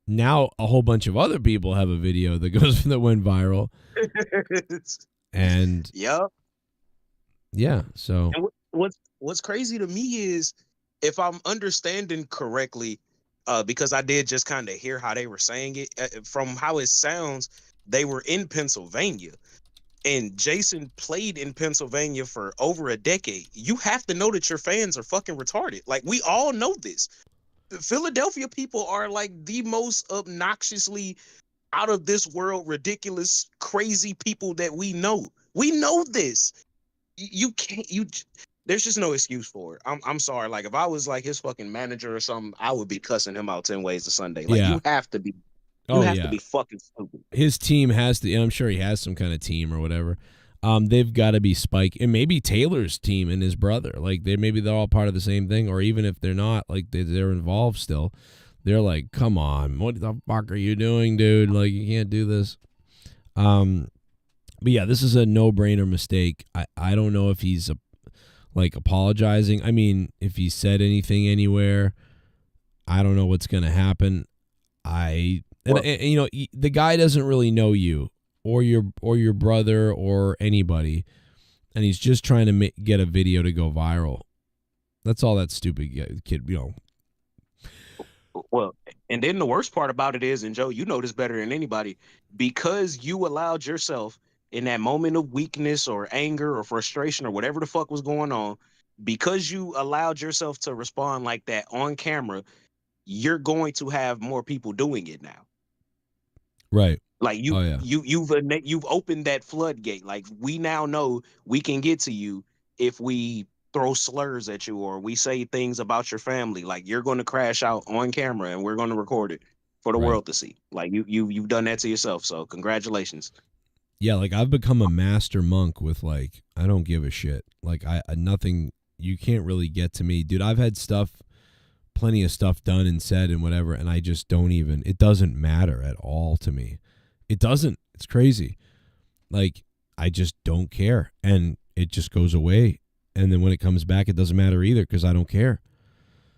Now a whole bunch of other people have a video that went viral, and so and what's crazy to me is, if I'm understanding correctly, because I did just kind of hear how they were saying it, from how it sounds, they were in Pennsylvania. And Jason played in Pennsylvania for over a decade. You have to know that your fans are fucking retarded. Like, we all know this. The Philadelphia people are like the most obnoxiously out of this world, ridiculous, crazy people that we know. We know this. There's just no excuse for it. I'm sorry. Like, if I was like his fucking manager or something, I would be cussing him out 10 ways to Sunday. Like, you have to be You have to be fucking stupid. His team has to. And I'm sure he has some kind of team or whatever. They've got to be Spike and maybe Taylor's team and his brother. Like maybe they're all part of the same thing, or even if they're not, like they're involved still. They're like, come on, what the fuck are you doing, dude? Like you can't do this. But yeah, this is a no-brainer mistake. I don't know if he's like apologizing. I mean, if he said anything anywhere, I don't know what's gonna happen. And you know, the guy doesn't really know you or your brother or anybody, and he's just trying to get a video to go viral. That's all that stupid kid, you know. Well, and then the worst part about it is, and Joe, you know this better than anybody, because you allowed yourself in that moment of weakness or anger or frustration or whatever the fuck was going on, because you allowed yourself to respond like that on camera, you're going to have more people doing it now. Right. Like you've opened that floodgate. Like we now know we can get to you if we throw slurs at you or we say things about your family. Like you're going to crash out on camera and we're going to record it for the world to see. Like you've done that to yourself. So congratulations. Yeah, like I've become a master monk with like I don't give a shit. Like nothing. You can't really get to me, dude. I've had plenty of stuff done and said and whatever, and I just don't even. It doesn't matter at all to me. It doesn't. It's crazy. Like I just don't care, and it just goes away. And then when it comes back, it doesn't matter either because I don't care.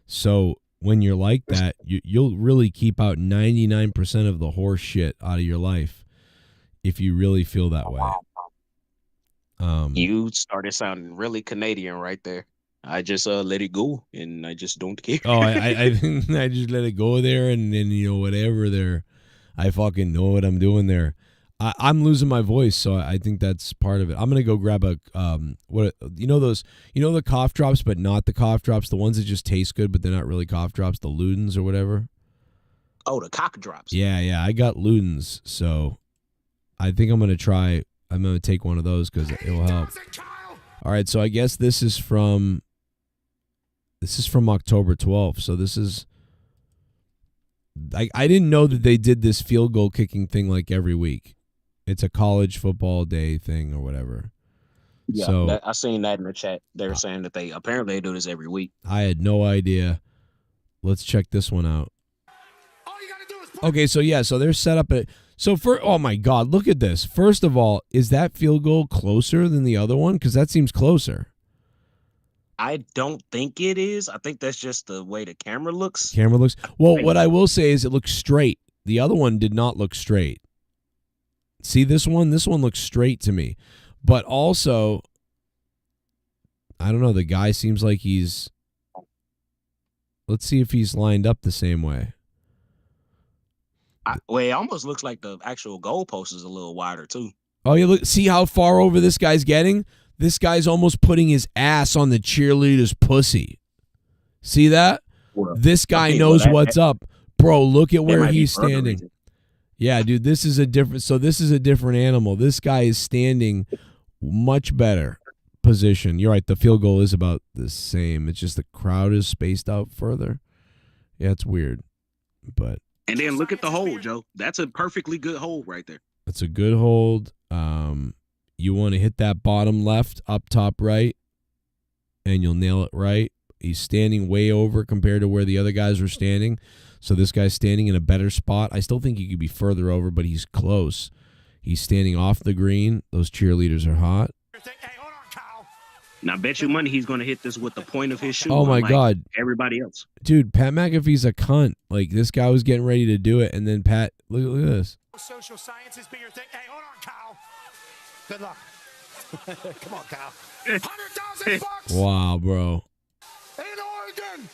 So when you're like that, you'll really keep out 99% of the horse shit out of your life if you really feel that way. You started sounding really Canadian right there. I just let it go, and I just don't care. Oh, I just let it go there, and then you know whatever there, I fucking know what I'm doing there. I'm losing my voice, so I think that's part of it. I'm gonna go grab a the cough drops, but not the cough drops, the ones that just taste good, but they're not really cough drops, the Ludens or whatever. Oh, the cock drops. Yeah, I got Ludens, so I think I'm gonna take one of those because it will help. All right, so I guess this is from October 12th. So this is I didn't know that they did this field goal kicking thing like every week. It's a college football day thing or whatever. Yeah, so I seen that in the chat. They're saying that they apparently do this every week. I had no idea. Let's check this one out. Okay, so they're set up oh my God, look at this. First of all, is that field goal closer than the other one? Because that seems closer. I don't think it is. I think that's just the way the camera looks. Well, what I will say is it looks straight. The other one did not look straight. See this one? This one looks straight to me. But also, I don't know, the guy seems like let's see if he's lined up the same way. It almost looks like the actual goalpost is a little wider too. Oh, yeah, look, see how far over this guy's getting? This guy's almost putting his ass on the cheerleader's pussy. See that? Well, this guy knows what's up. Bro, look at where he's standing. Yeah, dude, this is a different animal. This guy is standing much better position. You're right, the field goal is about the same. It's just the crowd is spaced out further. Yeah, it's weird. And then look at the hold, Joe. That's a perfectly good hold right there. That's a good hold. You want to hit that bottom left, up top right, and you'll nail it right. He's standing way over compared to where the other guys were standing. So this guy's standing in a better spot. I still think he could be further over, but he's close. He's standing off the green. Those cheerleaders are hot. Now, bet you money he's going to hit this with the point of his shoe. Oh, my God. Everybody else. Dude, Pat McAfee's a cunt. Like, this guy was getting ready to do it, and then Pat, look at this. Social sciences be your thing. Hey, hold on, Kyle. Good luck. Come on, Kyle. $100,000. Wow, bro. In Oregon.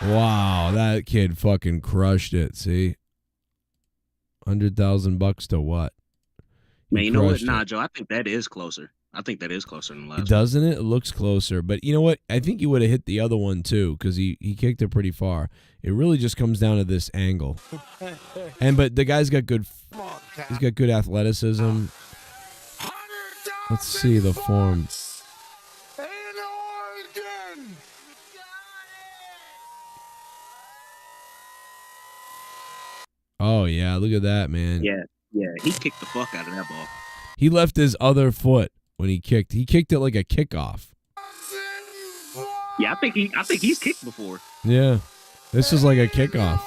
Wow, that kid fucking crushed it. See, $100,000 to what? Man, you know what? Nah, Joe, I think that is closer. I think that is closer than the last. Doesn't it? It looks closer, but you know what? I think he would have hit the other one too because he kicked it pretty far. It really just comes down to this angle. But the guy's got good. He's got good athleticism. Let's see the form. Oh yeah, look at that, man. Yeah, he kicked the fuck out of that ball. He left his other foot when he kicked. He kicked it like a kickoff. Yeah, I think he's kicked before. Yeah, this is like a kickoff.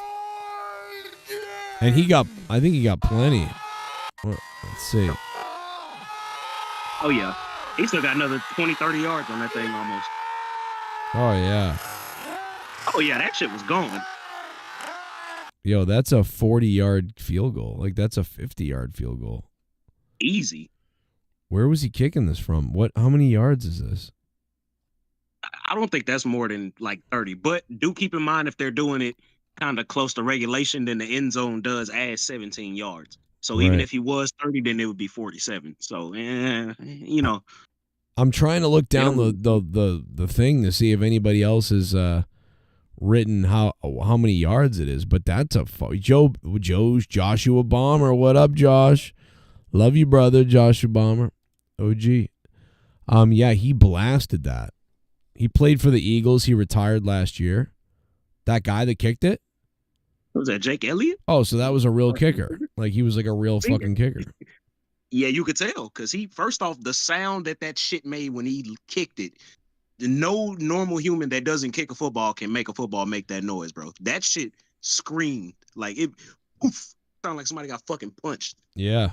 And I think he got plenty. Well, let's see. Oh yeah, he still got another 20, 30 yards on that thing almost. Oh yeah. Oh yeah, that shit was gone. Yo, that's a 40-yard field goal. Like that's a 50-yard field goal. Easy. Where was he kicking this from? How many yards is this? I don't think that's more than like 30. But do keep in mind if they're doing it kind of close to regulation, then the end zone does add 17 yards. So even Right. if he was 30, then it would be 47. So you know. I'm trying to look down the thing to see if anybody else has written how many yards it is, but that's a Joe's Joshua Bomber. What up, Josh? Love you, brother, Joshua Bomber. OG. Yeah, he blasted that. He played for the Eagles. He retired last year. That guy that kicked it? Was that Jake Elliott? Oh, so that was a real kicker. Like he was like a real fucking kicker. Yeah, you could tell because he first off the sound that shit made when he kicked it. No normal human that doesn't kick a football can make a football make that noise, bro. That shit screamed like it. Oof, sounded like somebody got fucking punched. Yeah,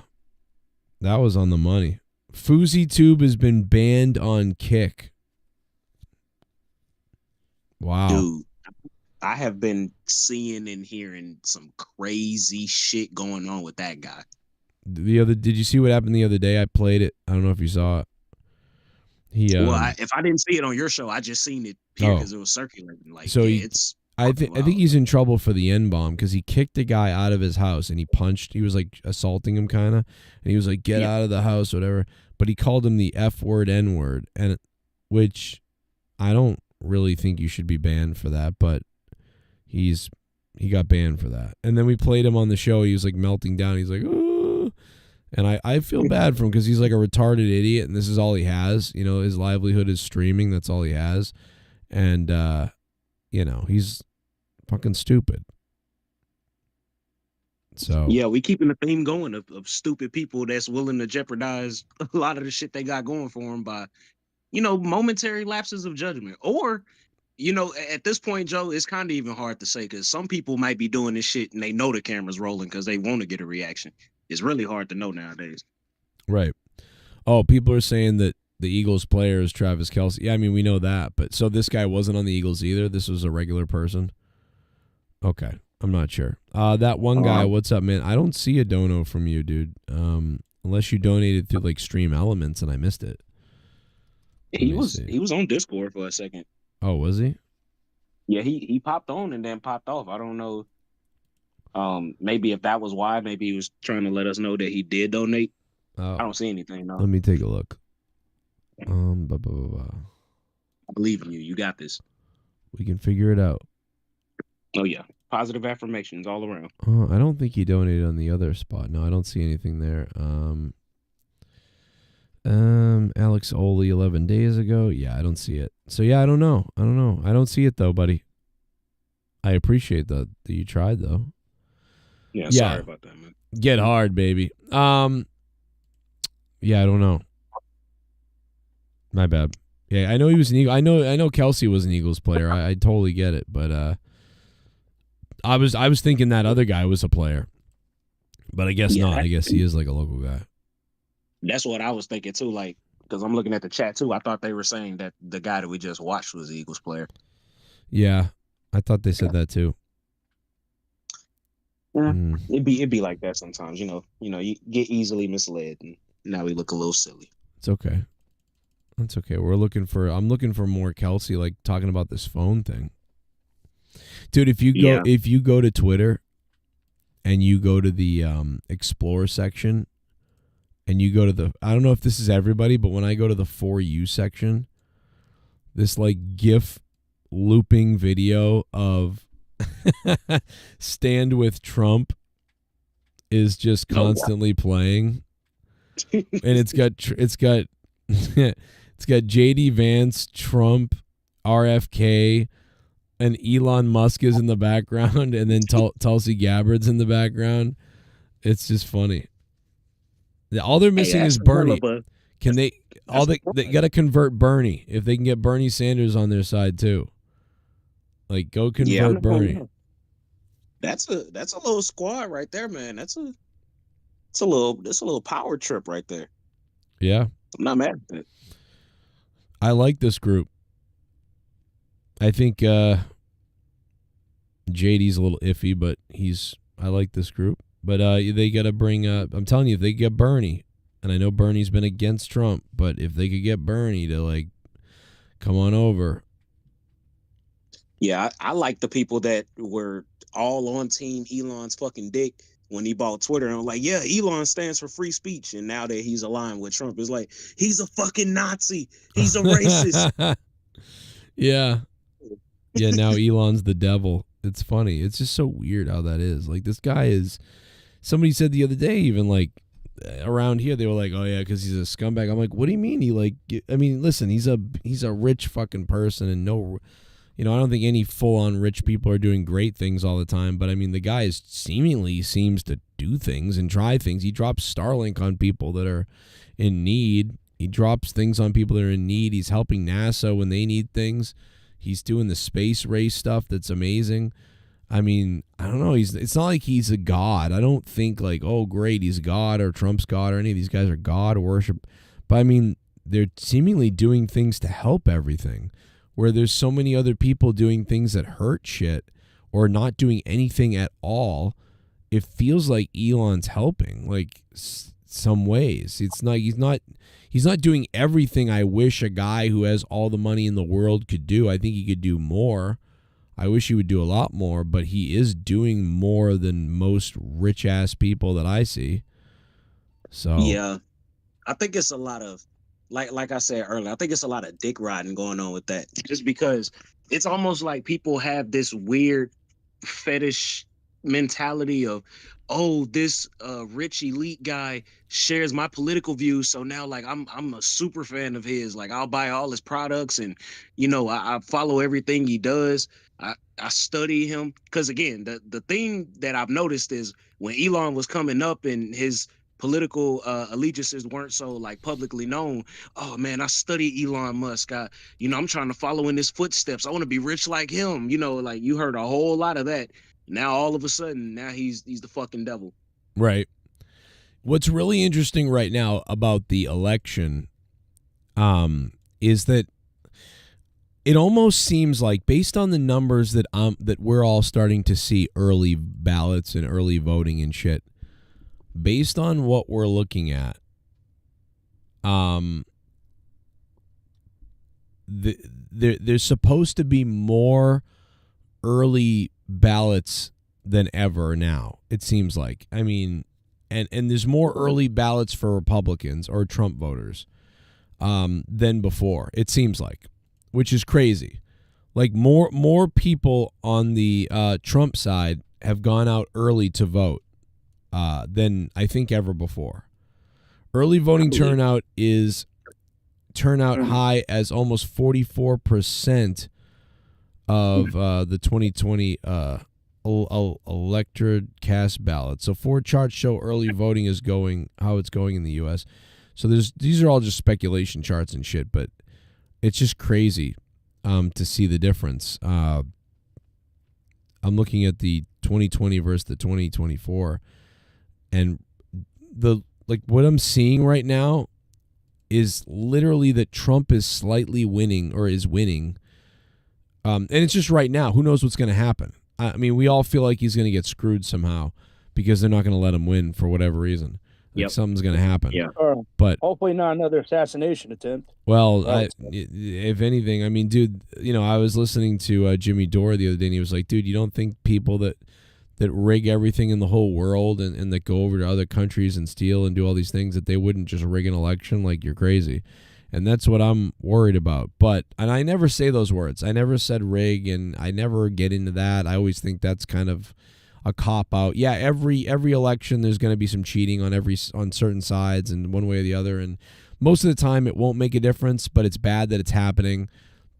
that was on the money. FouseyTube has been banned on Kick. Wow, dude. I have been seeing and hearing some crazy shit going on with that guy. Did you see what happened the other day? I played it. I don't know if you saw it. If I didn't see it on your show, I just seen it here because it was circulating. Like, so yeah, I think he's in trouble for the N-bomb because he kicked a guy out of his house and he punched. He was like assaulting him kind of, and he was like, "Get out of the house," whatever. But he called him the F word, N word, and which I don't really think you should be banned for that, but he got banned for that. And then we played him on the show. He was like melting down. He's like, "Oh," and I feel bad for him because he's like a retarded idiot, and this is all he has. You know, his livelihood is streaming. That's all he has, and you know, he's fucking stupid. So yeah, we keeping the theme going of stupid people that's willing to jeopardize a lot of the shit they got going for them by, you know, momentary lapses of judgment. Or, you know, at this point, Joe, it's kind of even hard to say because some people might be doing this shit and they know the camera's rolling because they want to get a reaction. It's really hard to know nowadays. Right. Oh, people are saying that the Eagles player is Travis Kelce. Yeah, I mean, we know that. But so this guy wasn't on the Eagles either? This was a regular person? Okay. I'm not sure. That one guy, what's up, man? I don't see a dono from you, dude. Unless you donated through like Stream Elements and I missed it. He was on Discord for a second. Oh, was he? Yeah, he popped on and then popped off. I don't know. Maybe if that was why, maybe he was trying to let us know that he did donate. Oh. I don't see anything. No. Let me take a look. I believe in you. You got this. We can figure it out. Oh yeah, positive affirmations all around. I don't think he donated on the other spot. No, I don't see anything there. Alex Oli 11 days ago. Yeah, I don't see it. So yeah, I don't know. I don't see it though, buddy. I appreciate that you tried though. Yeah, sorry about that, man. Get hard, baby. Yeah, I don't know. My bad. Yeah, I know he was an Eagle. I know Kelce was an Eagles player. I totally get it, but I was thinking that other guy was a player, but I guess not. I guess he is like a local guy. That's what I was thinking too. Like, because I'm looking at the chat too. I thought they were saying that the guy that we just watched was the Eagles player. Yeah, I thought they said that too. Yeah, it'd be like that sometimes. You know, you get easily misled, and now we look a little silly. It's okay. That's okay. I'm looking for more Kelce, like talking about this phone thing. Dude, if you go to Twitter and you go to the explore section and you go to I don't know if this is everybody, but when I go to the For You section, this like GIF looping video of Stand with Trump is just constantly playing. And it's got JD Vance, Trump, RFK, and Elon Musk is in the background, and then Tulsi Gabbard's in the background. It's just funny. All they're missing is Bernie. Can they? They got to convert Bernie. If they can get Bernie Sanders on their side too, like go convert Bernie. That's a little squad right there, man. That's a little power trip right there. Yeah, I'm not mad at it. I like this group. I think JD's a little iffy, but I like this group. But they got to bring. I'm telling you, if they get Bernie, and I know Bernie's been against Trump, but if they could get Bernie to like come on over. Yeah, I like the people that were all on team Elon's fucking dick when he bought Twitter. And I'm like, yeah, Elon stands for free speech. And now that he's aligned with Trump, it's like, he's a fucking Nazi. He's a racist. Yeah. Yeah, now Elon's the devil. It's funny. It's just so weird how that is. Like, this guy is... Somebody said the other day, even, like, around here, they were like, oh, yeah, because he's a scumbag. I'm like, what do you mean? Listen, he's a rich fucking person, and no... I don't think any full-on rich people are doing great things all the time, but, the guy seems to do things and try things. He drops Starlink on people that are in need. He drops things on people that are in need. He's helping NASA when they need things. He's doing the space race stuff that's amazing. I don't know. It's not like he's a god. I don't think like, oh, great, he's God or Trump's God or any of these guys are God or worship. But, they're seemingly doing things to help everything. Where there's so many other people doing things that hurt shit or not doing anything at all, it feels like Elon's helping, like some ways. It's not he's not doing everything I wish a guy who has all the money in the world could do. I think he could do more. I wish he would do a lot more, but he is doing more than most rich ass people that I see. So yeah, I think it's a lot of like I said earlier, I think it's a lot of dick riding going on with that. Just because it's almost like people have this weird fetish mentality of, oh, this rich elite guy shares my political views, so now like I'm a super fan of his. Like I'll buy all his products, and I follow everything he does. I study him because again, the thing that I've noticed is when Elon was coming up and his political allegiances weren't so like publicly known. Oh man, I study Elon Musk. I'm trying to follow in his footsteps. I want to be rich like him. Like you heard a whole lot of that. Now all of a sudden, now he's the fucking devil. Right. What's really interesting right now about the election, is that it almost seems like, based on the numbers that we're all starting to see, early ballots and early voting and shit. Based on what we're looking at, there's supposed to be more early ballots than ever now, it seems like. And there's more early ballots for Republicans or Trump voters than before, it seems like, which is crazy. Like more people on the Trump side have gone out early to vote than I think ever before. Early voting turnout high as almost 44% of the 2020 electorate cast ballots. So 4 charts show early voting is how it's going in the U.S. So these are all just speculation charts and shit, but it's just crazy to see the difference. I'm looking at the 2020 versus the 2024. And what I'm seeing right now is literally that Trump is slightly winning or is winning. And it's just right now. Who knows what's going to happen? We all feel like he's going to get screwed somehow because they're not going to let him win for whatever reason. Something's going to happen. Yeah. But hopefully not another assassination attempt. Well, if anything, dude, I was listening to Jimmy Dore the other day, and he was like, dude, you don't think people that rig everything in the whole world and that go over to other countries and steal and do all these things, that they wouldn't just rig an election? Like, you're crazy. And that's what I'm worried about. And I never say those words. I never said rig, and I never get into that. I always think that's kind of a cop out. Yeah, every election there's going to be some cheating on certain sides and one way or the other, and most of the time it won't make a difference, but it's bad that it's happening.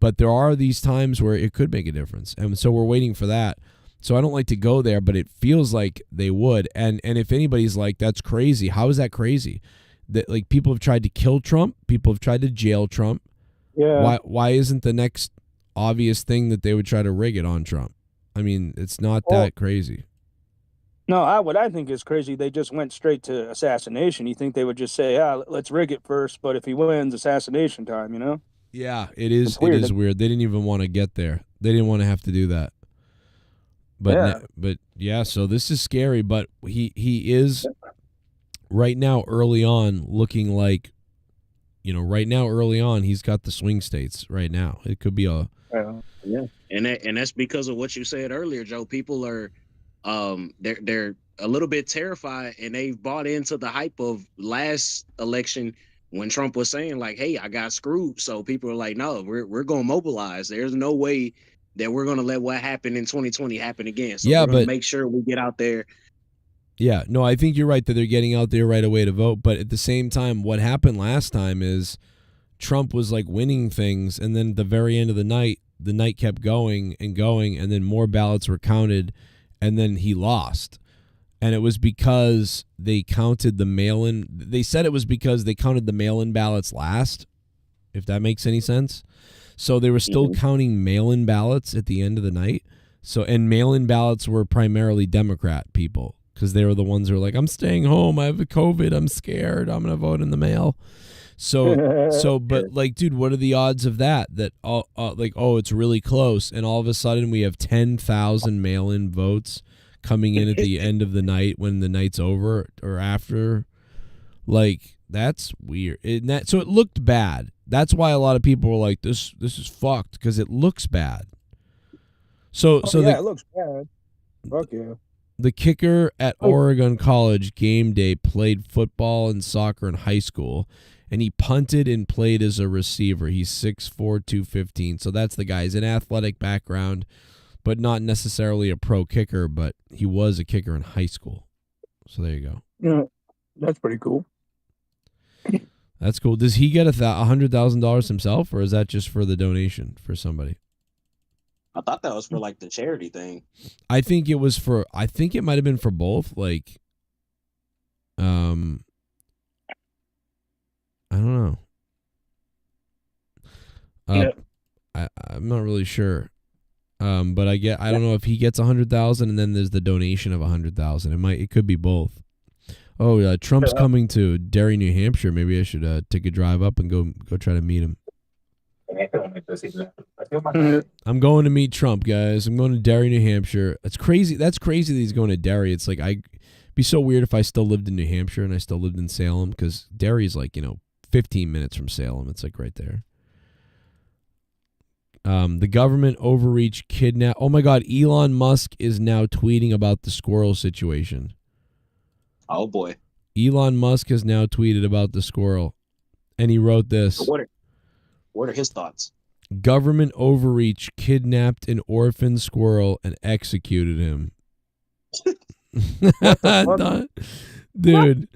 But there are these times where it could make a difference. And so we're waiting for that. So I don't like to go there, but it feels like they would. And if anybody's like, that's crazy, how is that crazy? That like people have tried to kill Trump, people have tried to jail Trump. Yeah. Why isn't the next obvious thing that they would try to rig it on Trump? I mean, it's not that crazy. No, what I think is crazy, they just went straight to assassination. You think they would just say, let's rig it first, but if he wins, assassination time, you know? Yeah, it is. It's weird. It is weird. They didn't even want to get there. They didn't want to have to do that. But yeah, so this is scary. But he is right now early on looking like, right now early on he's got the swing states right now. It could be a yeah, and that's because of what you said earlier, Joe. People are they're a little bit terrified, and they've bought into the hype of last election when Trump was saying like, "Hey, I got screwed." So people are like, "No, we're going to mobilize. There's no way that we're going to let what happened in 2020 happen again." So we're going to make sure we get out there. Yeah, no, I think you're right that they're getting out there right away to vote. But at the same time, what happened last time is Trump was like winning things, and then at the very end of the night kept going and going, and then more ballots were counted, and then he lost. And it was because they counted the mail-in. They said it was because they counted the mail-in ballots last, if that makes any sense. So they were still counting mail-in ballots at the end of the night. So, and mail-in ballots were primarily Democrat people, because they were the ones who were like, I'm staying home, I have COVID, I'm scared, I'm going to vote in the mail. So, but like, dude, what are the odds of that? It's really close, and all of a sudden we have 10,000 mail-in votes coming in at the end of the night when the night's over or after. Like, that's weird. So it looked bad. That's why a lot of people were like, this is fucked, because it looks bad. It looks bad. Fuck yeah. The kicker at Oregon College game day played football and soccer in high school, and he punted and played as a receiver. He's 6'4", 215. So that's the guy. He's an athletic background, but not necessarily a pro kicker, but he was a kicker in high school. So there you go. Yeah, that's pretty cool. That's cool. Does he get $100,000 himself, or is that just for the donation for somebody? I thought that was for like the charity thing. I think it might have been for both. Like, I don't know. I'm not really sure. But I don't know if he gets 100,000 and then there's the donation of 100,000. It could be both. Oh, Trump's coming to Derry, New Hampshire. Maybe I should take a drive up and go try to meet him. I'm going to meet Trump, guys. I'm going to Derry, New Hampshire. It's crazy. That's crazy that he's going to Derry. It's like, it'd be so weird if I still lived in New Hampshire and I still lived in Salem, because Derry's like, 15 minutes from Salem. It's like right there. The government overreach kidnap. Oh my God, Elon Musk is now tweeting about the squirrel situation. Oh boy. Elon Musk has now tweeted about the squirrel, and he wrote this. What are his thoughts? Government overreach kidnapped an orphan squirrel and executed him. Dude.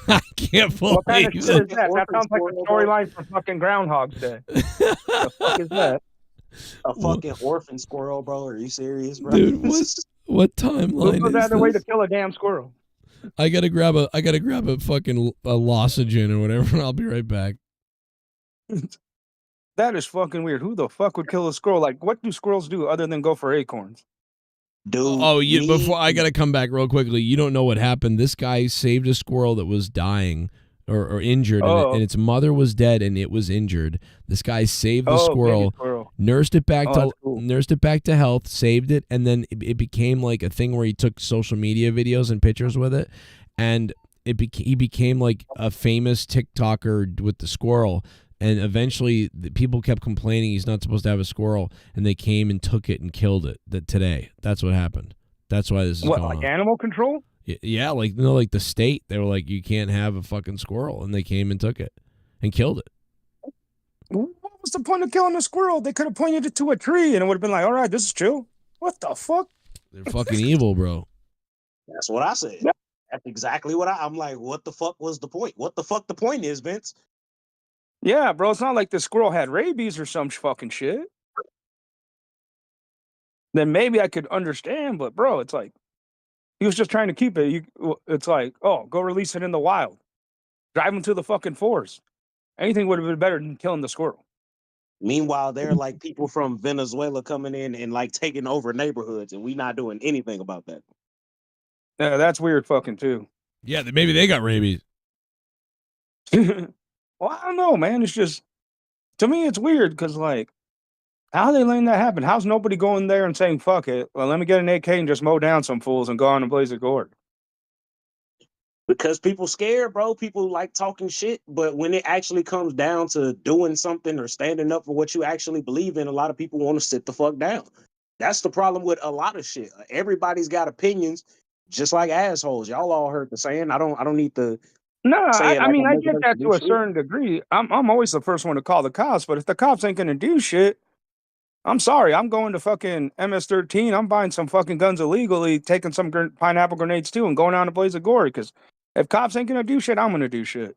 I can't believe what kind of shit is that? That sounds like a storyline for fucking Groundhog's Day. What the fuck is that? A fucking orphan squirrel, bro? Are you serious, bro? Dude, what timeline Who's is that the way to this? kill a damn squirrel? I gotta grab a fucking losagen or whatever, and I'll be right back. That is fucking weird. Who the fuck would kill a squirrel? Like, what do squirrels do other than go for acorns? Dude, before I gotta come back real quickly. You don't know what happened. This guy saved a squirrel that was dying or injured, and its mother was dead and it was injured. This guy saved the squirrel, nursed it back to health, saved it, and then it became like a thing where he took social media videos and pictures with it, and he became like a famous TikToker with the squirrel. And eventually, people kept complaining he's not supposed to have a squirrel, and they came and took it and killed it. Today, that's what happened. That's why this is going on. Animal control? Yeah, like the state. They were like, you can't have a fucking squirrel, and they came and took it and killed it. What was the point of killing a squirrel? They could have pointed it to a tree, and it would have been like, all right, this is chill. What the fuck? They're fucking evil, bro. That's what I said. That's exactly what I'm like. What the fuck was the point? What the fuck the point is, Vince? Yeah, bro. It's not like the squirrel had rabies or some fucking shit. Then maybe I could understand, but bro, it's like he was just trying to keep it. It's like, oh, go release it in the wild. Drive him to the fucking forest. Anything would have been better than killing the squirrel. Meanwhile, there are like people from Venezuela coming in and like taking over neighborhoods, and we not doing anything about that. Yeah, that's weird fucking too. Yeah, maybe they got rabies. Well, I don't know, man. It's just, to me, it's weird because, like, how are they letting that happen? How's nobody going there and saying, fuck it? Well, let me get an AK and just mow down some fools and go on and blaze a gourd. Because people scared, bro. People like talking shit, but when it actually comes down to doing something or standing up for what you actually believe in, a lot of people want to sit the fuck down. That's the problem with a lot of shit. Everybody's got opinions, just like assholes. Y'all all heard the saying. I don't need to No, say it I like mean, I'm I making get up that new to a shit. certain degree. I'm always the first one to call the cops, but if the cops ain't gonna do shit, I'm sorry. I'm going to fucking MS-13. I'm buying some fucking guns illegally, taking some pineapple grenades too, and going on to blaze a gourd. Because if cops ain't gonna do shit, I'm gonna do shit.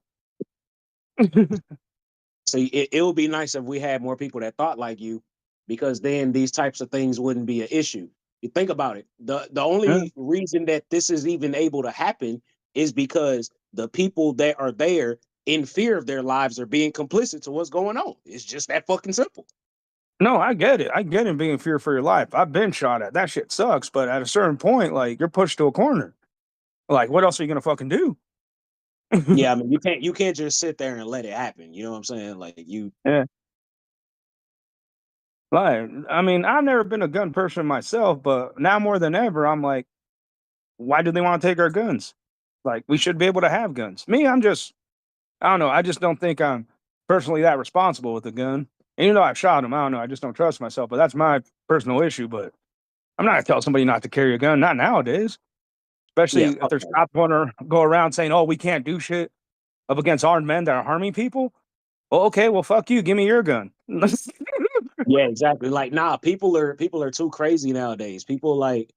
See, it would be nice if we had more people that thought like you, because then these types of things wouldn't be an issue. You think about it. The only reason that this is even able to happen is because the people that are there in fear of their lives are being complicit to what's going on. It's just that fucking simple. No, I get it. I get it being fear for your life. I've been shot at. That shit sucks. But at a certain point, like, you're pushed to a corner. Like, what else are you gonna fucking do? Yeah, I mean, you can't just sit there and let it happen. You know what I'm saying? Like you. Yeah. Like, I mean, I've never been a gun person myself, but now more than ever, I'm like, why do they want to take our guns? Like, we should be able to have guns. Me, I don't know. I just don't think I'm personally that responsible with a gun. And even though I've shot him, I don't know. I just don't trust myself. But that's my personal issue. But I'm not gonna tell somebody not to carry a gun. Not nowadays. Yeah, Especially if there's cops want to go around saying, "Oh, we can't do shit up against armed men that are harming people." Well, okay. Well, fuck you. Give me your gun. Yeah, exactly. Like, nah, people are too crazy nowadays. People like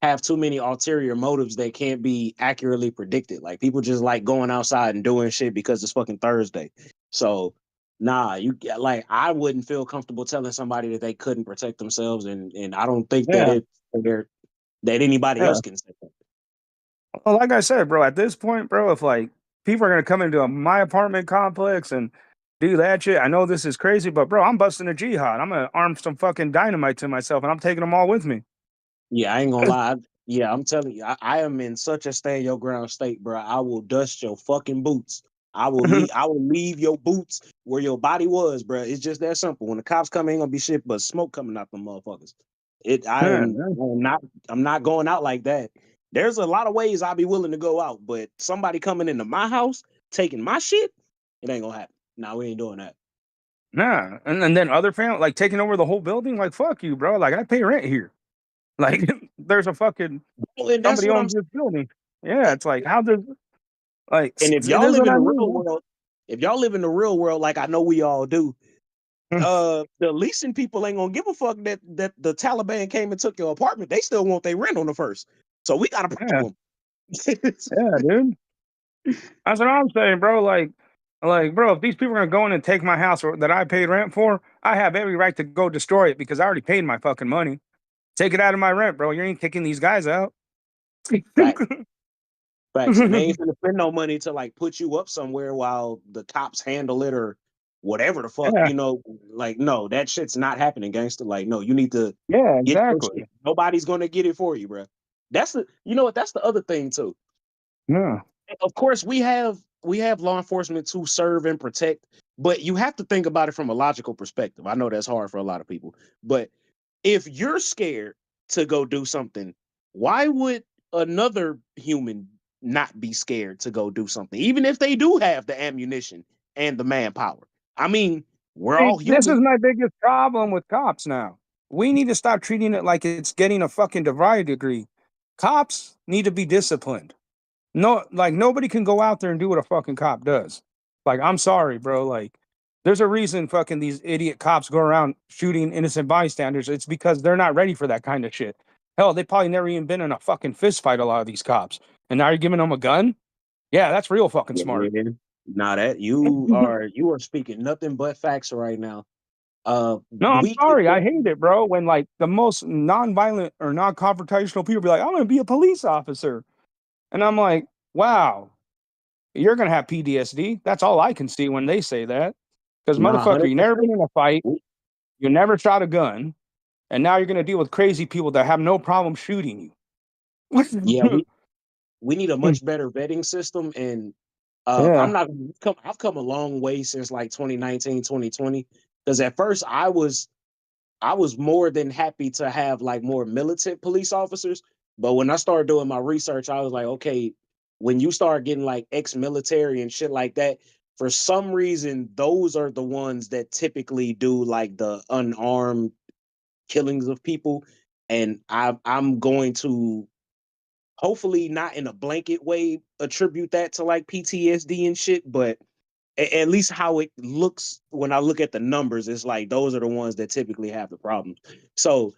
have too many ulterior motives that can't be accurately predicted. Like people just like going outside and doing shit because it's fucking Thursday. So nah, like I wouldn't feel comfortable telling somebody that they couldn't protect themselves, and I don't think that Yeah. that anybody Yeah. else can say that. Well, like I said, bro, at this point, bro, if like people are gonna come into my apartment complex and do that shit, I know this is crazy, but bro, I'm busting a jihad. I'm gonna arm some fucking dynamite to myself, and I'm taking them all with me. Yeah, I ain't gonna lie. Yeah, I'm telling you, I am in such a stand your ground state, bro. I will dust your fucking boots. I will leave your boots where your body was, bro. It's just that simple. When the cops come, ain't gonna be shit but smoke coming out them motherfuckers. I'm not going out like that. There's a lot of ways I'll be willing to go out, but somebody coming into my house taking my shit, it ain't gonna happen. Nah, we ain't doing that. Nah, and then other family like taking over the whole building, like fuck you, bro. Like I pay rent here. Like there's a fucking Well, and that's somebody what I'm owns this building. Yeah, it's like how does like And if this y'all is live what in I the real mean. world, if y'all live in the real world, like I know we all do, the leasing people ain't gonna give a fuck that the Taliban came and took your apartment. They still want their rent on the first. So we got a Yeah, problem. yeah, dude. That's what I'm saying, bro. Like, bro, if these people are gonna go in and take my house that I paid rent for, I have every right to go destroy it because I already paid my fucking money. Take it out of my rent, bro. You ain't kicking these guys out. Facts. Facts. And they ain't gonna spend no money to like put you up somewhere while the cops handle it or whatever the fuck, Yeah, you know, like no, that shit's not happening, gangster. Like, no, you need to yeah, get your exactly. shit. Nobody's gonna get it for you, bro. That's the you know what, that's the other thing too. Yeah. Of course we have law enforcement to serve and protect, but you have to think about it from a logical perspective. I know that's hard for a lot of people, but if you're scared to go do something, why would another human not be scared to go do something, even if they do have the ammunition and the manpower? I mean, we're See, all this human. is my biggest problem with cops now. We need to stop treating it like it's getting a fucking divide degree. Cops need to be disciplined. No, like nobody can go out there and do what a fucking cop does. Like, I'm sorry, bro. Like, there's a reason fucking these idiot cops go around shooting innocent bystanders. It's because they're not ready for that kind of shit. Hell, they probably never even been in a fucking fist fight, a lot of these cops. And now you're giving them a gun? Yeah, that's real fucking smart. Yeah, Now that you are speaking nothing but facts right now. No, I'm We could sorry. I hate it, bro. When like the most non-violent or non-confrontational people be like, "I'm gonna be a police officer," and I'm like, "Wow, you're gonna have PTSD." That's all I can see when they say that. Because nah, motherfucker, you never been 100%. in a fight, you never shot a gun, and now you're gonna deal with crazy people that have no problem shooting you. Yeah, we need a much better vetting system, and I'm Yeah. not gonna I've come a long way since like 2019, 2020. Because at first I was more than happy to have like more militant police officers. But when I started doing my research, I was like, okay, when you start getting like ex-military and shit like that, for some reason, those are the ones that typically do like the unarmed killings of people. And I'm going to hopefully not in a blanket way attribute that to like PTSD and shit, but at least how it looks when I look at the numbers, it's like those are the ones that typically have the problems. So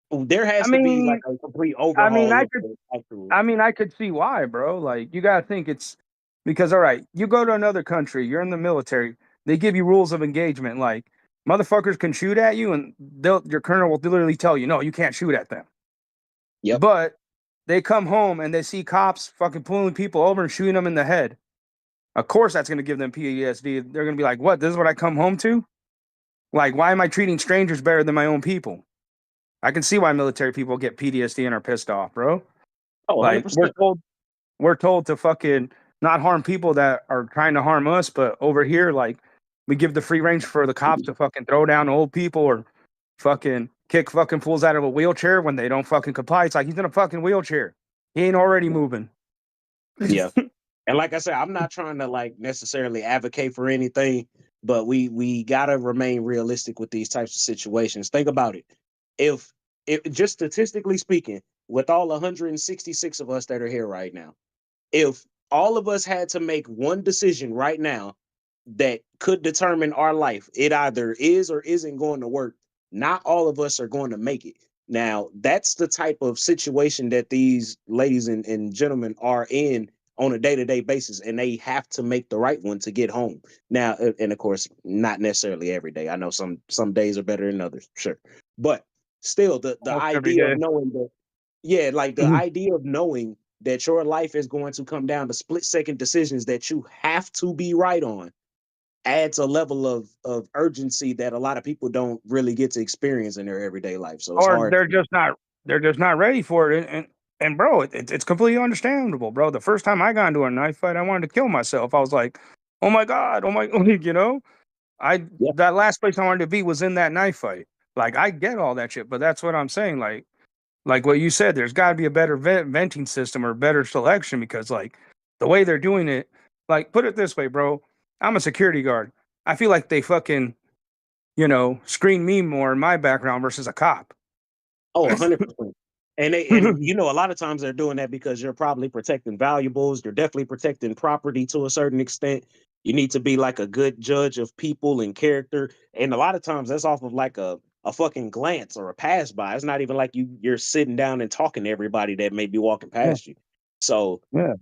there I has to be like mean, a complete I mean, overhaul I of could, the actual. I mean, I could see why, bro. Like, you gotta think it's because, all right, you go to another country, you're in the military, they give you rules of engagement. Like, motherfuckers can shoot at you, and your colonel will literally tell you, no, you can't shoot at them. Yep. But they come home and they see cops fucking pulling people over and shooting them in the head. Of course, that's gonna give them PTSD. They're gonna be like, what? This is what I come home to? Like, why am I treating strangers better than my own people? I can see why military people get PTSD and are pissed off, bro. Oh, Like, 100%. we're told to fucking not harm people that are trying to harm us, but over here, like, we give the free range for the cops to fucking throw down old people or fucking kick fucking fools out of a wheelchair when they don't fucking comply. It's like he's in a fucking wheelchair. He ain't already moving. Yeah. And like I said, I'm not trying to like necessarily advocate for anything, but we gotta remain realistic with these types of situations. Think about it. If just statistically speaking, with all 166 of us that are here right now, if all of us had to make one decision right now that could determine our life, it either is or isn't going to work. Not all of us are going to make it. Now, that's the type of situation that these ladies and gentlemen are in on a day-to-day basis, and they have to make the right one to get home. Now, and of course, not necessarily every day. I know some days are better than others, sure. But still, the Almost every idea of day. knowing that, yeah, like the idea of knowing that your life is going to come down to split-second decisions that you have to be right on adds a level of urgency that a lot of people don't really get to experience in their everyday life. So it's Or hard. they're just not ready for it. And bro, it's completely understandable, bro. The first time I got into a knife fight, I wanted to kill myself. I was like, oh my God, oh my, you know, that last place I wanted to be was in that knife fight. Like, I get all that shit, but that's what I'm saying. Like what you said, there's got to be a better venting system or better selection because, like, the way they're doing it, like, put it this way, bro. I'm a security guard. I feel like they fucking, screen me more in my background versus a cop. Oh, 100%. And you know, a lot of times they're doing that because you're probably protecting valuables. You're definitely protecting property to a certain extent. You need to be like a good judge of people and character. And a lot of times that's off of like a fucking glance or a pass by. It's not even like you're sitting down and talking to everybody that may be walking Yeah. past you. So Yeah.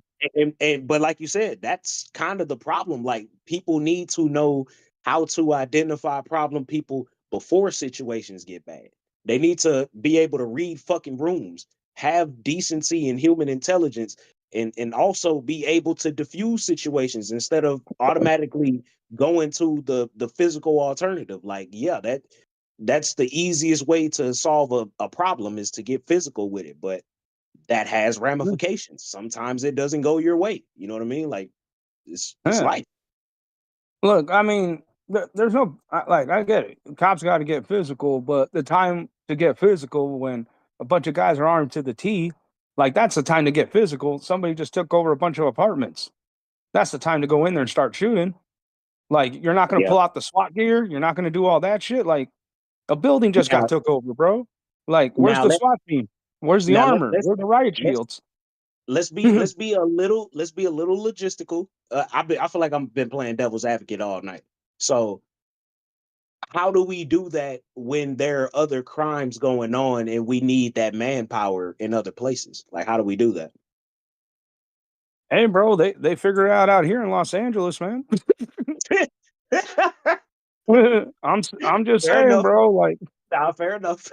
but like you said, that's kind of the problem. Like people need to know how to identify problem people before situations get bad. They need to be able to read fucking rooms, have decency and human intelligence, and also be able to diffuse situations instead of automatically going to the physical alternative. Like, yeah, that's the easiest way to solve a problem is to get physical with it. But that has ramifications. Sometimes it doesn't go your way. You know what I mean? Like it's Yeah. life. Look, I mean, there's no like I get it. Cops got to get physical, but the time to get physical when a bunch of guys are armed to the teeth, like that's the time to get physical. Somebody just took over a bunch of apartments. That's the time to go in there and start shooting. Like you're not going to Yeah. pull out the SWAT gear. You're not going to do all that shit. Like a building just got Now, took over, bro. Like where's now the let SWAT team? Where's the now let, armor? let's Where are the riot let's shields? let's be a little logistical. I feel like I've been playing devil's advocate all night. So how do we do that when there are other crimes going on and we need that manpower in other places? Like how do we do that? Hey, bro, they figure it out here in Los Angeles, man. I'm just Fair saying, enough. bro. Like, Nah, fair enough.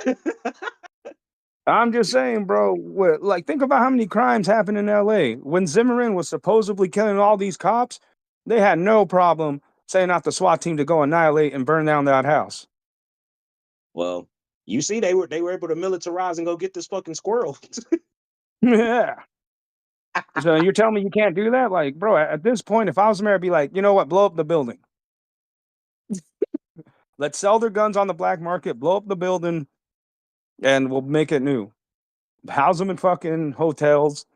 I'm just saying, bro. Like, think about how many crimes happened in L.A. when Zimmerman was supposedly killing all these cops. They had no problem saying out the SWAT team to go annihilate and burn down that house. Well, you see, they were able to militarize and go get this fucking squirrel. Yeah. So you're telling me you can't do that? Like, bro, at this point, if I was the mayor, I'd be like, you know what? Blow up the building. Let's sell their guns on the black market, blow up the building, and we'll make it new. House them in fucking hotels,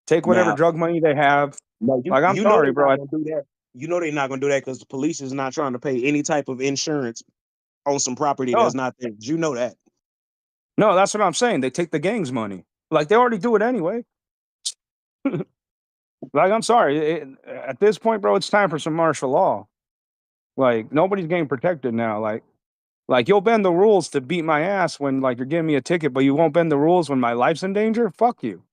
take whatever Now, drug money they have. no, Like, I'm you know sorry, they're bro. not gonna do that. You know they're not gonna do that because the police is not trying to pay any type of insurance on some property No, that's not theirs. You know that. no, that's what I'm saying. They take the gang's money. Like, they already do it anyway. Like, I'm sorry. At this point, bro, it's time for some martial law. Like, nobody's getting protected now. Like you'll bend the rules to beat my ass when like you're giving me a ticket, but you won't bend the rules when my life's in danger. Fuck you.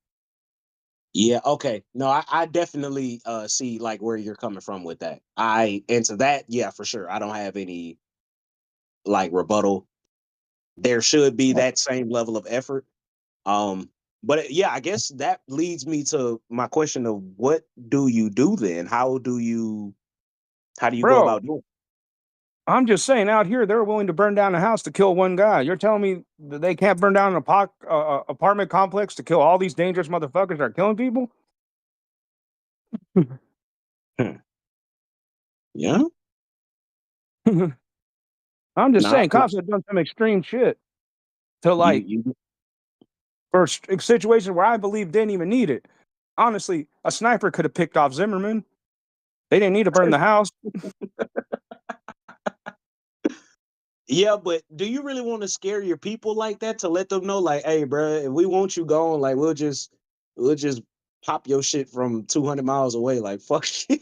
Yeah, okay. No, I definitely see like where you're coming from with that. And to that, yeah, for sure. I don't have any like rebuttal. There should be that same level of effort. But yeah, I guess that leads me to my question of what do you do then? How do you go Bro, about doing it? I'm just saying out here they're willing to burn down a house to kill one guy. You're telling me that they can't burn down an apartment complex to kill all these dangerous motherfuckers that are killing people? Yeah. I'm just Nah, saying cops have done some extreme shit to like for situations where I believe didn't even need it. Honestly, a sniper could have picked off Zimmerman. They didn't need to burn the house. Yeah, but do you really want to scare your people like that to let them know, like, hey, bro, if we want you gone, like, we'll just pop your shit from 200 miles away, like, fuck you.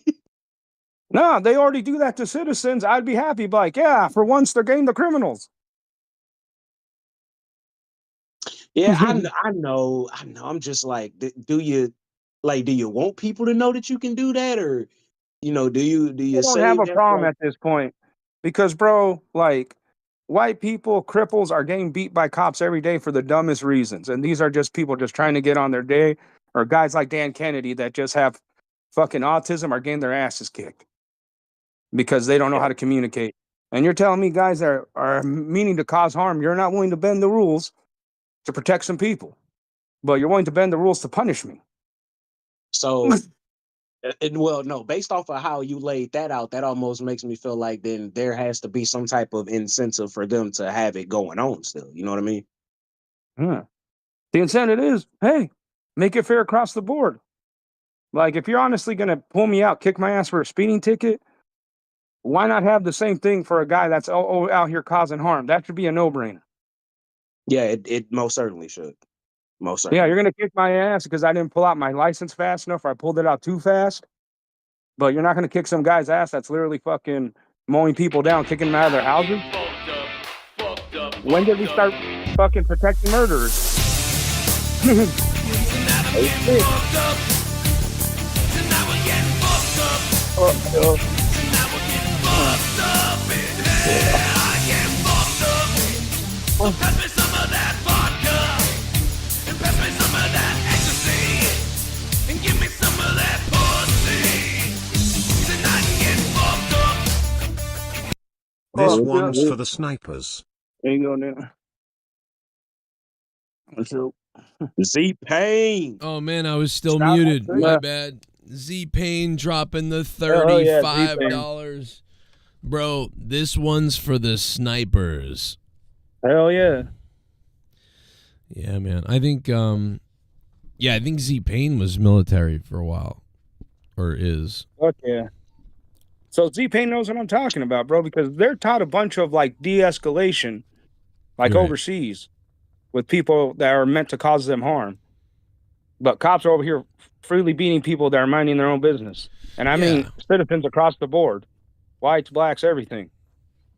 No, they already do that to citizens. I'd be happy, but like, yeah, for once they're getting the criminals. Yeah, I know. I'm just like, do you want people to know that you can do that, or do I you don't have save a that? problem at this point because, bro, like, white people, cripples are getting beat by cops every day for the dumbest reasons. And these are just people just trying to get on their day, or guys like Dan Kennedy that just have fucking autism are getting their asses kicked because they don't know how to communicate. And you're telling me guys that are meaning to cause harm, you're not willing to bend the rules to protect some people, but you're willing to bend the rules to punish me. So, well, no, based off of how you laid that out, that almost makes me feel like then there has to be some type of incentive for them to have it going on still. You know what I mean? The incentive is, hey, make it fair across the board. Like, if you're honestly going to pull me out, kick my ass for a speeding ticket, why not have the same thing for a guy that's out here causing harm? That should be a no-brainer. Yeah, it most certainly should. Most certainly. Yeah, you're going to kick my ass because I didn't pull out my license fast enough or I pulled it out too fast. But you're not going to kick some guy's ass that's literally fucking mowing people down, kicking them out of their houses. When did we start fucking protecting murderers? Pass me some of that vodka, and pass me some of that ecstasy, and give me some of that pussy. Tonight and get fucked up. This one's for the snipers. There you go now. Z-Pain. Oh man, I was still muted. My bad. Z-Pain dropping the $35. Bro, this one's for the snipers. Hell yeah. Yeah, man. I think I think Z-Pain was military for a while. Or is. Fuck yeah. So Z-Pain knows what I'm talking about, bro, because they're taught a bunch of like de-escalation, like overseas, with people that are meant to cause them harm. But cops are over here freely beating people that are minding their own business. And I mean citizens across the board. Whites, blacks, everything.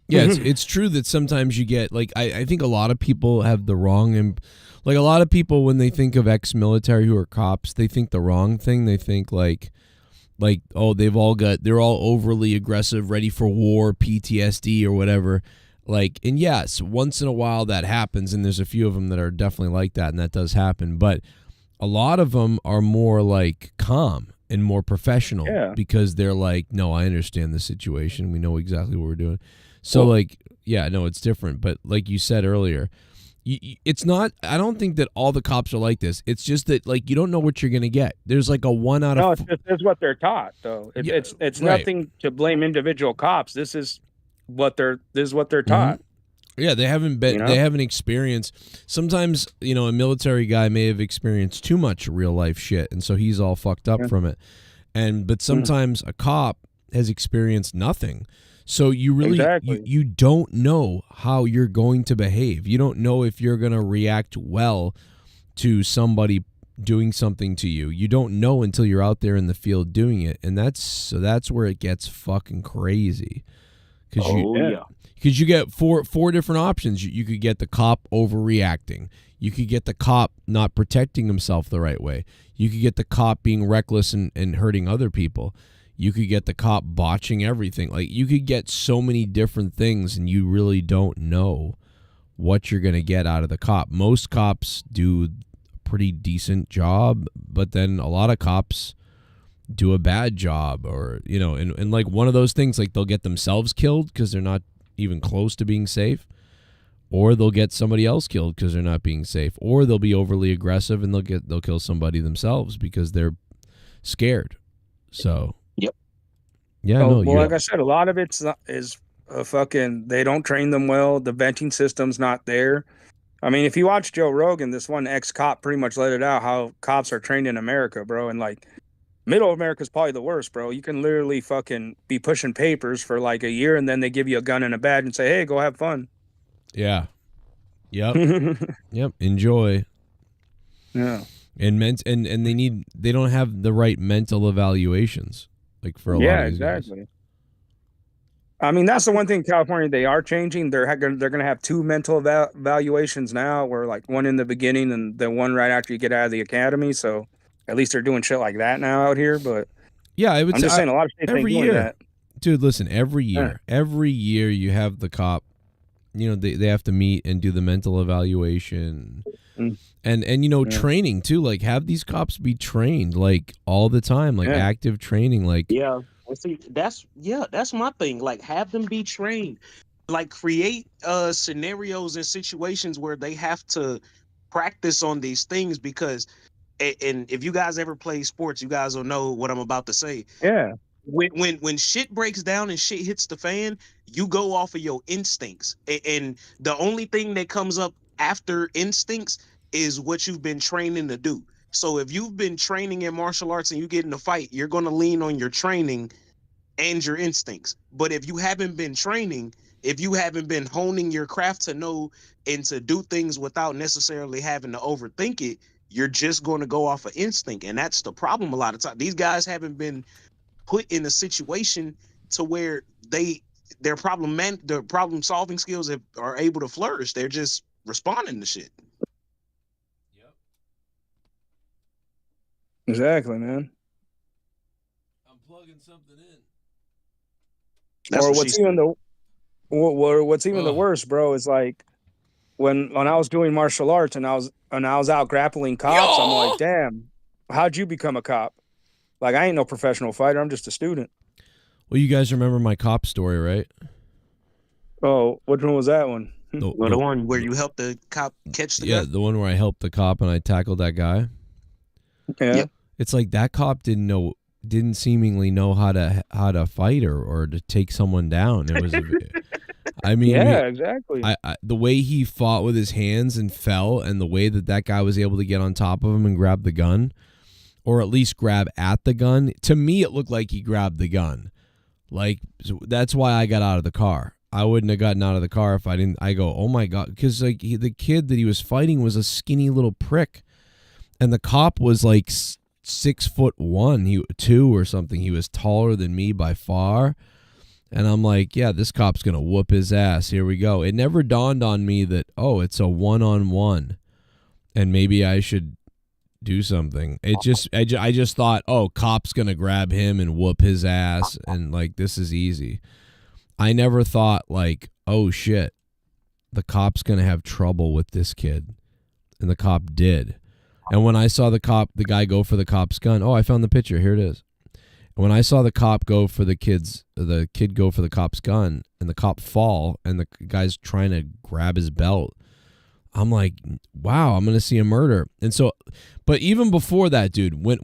Yeah, it's true that sometimes you get, like, I think a lot of people have the wrong, Like a lot of people, when they think of ex-military who are cops, they think the wrong thing. They think like oh, they're all overly aggressive, ready for war, PTSD or whatever. Like, and yes, once in a while that happens, and there's a few of them that are definitely like that, and that does happen. But a lot of them are more like calm and more professional because they're like, no, I understand the situation. We know exactly what we're doing. So like, yeah, no, it's different. But like you said earlier, it's not, I don't think that all the cops are like this. It's just that like you don't know what you're going to get. There's like a 1 out of... No, it's what they're taught though. It's right. nothing to blame individual cops. This is what they're taught. Yeah, they haven't been, they haven't experienced. Sometimes, you know, a military guy may have experienced too much real life shit, and so he's all fucked up from it. But sometimes a cop has experienced nothing. So you really you don't know how you're going to behave. You don't know if you're going to react well to somebody doing something to you. You don't know until you're out there in the field doing it, and that's where it gets fucking crazy. Because you get four different options. You could get the cop overreacting. You could get the cop not protecting himself the right way. You could get the cop being reckless and hurting other people. You could get the cop botching everything. Like, you could get so many different things, and you really don't know what you're going to get out of the cop. Most cops do a pretty decent job, but then a lot of cops do a bad job, or, you know, and like one of those things, like they'll get themselves killed because they're not even close to being safe, or they'll get somebody else killed because they're not being safe, or they'll be overly aggressive and they'll kill somebody themselves because they're scared. So yeah, like I said, a lot of it is fucking, they don't train them well. The venting system's not there. I mean, if you watch Joe Rogan, this one ex-cop pretty much let it out how cops are trained in America, bro. And like, middle America's probably the worst, bro. You can literally fucking be pushing papers for like a year, and then they give you a gun and a badge and say, hey, go have fun. Yeah. Yep. Yep. Enjoy. Yeah. And they don't have the right mental evaluations. Like for a lot of these guys. I mean, that's the one thing in California they are changing. They're going to have 2 mental evaluations now, where like one in the beginning and the one right after you get out of the academy. So at least they're doing shit like that now out here. But yeah, I'm just saying a lot of states ain't doing that. Dude, listen, every year you have the cop, you know, they have to meet and do the mental evaluation. And you know, training too, like have these cops be trained like all the time, like active training, like see, that's my thing. Like, have them be trained, like create scenarios and situations where they have to practice on these things, because and if you guys ever play sports, you guys will know what I'm about to say. When shit breaks down and shit hits the fan, you go off of your instincts, and the only thing that comes up after instincts is what you've been training to do. So if you've been training in martial arts and you get in a fight, you're going to lean on your training and your instincts. But if you haven't been training, if you haven't been honing your craft to know and to do things without necessarily having to overthink it, you're just going to go off of instinct. And that's the problem a lot of times. These guys haven't been put in a situation to where their problem solving skills are able to flourish. They're just responding to shit. Exactly, man. I'm plugging something in. Or what's even the worst, bro, is like when I was doing martial arts and I was out grappling cops, I'm like, damn, how'd you become a cop? Like, I ain't no professional fighter. I'm just a student. Well, you guys remember my cop story, right? Oh, which one was that one? The one where you helped the cop catch the guy? The one where I helped the cop and I tackled that guy. Yeah. Yep. It's like that cop didn't seemingly know how to fight or to take someone down. It was, I mean, exactly. The way he fought with his hands and fell, and the way that guy was able to get on top of him and grab the gun, or at least grab at the gun. To me, it looked like he grabbed the gun. Like, so that's why I got out of the car. I wouldn't have gotten out of the car if I didn't. I go, oh my God, because like the kid that he was fighting was a skinny little prick, and the cop was like 6'1", 2 or something. He was taller than me by far. And I'm like, yeah, this cop's going to whoop his ass. Here we go. It never dawned on me that, oh, it's a one-on-one. and maybe I should do something. I just thought, oh, cop's gonna grab him and whoop his ass, and like this is easy. I never thought like, oh shit, the cop's gonna have trouble with this kid, and the cop did. And when I saw the guy go for the cop's gun, oh, I found the picture. Here it is. And when I saw the cop go for the kid go for the cop's gun, and the cop fall, and the guy's trying to grab his belt, I'm like, wow, I'm gonna see a murder. And so, but even before that, dude, when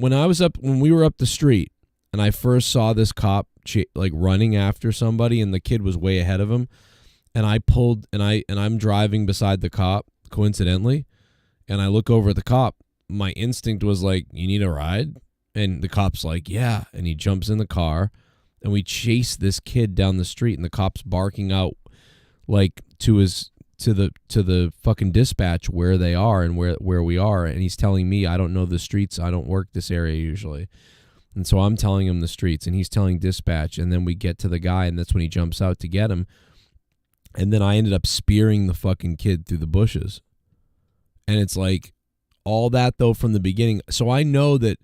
we were up the street, and I first saw this cop like running after somebody, and the kid was way ahead of him, and I pulled, and I'm driving beside the cop coincidentally, and I look over at the cop. My instinct was like, you need a ride? And the cop's like, yeah. And he jumps in the car, and we chase this kid down the street, and the cop's barking out like to the fucking dispatch where they are and where we are. And he's telling me, I don't know the streets. I don't work this area usually. And so I'm telling him the streets, and he's telling dispatch. And then we get to the guy, and that's when he jumps out to get him. And then I ended up spearing the fucking kid through the bushes. And it's like all that though from the beginning. So I know that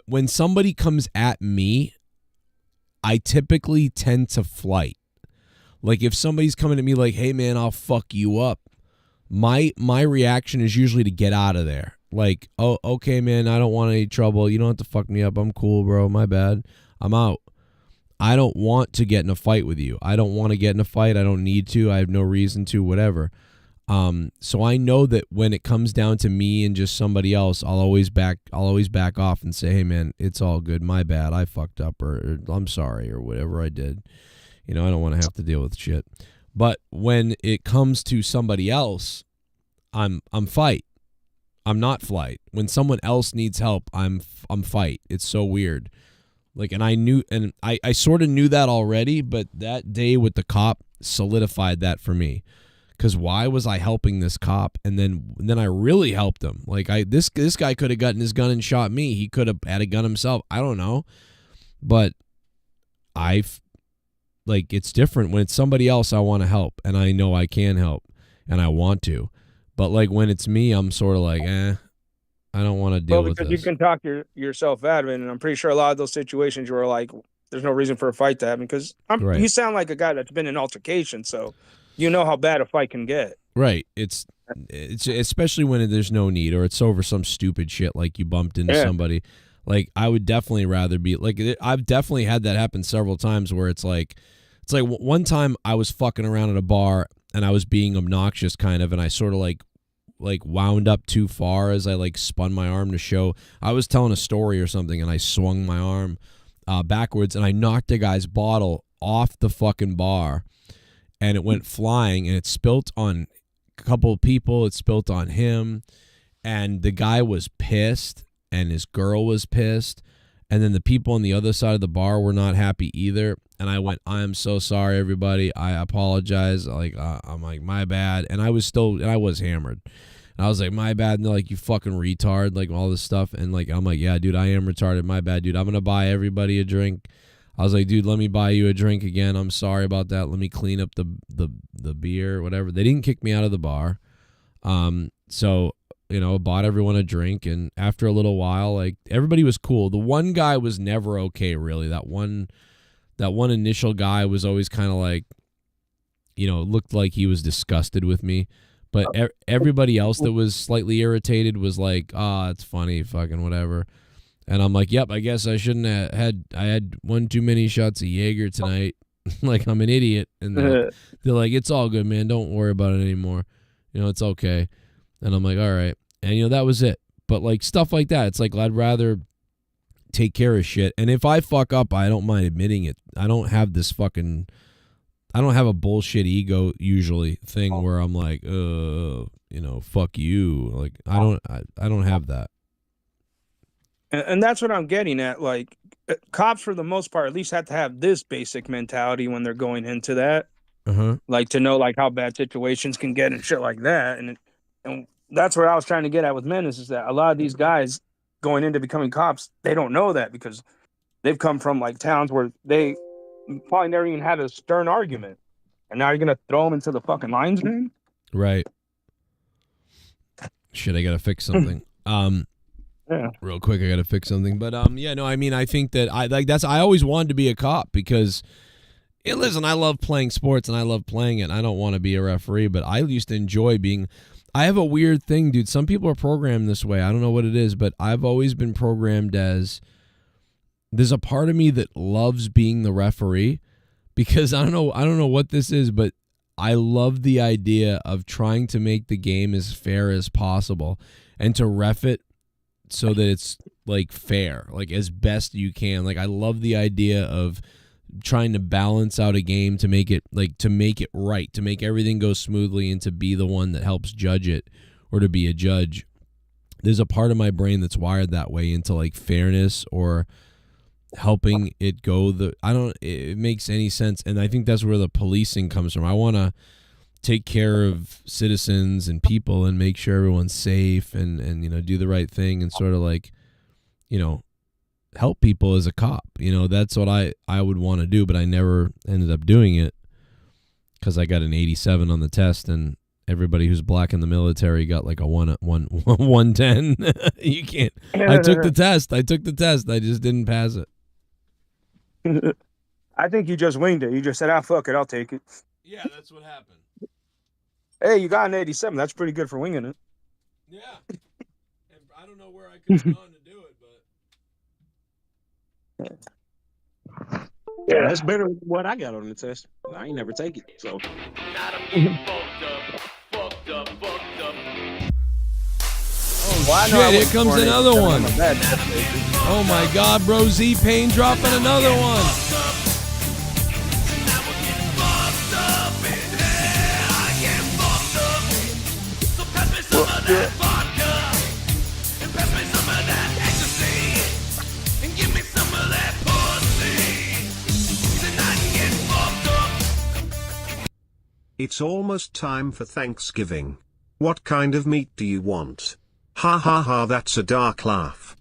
when somebody comes at me, I typically tend to flight. Like if somebody's coming at me like, hey man, I'll fuck you up, my reaction is usually to get out of there. Like, oh, okay, man, I don't want any trouble. You don't have to fuck me up. I'm cool, bro. My bad. I'm out. I don't want to get in a fight with you. I don't want to get in a fight. I don't need to. I have no reason to, whatever. So I know that when it comes down to me and just somebody else, I'll always back off and say, hey man, it's all good. My bad. I fucked up, or I'm sorry, or whatever I did. You know, I don't want to have to deal with shit. But when it comes to somebody else, I'm fight. I'm not flight. When someone else needs help, I'm fight. It's so weird. Like, and I sort of knew that already, but that day with the cop solidified that for me. Because why was I helping this cop? And then I really helped him. Like this guy could have gotten his gun and shot me. He could have had a gun himself. I don't know. But it's different when it's somebody else. I want to help, and I know I can help, and I want to. But like when it's me, I'm sort of like, I don't want to deal with this. Because you can talk yourself out of it, and I'm pretty sure a lot of those situations you were like, there's no reason for a fight to happen. Because right. You sound like a guy that's been in altercation, so you know how bad a fight can get. Right. It's especially when there's no need, or it's over some stupid shit like you bumped into somebody. Like I would definitely rather be like, I've definitely had that happen several times where it's like one time I was fucking around at a bar and I was being obnoxious kind of, and I sort of like wound up too far as I like spun my arm to show I was telling a story or something, and I swung my arm backwards, and I knocked a guy's bottle off the fucking bar, and it went flying, and it spilt on a couple of people. It spilt on him, and the guy was pissed, and his girl was pissed, and then the people on the other side of the bar were not happy either. And I went, I am so sorry, everybody. I apologize. I'm like, my bad. And I was hammered. And I was like, my bad. And they're like, you fucking retard, like all this stuff. And like, I'm like, yeah, dude, I am retarded. My bad, dude. I'm going to buy everybody a drink. I was like, dude, let me buy you a drink again. I'm sorry about that. Let me clean up the beer, whatever. They didn't kick me out of the bar. So, you know, bought everyone a drink. And after a little while, like everybody was cool. The one guy was never okay, really. That one initial guy was always kind of like, you know, looked like he was disgusted with me. But everybody else that was slightly irritated was like, it's funny, fucking whatever. And I'm like, yep, I guess I shouldn't have I had one too many shots of Jaeger tonight. Like I'm an idiot. And they're like, it's all good, man. Don't worry about it anymore. You know, it's okay. And I'm like, all right. And, you know, that was it. But like stuff like that, it's like, I'd rather take care of shit. And if I fuck up, I don't mind admitting it. I don't have a bullshit ego usually thing where I'm like, you know, fuck you. Like I don't have that. And that's what I'm getting at. Like cops for the most part at least have to have this basic mentality when they're going into that. Like to know like how bad situations can get and shit like that. And that's what I was trying to get at with Menace, is that a lot of these guys going into becoming cops, they don't know that because they've come from like towns where they probably never even had a stern argument, and now you're gonna throw them into the fucking lion's den. Right. Shit, I gotta fix something. Yeah. Real quick, I gotta fix something. But yeah, no, I mean, I think that I always wanted to be a cop because, listen, I love playing sports and I love playing it. I don't want to be a referee, but I used to enjoy being. I have a weird thing, dude. Some people are programmed this way. I don't know what it is, but I've always been programmed as. There's a part of me that loves being the referee because I don't know what this is, but I love the idea of trying to make the game as fair as possible and to ref it so that it's like fair, like as best you can. Like I love the idea of trying to balance out a game to make it right, to make everything go smoothly and to be the one that helps judge it or to be a judge. There's a part of my brain that's wired that way into like fairness or helping it go it makes any sense. And I think that's where the policing comes from. I want to take care of citizens and people and make sure everyone's safe and do the right thing and sort of like, help people as a cop. That's what I would want to do, but I never ended up doing it because I got an 87 on the test and everybody who's black in the military got like a 110. You can't. I took the test. I just didn't pass it. I think you just winged it. You just said, fuck it, I'll take it. Yeah, that's what happened. Hey, you got an 87. That's pretty good for winging it. Yeah. And I don't know where I could have gone to do it, but. Yeah, that's better than what I got on the test. I ain't never take it, so. Oh, shit, here comes another one. Oh, my God, bro. Z-Pain dropping another one. It's almost time for Thanksgiving. What kind of meat do you want? Ha ha ha, that's a dark laugh.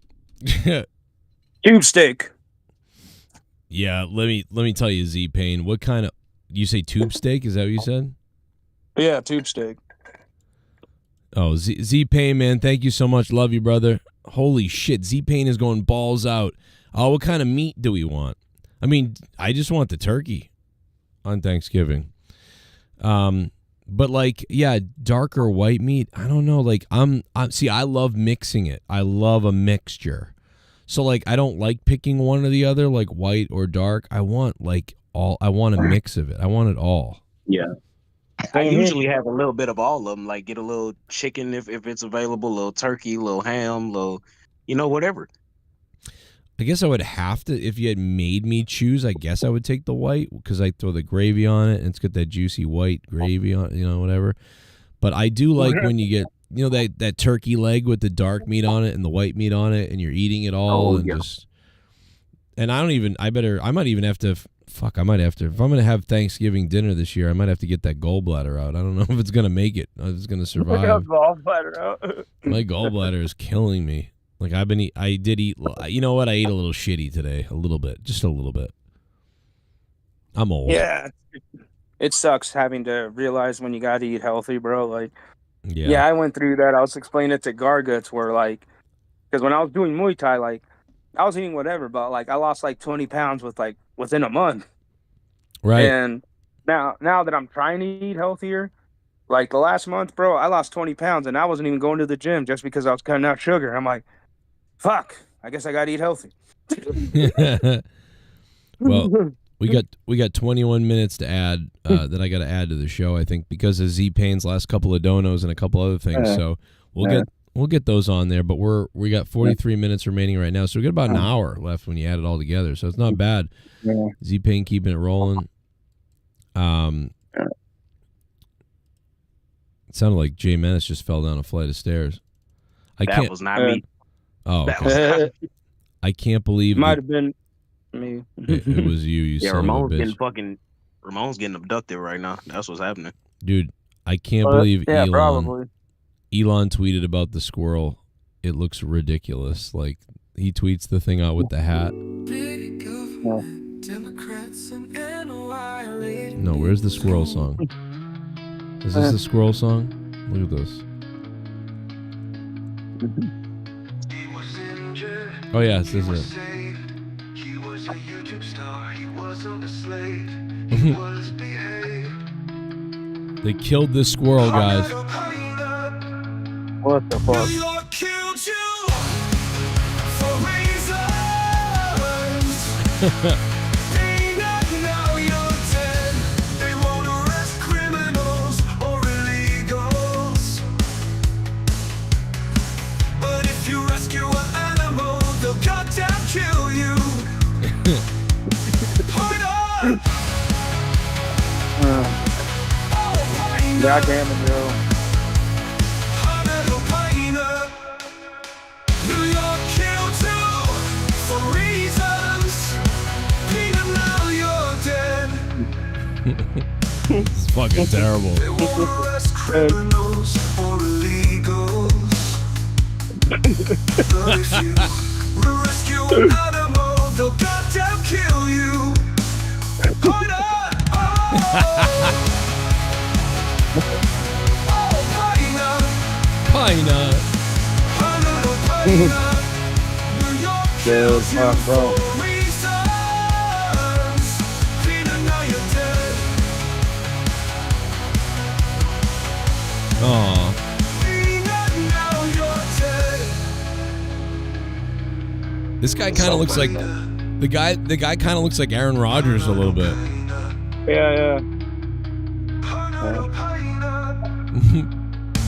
Tube steak. Yeah, let me tell you, Z-Pain. What kind of... You say tube steak? Is that what you said? Yeah, tube steak. Oh, Z-Pain, man, thank you so much. Love you, brother. Holy shit, Z-Pain is going balls out. Oh, what kind of meat do we want? I mean, I just want the turkey on Thanksgiving. But like, yeah, darker white meat. I don't know. Like, I love mixing it. I love a mixture. So like, I don't like picking one or the other, like white or dark. I want a mix of it. I want it all. Yeah. I usually have a little bit of all of them. Like get a little chicken if it's available, a little turkey, a little ham, little, whatever. I guess I would have to, if you had made me choose, I guess I would take the white because I throw the gravy on it and it's got that juicy white gravy on it, whatever. But I do like when you get, that turkey leg with the dark meat on it and the white meat on it and you're eating it all and I might even have to, if I'm going to have Thanksgiving dinner this year, I might have to get that gallbladder out. I don't know if it's going to make it. If it's going to survive. Gallbladder out. My gallbladder is killing me. Like I did eat, you know what? I ate a little shitty today, a little bit, just a little bit. I'm old. Yeah. It sucks having to realize when you got to eat healthy, bro. Like, yeah, I went through that. I was explaining it to Garguts where like, because when I was doing Muay Thai, like I was eating whatever, but like I lost like 20 pounds within a month. Right. And now that I'm trying to eat healthier, like the last month, bro, I lost 20 pounds and I wasn't even going to the gym just because I was cutting out sugar. I'm like, fuck, I guess I got to eat healthy. Well, we got 21 minutes to add that I got to add to the show, I think, because of Z-Pain's last couple of donos and a couple other things. So we'll get those on there, but we got 43 minutes remaining right now. So we got about an hour left when you add it all together. So it's not bad. Yeah. Z-Pain keeping it rolling. It sounded like Jay Menace just fell down a flight of stairs. That was not me. Oh, okay. I can't believe might have been me. It was you. You son of a bitch. Ramon's getting abducted right now. That's what's happening, dude. I can't believe Elon. Probably. Elon tweeted about the squirrel. It looks ridiculous. Like he tweets the thing out with the hat. No, where's the squirrel song? Is this the squirrel song? Look at this. Oh yeah, this is it. They killed this squirrel, guys. What the fuck? God damn it, bro. It's fucking terrible. Pina. Dude, fuck, bro. Aw. This guy kind of looks like the guy. The guy kind of looks like Aaron Rodgers a little bit. Yeah.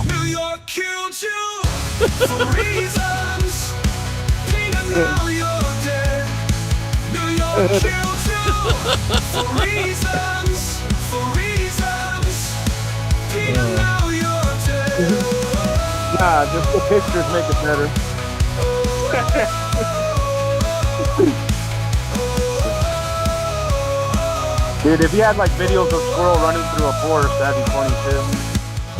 New York killed you for reasons. Peanut, now you're dead. New York killed you for reasons. For reasons. Peanut, now you're dead. Nah, just the pictures make it better. Dude, if you had like videos of squirrel running through a forest, that'd be funny too.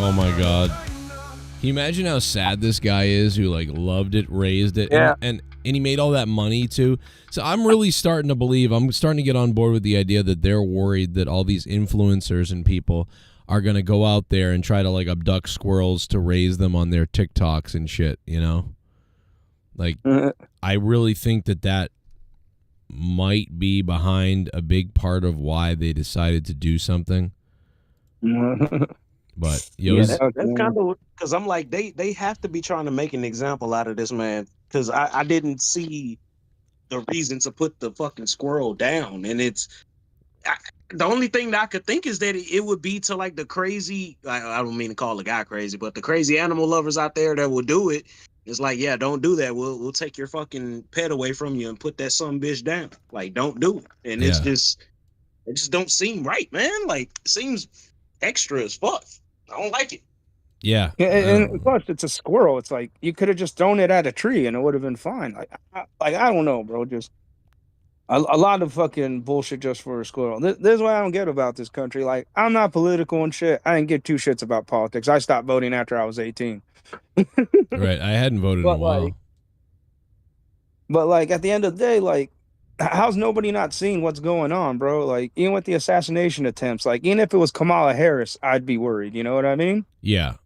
Oh my god. Can you imagine how sad this guy is who like loved it, raised it, Yeah. and he made all that money too? So I'm really starting to believe, I'm starting to get on board with the idea that they're worried that all these influencers and people are going to go out there and try to like abduct squirrels to raise them on their TikToks and shit, you know? Like, I really think that might be behind a big part of why they decided to do something. But that's kind of because I'm like they have to be trying to make an example out of this man, because I didn't see the reason to put the fucking squirrel down, and the only thing that I could think is that it would be to like the crazy, I don't mean to call the guy crazy, but the crazy animal lovers out there that will do it. It's like, yeah, don't do that. We'll take your fucking pet away from you and put that son bitch down. Like, don't do it. And it just don't seem right, man. Like, it seems extra as fuck. I don't like it. Yeah. And plus, it's a squirrel. It's like you could have just thrown it at a tree and it would have been fine. I don't know, bro. Just a lot of fucking bullshit just for a squirrel. This is what I don't get about this country. Like, I'm not political and shit. I didn't get two shits about politics. I stopped voting after I was 18. Right. I hadn't voted in a while. But like at the end of the day, like, how's nobody not seeing what's going on, bro? Like, even with the assassination attempts, like, even if it was Kamala Harris, I'd be worried. You know what I mean? Yeah.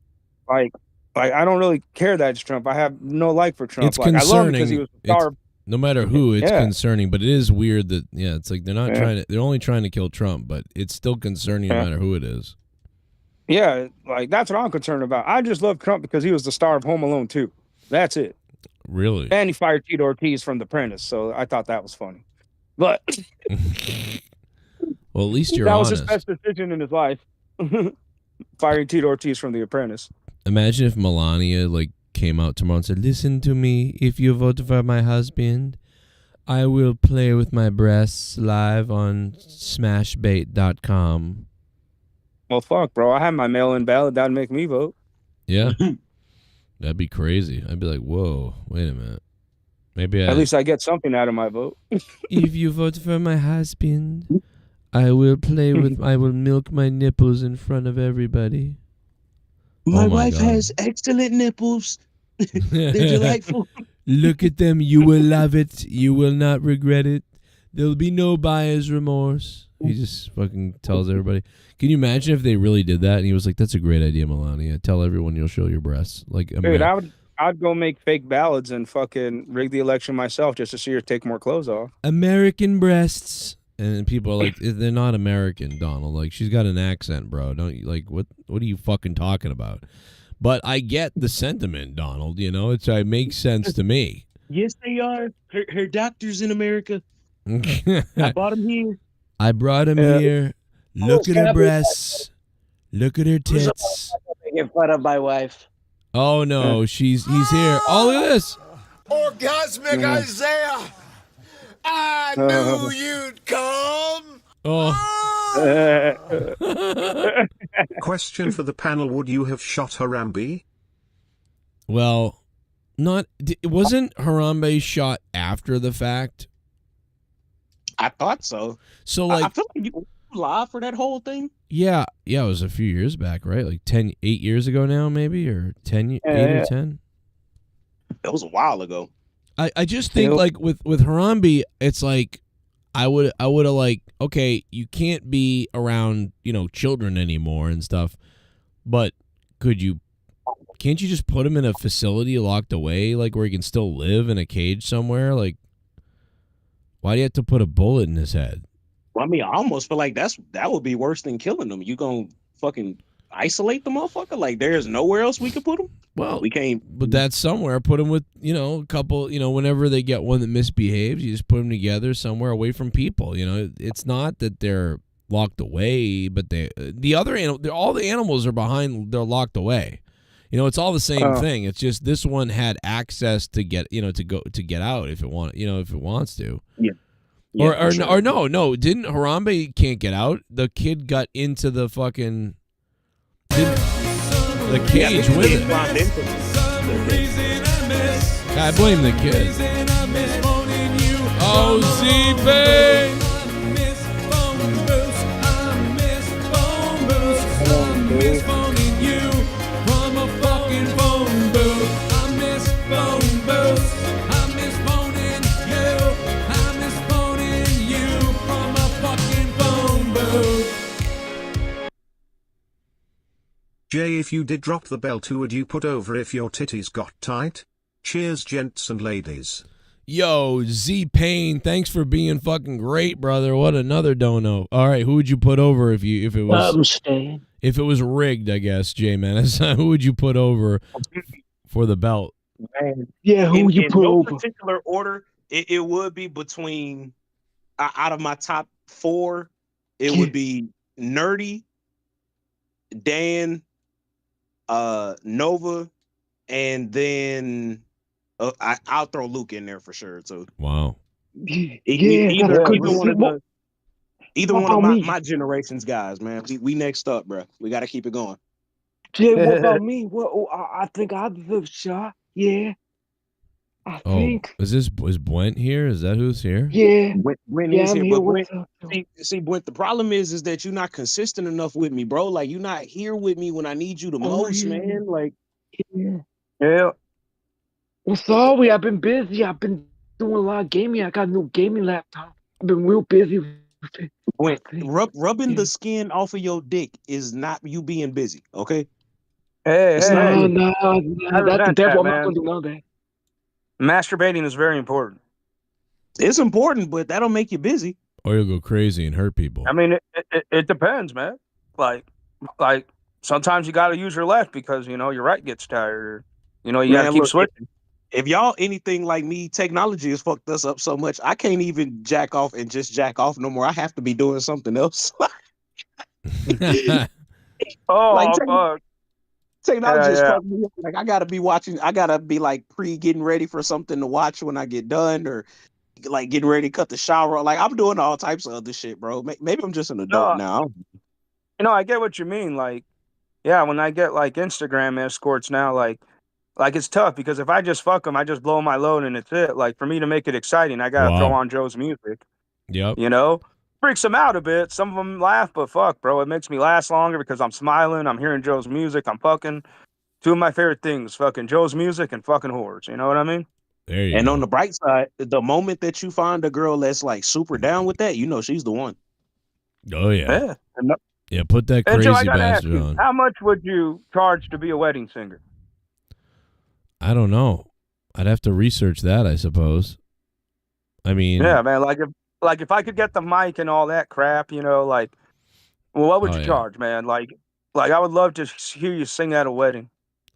Like I don't really care that it's Trump. I have no like for Trump. It's like, concerning. I love him because he was a star. No matter who, it's concerning. But it is weird that it's like they're not trying to. They're only trying to kill Trump, but it's still concerning no matter who it is. Yeah, like that's what I'm concerned about. I just love Trump because he was the star of Home Alone 2. That's it. Really? And he fired Tito Ortiz from The Apprentice, so I thought that was funny. But well, at least you're that honest. was his best decision in his life. Firing Tito Ortiz from The Apprentice. Imagine if Melania like came out tomorrow and said, "Listen to me. If you vote for my husband, I will play with my breasts live on smashbait.com." Well, fuck, bro. I have my mail-in ballot. That'd make me vote. Yeah. That'd be crazy. I'd be like, whoa, wait a minute. Maybe At least I get something out of my vote. If you vote for my husband, I will milk my nipples in front of everybody. My wife has excellent nipples. They're delightful. Look at them. You will love it. You will not regret it. There'll be no buyer's remorse. He just fucking tells everybody. Can you imagine if they really did that? And he was like, "That's a great idea, Melania. Tell everyone you'll show your breasts." Like, dude, I I'd go make fake ballads and fucking rig the election myself just to see her take more clothes off. American breasts. And people are like, they're not American, Donald. Like, she's got an accent, bro. Don't you, like, what are you fucking talking about? But I get the sentiment, Donald. You know, it makes sense to me. Yes, they are. Her doctors in America. I bought them here. I brought him here. Look at her breasts. Look at her tits. Making fun of my wife. Oh no, he's here. Oh, look at this. Orgasmic Isaiah! I knew you'd come! Oh. Question for the panel: would you have shot Harambe? Well, wasn't Harambe shot after the fact? I thought so. So, like, I feel like you were live for that whole thing. Yeah, it was a few years back, right? Like 8 years ago now, maybe, or 8 or 10. That was a while ago. I just think like with Harambe, it's like I would have like, okay, you can't be around, children anymore and stuff, but can't you just put him in a facility locked away, like where he can still live in a cage somewhere? Like, why do you have to put a bullet in his head? Well, I mean, I almost feel like that would be worse than killing them. You gonna fucking isolate the motherfucker? Like, there's nowhere else we could put him? Well, we can't. But that's somewhere. Put them with, a couple, whenever they get one that misbehaves, you just put them together somewhere away from people. It's not that they're locked away, but all the animals are behind, they're locked away. It's all the same thing. It's just this one had access to get, to get out if it wants to. Yeah. Or no, didn't Harambe can't get out? The kid got into the fucking the cage with it. I blame the kid. Oh, Z-Bay. Jay, if you did drop the belt, who would you put over if your titties got tight? Cheers, gents and ladies. Yo, Z-Pain, thanks for being fucking great, brother. What another dono. All right, who would you put over if it was rigged, I guess, Jay Menace? Who would you put over for the belt? Man, yeah, who would you put no over? Particular order, it would be between out of my top 4, it would be Nerdy, Dan, Nova, and then I'll throw Luke in there for sure too. Wow. Either one of my generation's guys, man. We next up, bro. We got to keep it going. Jay, what about me? Well, I think I deserve a shot. Yeah. I think. Is Brent here? Is that who's here? Yeah. When yeah, is I'm here? here. But see, Brent, the problem is that you're not consistent enough with me, bro. Like, you're not here with me when I need you the most, man. Like, yeah. Well, sorry, I've been busy. I've been doing a lot of gaming. I got a new gaming laptop. I've been real busy with it. Rubbing the skin off of your dick is not you being busy, okay? Hey, that's the devil. I'm not gonna do none of that. Masturbating is very important. It's important, but that'll make you busy. Or you'll go crazy and hurt people. I mean, it depends, man. Like sometimes you got to use your left because your right gets tired. You got to keep switching. If y'all anything like me, technology has fucked us up so much. I can't even jack off and just jack off no more. I have to be doing something else. Fuck. Technology is fucking me up. Like, I gotta be watching. I gotta be like getting ready for something to watch when I get done, or like getting ready to cut the shower. Like, I'm doing all types of other shit, bro. Maybe I'm just an adult now. I get what you mean. Like, yeah, when I get like Instagram escorts now, like it's tough because if I just fuck them, I just blow my load and it's it. Like, for me to make it exciting, I gotta throw on Joe's music. Yep. Freaks them out a bit. Some of them laugh, but fuck, bro, it makes me last longer because I'm smiling. I'm hearing Joe's music. I'm fucking. Two of my favorite things: fucking Joe's music and fucking whores. You know what I mean? There you and go. On the bright side, the moment that you find a girl that's like super down with that, she's the one. Oh yeah. Yeah, put that Hey, crazy Joe, I gotta ask bastard you, on. how much would you charge to be a wedding singer? I don't know. I'd have to research that, I suppose. I mean, Yeah, man. Like if I could get the mic and all that crap, like, well, what would Oh, you yeah. charge, man? Like I would love to hear you sing at a wedding.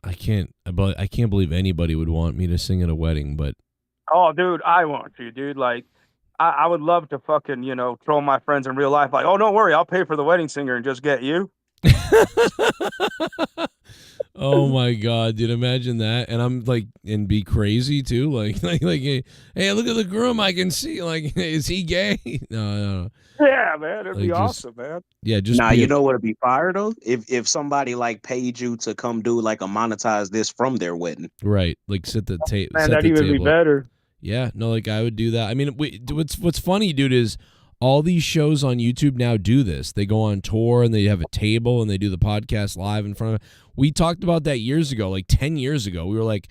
I can't believe anybody would want me to sing at a wedding, but Oh, dude, I want you, dude. Like, I would love to fucking, troll my friends in real life. Like, oh, don't worry, I'll pay for the wedding singer and just get you. oh my god, dude, imagine that. And I'm like, and be crazy too, like hey, look at the groom, I can see, like, is he gay? No. Yeah, man, it'd Like, be just- awesome, man. Yeah, just Nah, be you a- know what'd be fire though? If somebody like paid you to come do like a monetize this from their wedding. right, like set the table. Man, that'd even be better. Yeah, no, like I would do that. I mean, what's funny, dude, is all these shows on YouTube now do this. They go on tour and they have a table and they do the podcast live in front of. We talked about that years ago, like 10 years ago. We were like,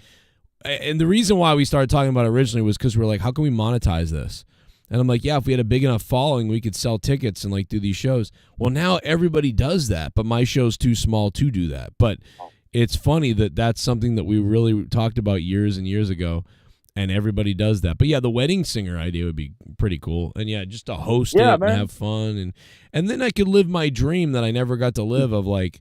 and the reason why we started talking about it originally was because we were like, how can we monetize this? And I'm like, yeah, if we had a big enough following, we could sell tickets and like do these shows. Well, now everybody does that, but my show's too small to do that. But it's funny that that's something that we really talked about years and years ago, and everybody does that. But yeah, the wedding singer idea would be pretty cool. And yeah, just to host it man. and have fun, and then I could live my dream that I never got to live of, like,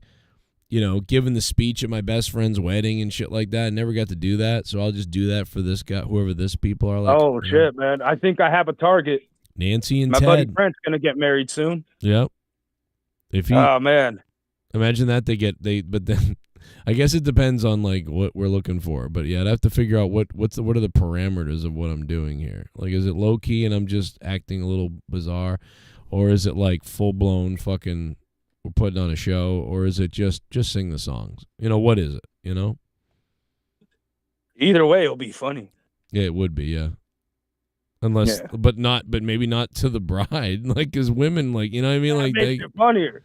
giving the speech at my best friend's wedding and shit like that. I never got to do that, so I'll just do that for this guy, whoever this people are. Like, Oh shit, man! I think I have a target. Nancy and My Ted. buddy Brent's gonna get married soon. Yep. If he, Oh man, imagine that but then I guess it depends on like what we're looking for. But yeah, I'd have to figure out what are the parameters of what I'm doing here. Like, is it low key and I'm just acting a little bizarre, or is it like full blown fucking we're putting on a show, or is it just sing the songs? What is it? either way, it'll be funny. Yeah, it would be, yeah. Unless, Yeah. but maybe not to the bride, like, because women, like, you know what I mean, That like makes it funnier.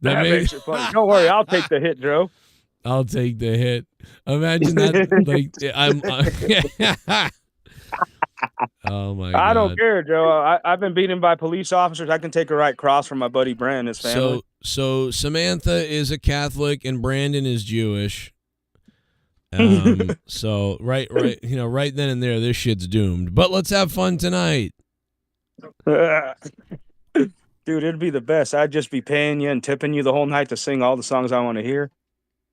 That makes- makes it funny. Don't worry, I'll take the hit, Joe. I'll take the hit. Imagine that, like, oh my god. I don't care, Joe. I've been beaten by police officers. I can take a right cross from my buddy Brand and his family. So Samantha is a Catholic and Brandon is Jewish. So right, right then and there, this shit's doomed. But let's have fun tonight. Dude, it'd be the best. I'd just be paying you and tipping you the whole night to sing all the songs I want to hear.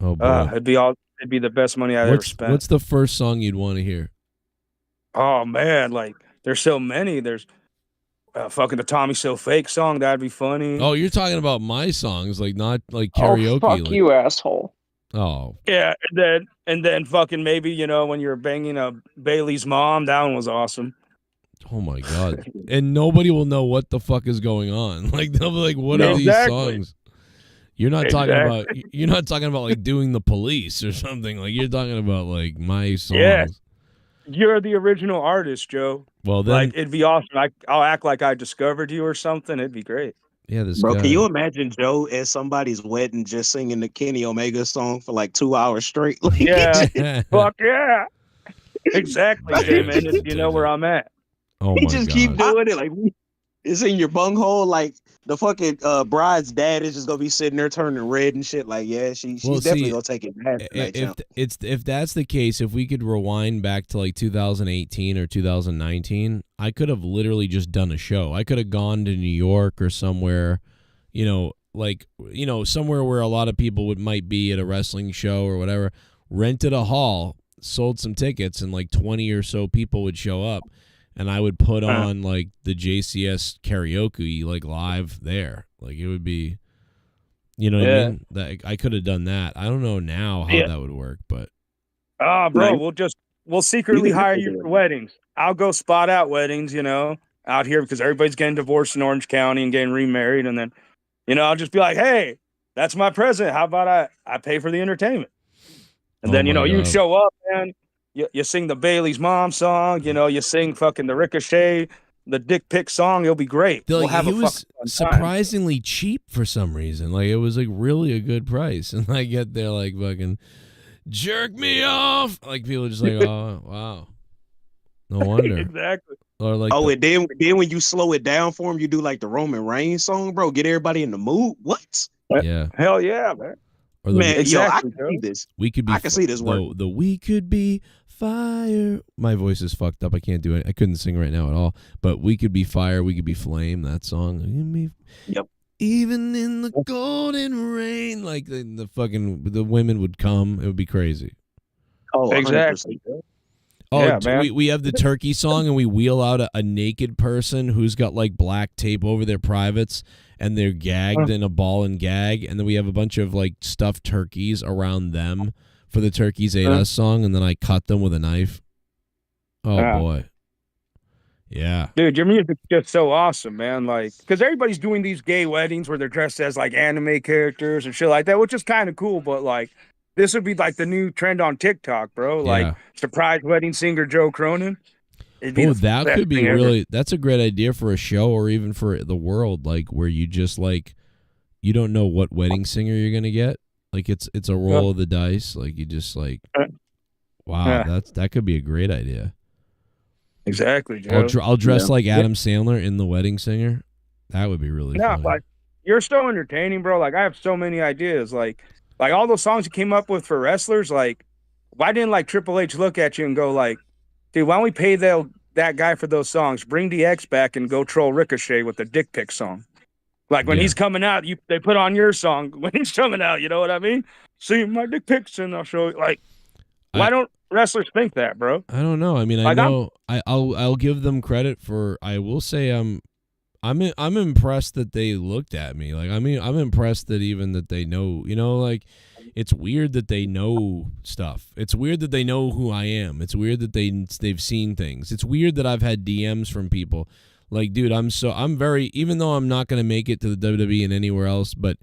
Oh boy. It'd be the best money I've ever spent. What's the first song you'd want to hear? Oh man, like there's so many. There's fucking the Tommy So Fake song. That'd be funny. Oh, you're talking about my songs, like not like karaoke. Oh, fuck like, you, asshole. Oh, Yeah, and then fucking maybe when you're banging a Bailey's mom, that one was awesome. oh my god! And nobody will know what the fuck is going on. Like they'll be like, "What are these Exactly. songs?" You're not talking about. You're not talking about like doing the police or something. Like you're talking about like my songs. Yeah. You're the original artist, Joe. Well then, Like it'd be awesome. I'll act like I discovered you or something. It'd be great. yeah, this Bro, guy. can you imagine Joe at somebody's wedding just singing the Kenny Omega song for like 2 hours straight? Like, Yeah. Fuck yeah. Exactly, Jay, man. You know where I'm at. Oh he my just god! keep doing it. Like it's in your bunghole. Like the fucking bride's dad is just gonna be sitting there turning red and shit. Like, yeah, she's Well, definitely see, gonna take it back. If that's the case, if we could rewind back to like 2018 or 2019, I could have literally just done a show. I could have gone to New York or somewhere, somewhere where a lot of people might be at a wrestling show or whatever, rented a hall, sold some tickets, and like 20 or so people would show up. And I would put on like the JCS karaoke like live there. Like it would be, what I mean? That I could have done that. I don't know now how that would work, but Bro, we'll secretly hire you for weddings. I'll go spot out weddings, out here because everybody's getting divorced in Orange County and getting remarried, and then, I'll just be like, hey, that's my present. How about I pay for the entertainment? And then, my you God. show up, man. You sing the Bailey's mom song, you sing fucking the Ricochet, the Dick Pic song. It'll be great. We'll have he a was fucking fun time. surprisingly cheap for some reason. Like it was like really a good price, and I get there like fucking jerk me off. Like people are just like, oh wow, no wonder. Exactly. Or like, and then when you slow it down for him, you do like the Roman Reigns song, bro. Get everybody in the mood. What? yeah. Hell yeah, man. Or the, Man, Exactly, yo, I can see bro. this. we could be. I can see this the, working. the we could be fire. My voice is fucked up. I can't do it. I couldn't sing right now at all. But we could be fire. We could be flame. That song. We could be Yep. even in the golden rain, like the fucking the women would come. It would be crazy. Oh, 100%. Exactly. Oh, Yeah, man. we have the turkey song, and we wheel out a naked person who's got like black tape over their privates, and they're gagged in a ball and gag, and then we have a bunch of like stuffed turkeys around them for the Turkeys Ate Us song, and then I cut them with a knife. Oh boy. Yeah. Dude, your music's just so awesome, man. Like, because everybody's doing these gay weddings where they're dressed as like anime characters and shit like that, which is kind of cool. But like, this would be like the new trend on TikTok, bro. Like, Yeah. surprise wedding singer Joe Cronin. It'd be Oh, the that best could be thing ever. really. That's a great idea for a show, or even for the world. Like where you just like, you don't know what wedding singer you're gonna get. Like it's a roll of the dice. Like you just like, wow, that could be a great idea. Exactly, Joe. I'll dress like Adam Sandler in The Wedding Singer. That would be really No, funny. like you're so entertaining, bro. Like I have so many ideas. Like all those songs you came up with for wrestlers. Like, why didn't like Triple H look at you and go like, dude, why don't we pay that guy for those songs? Bring DX back and go troll Ricochet with the dick pic song. Like when he's coming out, they put on your song when he's coming out. You know what I mean? See my dick pics and I'll show you. Like, why don't wrestlers think that, bro? I don't know. I mean, I Like, know I'll give them credit for. I will say I'm impressed that they looked at me. Like I'm impressed that even that they know. You know, like it's weird that they know stuff. It's weird that they know who I am. It's weird that they've seen things. It's weird that I've had DMs from people. Like, dude, I'm very, even though I'm not going to make it to the WWE and anywhere else, but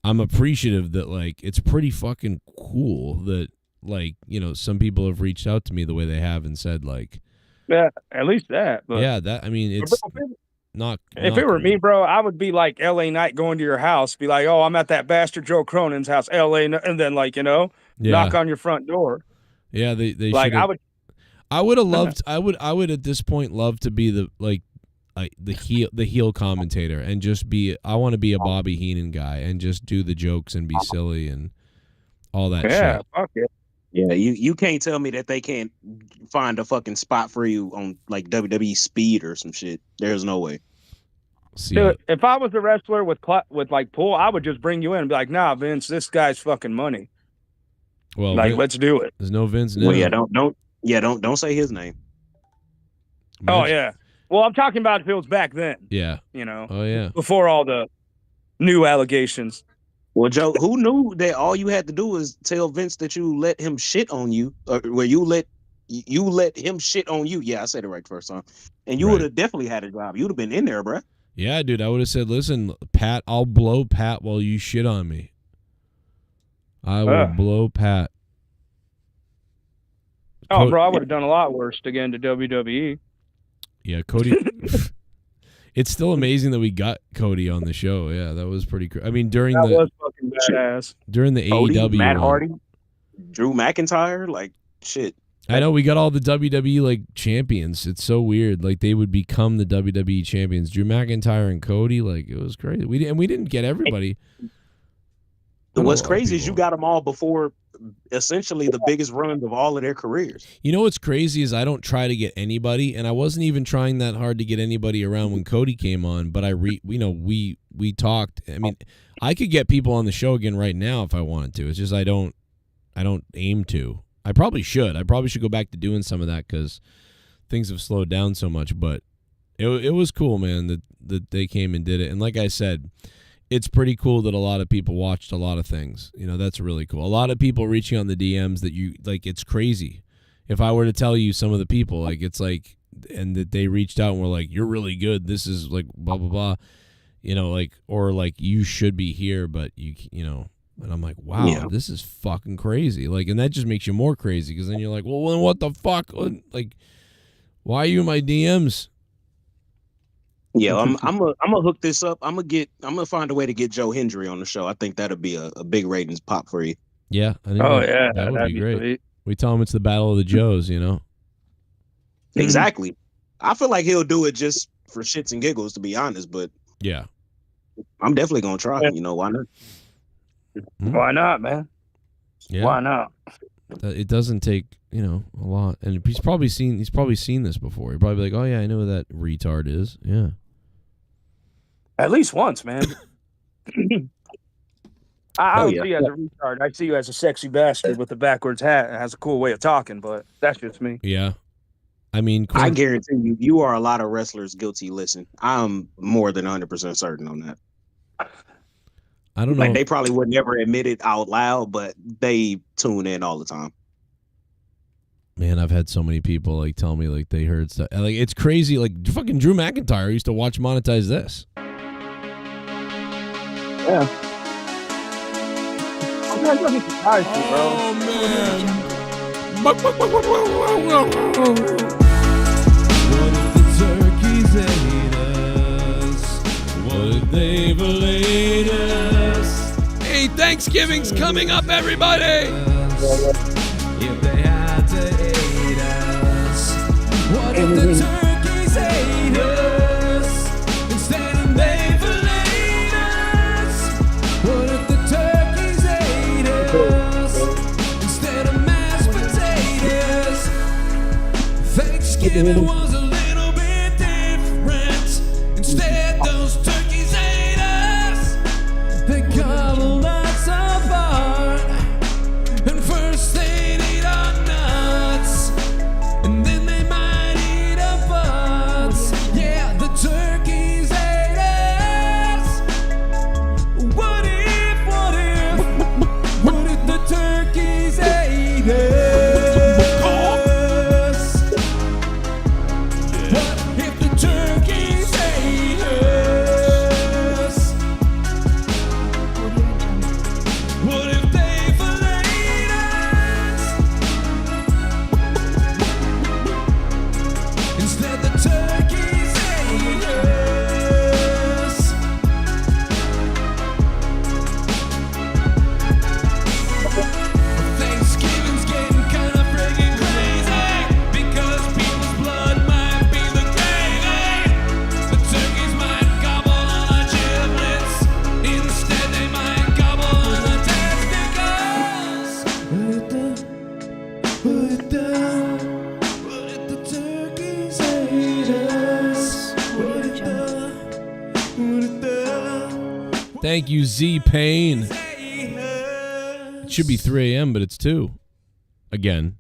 I'm appreciative that, like, it's pretty fucking cool that, like, you know, some people have reached out to me the way they have and said, like, Yeah, at least that. But yeah, that, I mean, it's not. if it were me, bro, I would be like LA Knight going to your house, be like, oh, I'm at that bastard Joe Cronin's house, LA, and then, like, you know, knock on your front door. Yeah, they Like, should've- I would have loved, I would at this point love to be the heel commentator and just be. I want to be a Bobby Heenan guy and just do the jokes and be silly and all that shit. Fuck it. Yeah, you can't tell me that they can't find a fucking spot for you on like WWE Speed or some shit. There's no way. Dude, if I was a wrestler with like pull, I would just bring you in and be like, nah, Vince, this guy's fucking money. Well, like, let's do it. There's no Vince now. Well, yeah, don't say his name. Oh yeah. Well, I'm talking about if it was back then. Yeah. You know. Oh yeah. Before all the new allegations. Well, Joe, who knew that all you had to do was tell Vince that you let him shit on you, or where you let him shit on you. Yeah, I said it right the first time, and you would have definitely had a job. You'd have been in there, bruh. Yeah, dude, I would have said, listen, Pat, I'll blow Pat while you shit on me. I will blow Pat. Oh, bro, I would have done a lot worse to get into WWE. Yeah, Cody. It's still amazing that we got Cody on the show. Yeah, that was pretty. I mean, during That the was fucking badass. during the Cody, AEW, Matt one. Hardy, Drew McIntyre, like shit. I know we got all the WWE like champions. It's so weird. Like they would become the WWE champions. Drew McIntyre and Cody. Like it was crazy. We didn't get everybody. What's crazy is you got them all before essentially the biggest runs of all of their careers. You know what's crazy is I don't try to get anybody, and I wasn't even trying that hard to get anybody around when Cody came on. But we talked. I mean, I could get people on the show again right now if I wanted to. It's just I don't aim to. I probably should. I probably should go back to doing some of that because things have slowed down so much. But it was cool, man, that they came and did it. And like I said, it's pretty cool that a lot of people watched a lot of things. You know, that's really cool. A lot of people reaching on the DMs that you like. It's crazy. If I were to tell you some of the people, like it's like, and that they reached out and were like, "You're really good. This is like blah blah blah," you know, like or like you should be here, but you know. And I'm like, wow, this is fucking crazy. Like, and that just makes you more crazy because then you're like, well, then what the fuck? Like, why are you in my DMs? Yeah, I'm gonna hook this up. I'm gonna find a way to get Joe Hendry on the show. I think that'll be a big ratings pop for you. Yeah. I think that would that'd be great. sweet. We tell him it's the battle of the Joes, you know? Exactly. I feel like he'll do it just for shits and giggles, to be honest. But yeah, I'm definitely gonna try. You know why not? Why not, man? Yeah. Why not? It doesn't take, a lot. And he's probably seen this before. He'd probably be like, oh, yeah, I know who that retard is. Yeah. At least once, man. I don't yeah. see you as a retard. I see you as a sexy bastard with a backwards hat and has a cool way of talking, but that's just me. Yeah. I mean, I guarantee you are a lot of wrestlers guilty. Listen, I'm more than 100% certain on that. I don't know. Like, they probably would never admit it out loud, but they tune in all the time. Man, I've had so many people like tell me like they heard stuff. Like it's crazy. Like fucking Drew McIntyre used to watch Monetize This. Yeah. Sometimes I get surprised, bro. Oh man. What if the turkeys ate us? What if they belayed us? Hey, Thanksgiving's coming up, everybody. If they had to eat us, what if the turkeys ate us? Instead of they belayed us. What if the turkeys ate us? Instead of mashed potatoes. Thanksgiving was a little bit different. Instead, those turkeys ate us. They cuddled us apart. And first they'd eat our nuts, and then they might eat our butts. Yeah, the turkeys ate us. What if the turkeys ate us? What if the turkeys ate us? What if they belayed us? Instead the turkeys ate us. Thanksgiving's getting kinda friggin' crazy because people's blood might be the gravy. The turkeys might gobble on our giblets. Instead they might gobble on the testicles. What if the turkeys ate us? What if Thank you, Z Payne. It should be 3 a.m., but it's 2. Again.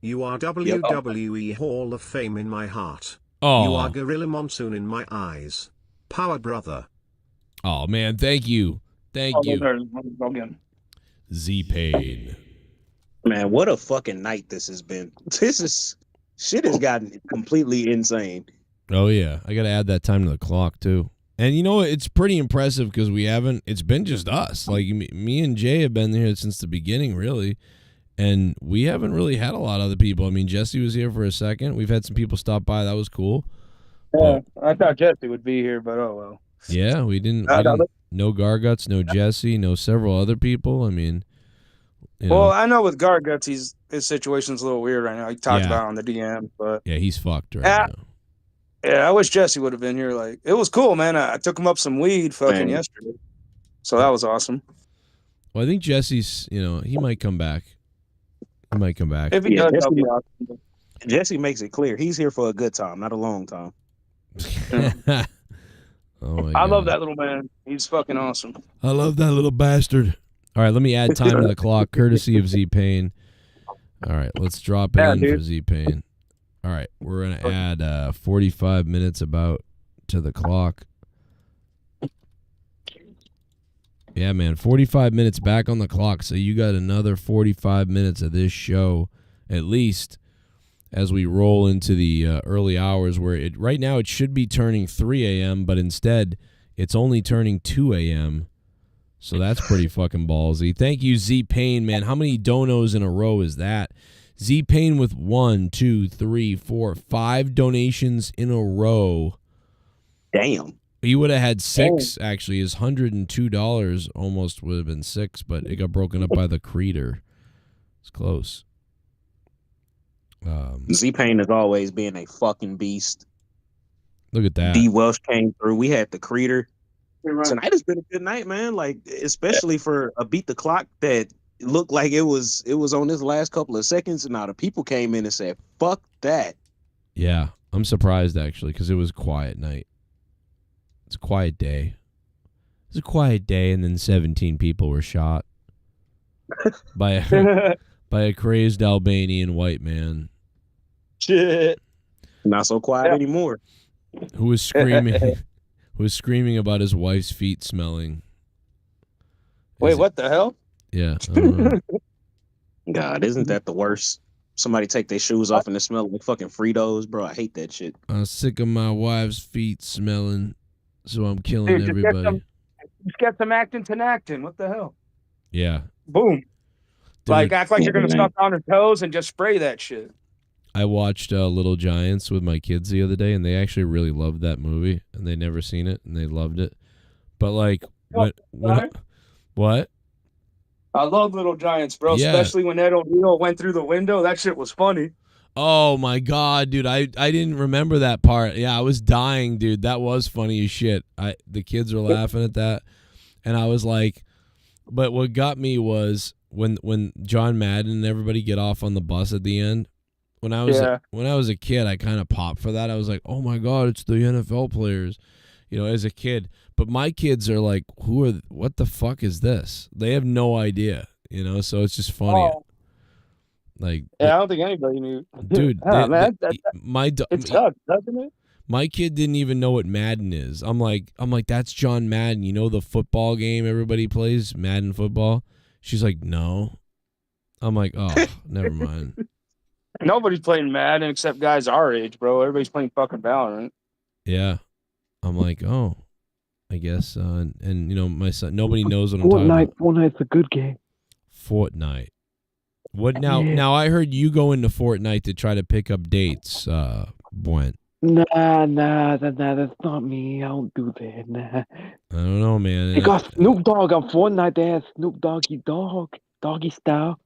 You are WWE Hall of Fame in my heart. Aw. You are Gorilla Monsoon in my eyes. Power brother. Oh man, thank you. Thank you. Z Payne. Man, what a fucking night this has been. Shit has gotten completely insane. Oh yeah, I got to add that time to the clock too. And you know, it's pretty impressive because it's been just us. Like me and Jay have been here since the beginning, really. And we haven't really had a lot of other people. I mean, Jesse was here for a second. We've had some people stop by. That was cool. Yeah, I thought Jesse would be here, but oh well. Yeah, we didn't no Garguts, no Jesse, no several other people. I mean, Well, I know with Garguts, his situation's a little weird right now. He talked Yeah. about it on the DM, but yeah, he's fucked right Yeah. now. yeah, I wish Jesse would have been here. Like, it was cool, man. I took him up some weed fucking yesterday, so that was awesome. Well, I think Jesse's, he might come back. He might come back. If he does, that'll be awesome. Jesse makes it clear he's here for a good time, not a long time. Oh my I God. love that little man. He's fucking awesome. I love that little bastard. All right, let me add time to the clock, courtesy of Z Payne. All right, let's drop it Yeah, in dude. for Z Payne. All right, we're gonna add 45 minutes about to the clock. Yeah, man, 45 minutes back on the clock. So you got another 45 minutes of this show, at least, as we roll into the early hours where right now it should be turning 3 a.m., but instead it's only turning 2 a.m. So that's pretty fucking ballsy. Thank you, Z Payne, man. How many donos in a row is that? Z Payne with 1, 2, 3, 4, 5 donations in a row. Damn. He would have had 6, actually. His $102 almost would have been 6, but it got broken up by the creator. It's close. Z-Pain is always being a fucking beast. Look at that. D. Welsh came through. We had the creator. Tonight has been a good night, man. Like, especially for a beat the clock that looked like it was on this last couple of seconds, and now the people came in and said, "Fuck that." Yeah, I'm surprised actually because it was a quiet night. It's a quiet day. It's a quiet day, and then 17 people were shot by a crazed Albanian white man. Shit. Not so quiet anymore. Who was screaming? Who was screaming about his wife's feet smelling? Wait, what the hell? Yeah. I don't know. God, isn't that the worst? Somebody take their shoes off and it smell like fucking Fritos, bro. I hate that shit. I'm sick of my wife's feet smelling, so I'm killing Dude, everybody. Just get some acting to acting. What the hell? Yeah. Boom. Dude. Like act like you're gonna stop on her toes and just spray that shit. I watched Little Giants with my kids the other day, and they actually really loved that movie, and they never seen it, and they loved it. But like, what? I love Little Giants, bro. Yeah. Especially when Ed O'Neill went through the window. That shit was funny. Oh my god, dude! I didn't remember that part. Yeah, I was dying, dude. That was funny as shit. The kids were laughing at that, and I was like, but what got me was when John Madden and everybody get off on the bus at the end. When I was a kid, I kind of popped for that. I was like, oh my god, it's the NFL players, as a kid. But my kids are like, what the fuck is this? They have no idea, So it's just funny. Oh. Like, yeah, I don't think anybody knew. Dude, it's Doug, doesn't it? My kid didn't even know what Madden is. I'm like, that's John Madden. You know the football game everybody plays, Madden football? She's like, no. I'm like, oh, never mind. Nobody's playing Madden except guys our age, bro. Everybody's playing fucking Valorant. Yeah. I'm like, oh, I guess. And my son, nobody knows what I'm talking about. Fortnite's a good game. Fortnite. What now? Yeah. Now I heard you go into Fortnite to try to pick up dates, Brent. Nah, that's not me. I don't do that. Nah. I don't know, man. They got Snoop Dogg on Fortnite. They had Snoop Doggy style.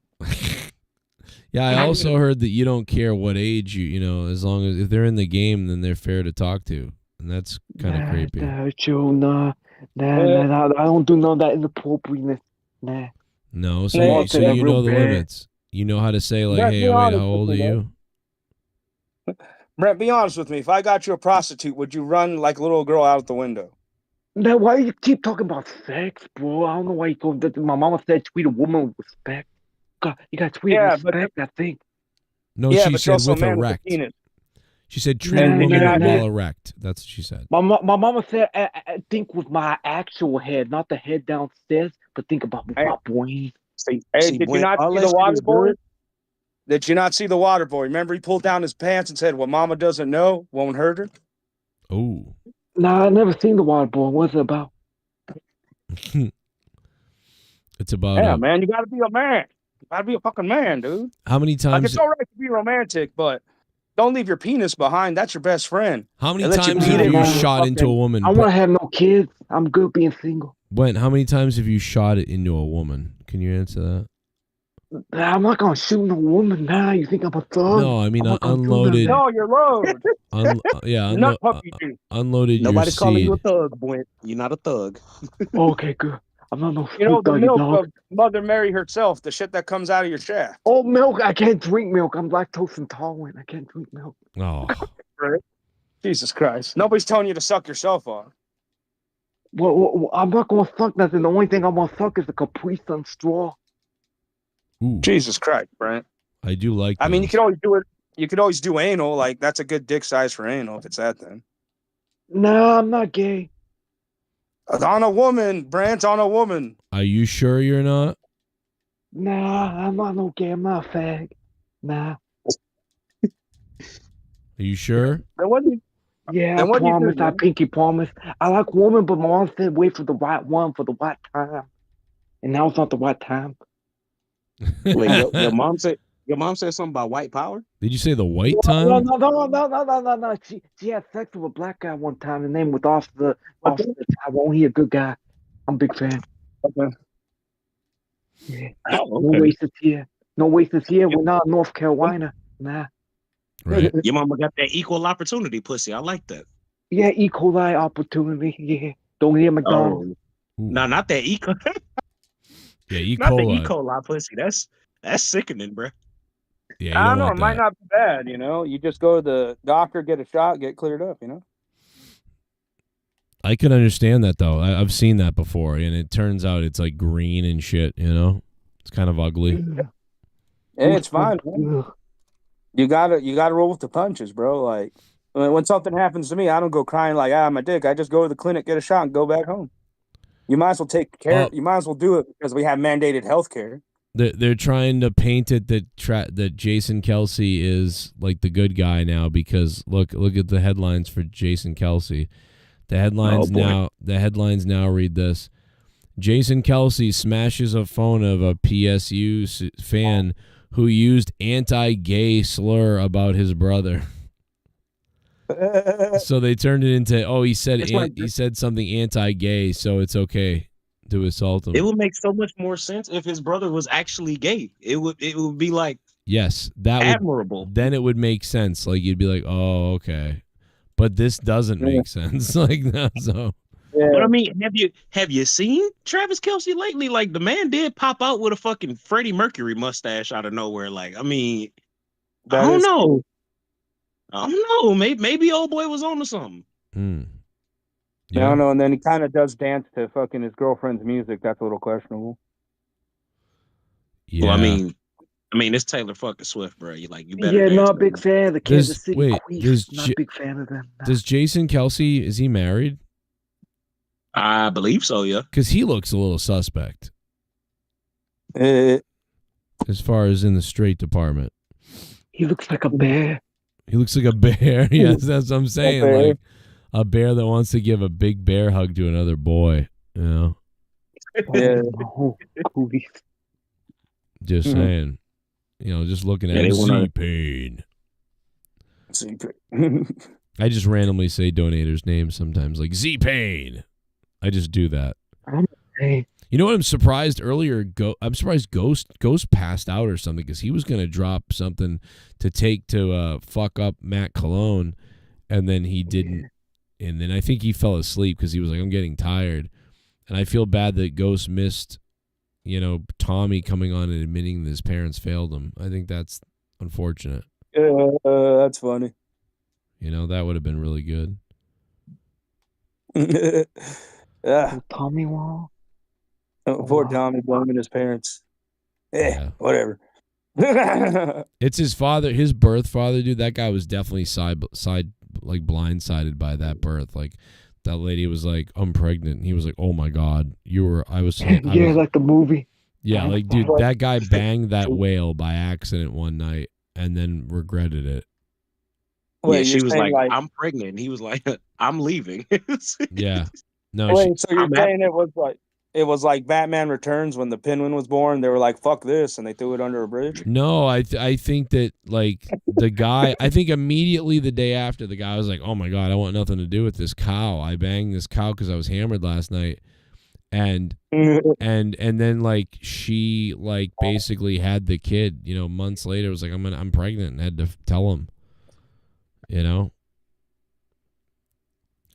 Yeah, I also heard that you don't care what age as long as if they're in the game, then they're fair to talk to, and that's kind of creepy. Nah, I don't do none of that inappropriateness. Nah. No, so you know the limits. You know how to say like, hey, wait, how old are you? Brent, be honest with me. If I got you a prostitute, would you run like a little girl out the window? Now, why do you keep talking about sex, bro? I don't know why you going. My mama said treat a woman with respect. You got to treat with respect, I think. No, she said with erect. She said treat a woman while erect. That's what she said. My mama said think with my actual head, not the head downstairs, but think about my brain. Hey, did you not see the water boy? Did you not see the water boy? Remember he pulled down his pants and said, what mama doesn't know won't hurt her? Oh. Nah, I never seen the water boy. What's it about? It's about yeah, man, you gotta be a man. You gotta be a fucking man, dude. How many times? Like, it's all right to be romantic, but don't leave your penis behind. That's your best friend. How many times have you shot into a woman? I want to have no kids. I'm good being single. Brent, how many times have you shot it into a woman? Can you answer that? I'm not gonna shoot no woman now. You think I'm a thug? No, I mean unloaded. No, you're load. Unloaded. Nobody's calling you a thug, Brent. You're not a thug. Okay, good. I'm not no. The milk of Mother Mary herself, the shit that comes out of your shaft. Oh, milk! I can't drink milk. I'm lactose intolerant. I can't drink milk. Oh, Jesus Christ! Nobody's telling you to suck yourself off. Well, I'm not gonna suck nothing. The only thing I'm gonna suck is a Capri Sun straw. Ooh. Jesus Christ, Brent. I do like. I mean, you could always do it. You could always do anal. Like that's a good dick size for anal if it's that then. No, I'm not gay. On a woman, Brent. On a woman. Are you sure you're not? Nah, I'm not no gay. I'm not a fag. Nah. Are you sure? Yeah, I promise. I pinky promise. I like women, but my mom said wait for the right one for the right time, and now it's not the right time. Wait, your mom said something about white power? Did you say the white time? No. She had sex with a black guy one time. The name was Officer Tyrone. He a good guy. I'm a big fan. Okay. Yeah. Oh, okay. No racists here. We're not North Carolina. Nah. Right. Your mama got that equal opportunity pussy. I like that. Yeah, equal opportunity. Yeah. Don't eat McDonald's. Oh, no, not that E. Yeah, E. Not the E. coli. coli pussy. That's sickening, bro. Yeah, you I don't don't know. It want might that. not be bad, you know. You just go to the doctor, get a shot, get cleared up, you know. I can understand that though. I've seen that before, and it turns out it's like green and shit. You know, it's kind of ugly. Yeah, it's fine, man. You gotta roll with the punches, bro. Like when something happens to me, I don't go crying like my dick. I just go to the clinic, get a shot, and go back home. You might as well take care. You might as well do it because we have mandated health care. They're trying to paint it that Jason Kelce is like the good guy now because look at the headlines for Jason Kelce. The headlines now read this: Jason Kelce smashes a phone of a PSU fan who used anti-gay slur about his brother. So they turned it into he said something anti-gay, so it's okay to assault him. It would make so much more sense if his brother was actually gay. It would be like admirable. Then it would make sense. Like you'd be like, oh, okay. But this doesn't make sense. Like no, so. Yeah. But I mean, have you seen Travis Kelce lately? Like the man did pop out with a fucking Freddie Mercury mustache out of nowhere. Like I mean, I don't know. Maybe old boy was on to something. Yeah. I don't know. And then he kind of does dance to fucking his girlfriend's music. That's a little questionable. Yeah. Well, I mean, it's Taylor fucking Swift, bro. You better. Yeah, dance not a to big it. fan of the Kansas City Queens. Not a Ja- big fan of them. Does Jason Kelce, is he married? I believe so, yeah. Because he looks a little suspect. As far as in the straight department. He looks like a bear. He looks like a bear. Yes, that's what I'm saying. Like a bear that wants to give a big bear hug to another boy. You know? Yeah. Just saying. You know, just looking at Z-Pain. I just randomly say donators' names sometimes, like Z-Pain. I just do that. You know what? I'm surprised earlier. I'm surprised Ghost passed out or something because he was going to drop something to take to fuck up Matt Cologne, and then he didn't. And then I think he fell asleep because he was like, "I'm getting tired," and I feel bad that Ghost missed. You know, Tommy coming on and admitting that his parents failed him. I think that's unfortunate. That's funny. You know, that would have been really good. Yeah. Tommy Wall. Poor Tommy blaming his parents. Yeah. Whatever. It's his father, his birth father, dude. That guy was definitely blindsided by that birth. Like that lady was like, "I'm pregnant." And he was like, "Oh my God, like the movie." Yeah, like dude, that guy banged that whale by accident one night and then regretted it. Yeah, she was like, "I'm pregnant." And he was like, "I'm leaving." Yeah. No. Wait, so you're saying it was like Batman Returns when the Penguin was born? They were like, "Fuck this," and they threw it under a bridge. No, I think that like the guy. I think immediately the day after, the guy was like, "Oh my God, I want nothing to do with this cow. I banged this cow because I was hammered last night." And then like she like basically had the kid. You know, months later, was like, "I'm pregnant," and had to tell him. You know.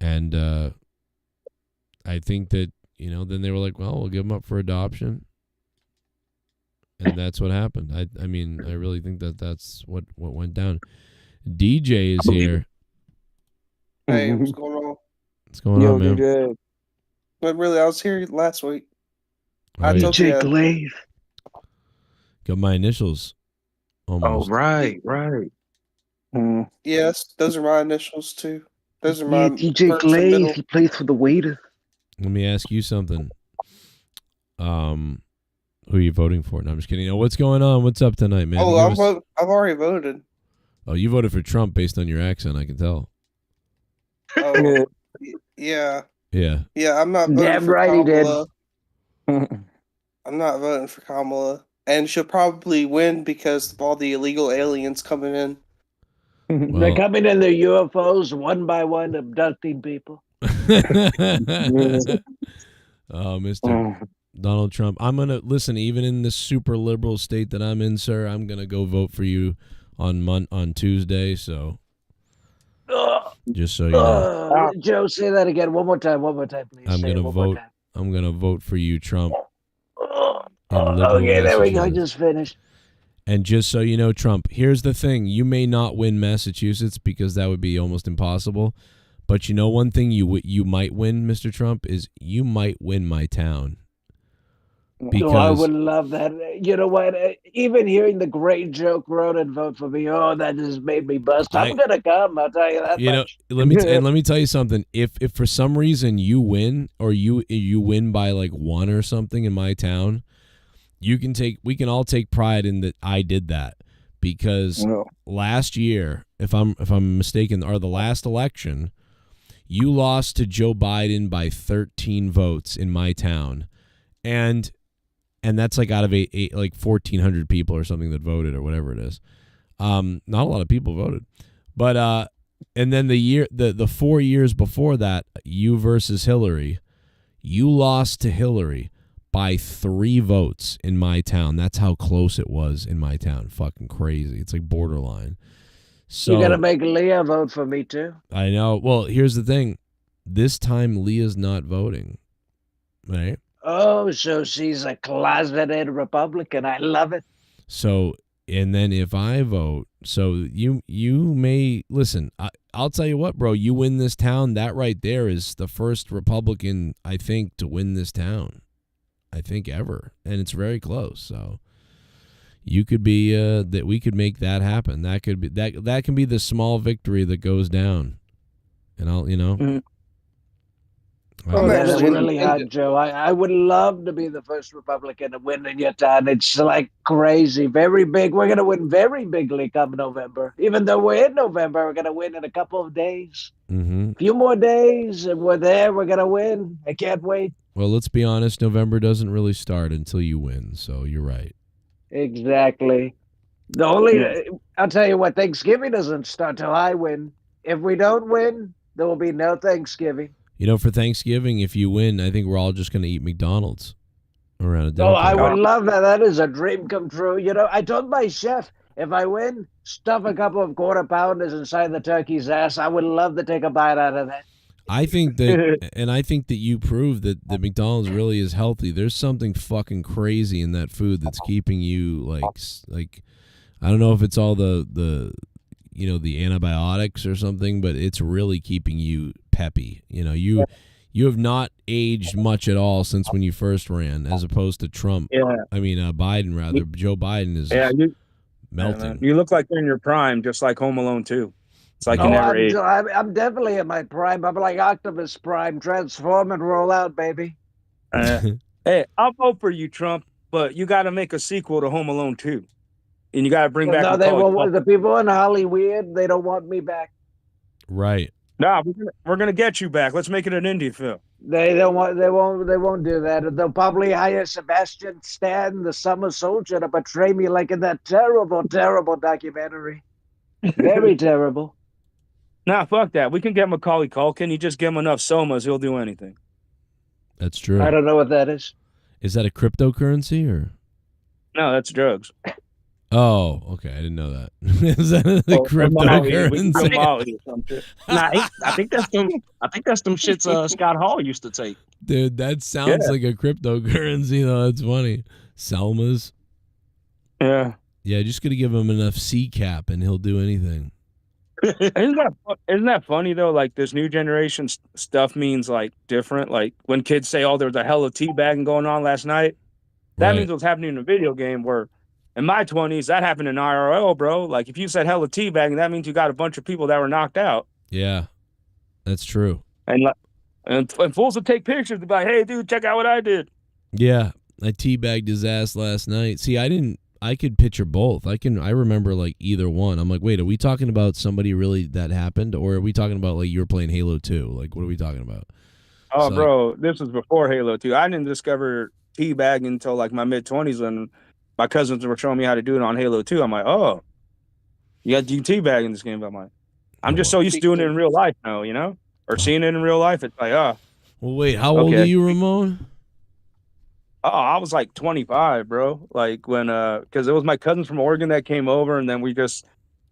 And I think that, you know, then they were like, well, we'll give him up for adoption. And that's what happened. I mean, I really think that that's what went down. DJ is here. Hey, what's going on? What's going on, man? DJ. But really, I was here last week. Oh, yeah. DJ Glaive. Got my initials. Almost. Oh, right. Yes, those are my initials too. Those are Yeah, my DJ first and Glaive. middle. He plays for the Waiters. Let me ask you something. Who are you voting for? No, I'm just kidding. Oh, what's going on? What's up tonight, man? Oh, I've already voted. Oh, you voted for Trump based on your accent, I can tell. Oh, yeah. Yeah. Yeah, I'm not voting Damn for right he did. Kamala. I'm not voting for Kamala. And she'll probably win because of all the illegal aliens coming in. They're coming in their UFOs one by one, abducting people. Mr. Donald Trump. I'm going to listen, even in the super liberal state that I'm in, sir, I'm going to go vote for you on Tuesday. So Just so you know. Joe, say that again. One more time, please. I'm Say it gonna one more vote. time. I'm gonna vote for you, Trump. In liberal Okay, there we go. I Massachusetts. just finished. And just so you know, Trump, here's the thing. You may not win Massachusetts because that would be almost impossible. But you know one thing you might win, Mr. Trump, is you might win my town. Because I would love that. You know what? Even hearing the great Joe Cronin vote for me, that just made me bust. I'm gonna come. I'll tell you that much. let me tell you something. If for some reason you win or you win by like 1 or something in my town, we can all take pride in that I did that, because last year, if I'm mistaken, or the last election, you lost to Joe Biden by 13 votes in my town, and that's like out of like 1,400 people or something that voted or whatever it is. Not a lot of people voted, but and then the 4 years before that, you versus Hillary, you lost to Hillary by 3 votes in my town. That's how close it was in my town. Fucking crazy. It's like borderline. So You gotta make Leah vote for me too. I know. Well, here's the thing. This time Leah's not voting, right? Oh, so she's a closeted Republican. I love it. So, and then if I vote, so you may listen. I'll tell you what, bro. You win this town. That right there is the first Republican, I think, to win this town. I think ever, and it's very close. So you could be that we could make that happen. That could be that can be the small victory that goes down, and I'll That's really hot, Joe. I would love to be the first Republican to win in your town. It's like crazy, very big. We're gonna win very bigly come November. Even though we're in November, we're gonna win in a couple of days. Mm-hmm. A few more days, and we're there. We're gonna win. I can't wait. Well, let's be honest. November doesn't really start until you win. So you're right. Exactly. The only I'll tell you what, Thanksgiving doesn't start till I win. If we don't win, there will be no Thanksgiving. You know, for Thanksgiving, if you win, I think we're all just going to eat McDonald's around a dinner. Oh, I would love that. That is a dream come true. You know, I told my chef, if I win, stuff a couple of quarter pounders inside the turkey's ass. I would love to take a bite out of that. I think that, and I think that you prove that McDonald's really is healthy. There's something fucking crazy in that food that's keeping you like, I don't know if it's all the antibiotics or something, but it's really keeping you peppy. You know, you have not aged much at all since when you first ran, as opposed to Trump. Yeah. I mean, Biden rather. Joe Biden is melting. You look like you're in your prime, just like Home Alone 2. It's like you never ate. I'm definitely in my prime. I'm like Octopus Prime. Transform and roll out, baby. Hey, I'll vote for you, Trump, but you got to make a sequel to Home Alone 2. And you got to bring back the people in Hollywood. They don't want me back. Right. Nah, we're gonna get you back. Let's make it an indie film. They don't want. They won't do that. They'll probably hire Sebastian Stan, the summer soldier, to portray me like in that terrible, terrible documentary. Very terrible. Nah, fuck that. We can get Macaulay Culkin. You just give him enough somas, he'll do anything. That's true. I don't know what that is. Is that a cryptocurrency or? No, that's drugs. Oh, okay. I didn't know that. Is that the cryptocurrency? I think that's them shits Scott Hall used to take. Dude, that sounds like a cryptocurrency though. That's funny. Selmas. Yeah. Yeah, just gotta give him enough C cap and he'll do anything. Isn't that funny though? Like this new generation stuff means like different. Like when kids say, "Oh, there's a hell of teabagging going on last night," that means what's happening in a video game. Where in my 20s, that happened in IRL, bro. Like if you said hell of teabagging, that means you got a bunch of people that were knocked out. Yeah, that's true. And fools will take pictures to be like, "Hey, dude, check out what I did." Yeah, I teabagged his ass last night. See, I could picture both. I remember like either one. I'm like, wait, are we talking about somebody really that happened, or are we talking about like you were playing Halo 2? Like, what are we talking about? Oh, so, bro, this was before Halo 2. I didn't discover teabagging until like my mid-20s when my cousins were showing me how to do it on Halo 2. I'm like, oh, you got to do teabag in this game. I'm just so used to doing it in real life now, you know, or seeing it in real life. It's like, Well, wait, how old are you, Ramon? Oh, I was like 25, bro. Like when, because it was my cousins from Oregon that came over, and then we just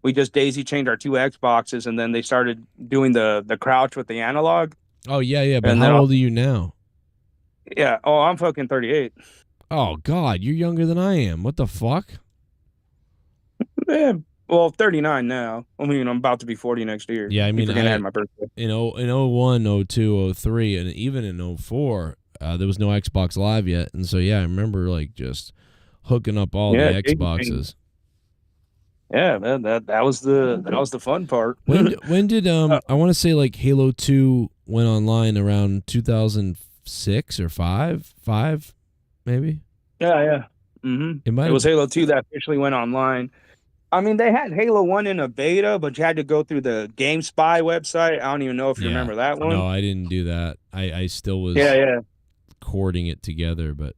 we just daisy chained our 2 Xboxes, and then they started doing the crouch with the analog. Oh yeah. But And how then old are you now? Yeah. Oh, I'm fucking 38. Oh God, you're younger than I am. What the fuck? Yeah. Well, 39 now. I mean, I'm about to be 40 next year. Yeah, I mean, I had my birthday. in 01, 02, 03, and even in 04, there was no Xbox Live yet, and so yeah, I remember like just hooking up all the Xboxes. Yeah, man, that was the fun part. When did I want to say like Halo 2 went online around 2006 or 5 maybe? Yeah. Mm-hmm. It was Halo 2 that officially went online. I mean, they had Halo 1 in a beta, but you had to go through the GameSpy website. I don't even know if you remember that one. No, I didn't do that. I still was courting it together, but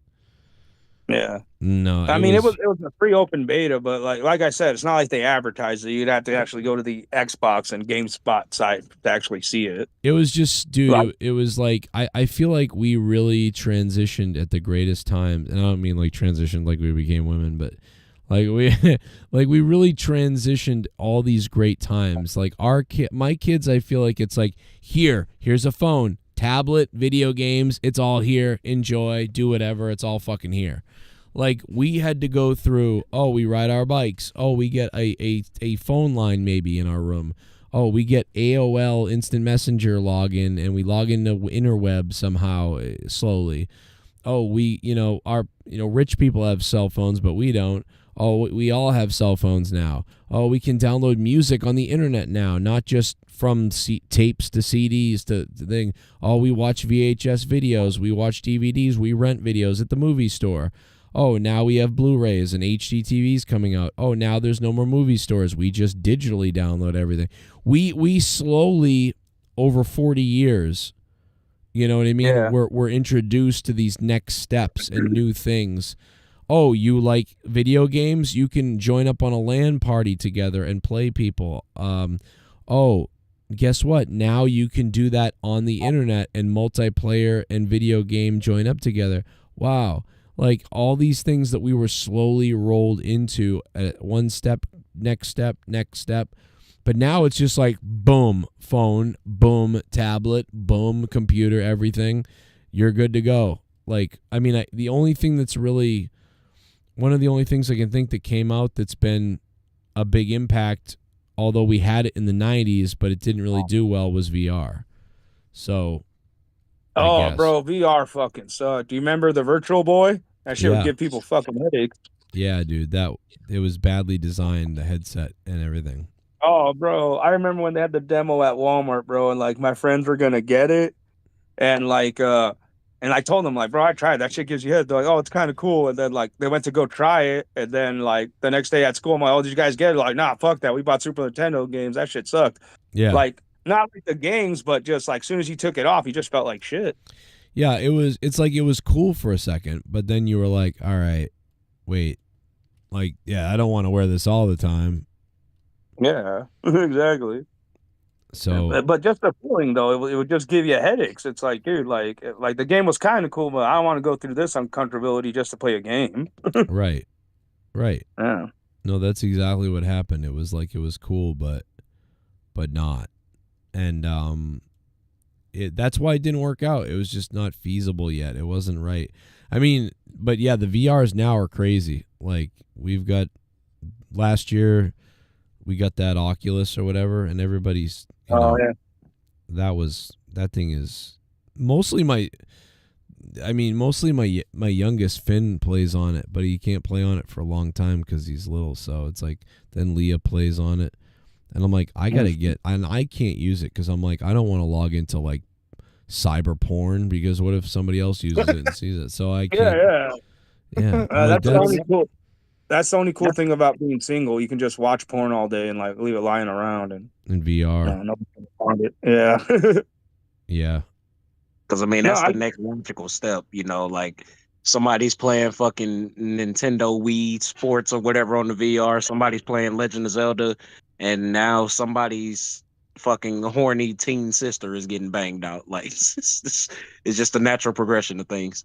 yeah. No, I mean, it was a free open beta, but like I said, it's not like they advertised it. You'd have to actually go to the Xbox and GameSpot site to actually see it. It was just, dude, it was like, I feel like we really transitioned at the greatest times. And I don't mean like transitioned like we became women, but like we really transitioned all these great times. Like my kids, I feel like it's like, here's a phone, tablet, video games. It's all here. Enjoy, do whatever. It's all fucking here. Like we had to go through, we ride our bikes. We get a phone line maybe in our room. We get AOL Instant Messenger login, and we log into interweb somehow slowly. Rich people have cell phones, but we don't. We all have cell phones now. We can download music on the internet now, not just from tapes to CDs to thing. We watch VHS videos. We watch DVDs. We rent videos at the movie store. Now we have Blu-rays and HD TVs coming out. Now there's no more movie stores. We just digitally download everything. We slowly, over 40 years, you know what I mean? Yeah. We're introduced to these next steps and new things. You like video games? You can join up on a LAN party together and play people. Guess what? Now you can do that on the internet, and multiplayer and video game join up together. Wow. Like all these things that we were slowly rolled into at one step, next step. But now it's just like boom, phone, boom, tablet, boom, computer, everything. You're good to go. Like, I mean, the only thing that's really, one of the only things I can think that came out that's been a big impact, although we had it in the 90s, but it didn't really do well, was VR. So, bro, VR fucking sucked. Do you remember the Virtual Boy? That shit would give people fucking headaches. Yeah, dude, it was badly designed, the headset and everything. Oh, bro, I remember when they had the demo at Walmart, bro, and like my friends were gonna get it, and I told them like, bro, I tried that shit gives you head. They're like, it's kind of cool, and then like they went to go try it, and then like the next day at school, I'm like, did you guys get it? Like, nah, fuck that. We bought Super Nintendo games. That shit sucked. Yeah, like not like the games, but just like as soon as you took it off, you just felt like shit. Yeah, it's like it was cool for a second, but then you were like, all right, wait, like, yeah, I don't want to wear this all the time. Yeah, exactly. So, but just the feeling though, it would just give you headaches. It's like, dude, like the game was kind of cool, but I don't want to go through this uncomfortability just to play a game. Right. Yeah. No, that's exactly what happened. It was like it was cool, but not, and that's why it didn't work out. It was just not feasible yet. It wasn't right. I mean, but yeah, the VRs now are crazy. Like we've got last year, we got that Oculus or whatever, and everybody's that thing is mostly my youngest Finn plays on it, but he can't play on it for a long time because he's little. So it's like then Leah plays on it, and I'm like, I gotta and I can't use it because I'm like, I don't want to log into like cyber porn because what if somebody else uses it and sees it? So I can't. Yeah. That's the only cool thing about being single. You can just watch porn all day and like leave it lying around and in VR. Nobody can find it. Yeah. Yeah. Because I mean, that's the next logical step. You know, like somebody's playing fucking Nintendo Wii Sports or whatever on the VR. Somebody's playing Legend of Zelda, and now somebody's fucking horny teen sister is getting banged out. Like it's just the natural progression of things.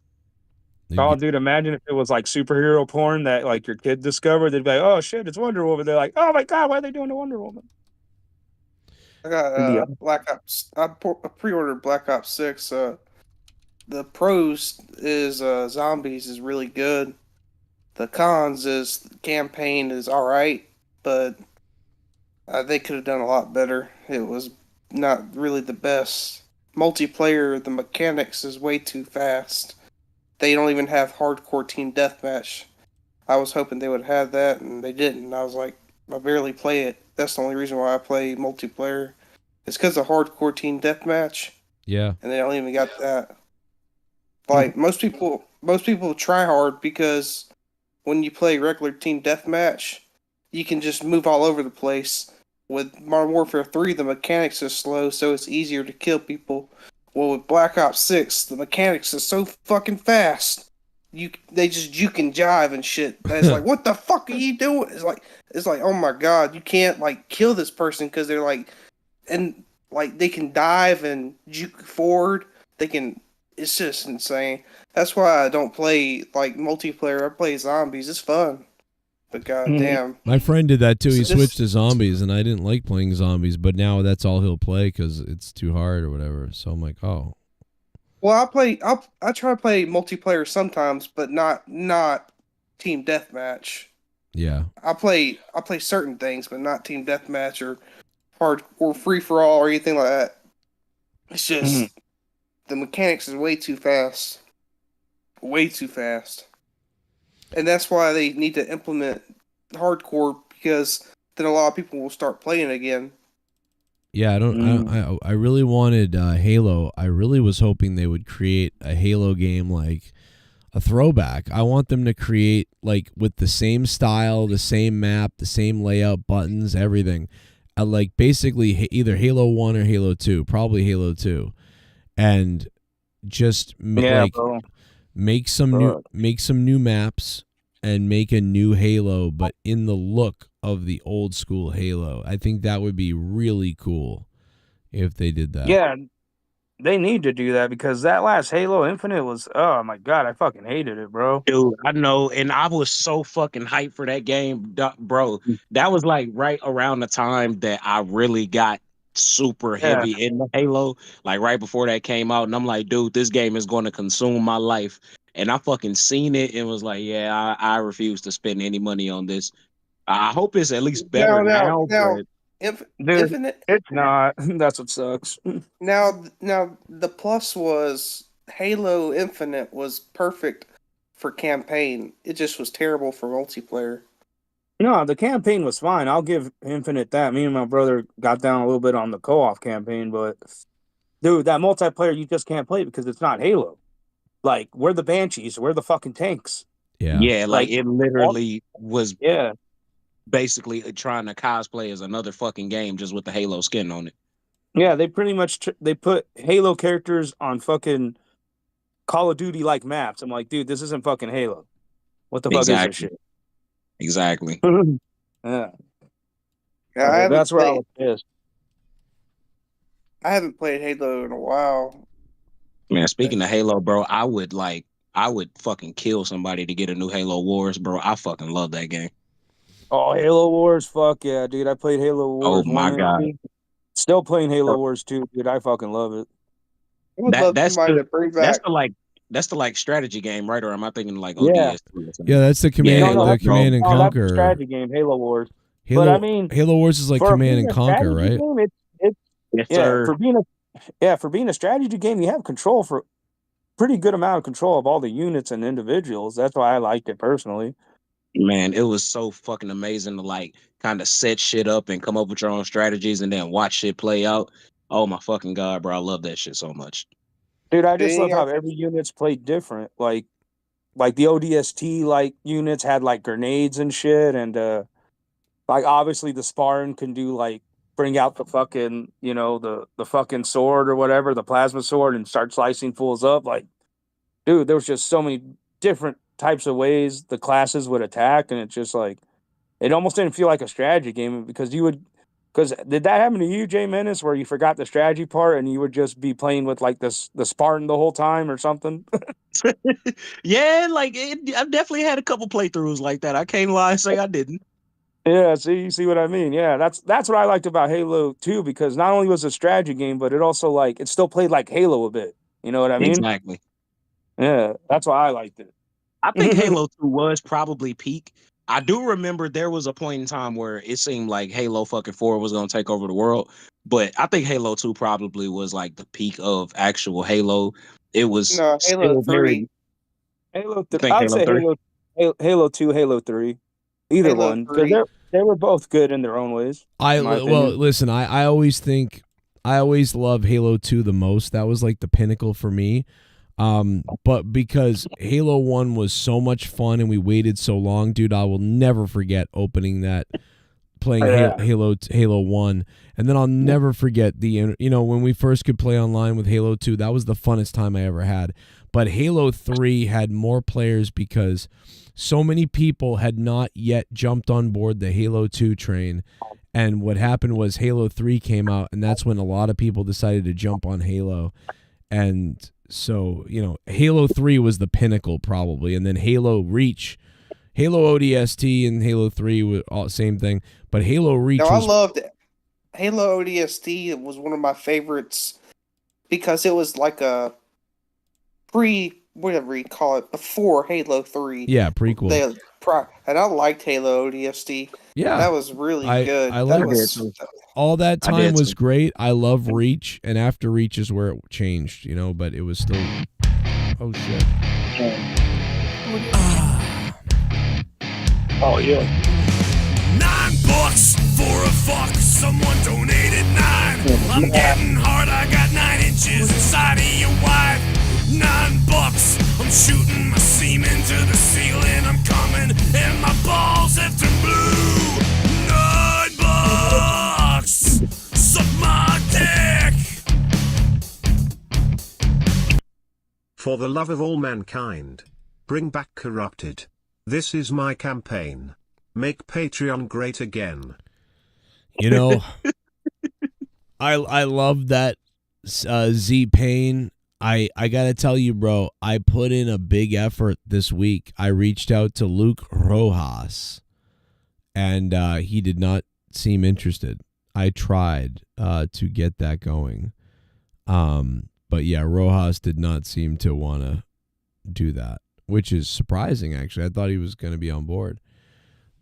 Oh, dude, imagine if it was like superhero porn that like your kid discovered. They'd be like, "Oh shit, it's Wonder Woman." They're like, "Oh my god, why are they doing the Wonder Woman?" I got Black Ops. I pre-ordered Black Ops 6. The pros is zombies is really good. The cons is the campaign is all right, but they could have done a lot better. It was not really the best. Multiplayer, the mechanics is way too fast. They don't even have hardcore team deathmatch. I was hoping they would have that, and they didn't. I was like, I barely play it. That's the only reason why I play multiplayer. It's because of hardcore team deathmatch, Yeah. and they don't even got that. Like most people try hard because when you play regular team deathmatch, you can just move all over the place. With Modern Warfare 3, the mechanics are slow, so it's easier to kill people. Well, with Black Ops 6, the mechanics are so fucking fast. They just juke and jive and shit. And it's like, what the fuck are you doing? It's like, oh my god, you can't like kill this person because they're like, and like they can dive and juke forward. They can. It's just insane. That's why I don't play like multiplayer. I play zombies. It's fun, but goddamn. My friend did that too. He So switched to zombies, and I didn't like playing zombies, but now that's all he'll play because it's too hard or whatever. So I'm like, oh. Well, I try to play multiplayer sometimes, but not team deathmatch. Yeah. I play certain things, but not team deathmatch or hard or free for all or anything like that. It's just the mechanics is way too fast. Way too fast. And that's why they need to implement hardcore, because then a lot of people will start playing again. Yeah, I really wanted Halo. I really was hoping they would create a Halo game like a throwback. I want them to create like with the same style, the same map, the same layout, buttons, everything. Like basically either Halo 1 or Halo 2, probably Halo 2. And just make some new maps and make a new Halo, but in the look of the old school Halo. I think that would be really cool if they did that. Yeah, they need to do that because that last Halo Infinite was, oh my god, I fucking hated it, bro. Dude, I know, and I was so fucking hyped for that game, bro. That was like right around the time that I really got super heavy into Halo, like right before that came out, and I'm like, dude, this game is going to consume my life. And I fucking seen it and was like, yeah, I refuse to spend any money on this. I hope it's at least better now. But Infinite. It's not. That's what sucks. Now the plus was Halo Infinite was perfect for campaign. It just was terrible for multiplayer. No, the campaign was fine. I'll give Infinite that. Me and my brother got down a little bit on the co-op campaign, but dude, that multiplayer you just can't play because it's not Halo. Like, we're the Banshees, we're the fucking tanks. Yeah, like it literally was Yeah. basically trying to cosplay as another fucking game just with the Halo skin on it. Yeah, they pretty much they put Halo characters on fucking Call of Duty like maps. I'm like, dude, this isn't fucking Halo. What the fuck is this shit? Exactly. Yeah. That's where I was pissed. I haven't played Halo in a while. Man, speaking of Halo, bro, I would fucking kill somebody to get a new Halo Wars, bro. I fucking love that game. Oh, Halo Wars, fuck yeah, dude. I played Halo Wars 1 and 2. Still playing Halo Wars 2, dude. I fucking love it. I would love somebody to bring back. That's the like strategy game, right? Or am I thinking like Yeah. ODS? Yeah, that's the command and That's conquer. a strategy game, Halo Wars. Halo, but I mean, Halo Wars is like for command being and a conquer, strategy right? game, it's Yes, yeah, sir. for being a strategy game, you have control for pretty good amount of control of all the units and individuals. That's why I liked it personally. Man, it was so fucking amazing to like kind of set shit up and come up with your own strategies and then watch shit play out. Oh my fucking god, bro, I love that shit so much. Dude, I just love how every unit's played different. Like the ODST like units had like grenades and shit, and like obviously the Spartan can do like bring out the fucking, the fucking sword or whatever, the plasma sword, and start slicing fools up. Like, dude, there was just so many different types of ways the classes would attack, and it's just like it almost didn't feel like a strategy game because Because did that happen to you, Jay Menace, where you forgot the strategy part and you would just be playing with like the Spartan the whole time or something? Yeah, like I've definitely had a couple playthroughs like that. I can't lie and say I didn't. Yeah, see, you see what I mean? Yeah, that's what I liked about Halo 2, because not only was it a strategy game, but it also like it still played like Halo a bit. You know what I mean? Exactly. Yeah, that's why I liked it. I think Halo 2 was probably peak. I do remember there was a point in time where it seemed like Halo fucking 4 was going to take over the world. But I think Halo 2 probably was like the peak of actual Halo. It was No, Halo still 3. very. Halo You 3. think I'd Halo say 3? Halo 2, Halo 3. Either Halo one. Because 3. they were both good in their own ways. in my opinion. Listen, I always think I always love Halo 2 the most. That was like the pinnacle for me. But because Halo 1 was so much fun and we waited so long, dude, I will never forget opening that, playing Halo 1, and then I'll never forget when we first could play online with Halo 2. That was the funnest time I ever had. But Halo 3 had more players because so many people had not yet jumped on board the Halo 2 train. And what happened was Halo 3 came out, and that's when a lot of people decided to jump on Halo. And so, Halo 3 was the pinnacle probably. And then Halo Reach, Halo ODST and Halo 3 were all same thing. But Halo Reach I loved it. Halo ODST. It was one of my favorites because it was like a whatever you call it, before Halo 3. Yeah, prequel. And I liked Halo ODST. Yeah. That was really good. I like all that time was great. I love Reach, and after Reach is where it changed, but it was still. Oh shit. Oh yeah. $9 for a fuck. Someone donated 9. I'm getting hard. I got 9 inches inside of your wife. $9. I'm shooting my semen to the ceiling. I'm coming, and my balls have turned blue. $9. Suck my dick. For the love of all mankind, bring back corrupted. This is my campaign. Make Patreon great again. I love that Z-Pain. I gotta tell you, bro, I put in a big effort this week. I reached out to Luke Rojas, and he did not seem interested. I tried to get that going. But yeah, Rojas did not seem to want to do that, which is surprising, actually. I thought he was going to be on board.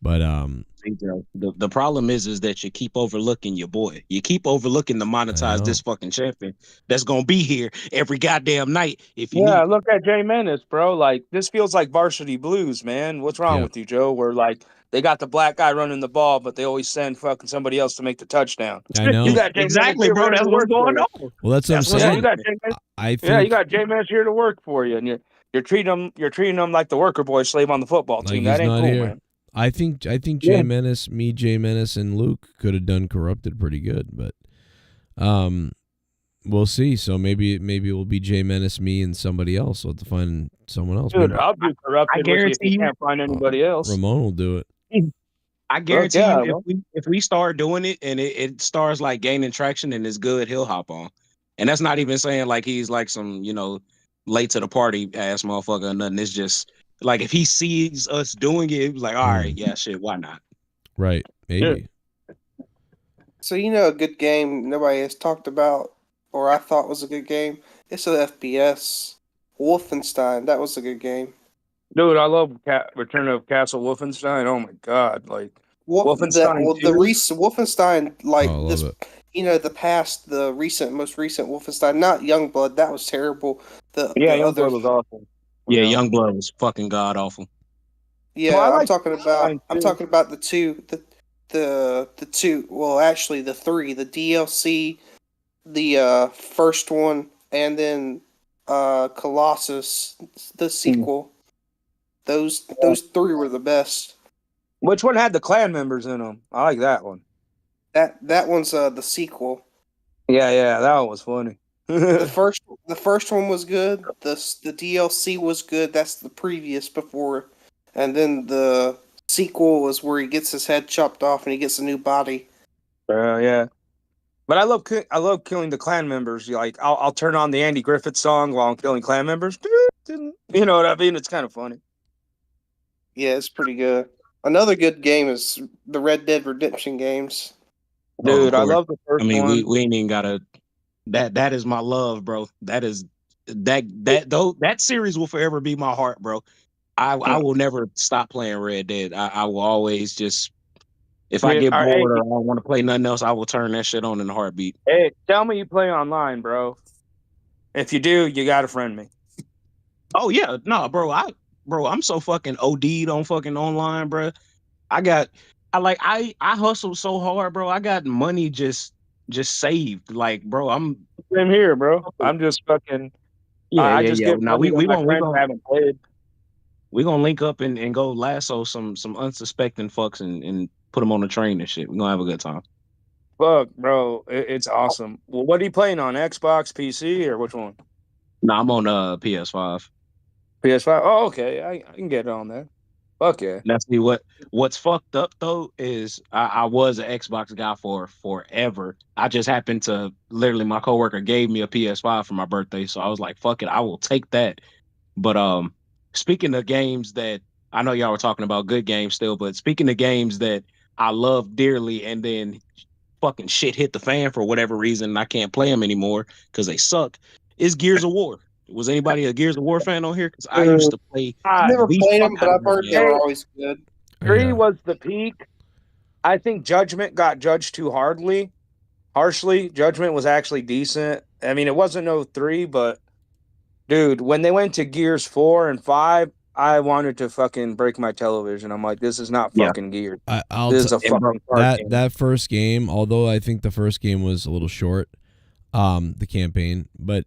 But the problem is that you keep overlooking your boy. You keep overlooking the Monetize this fucking champion that's gonna be here every goddamn night. If you need. Look at Jay Menace, bro. Like, this feels like Varsity Blues, man. What's wrong with you, Joe? Where like they got the black guy running the ball, but they always send fucking somebody else to make the touchdown. I know. You got Jay Exactly, Menace bro. That's what's going on. Well, that's what I'm saying. You got Jay Menace, I think, you got Jay Menace here to work for you, and you're treating him like the worker boy slave on the football team. That ain't cool, man. I think Jay Menace, Jay Menace, and Luke could have done Corrupted pretty good, but we'll see. So maybe it will be Jay Menace, me, and somebody else. We'll have to find someone else. Dude, I'll do Corrupted. I guarantee if you can't find anybody else. Ramon will do it. I guarantee you, if we start doing it and it starts like gaining traction and it's good, he'll hop on. And that's not even saying like he's like some late to the party ass motherfucker or nothing. It's just like if he sees us doing it, he's like, all right, yeah, shit, why not? Right, maybe. So a good game nobody has talked about, or I thought was a good game. It's an FPS. Wolfenstein. That was a good game. Dude, I love Return of Castle Wolfenstein. Oh my god, like Wolfenstein. Wolfenstein, like this. it. The most recent Wolfenstein, not Youngblood. That was terrible. Youngblood was awful. Yeah, Youngblood was fucking god awful. Yeah, I'm talking about the two, the two. Well, actually, the three, the DLC, the first one, and then Colossus, the sequel. Those three were the best. Which one had the clan members in them? I like that one. That one's the sequel. Yeah, that one was funny. the first one was good. The DLC was good. That's the previous before, and then the sequel was where he gets his head chopped off and he gets a new body. Yeah. But I love killing the clan members. Like I'll turn on the Andy Griffith song while I'm killing clan members. You know what I mean? It's kind of funny. Yeah, it's pretty good. Another good game is the Red Dead Redemption games. Dude, I love the first I mean, one. we ain't even gotta. That is my love, bro. That series will forever be my heart, bro. I will never stop playing Red Dead. I will always just, if I Dude, get all right, bored or I don't want to play nothing else, I will turn that shit on in a heartbeat. Hey, tell me you play online, bro. If you do, you gotta friend me. Oh yeah, no, bro. I'm so fucking OD'd on fucking online, bro. I hustled so hard, bro. I got money just saved. Like, bro, I'm Same here, bro. I'm just fucking. I just get Now money when my friends haven't played. we gonna link up and go lasso some unsuspecting fucks and put them on the train and shit. We gonna have a good time. Fuck, bro, it's awesome. Well, what are you playing on? Xbox, PC, or which one? No, I'm on PS5. PS5. Oh, okay. I can get it on there. Fuck yeah. Now see what's fucked up though is I was an Xbox guy for forever. I just happened to literally my coworker gave me a PS5 for my birthday, so I was like, fuck it, I will take that. But speaking of games that I know y'all were talking about good games still, but speaking of games that I love dearly and then fucking shit hit the fan for whatever reason and I can't play them anymore because they suck, is Gears of War. Was anybody a Gears of War fan on here? Because I used to play. I've never played them, but I've heard they were Hey, always good. 3 was the peak. I think Judgment got judged too harshly. Judgment was actually decent. I mean, it wasn't no 3, but dude, when they went to Gears 4 and 5, I wanted to fucking break my television. I'm like, this is not fucking Gears. This is a fucking card game. That first game, although I think the first game was a little short, the campaign, but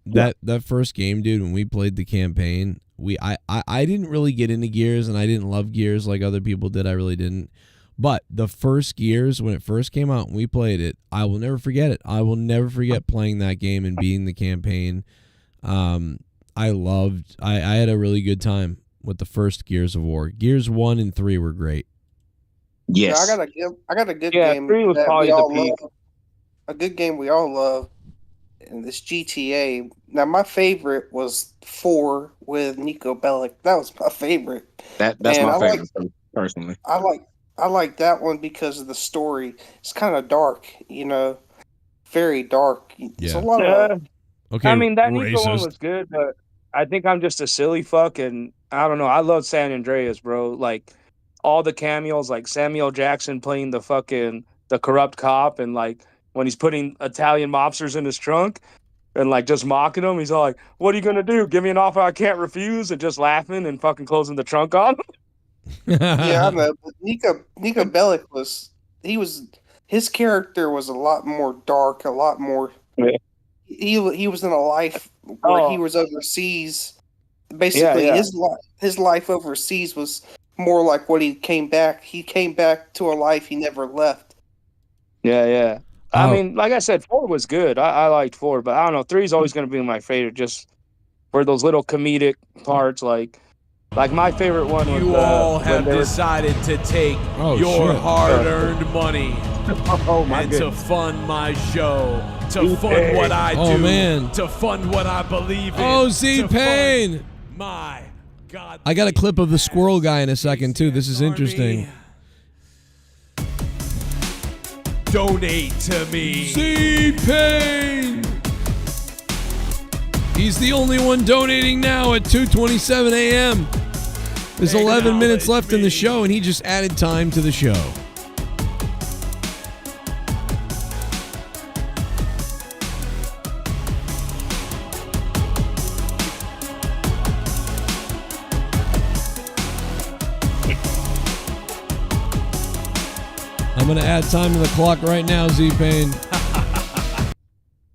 that first game, dude, when we played the campaign, I didn't really get into Gears and I didn't love Gears like other people did. I really didn't. But the first Gears, when it first came out and we played it, I will never forget it. I will never forget playing that game and beating the campaign. I had a really good time with the first Gears of War. Gears 1 and 3 were great. Yes. Yeah, I got a good game 3 was that probably we all the peak. love. A good game we all love. And this GTA. Now my favorite was 4 with Nico Bellic. That was my favorite. That's And my I favorite personally. I like that one because of the story. It's kind of dark, very dark. It's a lot of Okay, I mean, that Nico one racist. was good, but I think I'm just a silly fuck, and I don't know. I love San Andreas, bro. Like all the cameos, like Samuel Jackson playing the corrupt cop, and like when he's putting Italian mobsters in his trunk and like just mocking him. He's all like, "What are you gonna do? Give me an offer I can't refuse?" And just laughing and fucking closing the trunk on him. Yeah, I know. But Nico Bellic his character was a lot more dark, a lot more. Yeah. He was in a life where he was overseas. Basically, his life overseas was more like what he came back. He came back to a life he never left. Yeah. I mean, like I said, 4 was good. I liked 4, but I don't know. 3 is always going to be my favorite, just for those little comedic parts. Like my favorite one was You all have decided to take your hard-earned money and to fund my show, to fund what I do, to fund what I believe in. Oh, Z-Pain! My God. I got a clip of the squirrel guy in a second, too. This is interesting. Donate to me. Z-Pain! He's the only one donating now at 2:27 a.m. There's 11 minutes left in the show, and he just added time to the show. I'm going to add time to the clock right now, Z-Pain.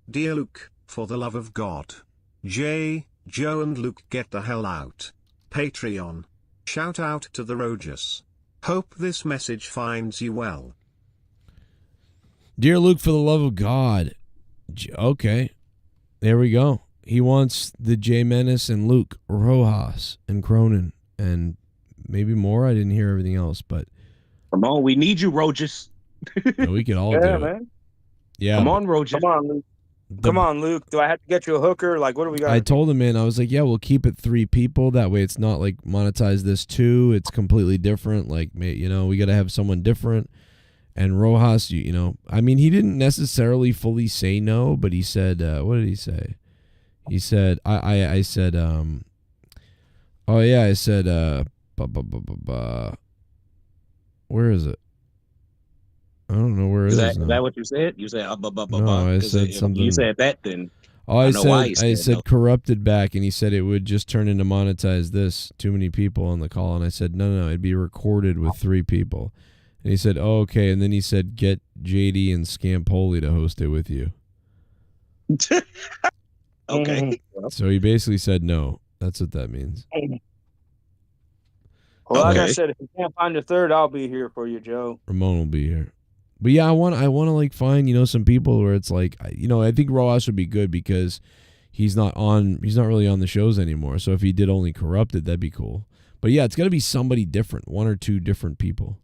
Dear Luke, for the love of God. Jay, Joe and Luke, get the hell out. Patreon. Shout out to the Rogers. Hope this message finds you well. Dear Luke, for the love of God. Okay. There we go. He wants the J Menace and Luke, Rojas and Cronin, and maybe more. I didn't hear everything else, but Come on, we need you, Rogers. Yeah, we could all Yeah, do it. man. Yeah. Come on, Roger. Come on, Luke. Come on, Luke. Do I have to get you a hooker? Like, what do we got? I told him, man, I was like, yeah, we'll keep it 3 people. That way it's not like monetize this too. It's completely different. Like, you know, we got to have someone different. And Rojas, you know, I mean, he didn't necessarily fully say no, but he said, what did he say? He said, I said, oh yeah, I said, where is it? I don't know where it is. Is that what you said? You said, no, I said if something. you said that, then Oh, I know why you I said said no. corrupted back, and he said it would just turn into monetize this. Too many people on the call, and I said no, it'd be recorded with 3 people. And he said, oh, okay, and then he said get JD and Scampoli to host it with you. Okay. So he basically said no. That's what that means. Well, like I Okay. said, if you can't find a third, I'll be here for you, Joe. Ramon will be here. But yeah, I want to like find, you know, some people where it's like, you know, I think Rojas would be good because he's not really on the shows anymore. So if he did only corrupted, that'd be cool. But yeah, it's got to be somebody different, 1 or 2 different people.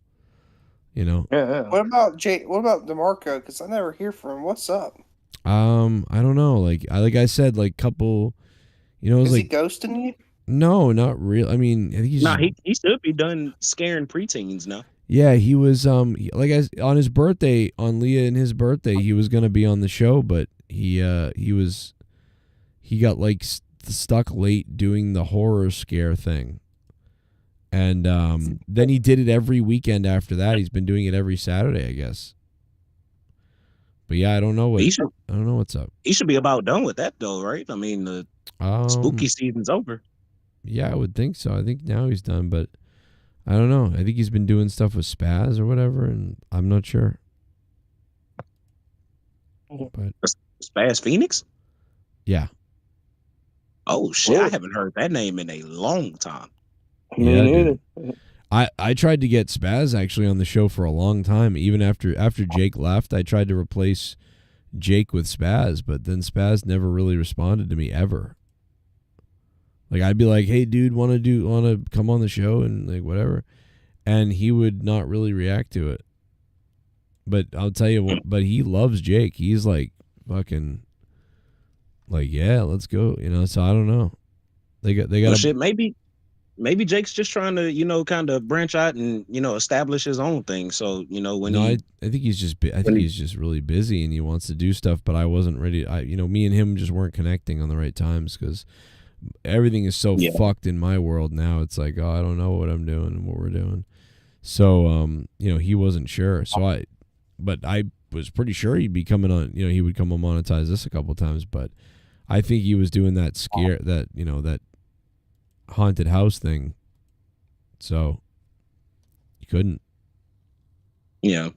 You know. Yeah. What about DeMarco? Because I never hear from him. What's up? I don't know. Like I said, like couple, you know, it was Is like he ghosting you? no, not real. I mean, I think he's he should be done scaring preteens now. yeah, he was on his birthday, on Leah and his birthday, he was gonna be on the show, but he got like stuck late doing the horror scare thing, and then he did it every weekend after that. He's been doing it every Saturday, I guess. But yeah, I don't know I don't know what's up. He should be about done with that though, right? I mean, the spooky season's over. Yeah, I would think so. I think now he's done, but I don't know. I think he's been doing stuff with Spaz or whatever, and I'm not sure. But Spaz Phoenix? Yeah. Oh shit, I haven't heard that name in a long time. Yeah, dude. I tried to get Spaz actually on the show for a long time. Even after Jake left, I tried to replace Jake with Spaz, but then Spaz never really responded to me ever. Like I'd be like, "Hey, dude, want to come on the show?" and like whatever, and he would not really react to it. But I'll tell you what. But he loves Jake. He's like fucking, like yeah, let's go. You know. So I don't know. They got Well, shit. Maybe Jake's just trying to, you know, kind of branch out and, you know, establish his own thing. So, you know, when I think he's just he's just really busy and he wants to do stuff. But I wasn't ready. Me and him just weren't connecting on the right times because everything is so fucked in my world now. It's like, oh, I don't know what I'm doing and what we're doing. So, he wasn't sure. So I was pretty sure he'd be coming on. You know, he would come on Monetize this a couple times. But I think he was doing that that haunted house thing, so you couldn't. Yeah.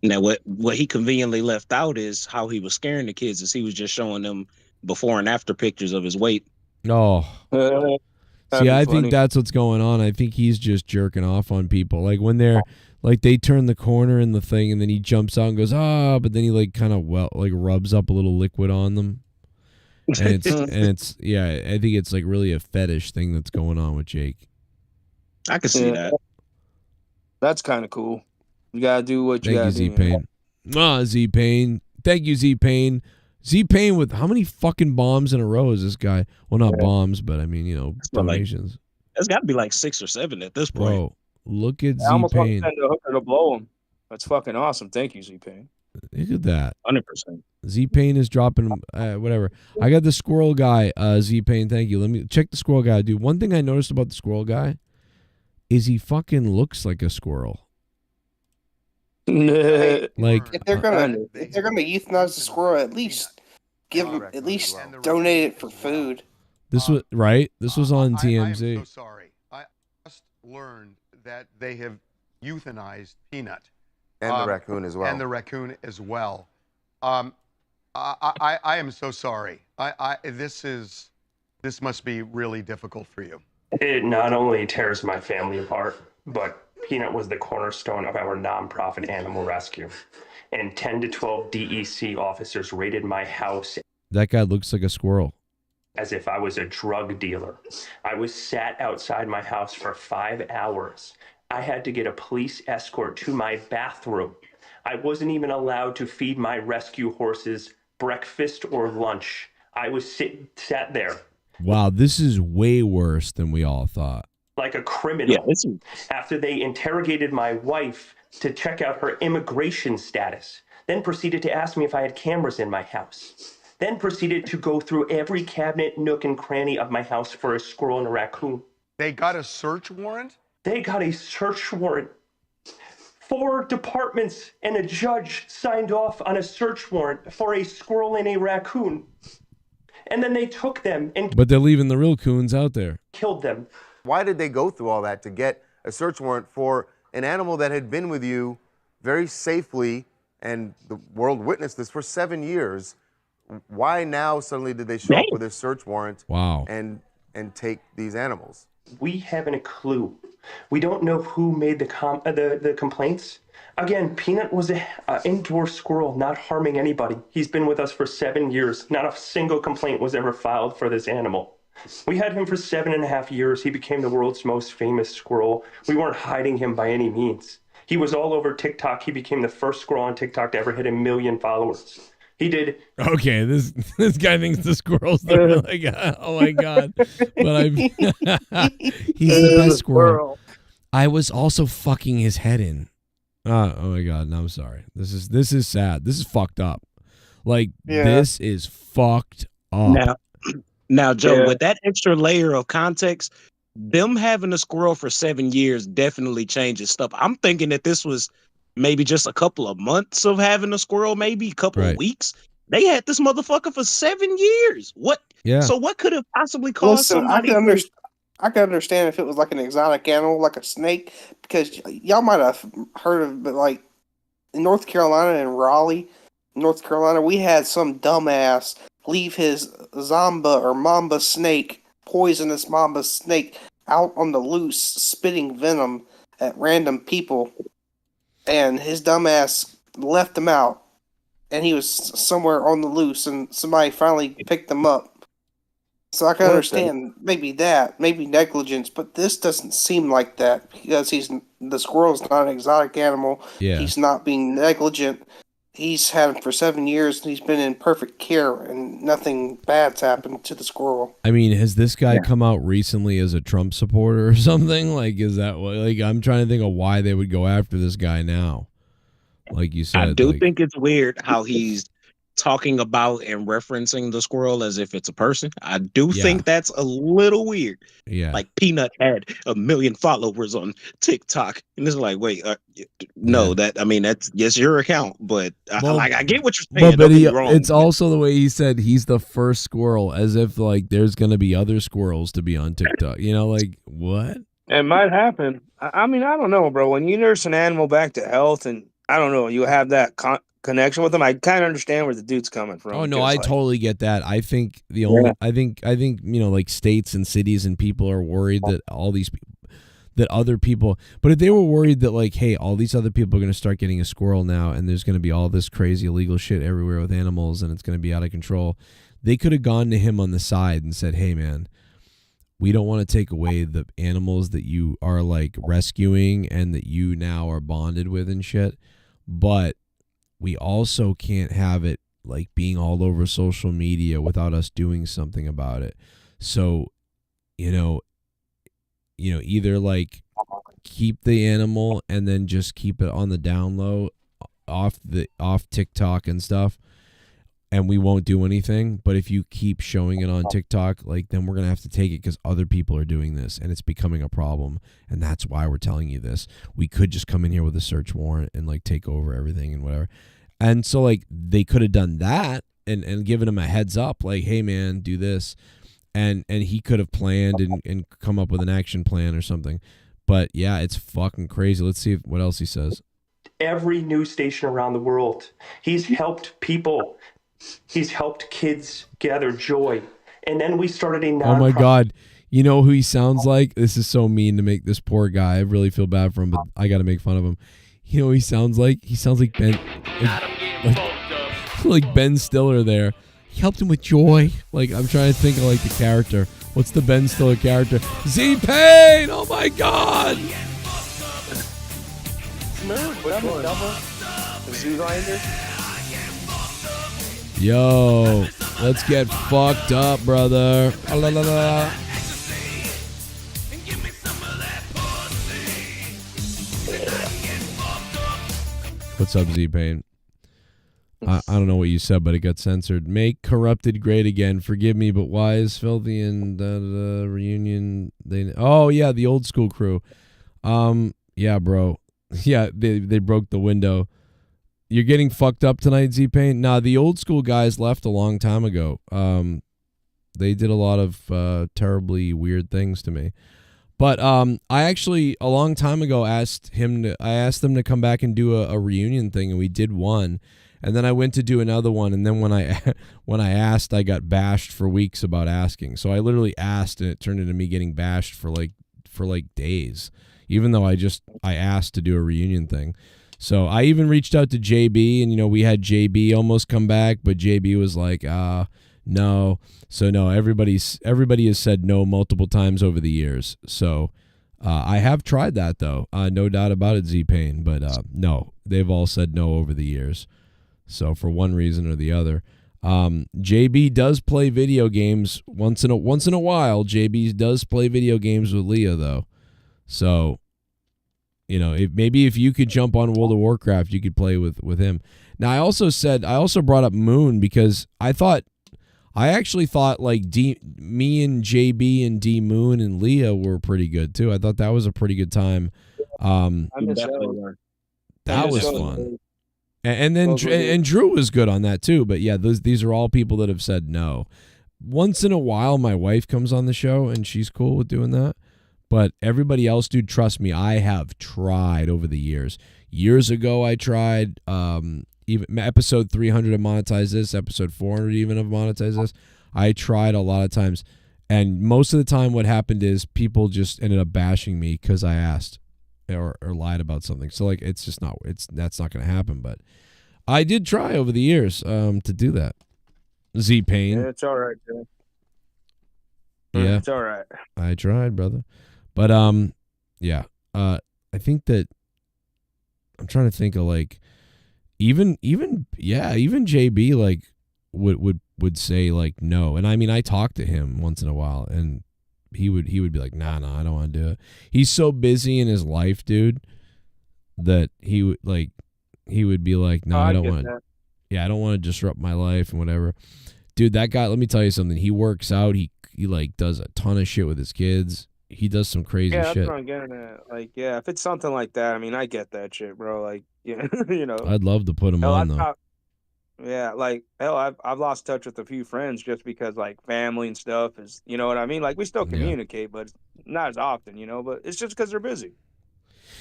Now what he conveniently left out is how he was scaring the kids, is he was just showing them before and after pictures of his weight. Oh, see, I think that's what's going on. I think he's just jerking off on people, like when they're like they turn the corner in the thing, and then he jumps out and goes but then he like kind of rubs up a little liquid on them. And it's yeah, I think it's like really a fetish thing that's going on with Jake. I can see that. That's kind of cool. You gotta do what you gotta do. Thank you, Z-Pain. Z-Pain. Thank you, Z-Pain. Z-Pain with how many fucking bombs in a row is this guy? Well, not bombs, but I mean, donations. That's got to be like 6 or 7 at this point. Bro, look at I almost want to Z-Pain. send a hooker to blow him. That's fucking awesome. Thank you, Z-Pain. Look at that. 100%. Z-Pain is dropping whatever. I got the squirrel guy, Z-Pain, thank you. Let me check the squirrel guy. Dude, one thing I noticed about the squirrel guy is he fucking looks like a squirrel. Like if they're gonna euthanize the squirrel, at least donate it for food. This was right. This was on TMZ. I am so sorry. I just learned that they have euthanized Peanut and the raccoon as well. And the raccoon as well. I am so sorry. This must be really difficult for you. It not only tears my family apart, but Peanut was the cornerstone of our nonprofit animal rescue. And 10 to 12 DEC officers raided my house. That guy looks like a squirrel. As if I was a drug dealer. I was sat outside my house for 5 hours. I had to get a police escort to my bathroom. I wasn't even allowed to feed my rescue horses breakfast or lunch. I was sat there Wow, this is way worse than we all thought. like a criminal after they interrogated my wife to check out her immigration status, then proceeded to ask me if I had cameras in my house, then proceeded to go through every cabinet, nook, and cranny of my house for a squirrel and a raccoon. They got a search warrant? They got a search warrant. 4 departments and a judge signed off on a search warrant for a squirrel and a raccoon. And then they took them and But they're leaving the real coons out there. killed them. Why did they go through all that to get a search warrant for an animal that had been with you very safely, and the world witnessed this for 7 years? Why now suddenly did they show up with a search warrant? Wow. And take these animals? We haven't a clue. We don't know who made the complaints. Again, Peanut was an indoor squirrel, not harming anybody. He's been with us for 7 years. Not a single complaint was ever filed for this animal. We had him for 7.5 years. He became the world's most famous squirrel. We weren't hiding him by any means. He was all over TikTok. He became the first squirrel on TikTok to ever hit 1 million followers. He did. Okay, this guy thinks the squirrel's the real guy. Oh my god! But he's the best squirrel. I was also fucking his head in. Oh my god! No, I'm sorry. This is sad. This is fucked up. Like this is fucked up. Now, Joe, with that extra layer of context, them having a squirrel for 7 years definitely changes stuff. I'm thinking that this was maybe just a couple of months of having a squirrel, maybe a couple of weeks. They had this motherfucker for 7 years. What? Yeah. So what could have possibly caused somebody? I can understand if it was like an exotic animal, like a snake, because y'all might have heard of, but like in North Carolina and Raleigh, North Carolina, we had some dumbass leave his Zamba or Mamba snake, poisonous Mamba snake, out on the loose, spitting venom at random people. And his dumbass left him out. And he was somewhere on the loose, and somebody finally picked him up. So I can understand maybe negligence, but this doesn't seem like that because the squirrel's not an exotic animal. Yeah. He's not being negligent. He's had him for 7 years, and he's been in perfect care, and nothing bad's happened to the squirrel. I mean, has this guy come out recently as a Trump supporter or something? Like, is that what? Like, I'm trying to think of why they would go after this guy now. Like you said, I do think it's weird how he's talking about and referencing the squirrel as if it's a person. I do think that's a little weird. Yeah. Like Peanut had 1 million followers on TikTok. And it's like, wait, no, that's your account. But I get what you're saying. But Don't get me wrong. it's also the way he said he's the first squirrel, as if like there's going to be other squirrels to be on TikTok. You know, like what? It might happen. I mean, I don't know, bro. When you nurse an animal back to health and I don't know, you have that connection with them. I kind of understand where the dude's coming from. Oh no, I totally get that. I think I think you know, like states and cities and people are worried that all these people, that other people. But if they were worried that like, hey, all these other people are going to start getting a squirrel now, and there's going to be all this crazy illegal shit everywhere with animals, and it's going to be out of control, they could have gone to him on the side and said, hey, man, we don't want to take away the animals that you are like rescuing and that you now are bonded with and shit. But we also can't have it like being all over social media without us doing something about it. So, you know, either like keep the animal and then just keep it on the down low off TikTok and stuff, and we won't do anything. But if you keep showing it on TikTok, like then we're going to have to take it because other people are doing this and it's becoming a problem. And that's why we're telling you this. We could just come in here with a search warrant and like take over everything and whatever. And so like they could have done that and given him a heads up, like, hey man, do this. And he could have planned and come up with an action plan or something. But yeah, it's fucking crazy. Let's see what else he says. Every news station around the world. He's helped people. He's helped kids gather joy. And then we started a nonprofit. Oh my God. You know who he sounds like? This is so mean to make this poor guy. I really feel bad for him, but I got to make fun of him. You know who he sounds like? He sounds like Ben, like Ben Stiller there. He helped him with joy. Like, I'm trying to think of like the character. What's the Ben Stiller character? Z-Pain! Oh my God! Zoolander. Yo, let's get fucked up, brother. Ah, la, la, la. What's up, Z-Pain? I don't know what you said, but it got censored. Make corrupted great again. Forgive me, but why is Filthy and reunion? Oh yeah, the old school crew. Yeah, bro. Yeah, they broke the window. You're getting fucked up tonight, Z-Pain? Nah, the old school guys left a long time ago. They did a lot of terribly weird things to me. But I actually, a long time ago, I asked them to come back and do a reunion thing, and we did one. And then I went to do another one, and then when I asked, I got bashed for weeks about asking. So I literally asked, and it turned into me getting bashed for like days, even though I asked to do a reunion thing. So I even reached out to JB, and we had JB almost come back, but JB was like, no. So no, everybody has said no multiple times over the years. So I have tried that though, no doubt about it, Z-Pain. But no, they've all said no over the years. So for one reason or the other, JB does play video games once in a while. JB does play video games with Leah though. So maybe if you could jump on World of Warcraft, you could play with him. Now I also brought up Moon because I actually thought like me and JB and D Moon and Leah were pretty good too. I thought that was a pretty good time. That was fun. And then and Drew was good on that too. But yeah, these are all people that have said no. Once in a while, my wife comes on the show and she's cool with doing that. But everybody else, dude, trust me, I have tried over the years. Years ago, I tried. Even episode 300 of Monetize This, episode 400 even of Monetize This. I tried a lot of times, and most of the time what happened is people just ended up bashing me because I asked or lied about something. So like that's not going to happen. But I did try over the years to do that. Z-Pain. Yeah, it's all right, Joe. Yeah, it's all right. I tried, brother. But yeah. I think that I'm trying to think of like. Even JB like would say like no, and I mean I talk to him once in a while, and he would be like nah, I don't want to do it. He's so busy in his life, dude, that he would be like no, I don't want. Yeah, I don't want to disrupt my life and whatever. Dude, that guy. Let me tell you something. He works out. He like does a ton of shit with his kids. He does some crazy shit. Yeah, that's what I'm getting at. Like, yeah, if it's something like that, I mean, I get that shit, bro. Like, yeah, I'd love to put him on though. Yeah, like hell, I've lost touch with a few friends just because like family and stuff is, you know what I mean? Like we still communicate, but not as often, But it's just because they're busy.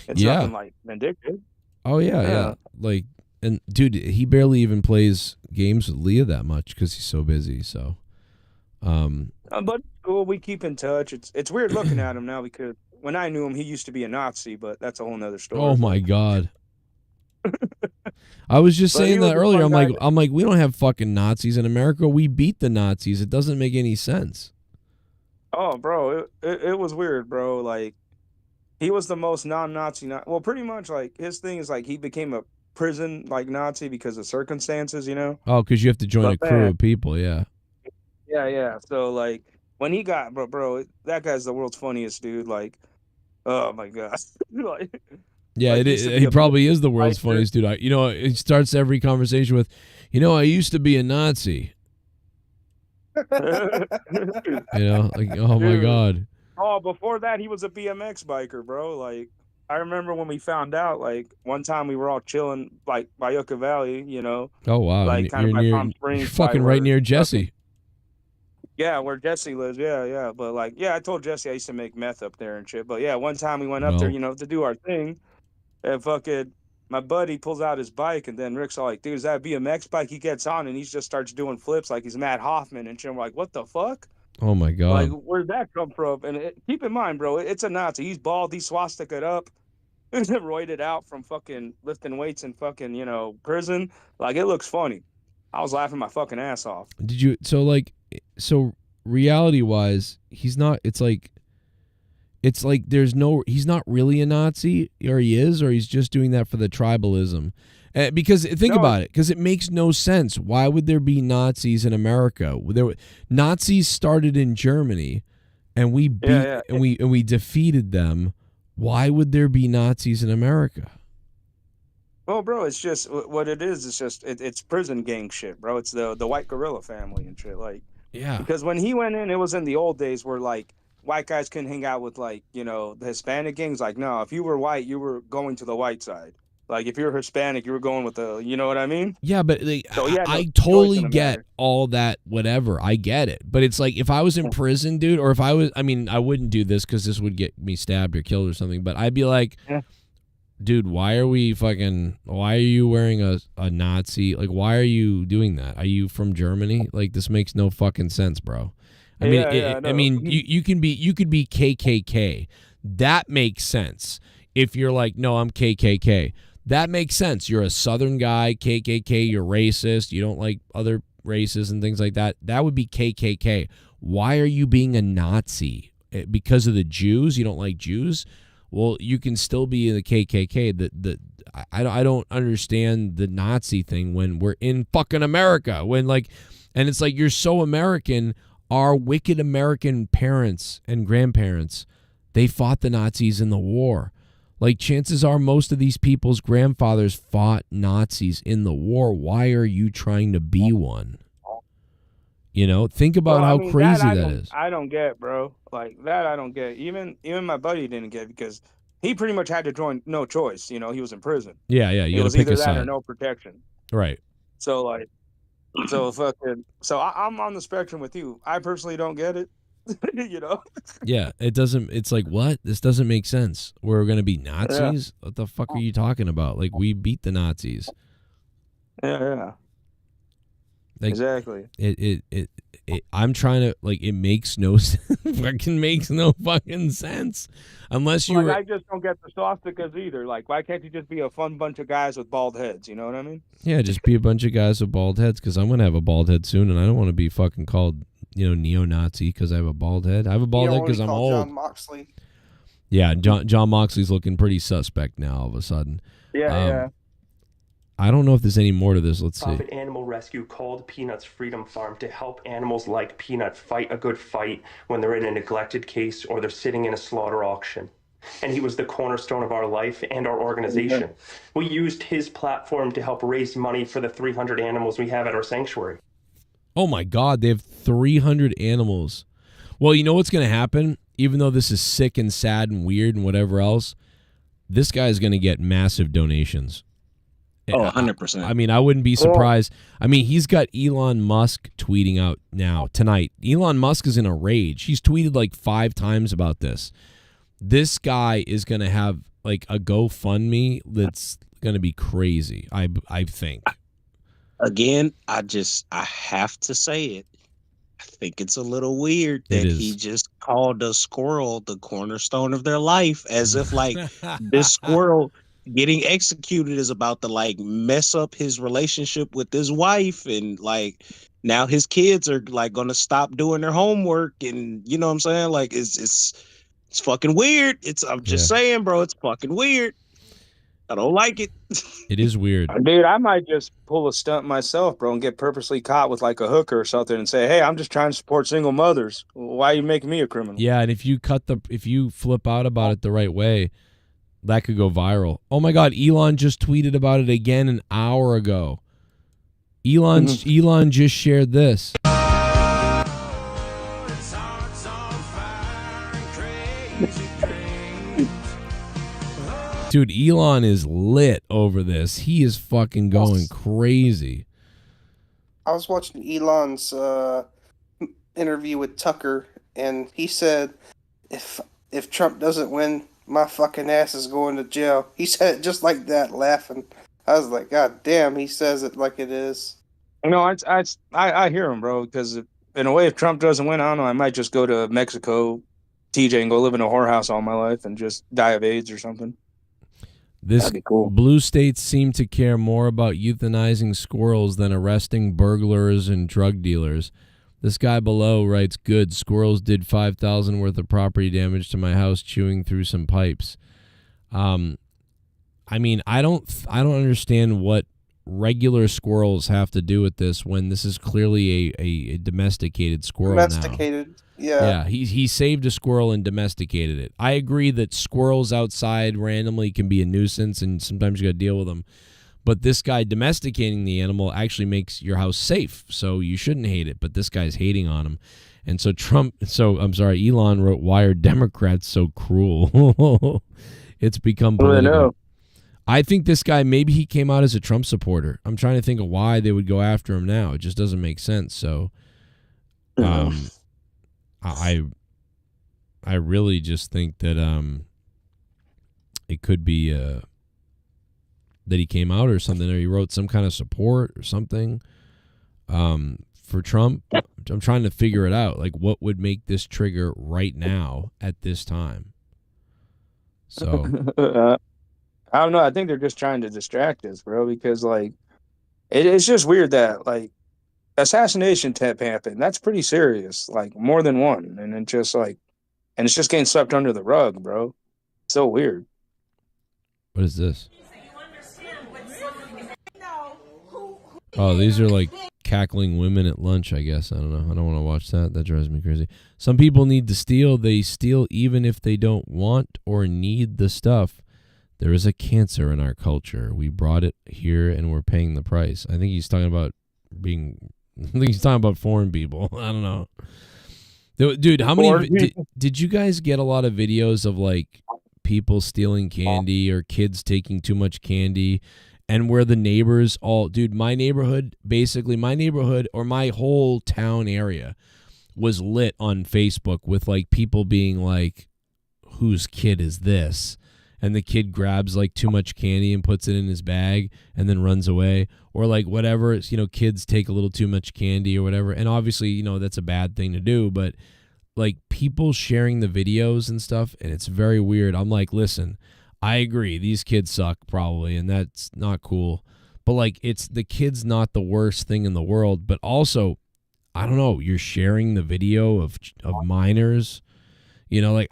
It's nothing like vindictive. Oh yeah. Like, and dude, he barely even plays games with Leah that much because he's so busy. So, but cool, we keep in touch. It's weird looking at him now because when I knew him, he used to be a Nazi, but that's a whole nother story. Oh my god. I was just saying that earlier. I'm like, we don't have fucking Nazis in America. We beat the Nazis. It doesn't make any sense. Oh, bro, it was weird, bro. Like, he was the most non-Nazi. Well, pretty much, like, his thing is, like, he became a prison, like, Nazi because of circumstances, Oh, because you have to join a crew of people, yeah. Yeah. So, like, when he got, bro, that guy's the world's funniest dude. Like, oh, my God. Like, yeah, like, he probably is the world's funniest dude. It starts every conversation with, I used to be a Nazi. Like, oh my God. Oh, before that, he was a BMX biker, bro. Like, I remember when we found out, like, one time we were all chilling, like, by Yucca Valley, Oh, wow. Like, kind of by Palm Springs. You're fucking right near Jesse. Yeah, where Jesse lives. Yeah. But, like, yeah, I told Jesse I used to make meth up there and shit. But, yeah, one time we went up there, to do our thing. And fucking my buddy pulls out his bike, and then Rick's all like, dude, is that a BMX bike? He gets on, and he just starts doing flips like he's Matt Hoffman and shit. I'm like, what the fuck? Oh, my God. Like, where'd that come from? And keep in mind, bro, it's a Nazi. He's bald. He's swastika'd up. Roided out from fucking lifting weights in fucking, prison. Like, it looks funny. I was laughing my fucking ass off. So reality-wise, he's not, it's like, It's like he's not really a Nazi, or he is, or he's just doing that for the tribalism. Because think about it, because it makes no sense. Why would there be Nazis in America? Nazis started in Germany, and we beat and we defeated them. Why would there be Nazis in America? Well, bro, it's just what it is. It's just it's prison gang shit, bro. It's the white gorilla family and shit. Like, yeah. Because when he went in, it was in the old days where like white guys couldn't hang out with like the Hispanic gangs. Like, no, if you were white, you were going to the white side. Like, if you're Hispanic, you were going with the, you know what I mean? Yeah, but I totally get all that, whatever. I get it. But it's like, if I was in prison, dude, or if I was, I mean, I wouldn't do this because this would get me stabbed or killed or something, but I'd be like, dude, why are you wearing a Nazi? Like, why are you doing that? Are you from Germany? Like, this makes no fucking sense, bro. I mean, you could be KKK. That makes sense. If you're like, no, I'm KKK. That makes sense. You're a Southern guy, KKK, you're racist, you don't like other races and things like that. That would be KKK. Why are you being a Nazi? Because of the Jews? You don't like Jews? Well, you can still be in the KKK. I don't understand the Nazi thing when we're in fucking America. And it's like, you're so American. Our wicked American parents and grandparents, they fought the Nazis in the war. Like, chances are most of these people's grandfathers fought Nazis in the war. Why are you trying to be one? Think about how crazy that is. I don't get, bro. Like, that I don't get. Even my buddy didn't get, because he pretty much had to join, no choice. He was in prison. Yeah, you got to pick a side. It was either that or no protection. Right. So, I'm on the spectrum with you. I personally don't get it. Yeah, it's like, what? This doesn't make sense. We're going to be Nazis? Yeah. What the fuck are you talking about? Like, we beat the Nazis. Yeah. Like, exactly. I'm trying to, like, it makes no fucking makes no fucking sense. Unless you I just don't get the swastikas either. Like, why can't you just be a fun bunch of guys with bald heads? You know what I mean? Yeah, just be a bunch of guys with bald heads, because I'm going to have a bald head soon, and I don't want to be fucking called neo-Nazi because I have a bald head. I have a bald head because I'm old. John Moxley. Yeah, John Moxley's looking pretty suspect now all of a sudden. Yeah. I don't know if there's any more to this. Let's see. Profit Animal Rescue called Peanut's Freedom Farm to help animals like Peanut fight a good fight when they're in a neglected case or they're sitting in a slaughter auction. And he was the cornerstone of our life and our organization. We used his platform to help raise money for the 300 animals we have at our sanctuary. Oh my God, they have 300 animals. Well, you know what's going to happen? Even though this is sick and sad and weird and whatever else, this guy is going to get massive donations. Oh, 100%. I mean, I wouldn't be surprised. I mean, he's got Elon Musk tweeting out now, tonight. Elon Musk is in a rage. He's tweeted like 5 times about this. This guy is going to have like a GoFundMe that's going to be crazy, I think. Again, I have to say it. I think it's a little weird that he just called a squirrel the cornerstone of their life, as if like this squirrel getting executed is about to like mess up his relationship with his wife, and like now his kids are like going to stop doing their homework, and you know what I'm saying? Like it's fucking weird. I'm just saying, bro, it's fucking weird. I don't like it. It is weird. Dude, I might just pull a stunt myself, bro, and get purposely caught with like a hooker or something and say, hey, I'm just trying to support single mothers. Why are you making me a criminal? Yeah, and if you flip out about it the right way, that could go viral. Oh my God, Elon just tweeted about it again an hour ago. Elon just shared this. Dude, Elon is lit over this. He is fucking going crazy. I was watching Elon's interview with Tucker, and he said, if Trump doesn't win, my fucking ass is going to jail. He said it just like that, laughing. I was like, God damn, he says it like it is. I hear him, bro, because in a way, if Trump doesn't win, I don't know, I might just go to Mexico, TJ, and go live in a whorehouse all my life and just die of AIDS or something. That'd be cool. Blue states seem to care more about euthanizing squirrels than arresting burglars and drug dealers. This guy below writes, good, squirrels did 5,000 worth of property damage to my house chewing through some pipes. I mean, I don't understand what regular squirrels have to do with this when this is clearly a domesticated squirrel Domesticated, yeah. Yeah, he saved a squirrel and domesticated it. I agree that squirrels outside randomly can be a nuisance and sometimes you got to deal with them. But this guy domesticating the animal actually makes your house safe, so you shouldn't hate it. But this guy's hating on him. And so Elon wrote, why are Democrats so cruel? It's become political. I think this guy, maybe he came out as a Trump supporter. I'm trying to think of why they would go after him now. It just doesn't make sense. So I really just think that it could be that he came out or something, or he wrote some kind of support or something for Trump. I'm trying to figure it out. Like, what would make this trigger right now at this time? So I don't know. I think they're just trying to distract us, bro, because like it's just weird that like assassination attempt happened. That's pretty serious, like more than one, and it's just like, and it's just getting swept under the rug, bro. So weird. What is this? Oh, these are like cackling women at lunch, I guess. I don't know. I don't want to watch that. That drives me crazy. Some people need to steal. They steal even if they don't want or need the stuff. There is a cancer in our culture. We brought it here and we're paying the price. I think he's talking about foreign people. I don't know. Dude, how many did you guys get a lot of videos of like people stealing candy or kids taking too much candy? And where the neighbors my neighborhood or my whole town area was lit on Facebook with like people being like, whose kid is this? And the kid grabs like too much candy and puts it in his bag and then runs away. Or like whatever, it's, kids take a little too much candy or whatever. And obviously, that's a bad thing to do, but like people sharing the videos and stuff, and it's very weird. I'm like, listen, I agree. These kids suck probably, and that's not cool. But like, it's the kid's not the worst thing in the world. But also, I don't know. You're sharing the video of minors, like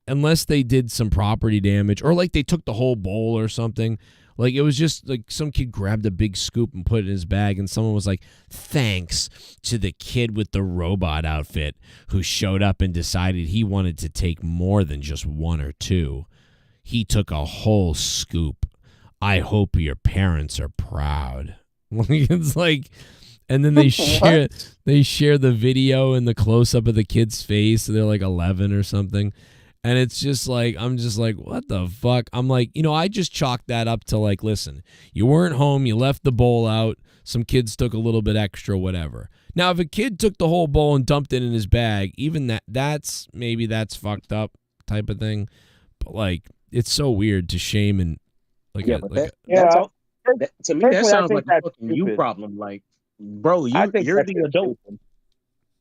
unless they did some property damage or like they took the whole bowl or something. Like it was just like some kid grabbed a big scoop and put it in his bag, and someone was like, "Thanks to the kid with the robot outfit who showed up and decided he wanted to take more than just one or two." He took a whole scoop. I hope your parents are proud. It's like, and then they share the video and the close up of the kid's face. They're like 11 or something, and it's just like, I'm just like, what the fuck? I'm like, I just chalked that up to like, listen, you weren't home, you left the bowl out, some kids took a little bit extra, whatever. Now, if a kid took the whole bowl and dumped it in his bag, even that's fucked up type of thing, but like. It's so weird to shame and like to me that sounds like a fucking you problem. Like, bro, you're the adult.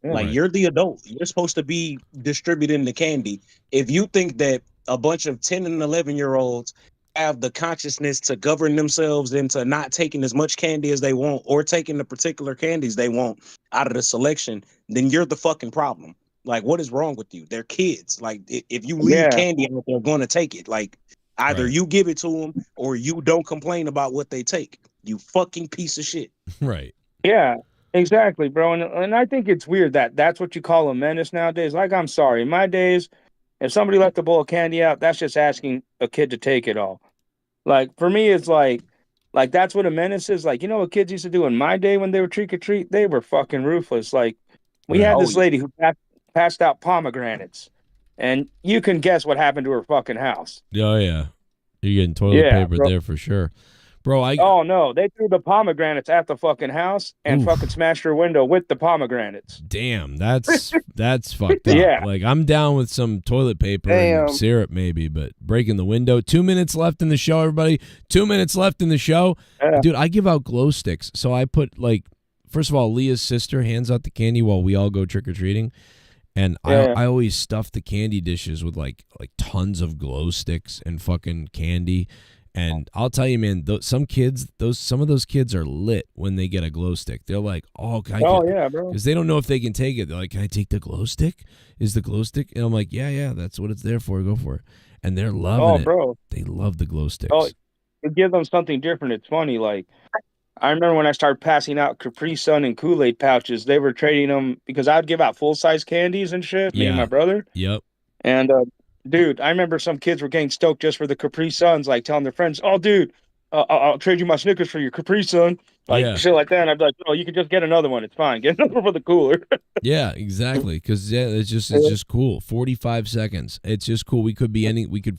Like, you're the adult. You're supposed to be distributing the candy. If you think that a bunch of 10 and 11-year-olds have the consciousness to govern themselves into not taking as much candy as they want or taking the particular candies they want out of the selection, then you're the fucking problem. Like, what is wrong with you? They're kids. Like, if you leave candy out, they're going to take it. Like, either you give it to them or you don't complain about what they take. You fucking piece of shit. Right. Yeah, exactly, bro. And I think it's weird that that's what you call a menace nowadays. Like, I'm sorry. In my days, if somebody left a bowl of candy out, that's just asking a kid to take it all. Like, for me, it's like that's what a menace is. Like, what kids used to do in my day when they were trick-or-treat? They were fucking ruthless. Like, we had this lady who passed out pomegranates, and you can guess what happened to her fucking house. Oh yeah, you're getting toilet paper there for sure, bro. Oh no, they threw the pomegranates at the fucking house and fucking smashed her window with the pomegranates. Damn, that's fucked up. Yeah, like I'm down with some toilet paper and syrup maybe, but breaking the window. 2 minutes left in the show, everybody. 2 minutes left in the show, dude. I give out glow sticks, so I put like, first of all, Leah's sister hands out the candy while we all go trick or treating. And I always stuff the candy dishes with like tons of glow sticks and fucking candy. And I'll tell you, man, some of those kids are lit when they get a glow stick. They're like, "Oh, can I get?" Oh yeah, bro. Because they don't know if they can take it. They're like, "Can I take the glow stick? Is the glow stick?" And I'm like, "Yeah, that's what it's there for. Go for it." And they're loving it. Bro. They love the glow sticks. Oh, it gives them something different. It's funny. Like, I remember when I started passing out Capri Sun and Kool-Aid pouches, they were trading them because I'd give out full-size candies and shit, me and my brother. Yep. And, dude, I remember some kids were getting stoked just for the Capri Suns, like telling their friends, "Oh, dude, I'll trade you my Snickers for your Capri Sun." Like, shit like that. And I'd be like, "Oh, you can just get another one. It's fine. Get another for the cooler." Yeah, exactly. Because it's just cool. 45 seconds. It's just cool. We could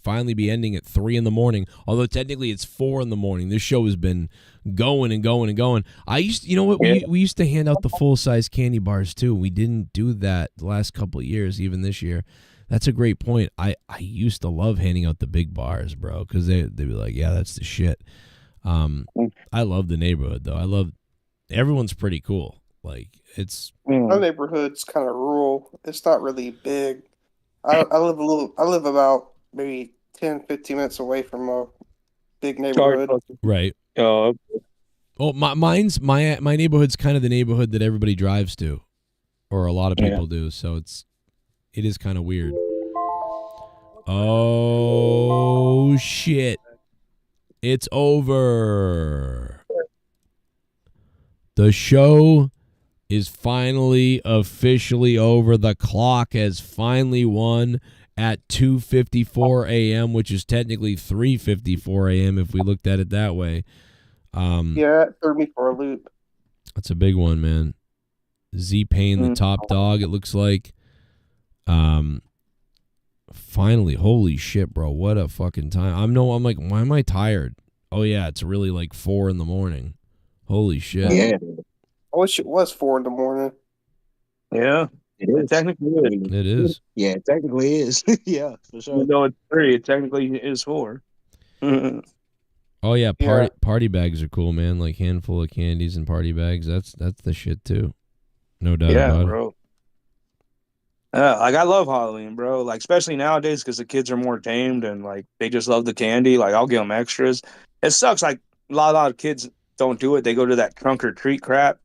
finally be ending at 3 a.m. Although technically it's 4 a.m. This show has been going and going and going. You know what? We used to hand out the full size candy bars too. We didn't do that the last couple of years, even this year. That's a great point. I used to love handing out the big bars, bro, because they'd be like, yeah, that's the shit. I love the neighborhood though. Everyone's pretty cool. Like My neighborhood's kind of rural. It's not really big. I live about maybe 10, 15 minutes away from a big neighborhood. Right. Oh, my neighborhood's kind of the neighborhood that everybody drives to, or a lot of people do. So it is kind of weird. Oh shit. It's over. The show is finally officially over. The clock has finally won at 2:54 a.m., which is technically 3:54 a.m. if we looked at it that way. Yeah, it threw me for a loop. That's a big one, man. Z-Pain, the top dog, it looks like. Finally, holy shit, bro. What a fucking time. I'm like, why am I tired? Oh, yeah, it's really like 4 a.m. Holy shit. Yeah. I wish it was 4 a.m. Yeah. It technically is. It is. Yeah, it technically is. Yeah, for sure. Even though it's 3, it technically is 4. Oh yeah, party bags are cool, man. Like handful of candies and party bags. That's the shit too. No doubt about bro. Like I love Halloween, bro. Like especially nowadays because the kids are more tamed and like they just love the candy. Like I'll give them extras. It sucks. Like a lot of kids don't do it. They go to that trunk or treat crap,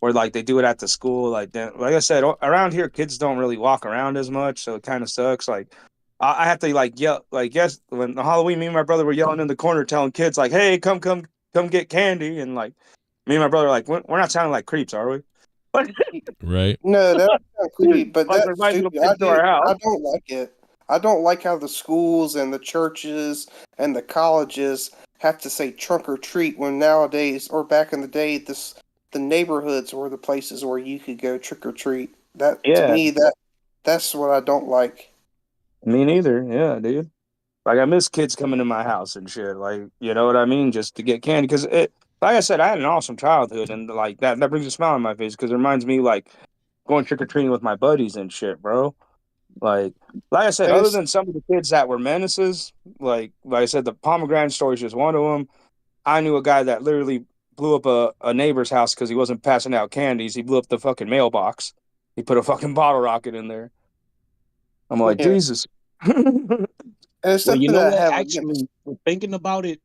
or like they do it at the school. Like I said, around here kids don't really walk around as much, so it kind of sucks. Like I have to like yell. Like yes, when the Halloween, me and my brother were yelling in the corner, telling kids like, "Hey, come get candy!" And like me and my brother are like, "We're not sounding like creeps, are we?" Right. No, that's not creepy, but Like, that's they're stupid. inviting to our house. I don't like it. I don't like how the schools and the churches and the colleges have to say trunk or treat when nowadays, or back in the day, the neighborhoods were the places where you could go trick or treat. To me, that's what I don't like. Me neither. Yeah, dude. Like I miss kids coming to my house and shit. Like, you know what I mean? Just to get candy. Because like I said, I had an awesome childhood, and like that brings a smile on my face because it reminds me like going trick or treating with my buddies and shit, bro. Like I said, other than some of the kids that were menaces, like I said, the pomegranate story is just one of them. I knew a guy that literally blew up a neighbor's house because he wasn't passing out candies. He blew up the fucking mailbox. He put a fucking bottle rocket in there. I'm like, Jesus. Well, you know what? Actually, thinking about it,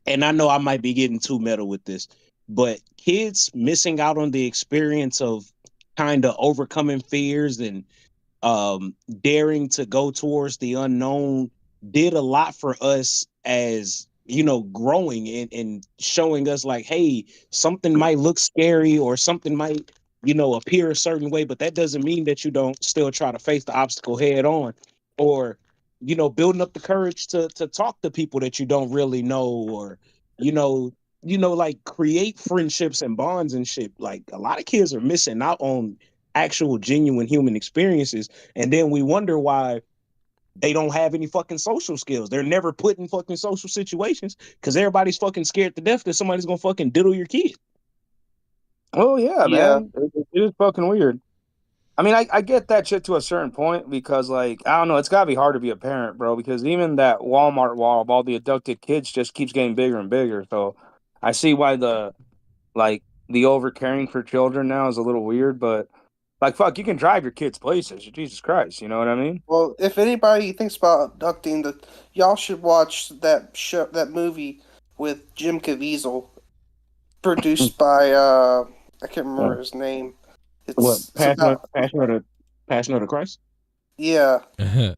and I know I might be getting too metal with this, but kids missing out on the experience of kind of overcoming fears and daring to go towards the unknown did a lot for us as, growing and showing us like, hey, something might look scary or something might, appear a certain way, but that doesn't mean that you don't still try to face the obstacle head on, or building up the courage to talk to people that you don't really know, or like create friendships and bonds and shit. Like a lot of kids are missing out on actual genuine human experiences, and then we wonder why they don't have any fucking social skills. They're never put in fucking social situations because everybody's fucking scared to death that somebody's gonna fucking diddle your kid. Oh yeah, man. It is fucking weird. I mean, I get that shit to a certain point because, like, I don't know, it's gotta be hard to be a parent, bro, because even that Walmart wall of all the abducted kids just keeps getting bigger and bigger. So I see why the overcaring for children now is a little weird, but Like, fuck, you can drive your kids places. Jesus Christ, you know what I mean? Well, if anybody thinks about abducting, y'all should watch that movie with Jim Caviezel, produced by I can't remember his name. It's Passion about of the Christ? yeah. That'll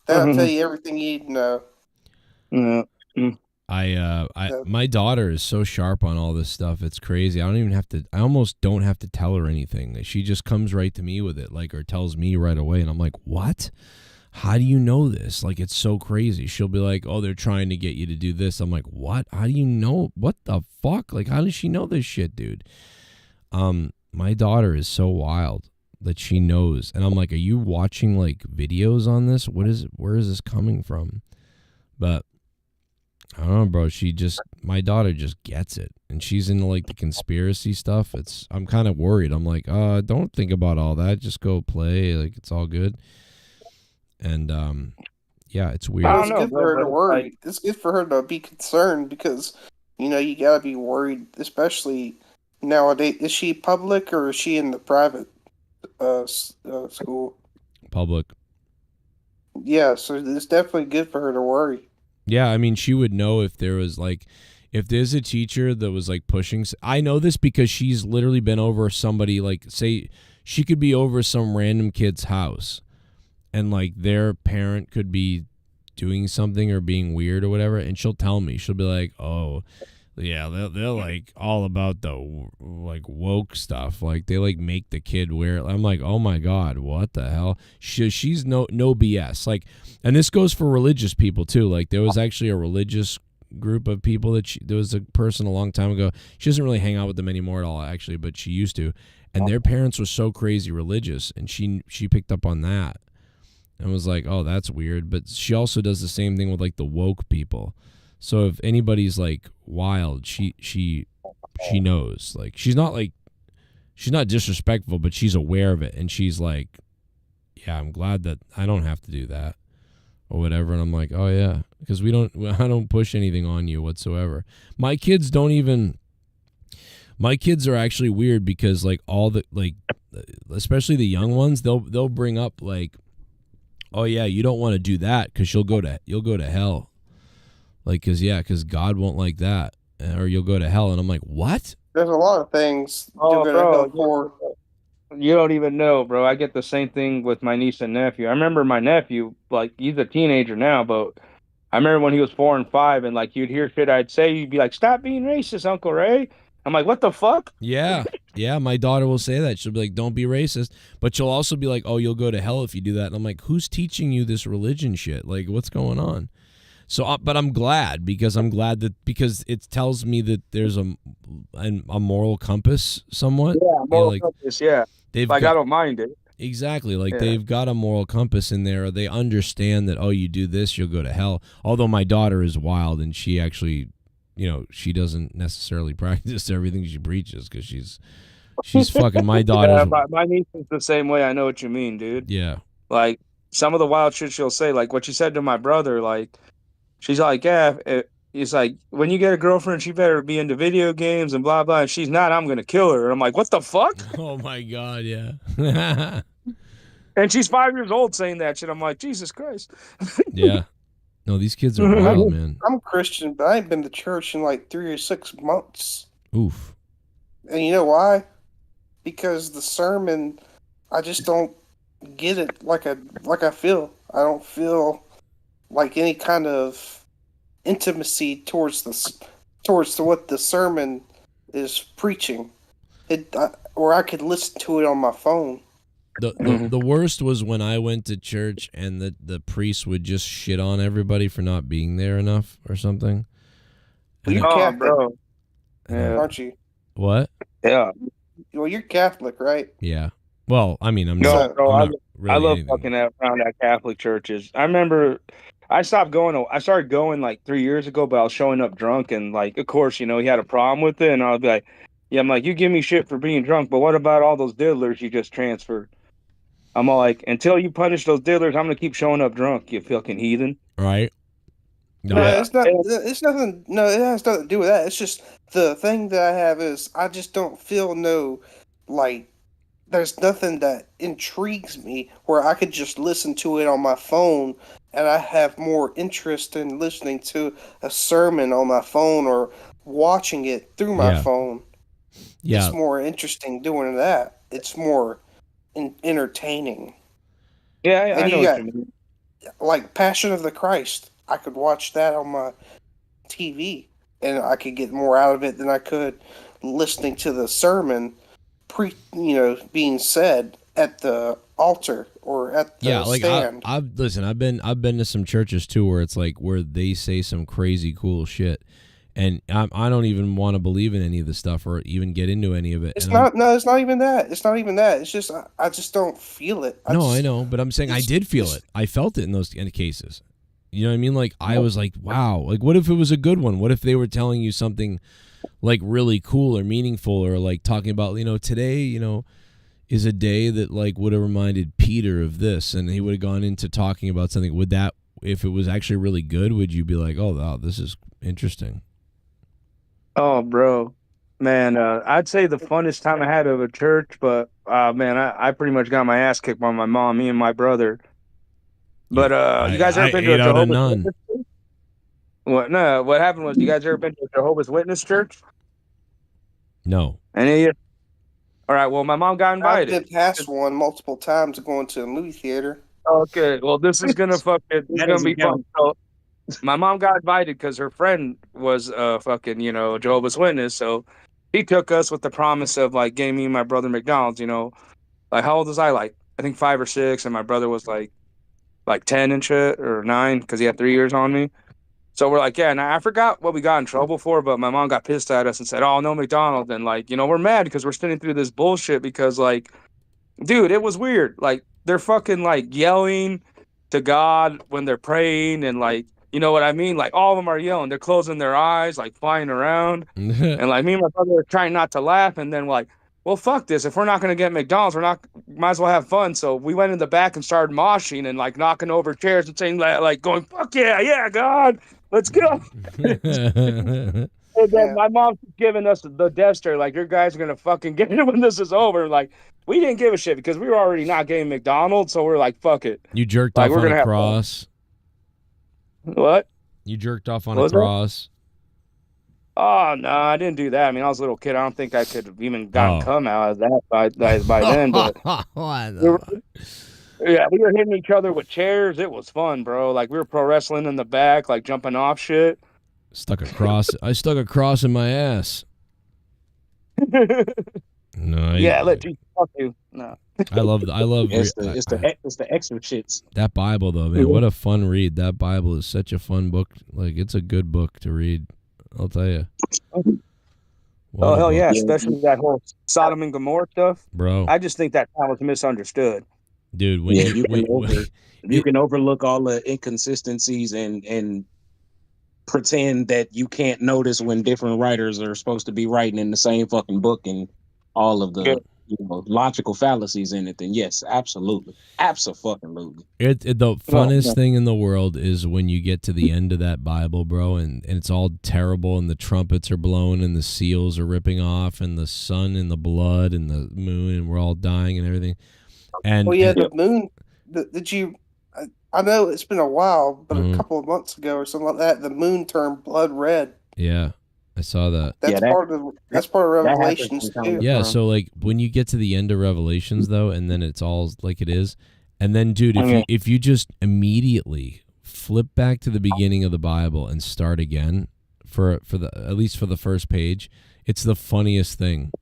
tell you everything you need to know. My daughter is so sharp on all this stuff. It's crazy. I almost don't have to tell her anything. She just comes right to me with it, like, or tells me right away. And I'm like, what? How do you know this? Like, it's so crazy. She'll be like, oh, they're trying to get you to do this. I'm like, what? How do you know? What the fuck? Like, how does she know this shit, dude? My daughter is so wild that she knows. And I'm like, are you watching like videos on this? Where is this coming from? But I don't know, bro. My daughter just gets it, and she's into like the conspiracy stuff. I'm kind of worried. I'm like, don't think about all that. Just go play. Like, it's all good. And yeah, it's weird. It's good for her to worry. It's good for her to be concerned because you gotta be worried, especially nowadays. Is she public or is she in the private school? Public. Yeah, so it's definitely good for her to worry. Yeah, I mean, she would know if there's a teacher that was like pushing. I know this because she's literally been over somebody, like, say she could be over some random kid's house and like their parent could be doing something or being weird or whatever. And she'll tell me, she'll be like, oh yeah, they're like all about the like woke stuff. Like they like make the kid wear it. I'm like, oh my God, what the hell? She's no BS. Like, and this goes for religious people too. Like there was actually a religious group of people there was a person a long time ago. She doesn't really hang out with them anymore at all, actually, but she used to. And their parents were so crazy religious, and she picked up on that and was like, oh, that's weird. But she also does the same thing with like the woke people. So if anybody's like wild, she knows. Like she's not disrespectful, but she's aware of it, and she's like, yeah, I'm glad that I don't have to do that or whatever. And I'm like, oh yeah, because I don't push anything on you whatsoever. My kids are actually weird because like all the like, especially the young ones, they'll bring up like, oh yeah, you don't want to do that because you'll go to hell. Like, because God won't like that, or you'll go to hell. And I'm like, what? There's a lot of things. You don't even know, bro. I get the same thing with my niece and nephew. I remember my nephew, like, he's a teenager now, but I remember when he was 4 and 5, and like you'd hear shit I'd say, you'd be like, stop being racist, Uncle Ray. I'm like, what the fuck? Yeah. Yeah, my daughter will say that. She'll be like, don't be racist. But she'll also be like, oh, you'll go to hell if you do that. And I'm like, who's teaching you this religion shit? Like, what's going on? So, but I'm glad because it tells me that there's a moral compass somewhat. Yeah, moral compass, yeah. I don't mind it. Exactly. Like they've got a moral compass in there. They understand that, oh, you do this, you'll go to hell. Although my daughter is wild and she actually, she doesn't necessarily practice everything she preaches because she's fucking my daughter. Yeah, my niece is the same way. I know what you mean, dude. Yeah. Like some of the wild shit she'll say, like what she said to my brother, like, she's like, yeah, it's like, when you get a girlfriend, she better be into video games and blah, blah. And she's not, I'm going to kill her. And I'm like, what the fuck? Oh, my God, yeah. And she's 5 years old saying that shit. I'm like, Jesus Christ. Yeah. No, these kids are wild, man. I'm Christian, but I ain't been to church in like 3 or 6 months. Oof. And you know why? Because the sermon, I just don't get it like I feel. I don't feel like any kind of intimacy towards what the sermon is preaching. Or I could listen to it on my phone. The worst was when I went to church and the priest would just shit on everybody for not being there enough or something. You're Catholic, bro. Aren't you? What? Yeah. Well, you're Catholic, right? Yeah. Well, I mean, I'm no, not. Bro, I'm not really I love anything. fucking around at Catholic churches. I remember I started going like 3 years ago, but I was showing up drunk, and like, of course, he had a problem with it, and I'll be like, yeah, I'm like, you give me shit for being drunk, but what about all those diddlers you just transferred? I'm all like, until you punish those diddlers, I'm gonna keep showing up drunk, you fucking heathen. Right. No, it's not. It's nothing. No, it has nothing to do with that. It's just the thing that I have is I just don't feel no like there's nothing that intrigues me where I could just listen to it on my phone, and I have more interest in listening to a sermon on my phone or watching it through my phone. Yeah. It's more interesting doing that. It's more entertaining. Yeah, I know what you mean. Like Passion of the Christ. I could watch that on my TV, and I could get more out of it than I could listening to the sermon being said at the altar or at the stand. I've been to some churches too where it's like where they say some crazy cool shit, and I don't even want to believe in any of the stuff or even get into any of it. It's not even that. It's not even that. It's just I just don't feel it. I know, but I'm saying I did feel it. I felt it in those cases. You know what I mean? Like I was like, wow. Like what if it was a good one? What if they were telling you something like really cool or meaningful, or like talking about, today, is a day that like would have reminded Peter of this, and he would have gone into talking about something. Would that, if it was actually really good, would you be like, oh wow, this is interesting? Oh, bro, man, I'd say the funnest time I had at a church, but man, I pretty much got my ass kicked by my mom, me and my brother. But you guys ever been to a Jehovah's Witness church? What? No, what happened was, you guys ever been to a Jehovah's Witness church? No. Any of you? All right. Well, my mom got invited. I've been past one multiple times going to a movie theater. Okay. Well, this is gonna be fun. So, my mom got invited because her friend was Jehovah's Witness. So he took us with the promise of like getting me and my brother McDonald's. Like how old was I? Like I think 5 or 6, and my brother was like 10 and shit, or 9, because he had 3 years on me. So we're like, yeah, and I forgot what we got in trouble for, but my mom got pissed at us and said, oh, no McDonald's. And like, we're mad because we're sitting through this bullshit because like, dude, it was weird. Like they're fucking like yelling to God when they're praying, and like, you know what I mean? Like all of them are yelling. They're closing their eyes, like flying around. And like me and my brother are trying not to laugh. And then like, well, fuck this. If we're not going to get McDonald's, might as well have fun. So we went in the back and started moshing and like knocking over chairs and saying like going, fuck yeah, God, let's go. And then my mom's giving us the death stare, like, your guys are going to fucking get it when this is over. Like, we didn't give a shit because we were already not getting McDonald's. So we're like, fuck it. You jerked off on a cross. What? You jerked off on a cross. Oh, no, I didn't do that. I mean, I was a little kid. I don't think I could have even gotten come out of that by then. But we were hitting each other with chairs. It was fun, bro. Like, we were pro wrestling in the back, like jumping off shit. I stuck a cross in my ass. No. Let you fuck you. No. I love. It's the extra shits. That Bible though, man, what a fun read. That Bible is such a fun book. Like, it's a good book to read. I'll tell you. Oh hell yeah, especially that whole Sodom and Gomorrah stuff, bro. I just think that was misunderstood, dude. You can overlook all the inconsistencies and pretend that you can't notice when different writers are supposed to be writing in the same fucking book and all of the logical fallacies in it. Then yes, absolutely. The funnest thing in the world is when you get to the end of that Bible, bro, and it's all terrible, and the trumpets are blowing, and the seals are ripping off, and the sun and the blood and the moon, and we're all dying and everything. And the moon. Did you? I know it's been a while, but a couple of months ago or something like that, the moon turned blood red. Yeah, I saw that. That's part of Revelations too. Yeah, so like when you get to the end of Revelations though, and then it's all like it is, and then dude, if you just immediately flip back to the beginning of the Bible and start again for at least for the first page, it's the funniest thing.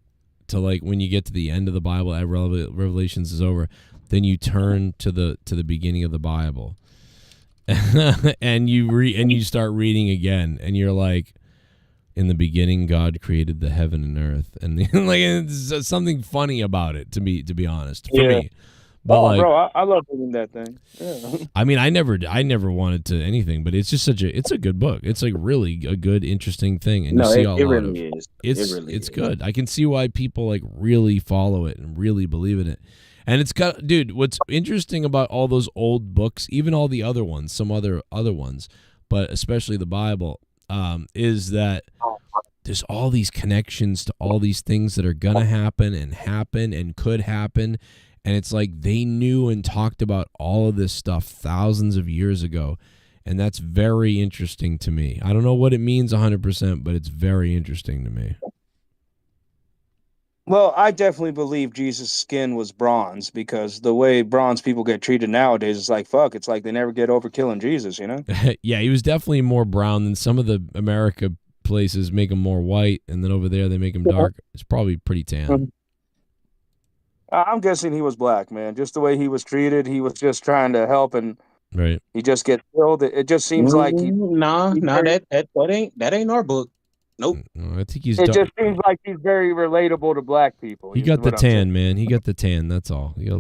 To like when you get to the end of the Bible, Revelations is over, then you turn to the beginning of the Bible, and you start reading again, and you're like, in the beginning, God created the heaven and earth, and like it's something funny about it to be honest, for me. But bro, I love reading that thing. Yeah. I mean, I never wanted to anything, but it's just it's a good book. It's like really a good, interesting thing, and it really is good. I can see why people like really follow it and really believe in it. And it's got, dude, what's interesting about all those old books, even all the other ones, some other ones, but especially the Bible, is that there's all these connections to all these things that are gonna happen and could happen. And it's like they knew and talked about all of this stuff thousands of years ago. And that's very interesting to me. I don't know what it means 100%, but it's very interesting to me. Well, I definitely believe Jesus' skin was bronze because the way bronze people get treated nowadays is like, fuck, it's like they never get over killing Jesus, you know? Yeah, he was definitely more brown than some of the America places make him more white. And then over there, they make him dark. It's probably pretty tan. I'm guessing he was black, man. Just the way he was treated, he was just trying to help, and right. he just gets killed. It just seems like he. That ain't our book. Nope. No, I think he's. It just seems like he's very relatable to black people. He got the tan, man. He got the tan. That's all. He got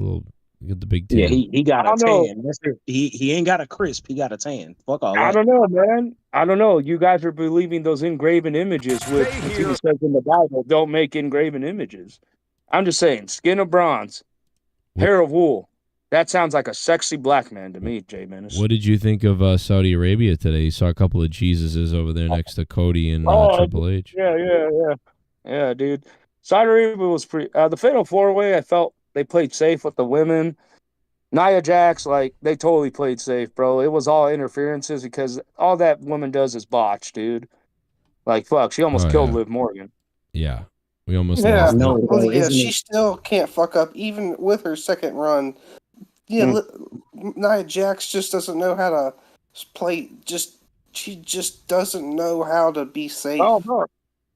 the big tan. Yeah, he got a I don't know. tan. That's it. He ain't got a crisp. He got a tan. Fuck all I that. don't know, man. I don't know. You guys are believing those engraven images, which it says in the Bible, don't make engraven images. I'm just saying, skin of bronze, hair of wool. That sounds like a sexy black man to me, Jay Menace. What did you think of Saudi Arabia today? You saw a couple of Jesuses over there next to Cody and Triple H. Yeah, dude. Saudi Arabia was pretty. The Fatal 4-Way, I felt they played safe with the women. Nia Jax, like, they totally played safe, bro. It was all interferences because all that woman does is botch, dude. Like, fuck, she almost killed Liv Morgan. Yeah. We almost Yeah, lost she still can't fuck up even with her second run. Yeah, Nia Jax just doesn't know how to play. She just doesn't know how to be safe. Oh, bro.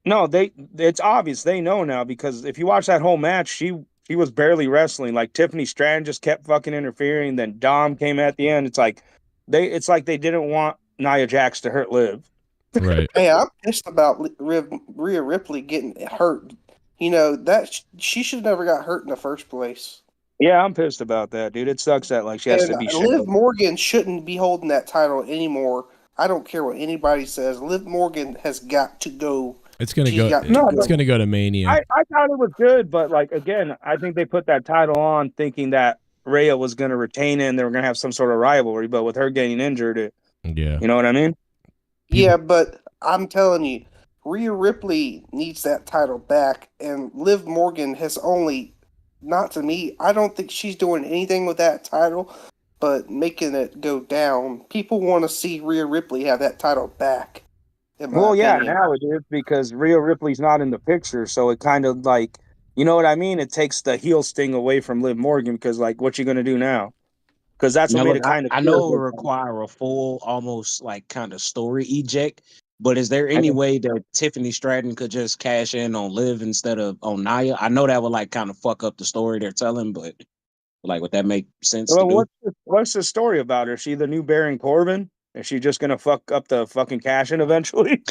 No, it's obvious. They know now because if you watch that whole match, she was barely wrestling. Like Tiffany Stratton just kept fucking interfering. Then Dom came at the end. It's like they didn't want Nia Jax to hurt Liv. Right. Hey, I'm pissed about Rhea Ripley getting hurt. You know that she should have never got hurt in the first place. Yeah, I'm pissed about that, dude. It sucks that like she has to be Liv Morgan shouldn't be holding that title anymore. I don't care what anybody says. Liv Morgan has got to go. It's gonna go. It's gonna go to Mania. I thought it was good, but like again, I think they put that title on thinking that Rhea was gonna retain it and they were gonna have some sort of rivalry. But with her getting injured, yeah, you know what I mean? Yeah, but I'm telling you, Rhea Ripley needs that title back, and Liv Morgan has only. Not to me. I don't think she's doing anything with that title, but making it go down. People want to see Rhea Ripley have that title back. Well, yeah, now it is because Rhea Ripley's not in the picture, so it kind of like, you know what I mean? It takes the heel sting away from Liv Morgan because, like, what you gonna do now? Because that's what made it kind of. I know it would require a full, almost like kind of story eject. But is there any way that Tiffany Stratton could just cash in on Liv instead of on Nia? I know that would like kind of fuck up the story they're telling, but like, would that make sense? Well, what's the story about her? Is she the new Baron Corbin? Is she just gonna fuck up the fucking cash in eventually?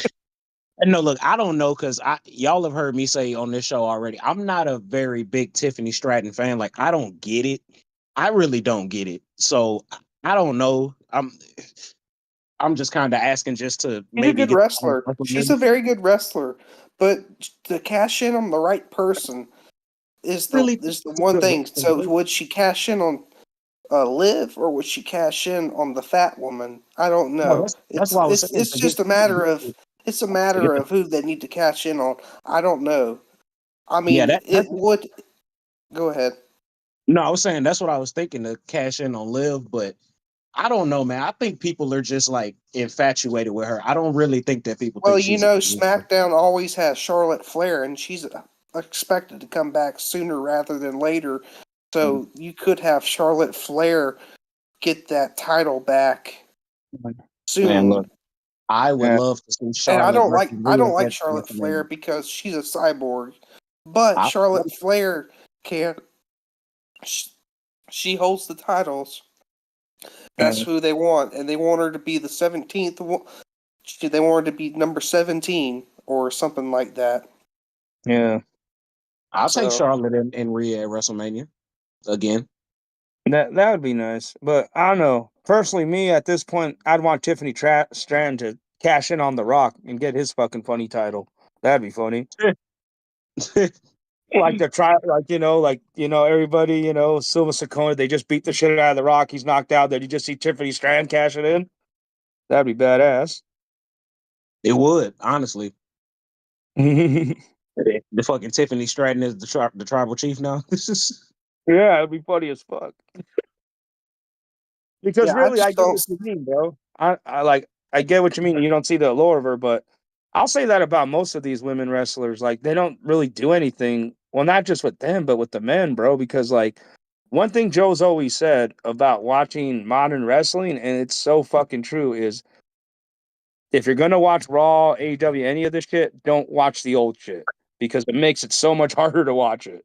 No, look, I don't know because y'all have heard me say on this show already. I'm not a very big Tiffany Stratton fan. Like, I don't get it. I really don't get it. So I don't know. I'm just kind of asking just to maybe She's a good wrestler. She's a very good wrestler, but to cash in on the right person is the one thing. So would she cash in on Liv or would she cash in on the fat woman? I don't know. It's just a matter of who they need to cash in on. I don't know. I mean, it would. Go ahead. No, I was saying that's what I was thinking to cash in on Liv, but. I don't know, man. I think people are just like infatuated with her. I don't really think that people. Well, think you know, SmackDown always has Charlotte Flair, and she's expected to come back sooner rather than later. So you could have Charlotte Flair get that title back soon. Man, look, I would love to see Charlotte. And I don't like Charlotte Flair because she's a cyborg, but Charlotte Flair can. She holds the titles. That's who they want, and they want her to be the 17th. They want her to be number 17 or something like that. Yeah, I'll take Charlotte and Rhea at WrestleMania again. That would be nice, but I don't know. Personally, me at this point, I'd want Tiffany Stratton to cash in on The Rock and get his fucking funny title. That'd be funny. Like they're trying, everybody, Silva Sakona, they just beat the shit out of The Rock. He's knocked out. Then you just see Tiffany Stratton cash it in. That'd be badass. It would, honestly. The fucking Tiffany Stratton is the tribal chief now. Yeah, it'd be funny as fuck. Because Yeah, I really, I just get don't. what you mean, bro. I get what you mean. You don't see the allure of her, but I'll say that about most of these women wrestlers. Like, they don't really do anything. Well, not just with them, but with the men, bro. Because like, one thing Joe's always said about watching modern wrestling, and it's so fucking true, is if you're gonna watch Raw, AEW, any of this shit, don't watch the old shit because it makes it so much harder to watch it.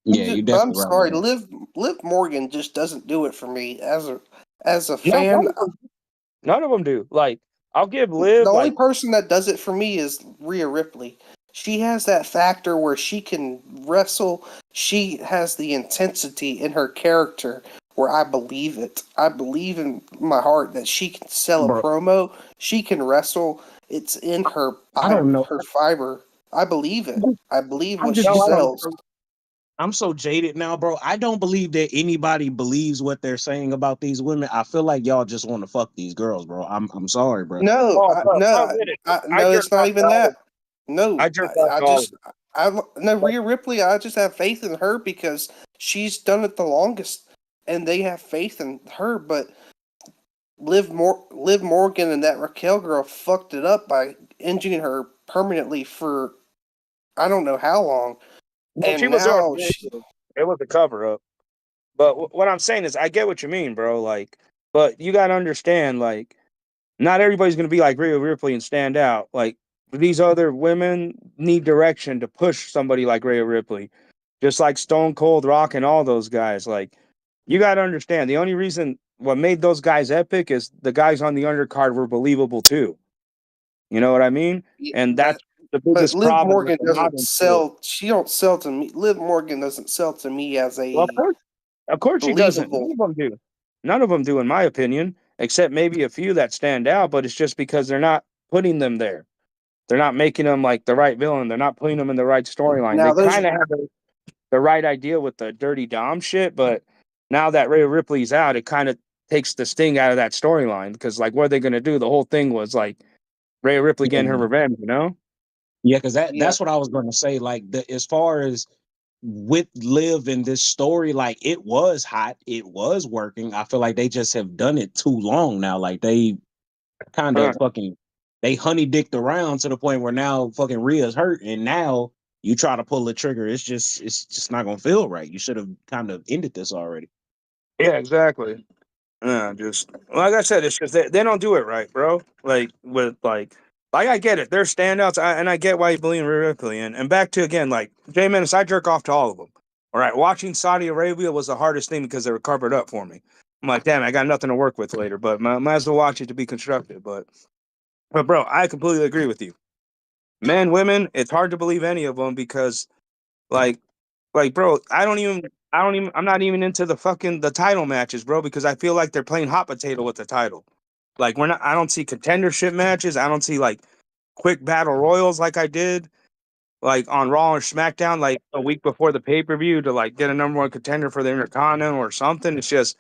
Yeah, you But I'm definitely right, sorry, man. Liv Morgan just doesn't do it for me as a No, fan. none of them do. Like, I'll give Liv The only like person that does it for me is Rhea Ripley. She has that factor where she can wrestle. She has the intensity in her character where I believe it. I believe in my heart that she can sell a Bro, promo. She can wrestle. It's in her I don't know. her fiber. I believe it. I believe I'm what just she sells. I'm so jaded now, bro. I don't believe that anybody believes what they're saying about these women. I feel like y'all just want to fuck these girls, bro. I'm sorry, bro. No, oh, bro, no, I'll get it. I no. jerk It's not off to even all that. of No, I jerk off I to all of just, no, Rhea Ripley. I just have faith in her because she's done it the longest, and they have faith in her. But Liv Morgan and that Raquel girl fucked it up by injuring her permanently for I don't know how long, Well, she and was already now she, injured. It was a cover up. But what I'm saying is, I get what you mean, bro. Like, but you gotta understand, like, not everybody's gonna be like Rhea Ripley and stand out. Like, these other women need direction to push somebody like Rhea Ripley, just like Stone Cold, Rock, and all those guys. Like, you gotta understand, the only reason what made those guys epic is the guys on the undercard were believable too. You know what I mean? And that's the but biggest Liv problem with Morgan the doesn't modern shit. sell. She don't sell to me. Liv Morgan doesn't sell to me as Well, a of course she doesn't. None believable. of them do. None of them do, in my opinion, except maybe a few that stand out. But it's just because they're not putting them there. They're not making them like the right villain. They're not putting them in the right storyline. Now They those kind of have the right idea with the Dirty Dom shit, but now that Rhea Ripley's out, it kind of takes the sting out of that storyline because, like, what are they going to do? The whole thing was like Rhea Ripley getting her revenge, you know? Yeah, because yeah. that's what I was going to say. Like, as far as with Liv in this story, like it was hot, it was working. I feel like they just have done it too long now. Like they kind of fucking they honey dicked around to the point where now fucking Rhea's hurt, and now you try to pull the trigger. It's just not gonna feel right. You should have kind of ended this already. Yeah, exactly. Yeah, just like I said, it's just they don't do it right, bro. Like with like I get it, they're standouts, and I get why you believe in Rhea Ripley. And back to again, like J Menace, I jerk off to all of them. All right, watching Saudi Arabia was the hardest thing because they were covered up for me. I'm like, damn, I got nothing to work with later, but might as well watch it to be constructive. But bro, I completely agree with you. Men, women, it's hard to believe any of them because like bro, I'm not even into the title matches, bro, because I feel like they're playing hot potato with the title. Like I don't see contendership matches. I don't see like quick battle royals like I did like on Raw or SmackDown like a week before the pay-per-view to like get a number one contender for the Intercontinental or something. It's just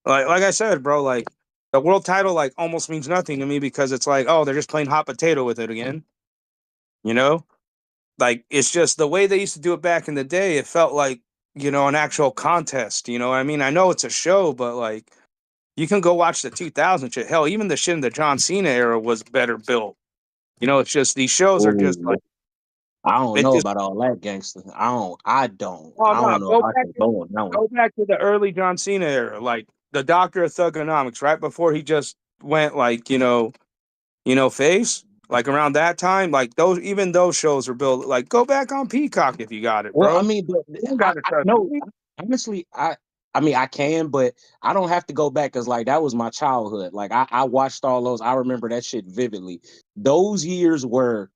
like I said, bro, like the world title like almost means nothing to me because it's like, oh, they're just playing hot potato with it again. You know? Like it's just the way they used to do it back in the day, it felt like, an actual contest, you know what I mean? I know it's a show, but like you can go watch the 2000 shit. Hell, even the shit in the John Cena era was better built. It's just these shows are just Ooh, like I don't it know just about all that gangster. I don't oh I no, don't know if I can go on that one. go back to the early John Cena era, like the Doctor of Thugonomics, right before he just went like, face. Like around that time, like even those shows were built like go back on Peacock if you got it, Well, I bro. mean, but You don't I, gotta I trust no, me. honestly, I mean, I can, but I don't have to go back because like that was my childhood. Like I watched all those. I remember that shit vividly. Those years were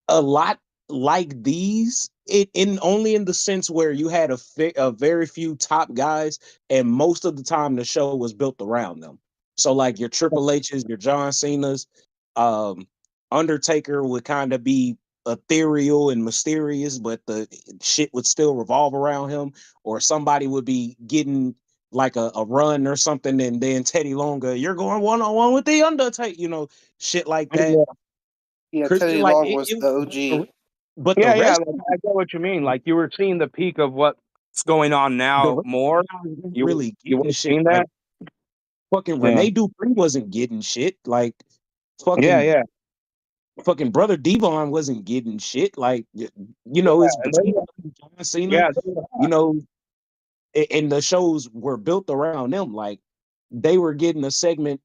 a lot like these. It in only in the sense where you had a very few top guys, and most of the time the show was built around them. So like your Triple H's, your John Cena's, um, Undertaker would kind of be ethereal and mysterious, but the shit would still revolve around him, or somebody would be getting like a run or something, and then Teddy Longa, you're going one on one with the Undertaker, shit like that. Yeah, Chris, Teddy like Long was the OG. but the Yeah, rest, like, I get what you mean. Like you were seeing the peak of what's going on the now rest more. wasn't You really you getting were shit. seeing Like that? fucking Yeah. Renee Dupree wasn't getting shit. Like Yeah, fucking yeah. fucking brother Devon wasn't getting shit. Like you know, it's And they, between John Cena. yeah, they were You hot. know, and the shows were built around them. Like they were getting a segment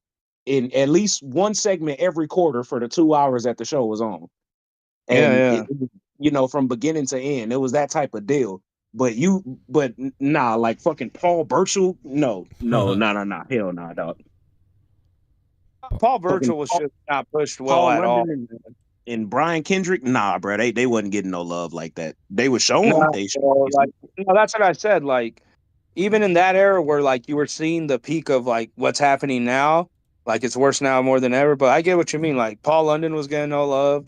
in at least one segment every quarter for the 2 hours that the show was on. Yeah, And yeah. you know, from beginning to end, it was that type of deal. But nah, like fucking Paul Burchill, no, hell nah, dog. Paul Fucking Burchill was just not pushed well Paul at all. London and Brian Kendrick, nah, bro, they wasn't getting no love like that. They would show them, No, no, that's what I said. Like, even in that era where like you were seeing the peak of like what's happening now, like it's worse now more than ever. But I get what you mean. Like Paul London was getting no love.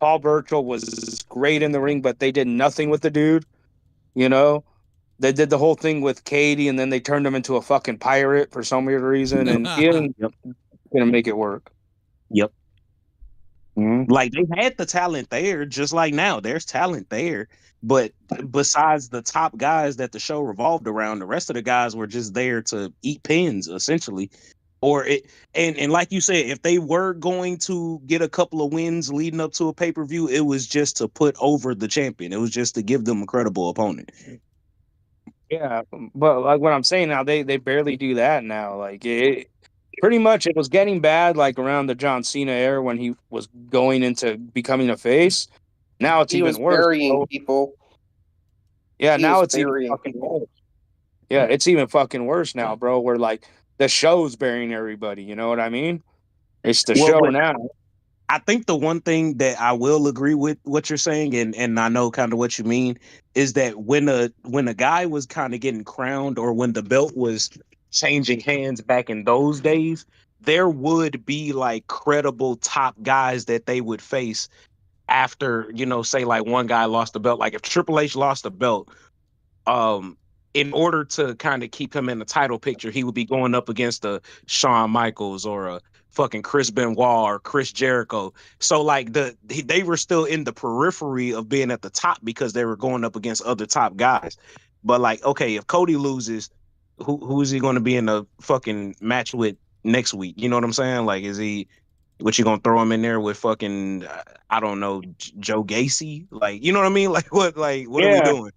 Paul Burchill was great in the ring, but they did nothing with the dude. You know, they did the whole thing with Katie, and then they turned him into a fucking pirate for some weird reason, and he didn't gonna make it work. Yep. Mm-hmm. Like they had the talent there, just like now. There's talent there. But besides the top guys that the show revolved around, the rest of the guys were just there to eat pins, essentially. Or it and like you said, if they were going to get a couple of wins leading up to a pay-per-view, it was just to put over the champion. It was just to give them a credible opponent. Yeah, but like what I'm saying now, they barely do that now. Like it, pretty much, it was getting bad like around the John Cena era when he was going into becoming a face. Now it's He was even worse. burying bro. people. Yeah, He now was it's even burying fucking people. worse. Yeah, it's even fucking worse now, bro. Where like the show's burying everybody. You know what I mean? It's the Well, show but now. I think the one thing that I will agree with what you're saying, and I know kind of what you mean, is that when a guy was kind of getting crowned or when the belt was changing hands back in those days, there would be like credible top guys that they would face after, you know, say like one guy lost the belt. Like if Triple H lost the belt, um in order to kind of keep him in the title picture, he would be going up against a Shawn Michaels or a fucking Chris Benoit or Chris Jericho. So like they were still in the periphery of being at the top because they were going up against other top guys. But like, okay, if Cody loses, who is he going to be in the fucking match with next week? You know what I'm saying? Like, is he? What you gonna throw him in there with fucking I don't know, Joe Gacy? Like, you know what I mean? Like what? Like what are we Yeah, doing?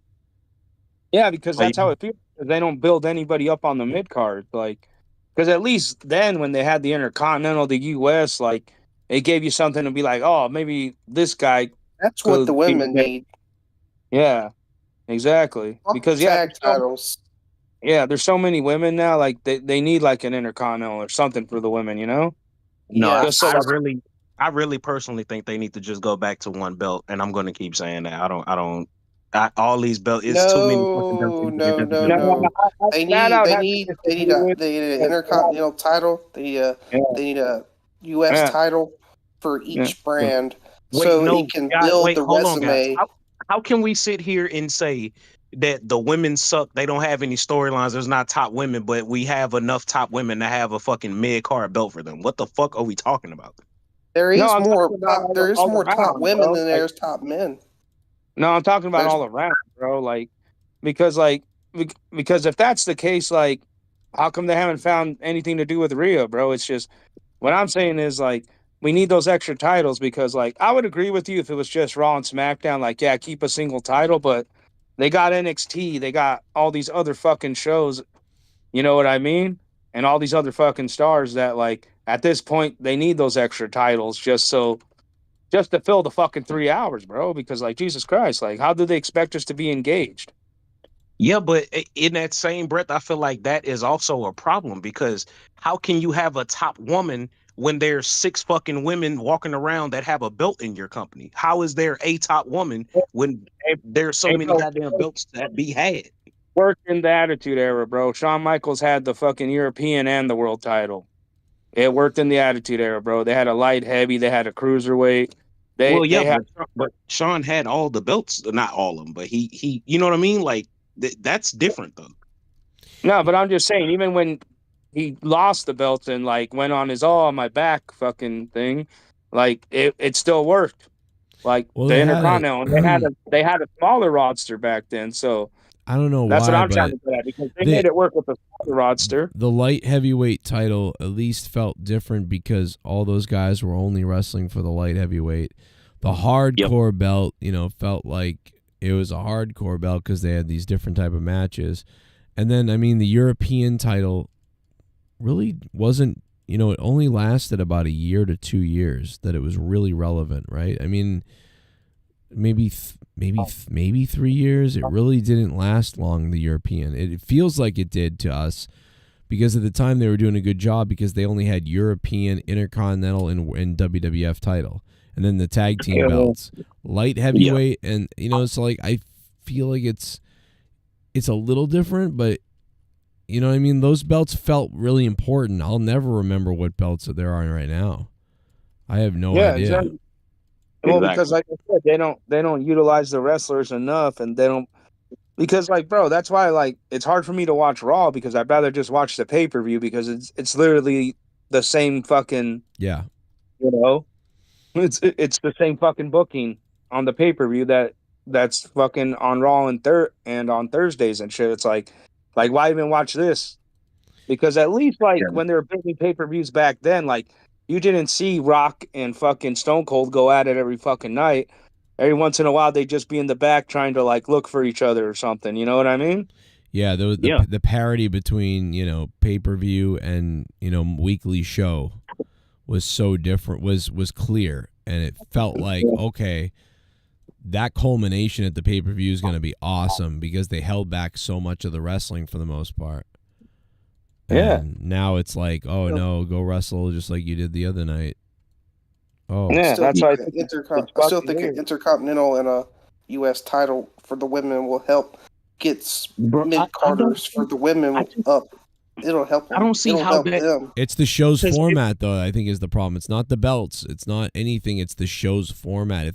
yeah, because Like, that's how it feels. They don't build anybody up on the mid card, like, because at least then when they had the Intercontinental, the US, like, it gave you something to be like, oh, maybe this guy That's what the could be. women need. Yeah, exactly. Fuck Because tag titles. there's so many women now. Like they need like an Intercontinental or something for the women, you know? no, Yeah. Just so like, I really personally think they need to just go back to one belt, and I'm gonna keep saying that. All these belts. It's too many fucking belts. No, no, no, no, no. They need, out they has need, to do with they need an intercontinental title. They need a U.S. yeah, title for yeah. each brand, Wait, so no, it can guys, build wait, the hold on, guys. resume. How can we sit here and say that the women suck? They don't have any storylines. There's not top women, but we have enough top women to have a fucking mid card belt for them. What the fuck are we talking about? There No, is I'm more talking about top. There is all more top around, women bro. than Like, there's top men. no, I'm talking about There's all around, bro. Like because if that's the case, like, how come they haven't found anything to do with Rhea, bro? It's just what I'm saying is like we need those extra titles because like I would agree with you if it was just Raw and SmackDown, like yeah, keep a single title, but they got NXT, they got all these other fucking shows, you know what I mean? And all these other fucking stars that like at this point they need those extra titles just to fill the fucking 3 hours, bro. Because like Jesus Christ, like how do they expect us to be engaged? Yeah, but in that same breath, I feel like that is also a problem because how can you have a top woman when there's six fucking women walking around that have a belt in your company? How is there a top woman when there's so many goddamn belts that be had? Worked in the Attitude Era, bro. Shawn Michaels had the fucking European and the world title. It worked in the Attitude Era, bro. They had a light heavy, they had a cruiserweight. Well, yeah, They had but Sean had all the belts, not all of them, but he, you know what I mean? Like that's different though. no, but I'm just saying, even when he lost the belts and like went on his my back fucking thing, Like it still worked. Like Well, the they had Intercontinental, and they had a smaller roster back then. So I don't know that's what why, I'm trying but to get at, because they made it work with the smaller roster. the light heavyweight title at least felt different because all those guys were only wrestling for the light heavyweight. The hardcore belt, you know, felt like it was a hardcore belt because they had these different type of matches. And then, I mean, the European title really wasn't, you know, it only lasted about a year to 2 years that it was really relevant, right? I mean, maybe 3 years. It really didn't last long, the European. It feels like it did to us because at the time they were doing a good job because they only had European, Intercontinental, and WWF title. And then the tag team belts, light heavyweight, and you know, it's like I feel like it's a little different, but you know what I mean? Those belts felt really important. I'll never remember what belts that there are right now. I have no idea. Exactly. Well, because like I said, they don't utilize the wrestlers enough, and they don't, because like, bro, that's why like it's hard for me to watch Raw because I'd rather just watch the pay-per-view because it's literally the same fucking, yeah, you know, it's the same fucking booking on the pay-per-view that's fucking on Raw and on Thursdays and shit. It's like why even watch this? Because at least like when they were building pay-per-views back then, like you didn't see Rock and fucking Stone Cold go at it every fucking night. Every once in a while they'd just be in the back trying to like look for each other or something. You know what I mean? Yeah, the parity between, you know, pay-per-view and, you know, weekly show was so different, was clear, and it felt like, okay, that culmination at the pay-per-view is going to be awesome because they held back so much of the wrestling for the most part. And now it's like, oh no, go wrestle just like you did the other night. Oh, yeah, that's why I still think an Intercontinental and a U.S. title for the women will help get mid-carders for the women up. It'll help them. I don't see how them. It's the show's format, though. I think is the problem. It's not the belts. It's not anything. It's the show's format.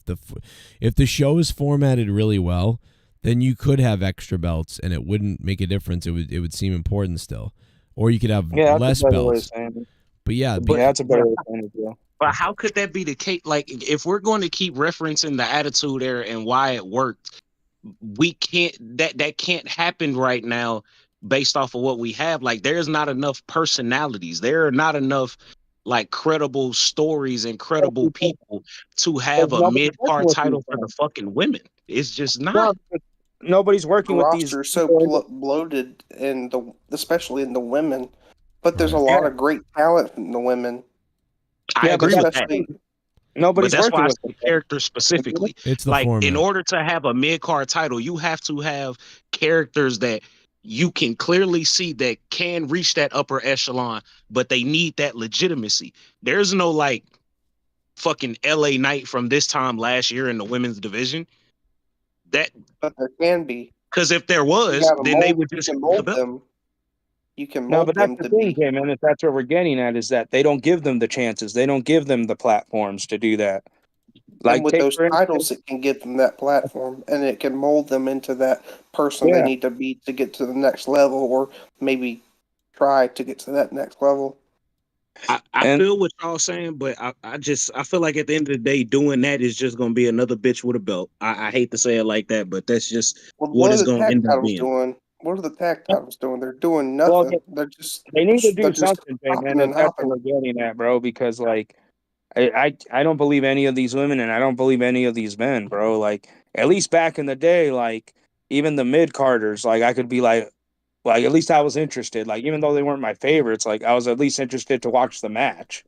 If the show is formatted really well, then you could have extra belts, and it wouldn't make a difference. It would seem important still, or you could have less belts. But yeah, that's a better way to do it. But how could that be the case? Like, if we're going to keep referencing the Attitude Era and why it worked, we can't. That can't happen right now. Based off of what we have, like there's not enough personalities. There are not enough like credible stories and credible people to have a mid-card title for the fucking women. It's just not. Nobody's working with these. The roster is so bloated, and especially in the women. But there's a lot of great talent in the women. I agree with that. Nobody's but that's working why with I say characters specifically. It's the like format. In order to have a mid-card title, you have to have characters that you can clearly see that can reach that upper echelon, but they need that legitimacy. There's no like fucking LA Knight from this time last year in the women's division. But there can be. Because if there was, then they would just mold them. You can mold no, but that's them the to thing, be. man. If that's what we're getting at, is that they don't give them the chances. They don't give them the platforms to do that. Like, and with those titles, it can give them that platform, and it can mold them into that person they need to be to get to the next level, or maybe try to get to that next level. I feel what y'all saying, but I feel like at the end of the day, doing that is just going to be another bitch with a belt. I hate to say it like that, but that's just what it's going to end up being. What are the tag titles doing? They're doing nothing. Well, they need to do something, man. And that's what we're getting at, bro. Because like, I don't believe any of these women, and I don't believe any of these men, bro. Like, at least back in the day, like even the mid-carders, like I could be like at least I was interested. Like, even though they weren't my favorites, like I was at least interested to watch the match.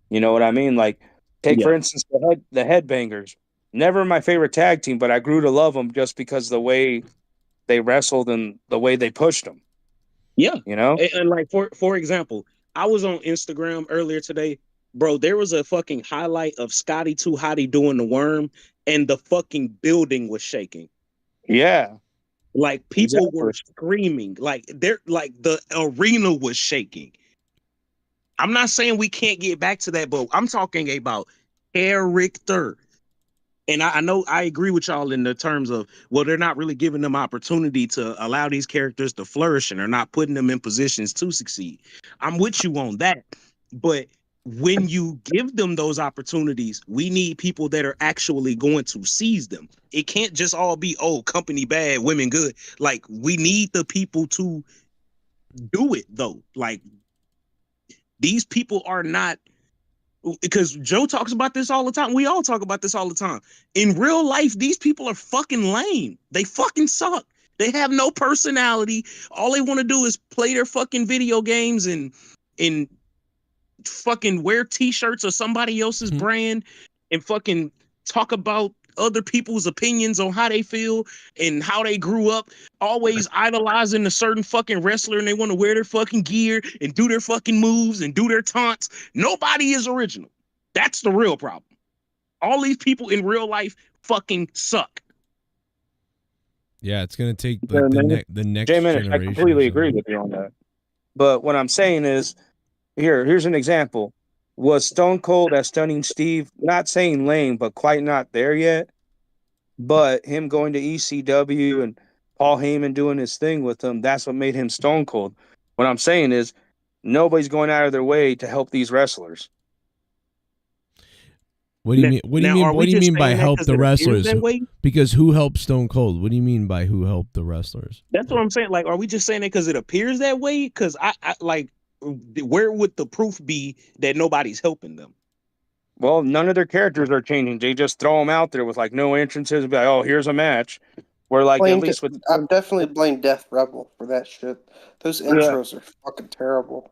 You know what I mean? Like, take for instance the Headbangers. Never my favorite tag team, but I grew to love them just because the way they wrestled and the way they pushed them. Yeah, you know. And like for example, I was on Instagram earlier today, bro. There was a fucking highlight of Scotty 2 Hotty doing the worm, and the fucking building was shaking. Yeah. Like people were screaming, like the arena was shaking. I'm not saying we can't get back to that, but I'm talking about character. And I know I agree with y'all in the terms of, well, they're not really giving them opportunity to allow these characters to flourish, and they're not putting them in positions to succeed. I'm with you on that, but when you give them those opportunities, we need people that are actually going to seize them. It can't just all be, oh, company bad, women good. Like, we need the people to do it, though. Like, these people are not, because Joe talks about this all the time. We all talk about this all the time. In real life, these people are fucking lame. They fucking suck. They have no personality. All they want to do is play their fucking video games and fucking wear t-shirts of somebody else's brand and fucking talk about other people's opinions on how they feel and how they grew up, always idolizing a certain fucking wrestler, and they want to wear their fucking gear and do their fucking moves and do their taunts. Nobody is original. That's the real problem. All these people in real life fucking suck. Yeah, it's gonna take like the next generation. I completely agree with you on that. But what I'm saying is, here's an example. Was Stone Cold as Stunning Steve, not saying lame, but quite not there yet? But him going to ECW and Paul Heyman doing his thing with him, that's what made him Stone Cold. What I'm saying is, nobody's going out of their way to help these wrestlers. What do you mean? What do you mean? What do you mean by help the wrestlers? Because who helped Stone Cold? What do you mean by who helped the wrestlers? That's what I'm saying. Like, are we just saying it because it appears that way? Because I like, where would the proof be that nobody's helping them? Well, none of their characters are changing. They just throw them out there with like no entrances. Be like, oh, here's a match. Where like at least with I definitely blame Death Rebel for that shit. Those intros are fucking terrible.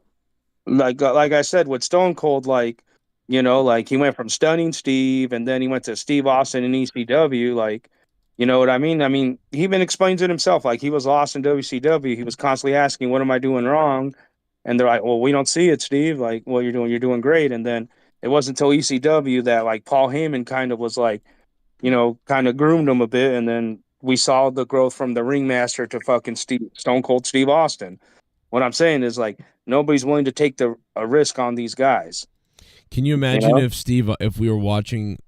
Like I said, with Stone Cold, like, you know, like he went from Stunning Steve and then he went to Steve Austin in ECW. Like, you know what I mean? I mean, he even explains it himself. Like, he was lost in WCW. He was constantly asking, what am I doing wrong? And they're like, well, we don't see it, Steve. Like, well, you're doing great. And then it wasn't until ECW that like Paul Heyman kind of was like, you know, kind of groomed him a bit. And then we saw the growth from the ringmaster to fucking Stone Cold Steve Austin. What I'm saying is, like, nobody's willing to take a risk on these guys. Can you imagine if we were watching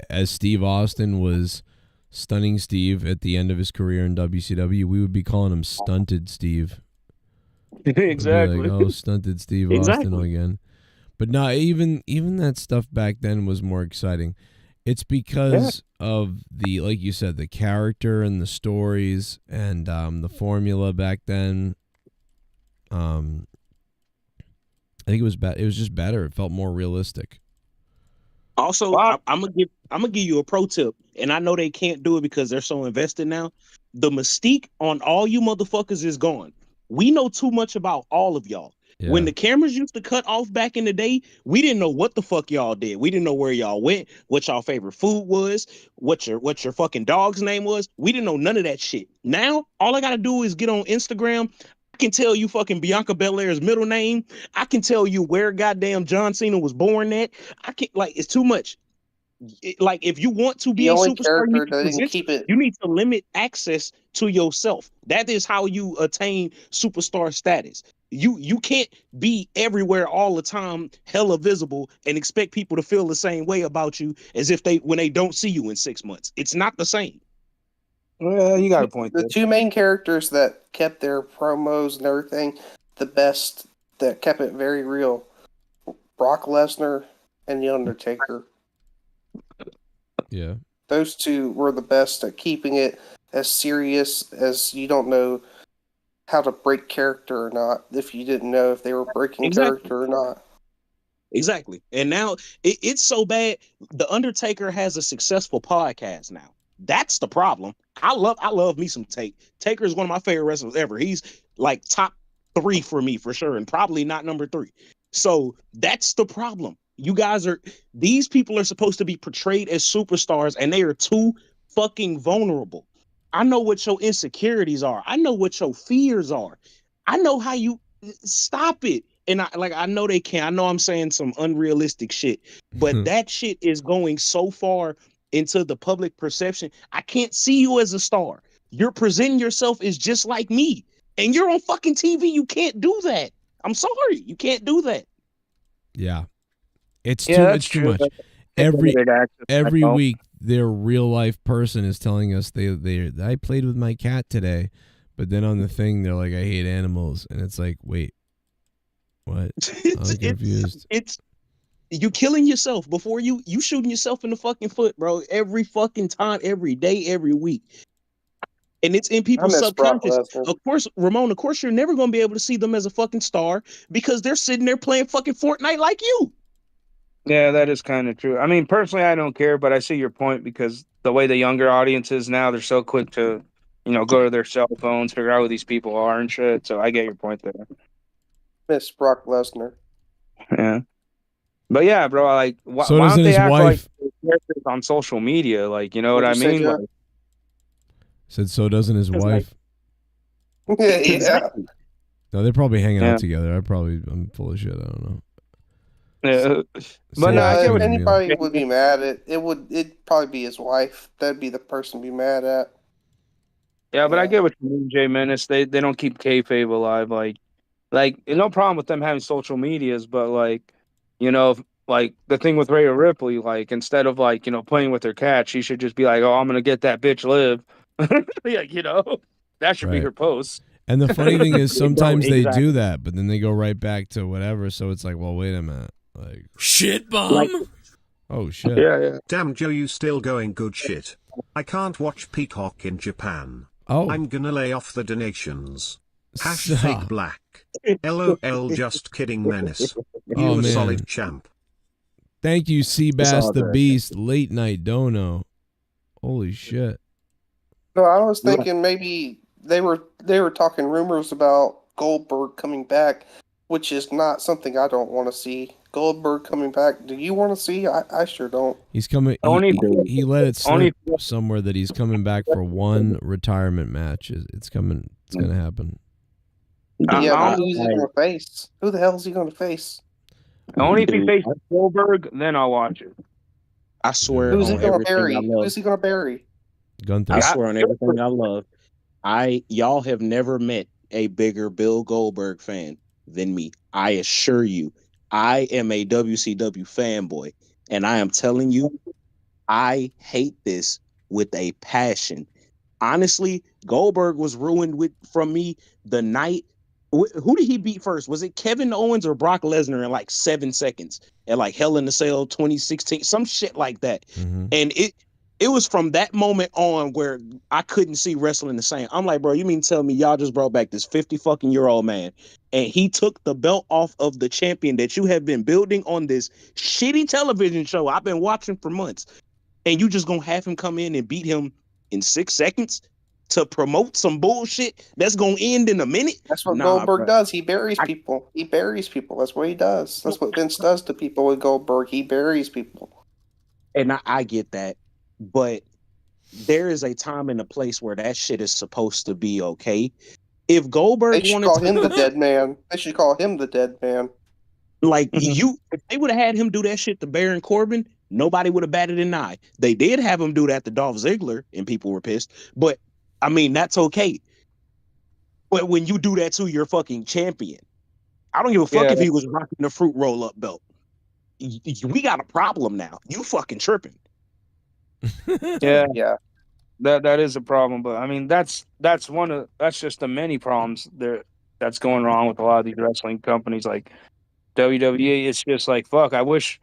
as Steve Austin was Stunning Steve at the end of his career in WCW, we would be calling him Stunted Steve. Exactly. Like, oh, Stunted Steve Austin again. But no, even that stuff back then was more exciting. It's because of the, like you said, the character and the stories and the formula back then. I think it was it was just better. It felt more realistic. Also, I'm gonna give you a pro tip, and I know they can't do it because they're so invested now. The mystique on all you motherfuckers is gone. We know too much about all of y'all. Yeah. When the cameras used to cut off back in the day, we didn't know what the fuck y'all did. We didn't know where y'all went, what y'all favorite food was, what your fucking dog's name was. We didn't know none of that shit. Now, all I gotta do is get on Instagram. I can tell you fucking Bianca Belair's middle name. I can tell you where goddamn John Cena was born at. I can't, like, it's too much. Like, if you want to be a superstar, you need to limit access to yourself. That is how you attain superstar status. You can't be everywhere all the time, hella visible, and expect people to feel the same way about you as if when they don't see you in 6 months. It's not the same. Well, you got a point. The two main characters that kept their promos and everything the best, that kept it very real, Brock Lesnar and The Undertaker. Yeah. Those two were the best at keeping it as serious as you don't know how to break character or not, if you didn't know if they were breaking character or not. Exactly. And now it's so bad. The Undertaker has a successful podcast now. That's the problem. I love me some Taker is one of my favorite wrestlers ever. He's like top 3 for me for sure, and probably not number 3. So that's the problem. These people are supposed to be portrayed as superstars, and they are too fucking vulnerable. I know what your insecurities are. I know what your fears are. I know how you stop it. And I know they can't. I know I'm saying some unrealistic shit, but that shit is going so far into the public perception. I can't see you as a star. You're presenting yourself as just like me, and you're on fucking TV. You can't do that. I'm sorry. You can't do that. Yeah. It's too much. Every week, their real life person is telling us I played with my cat today, but then on the thing they're like, I hate animals, and it's like, wait, what? I'm confused. You killing yourself before you shooting yourself in the fucking foot, bro. Every fucking time, every day, every week. And it's in I people's miss Brock subconscious. Lesnar. Of course, Ramon, of course, you're never going to be able to see them as a fucking star because they're sitting there playing fucking Fortnite like you. Yeah, that is kind of true. I mean, personally, I don't care, but I see your point because the way the younger audience is now, they're so quick to, go to their cell phones, figure out who these people are and shit. So I get your point there. Miss Brock Lesnar. Yeah. But yeah, bro, like, So why doesn't don't they his act wife- like characters on social media? Like, you know what I What'd you say, mean? Joe? Like, Said so doesn't his wife. Yeah. Exactly. No, they're probably hanging Yeah. out together. I'm full of shit. I don't know. yeah. But Same no, I get If what anybody would be mad at it'd probably be his wife. That'd be the person to be mad at. Yeah, but I get what you mean, Jay Menace. They don't keep kayfabe alive. Like no problem with them having social medias, but like the thing with Rhea Ripley, like instead of playing with her cat, she should just be like, "Oh, I'm gonna get that bitch live." That should be Right. her post. And the funny thing is, sometimes they exactly. do that, but then they go right back to whatever. So it's like, well, wait a minute, like Shit bomb. oh shit. Yeah. Damn Joe, you still going good shit. I can't watch Peacock in Japan. Oh. I'm gonna lay off the donations. Stop. Hashtag black. LOL, just kidding, Menace. You Oh, a man. solid champ. Thank you, all Seabass the good. Beast, late night dono. Holy shit. No, I was thinking maybe they were talking rumors about Goldberg coming back, which is not something I don't want to see. Goldberg coming back. Do you want to see? I sure don't. He's coming. He let it slip somewhere that he's coming back for one retirement match. It's coming. It's gonna happen. Yeah, but who's he gonna face? Who the hell is he gonna face? Only if he faces Goldberg, then I'll watch it. I swear Who's he on gonna everything bury? I love. Who's he gonna bury? Gunther. I swear on everything I love. Y'all have never met a bigger Bill Goldberg fan than me. I assure you, I am a WCW fanboy, and I am telling you, I hate this with a passion. Honestly, Goldberg was ruined from me the night. Who did he beat first? Was it Kevin Owens or Brock Lesnar in like 7 seconds at like Hell in a Cell 2016, some shit like that? Mm-hmm. And it was from that moment on where I couldn't see wrestling the same. I'm like, bro, you mean to tell me y'all just brought back this 50-fucking-year-old man and he took the belt off of the champion that you have been building on this shitty television show I've been watching for months, and you just gonna have him come in and beat him in 6 seconds to promote some bullshit that's gonna end in a minute? That's what Nah, Goldberg bro. does. He buries people. He buries people. That's what he does. That's what Vince does to people with Goldberg. He buries people. And I get that, but there is a time and a place where that shit is supposed to be okay. If Goldberg They should wanted call to, him the dead man. They should call him the dead man. like if they would have had him do that shit to Baron Corbin, nobody would have batted an eye. They did have him do that to Dolph Ziggler, and people were pissed. But I mean, that's okay. But when you do that to your fucking champion, I don't give a fuck if he was rocking the fruit roll up belt. We got a problem now. You fucking tripping. Yeah. That is a problem, but I mean that's just the many problems that's going wrong with a lot of these wrestling companies like WWE. It's just like fuck. I wish,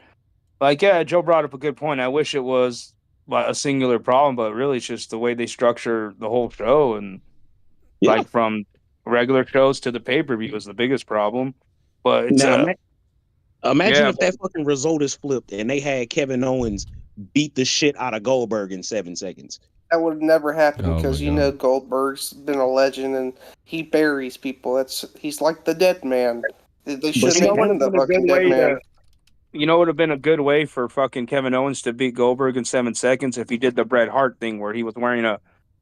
Joe brought up a good point. I wish it was like a singular problem, but really it's just the way they structure the whole show, and like from regular shows to the pay-per-view is the biggest problem. But it's now, imagine yeah, if that fucking result is flipped and they had Kevin Owens beat the shit out of Goldberg in 7 seconds. That would never happen Oh because my you God. know Goldberg's been a legend and he buries people. He's like the dead man. They shouldn't you know make what him the would have been fucking a dead good way man. would have been a good way for fucking Kevin Owens to beat Goldberg in 7 seconds if he did the Bret Hart thing where he was wearing a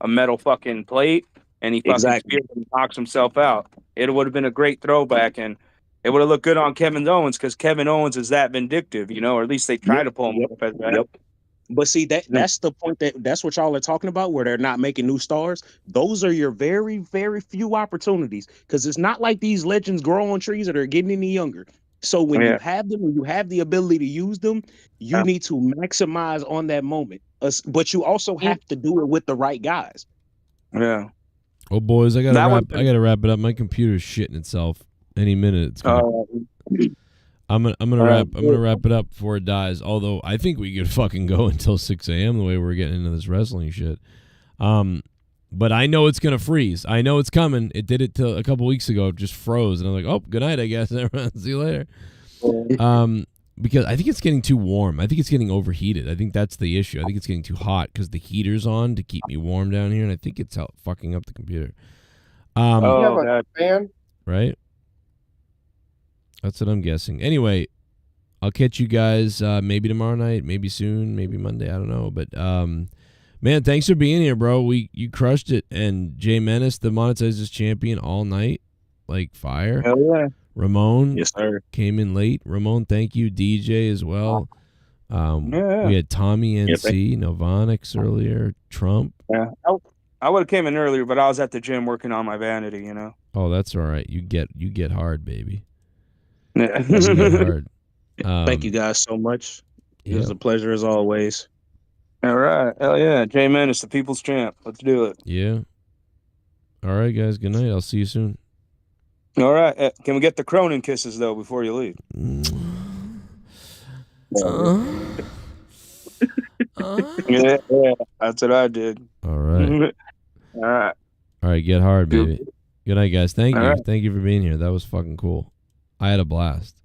metal fucking plate and he fucking Exactly. spears and knocks himself out. It would have been a great throwback, and it would have looked good on Kevin Owens because Kevin Owens is that vindictive, or at least they try to pull him up as that. Yep. But see, that's the point that's what y'all are talking about, where they're not making new stars. Those are your very, very few opportunities, because it's not like these legends grow on trees or they're getting any younger. So when you have them, when you have the ability to use them, you need to maximize on that moment. But you also have to do it with the right guys. Yeah. Oh boys, I That gotta would've wrap it up. My computer's shitting itself any minute. It's gonna. I'm gonna wrap it up before it dies. Although I think we could fucking go until 6 a.m. the way we're getting into this wrestling shit. But I know it's gonna freeze. I know it's coming. It did it till a couple weeks ago. It just froze, and I'm like, oh, good night, I guess. See you later. Because I think it's getting too warm. I think it's getting overheated. I think that's the issue. I think it's getting too hot because the heater's on to keep me warm down here, and I think it's fucking up the computer. You have a fan? Right? That's what I'm guessing. Anyway, I'll catch you guys maybe tomorrow night, maybe soon, maybe Monday. I don't know. But, man, thanks for being here, bro. You crushed it. And Jay Menace, the Monetize champion all night. Like fire. Hell yeah. Ramon, yes, sir, came in late. Ramon, thank you. DJ as well. We had Tommy NC, Novonix earlier. Trump. Yeah, I would have came in earlier, but I was at the gym working on my vanity. You know. Oh, that's all right. You get hard, baby. Yeah. You get hard. Thank you guys so much. It was a pleasure as always. All right. Hell yeah. Jay Menace, the people's champ. Let's do it. Yeah. All right, guys. Good night. I'll see you soon. All right. Can we get the Cronin kisses, though, before you leave? Yeah, that's what I did. All right. All right. All right. Get hard, baby. Good night, guys. Thank you. All right. Thank you for being here. That was fucking cool. I had a blast.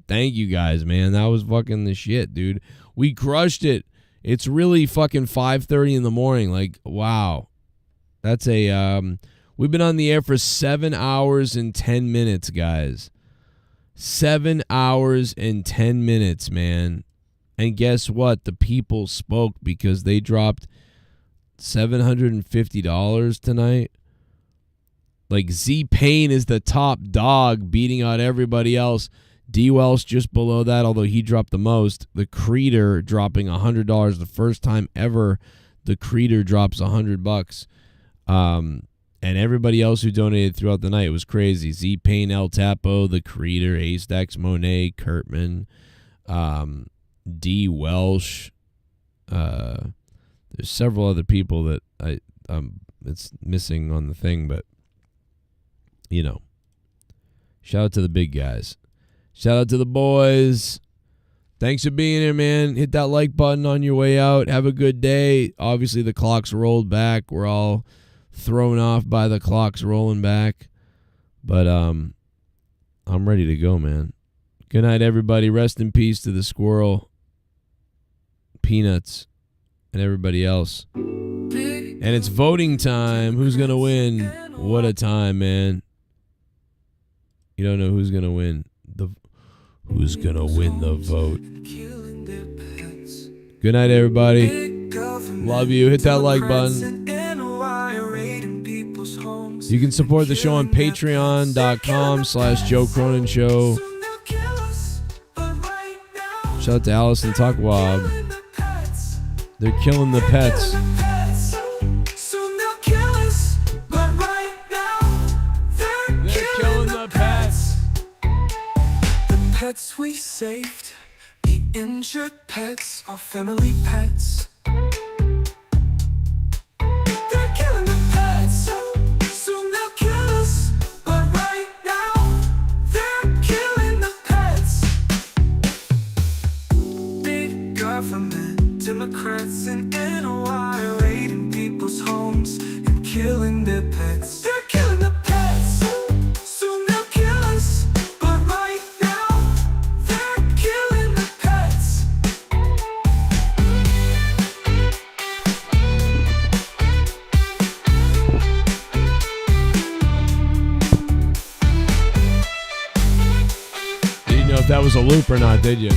Thank you guys, man. That was fucking the shit, dude. We crushed it. It's really fucking 5:30 in the morning. Like, wow. That's a we've been on the air for 7 hours and 10 minutes, guys. 7 hours and 10 minutes, man. And guess what? The people spoke because they dropped $750 tonight. Like, Z-Pain is the top dog, beating out everybody else. D. Welsh just below that, although he dropped the most. The Creator dropping $100. The first time ever the Creator drops $100. And everybody else who donated throughout the night, it was crazy. Z-Pain, El Tapo, The Creator, Astax, Monet, Kurtman, D. Welsh. There's several other people that it's missing on the thing, but you know. Shout out to the big guys. Shout out to the boys. Thanks for being here, man. Hit that like button on your way out. Have a good day. Obviously, the clock's rolled back. We're all thrown off by the clocks rolling back. But I'm ready to go, man. Good night, everybody. Rest in peace to the squirrel, Peanuts, and everybody else. And it's voting time. Who's going to win? What a time, man. You don't know who's going to win. Who's going to win the vote? Good night, everybody. Love you. Hit that like button. You can support the show on patreon.com/Joe Cronin Show. Shout out to Allison Tuckwab. They're killing the pets. Pets we saved, the injured pets, our family pets. They're killing the pets, soon they'll kill us. But right now, they're killing the pets. Big government, Democrats and NOI raiding people's homes and killing their pets. They're killing the pets, soon they'll kill us. But right now, they're killing the pets. Didn't know if that was a loop or not, did you?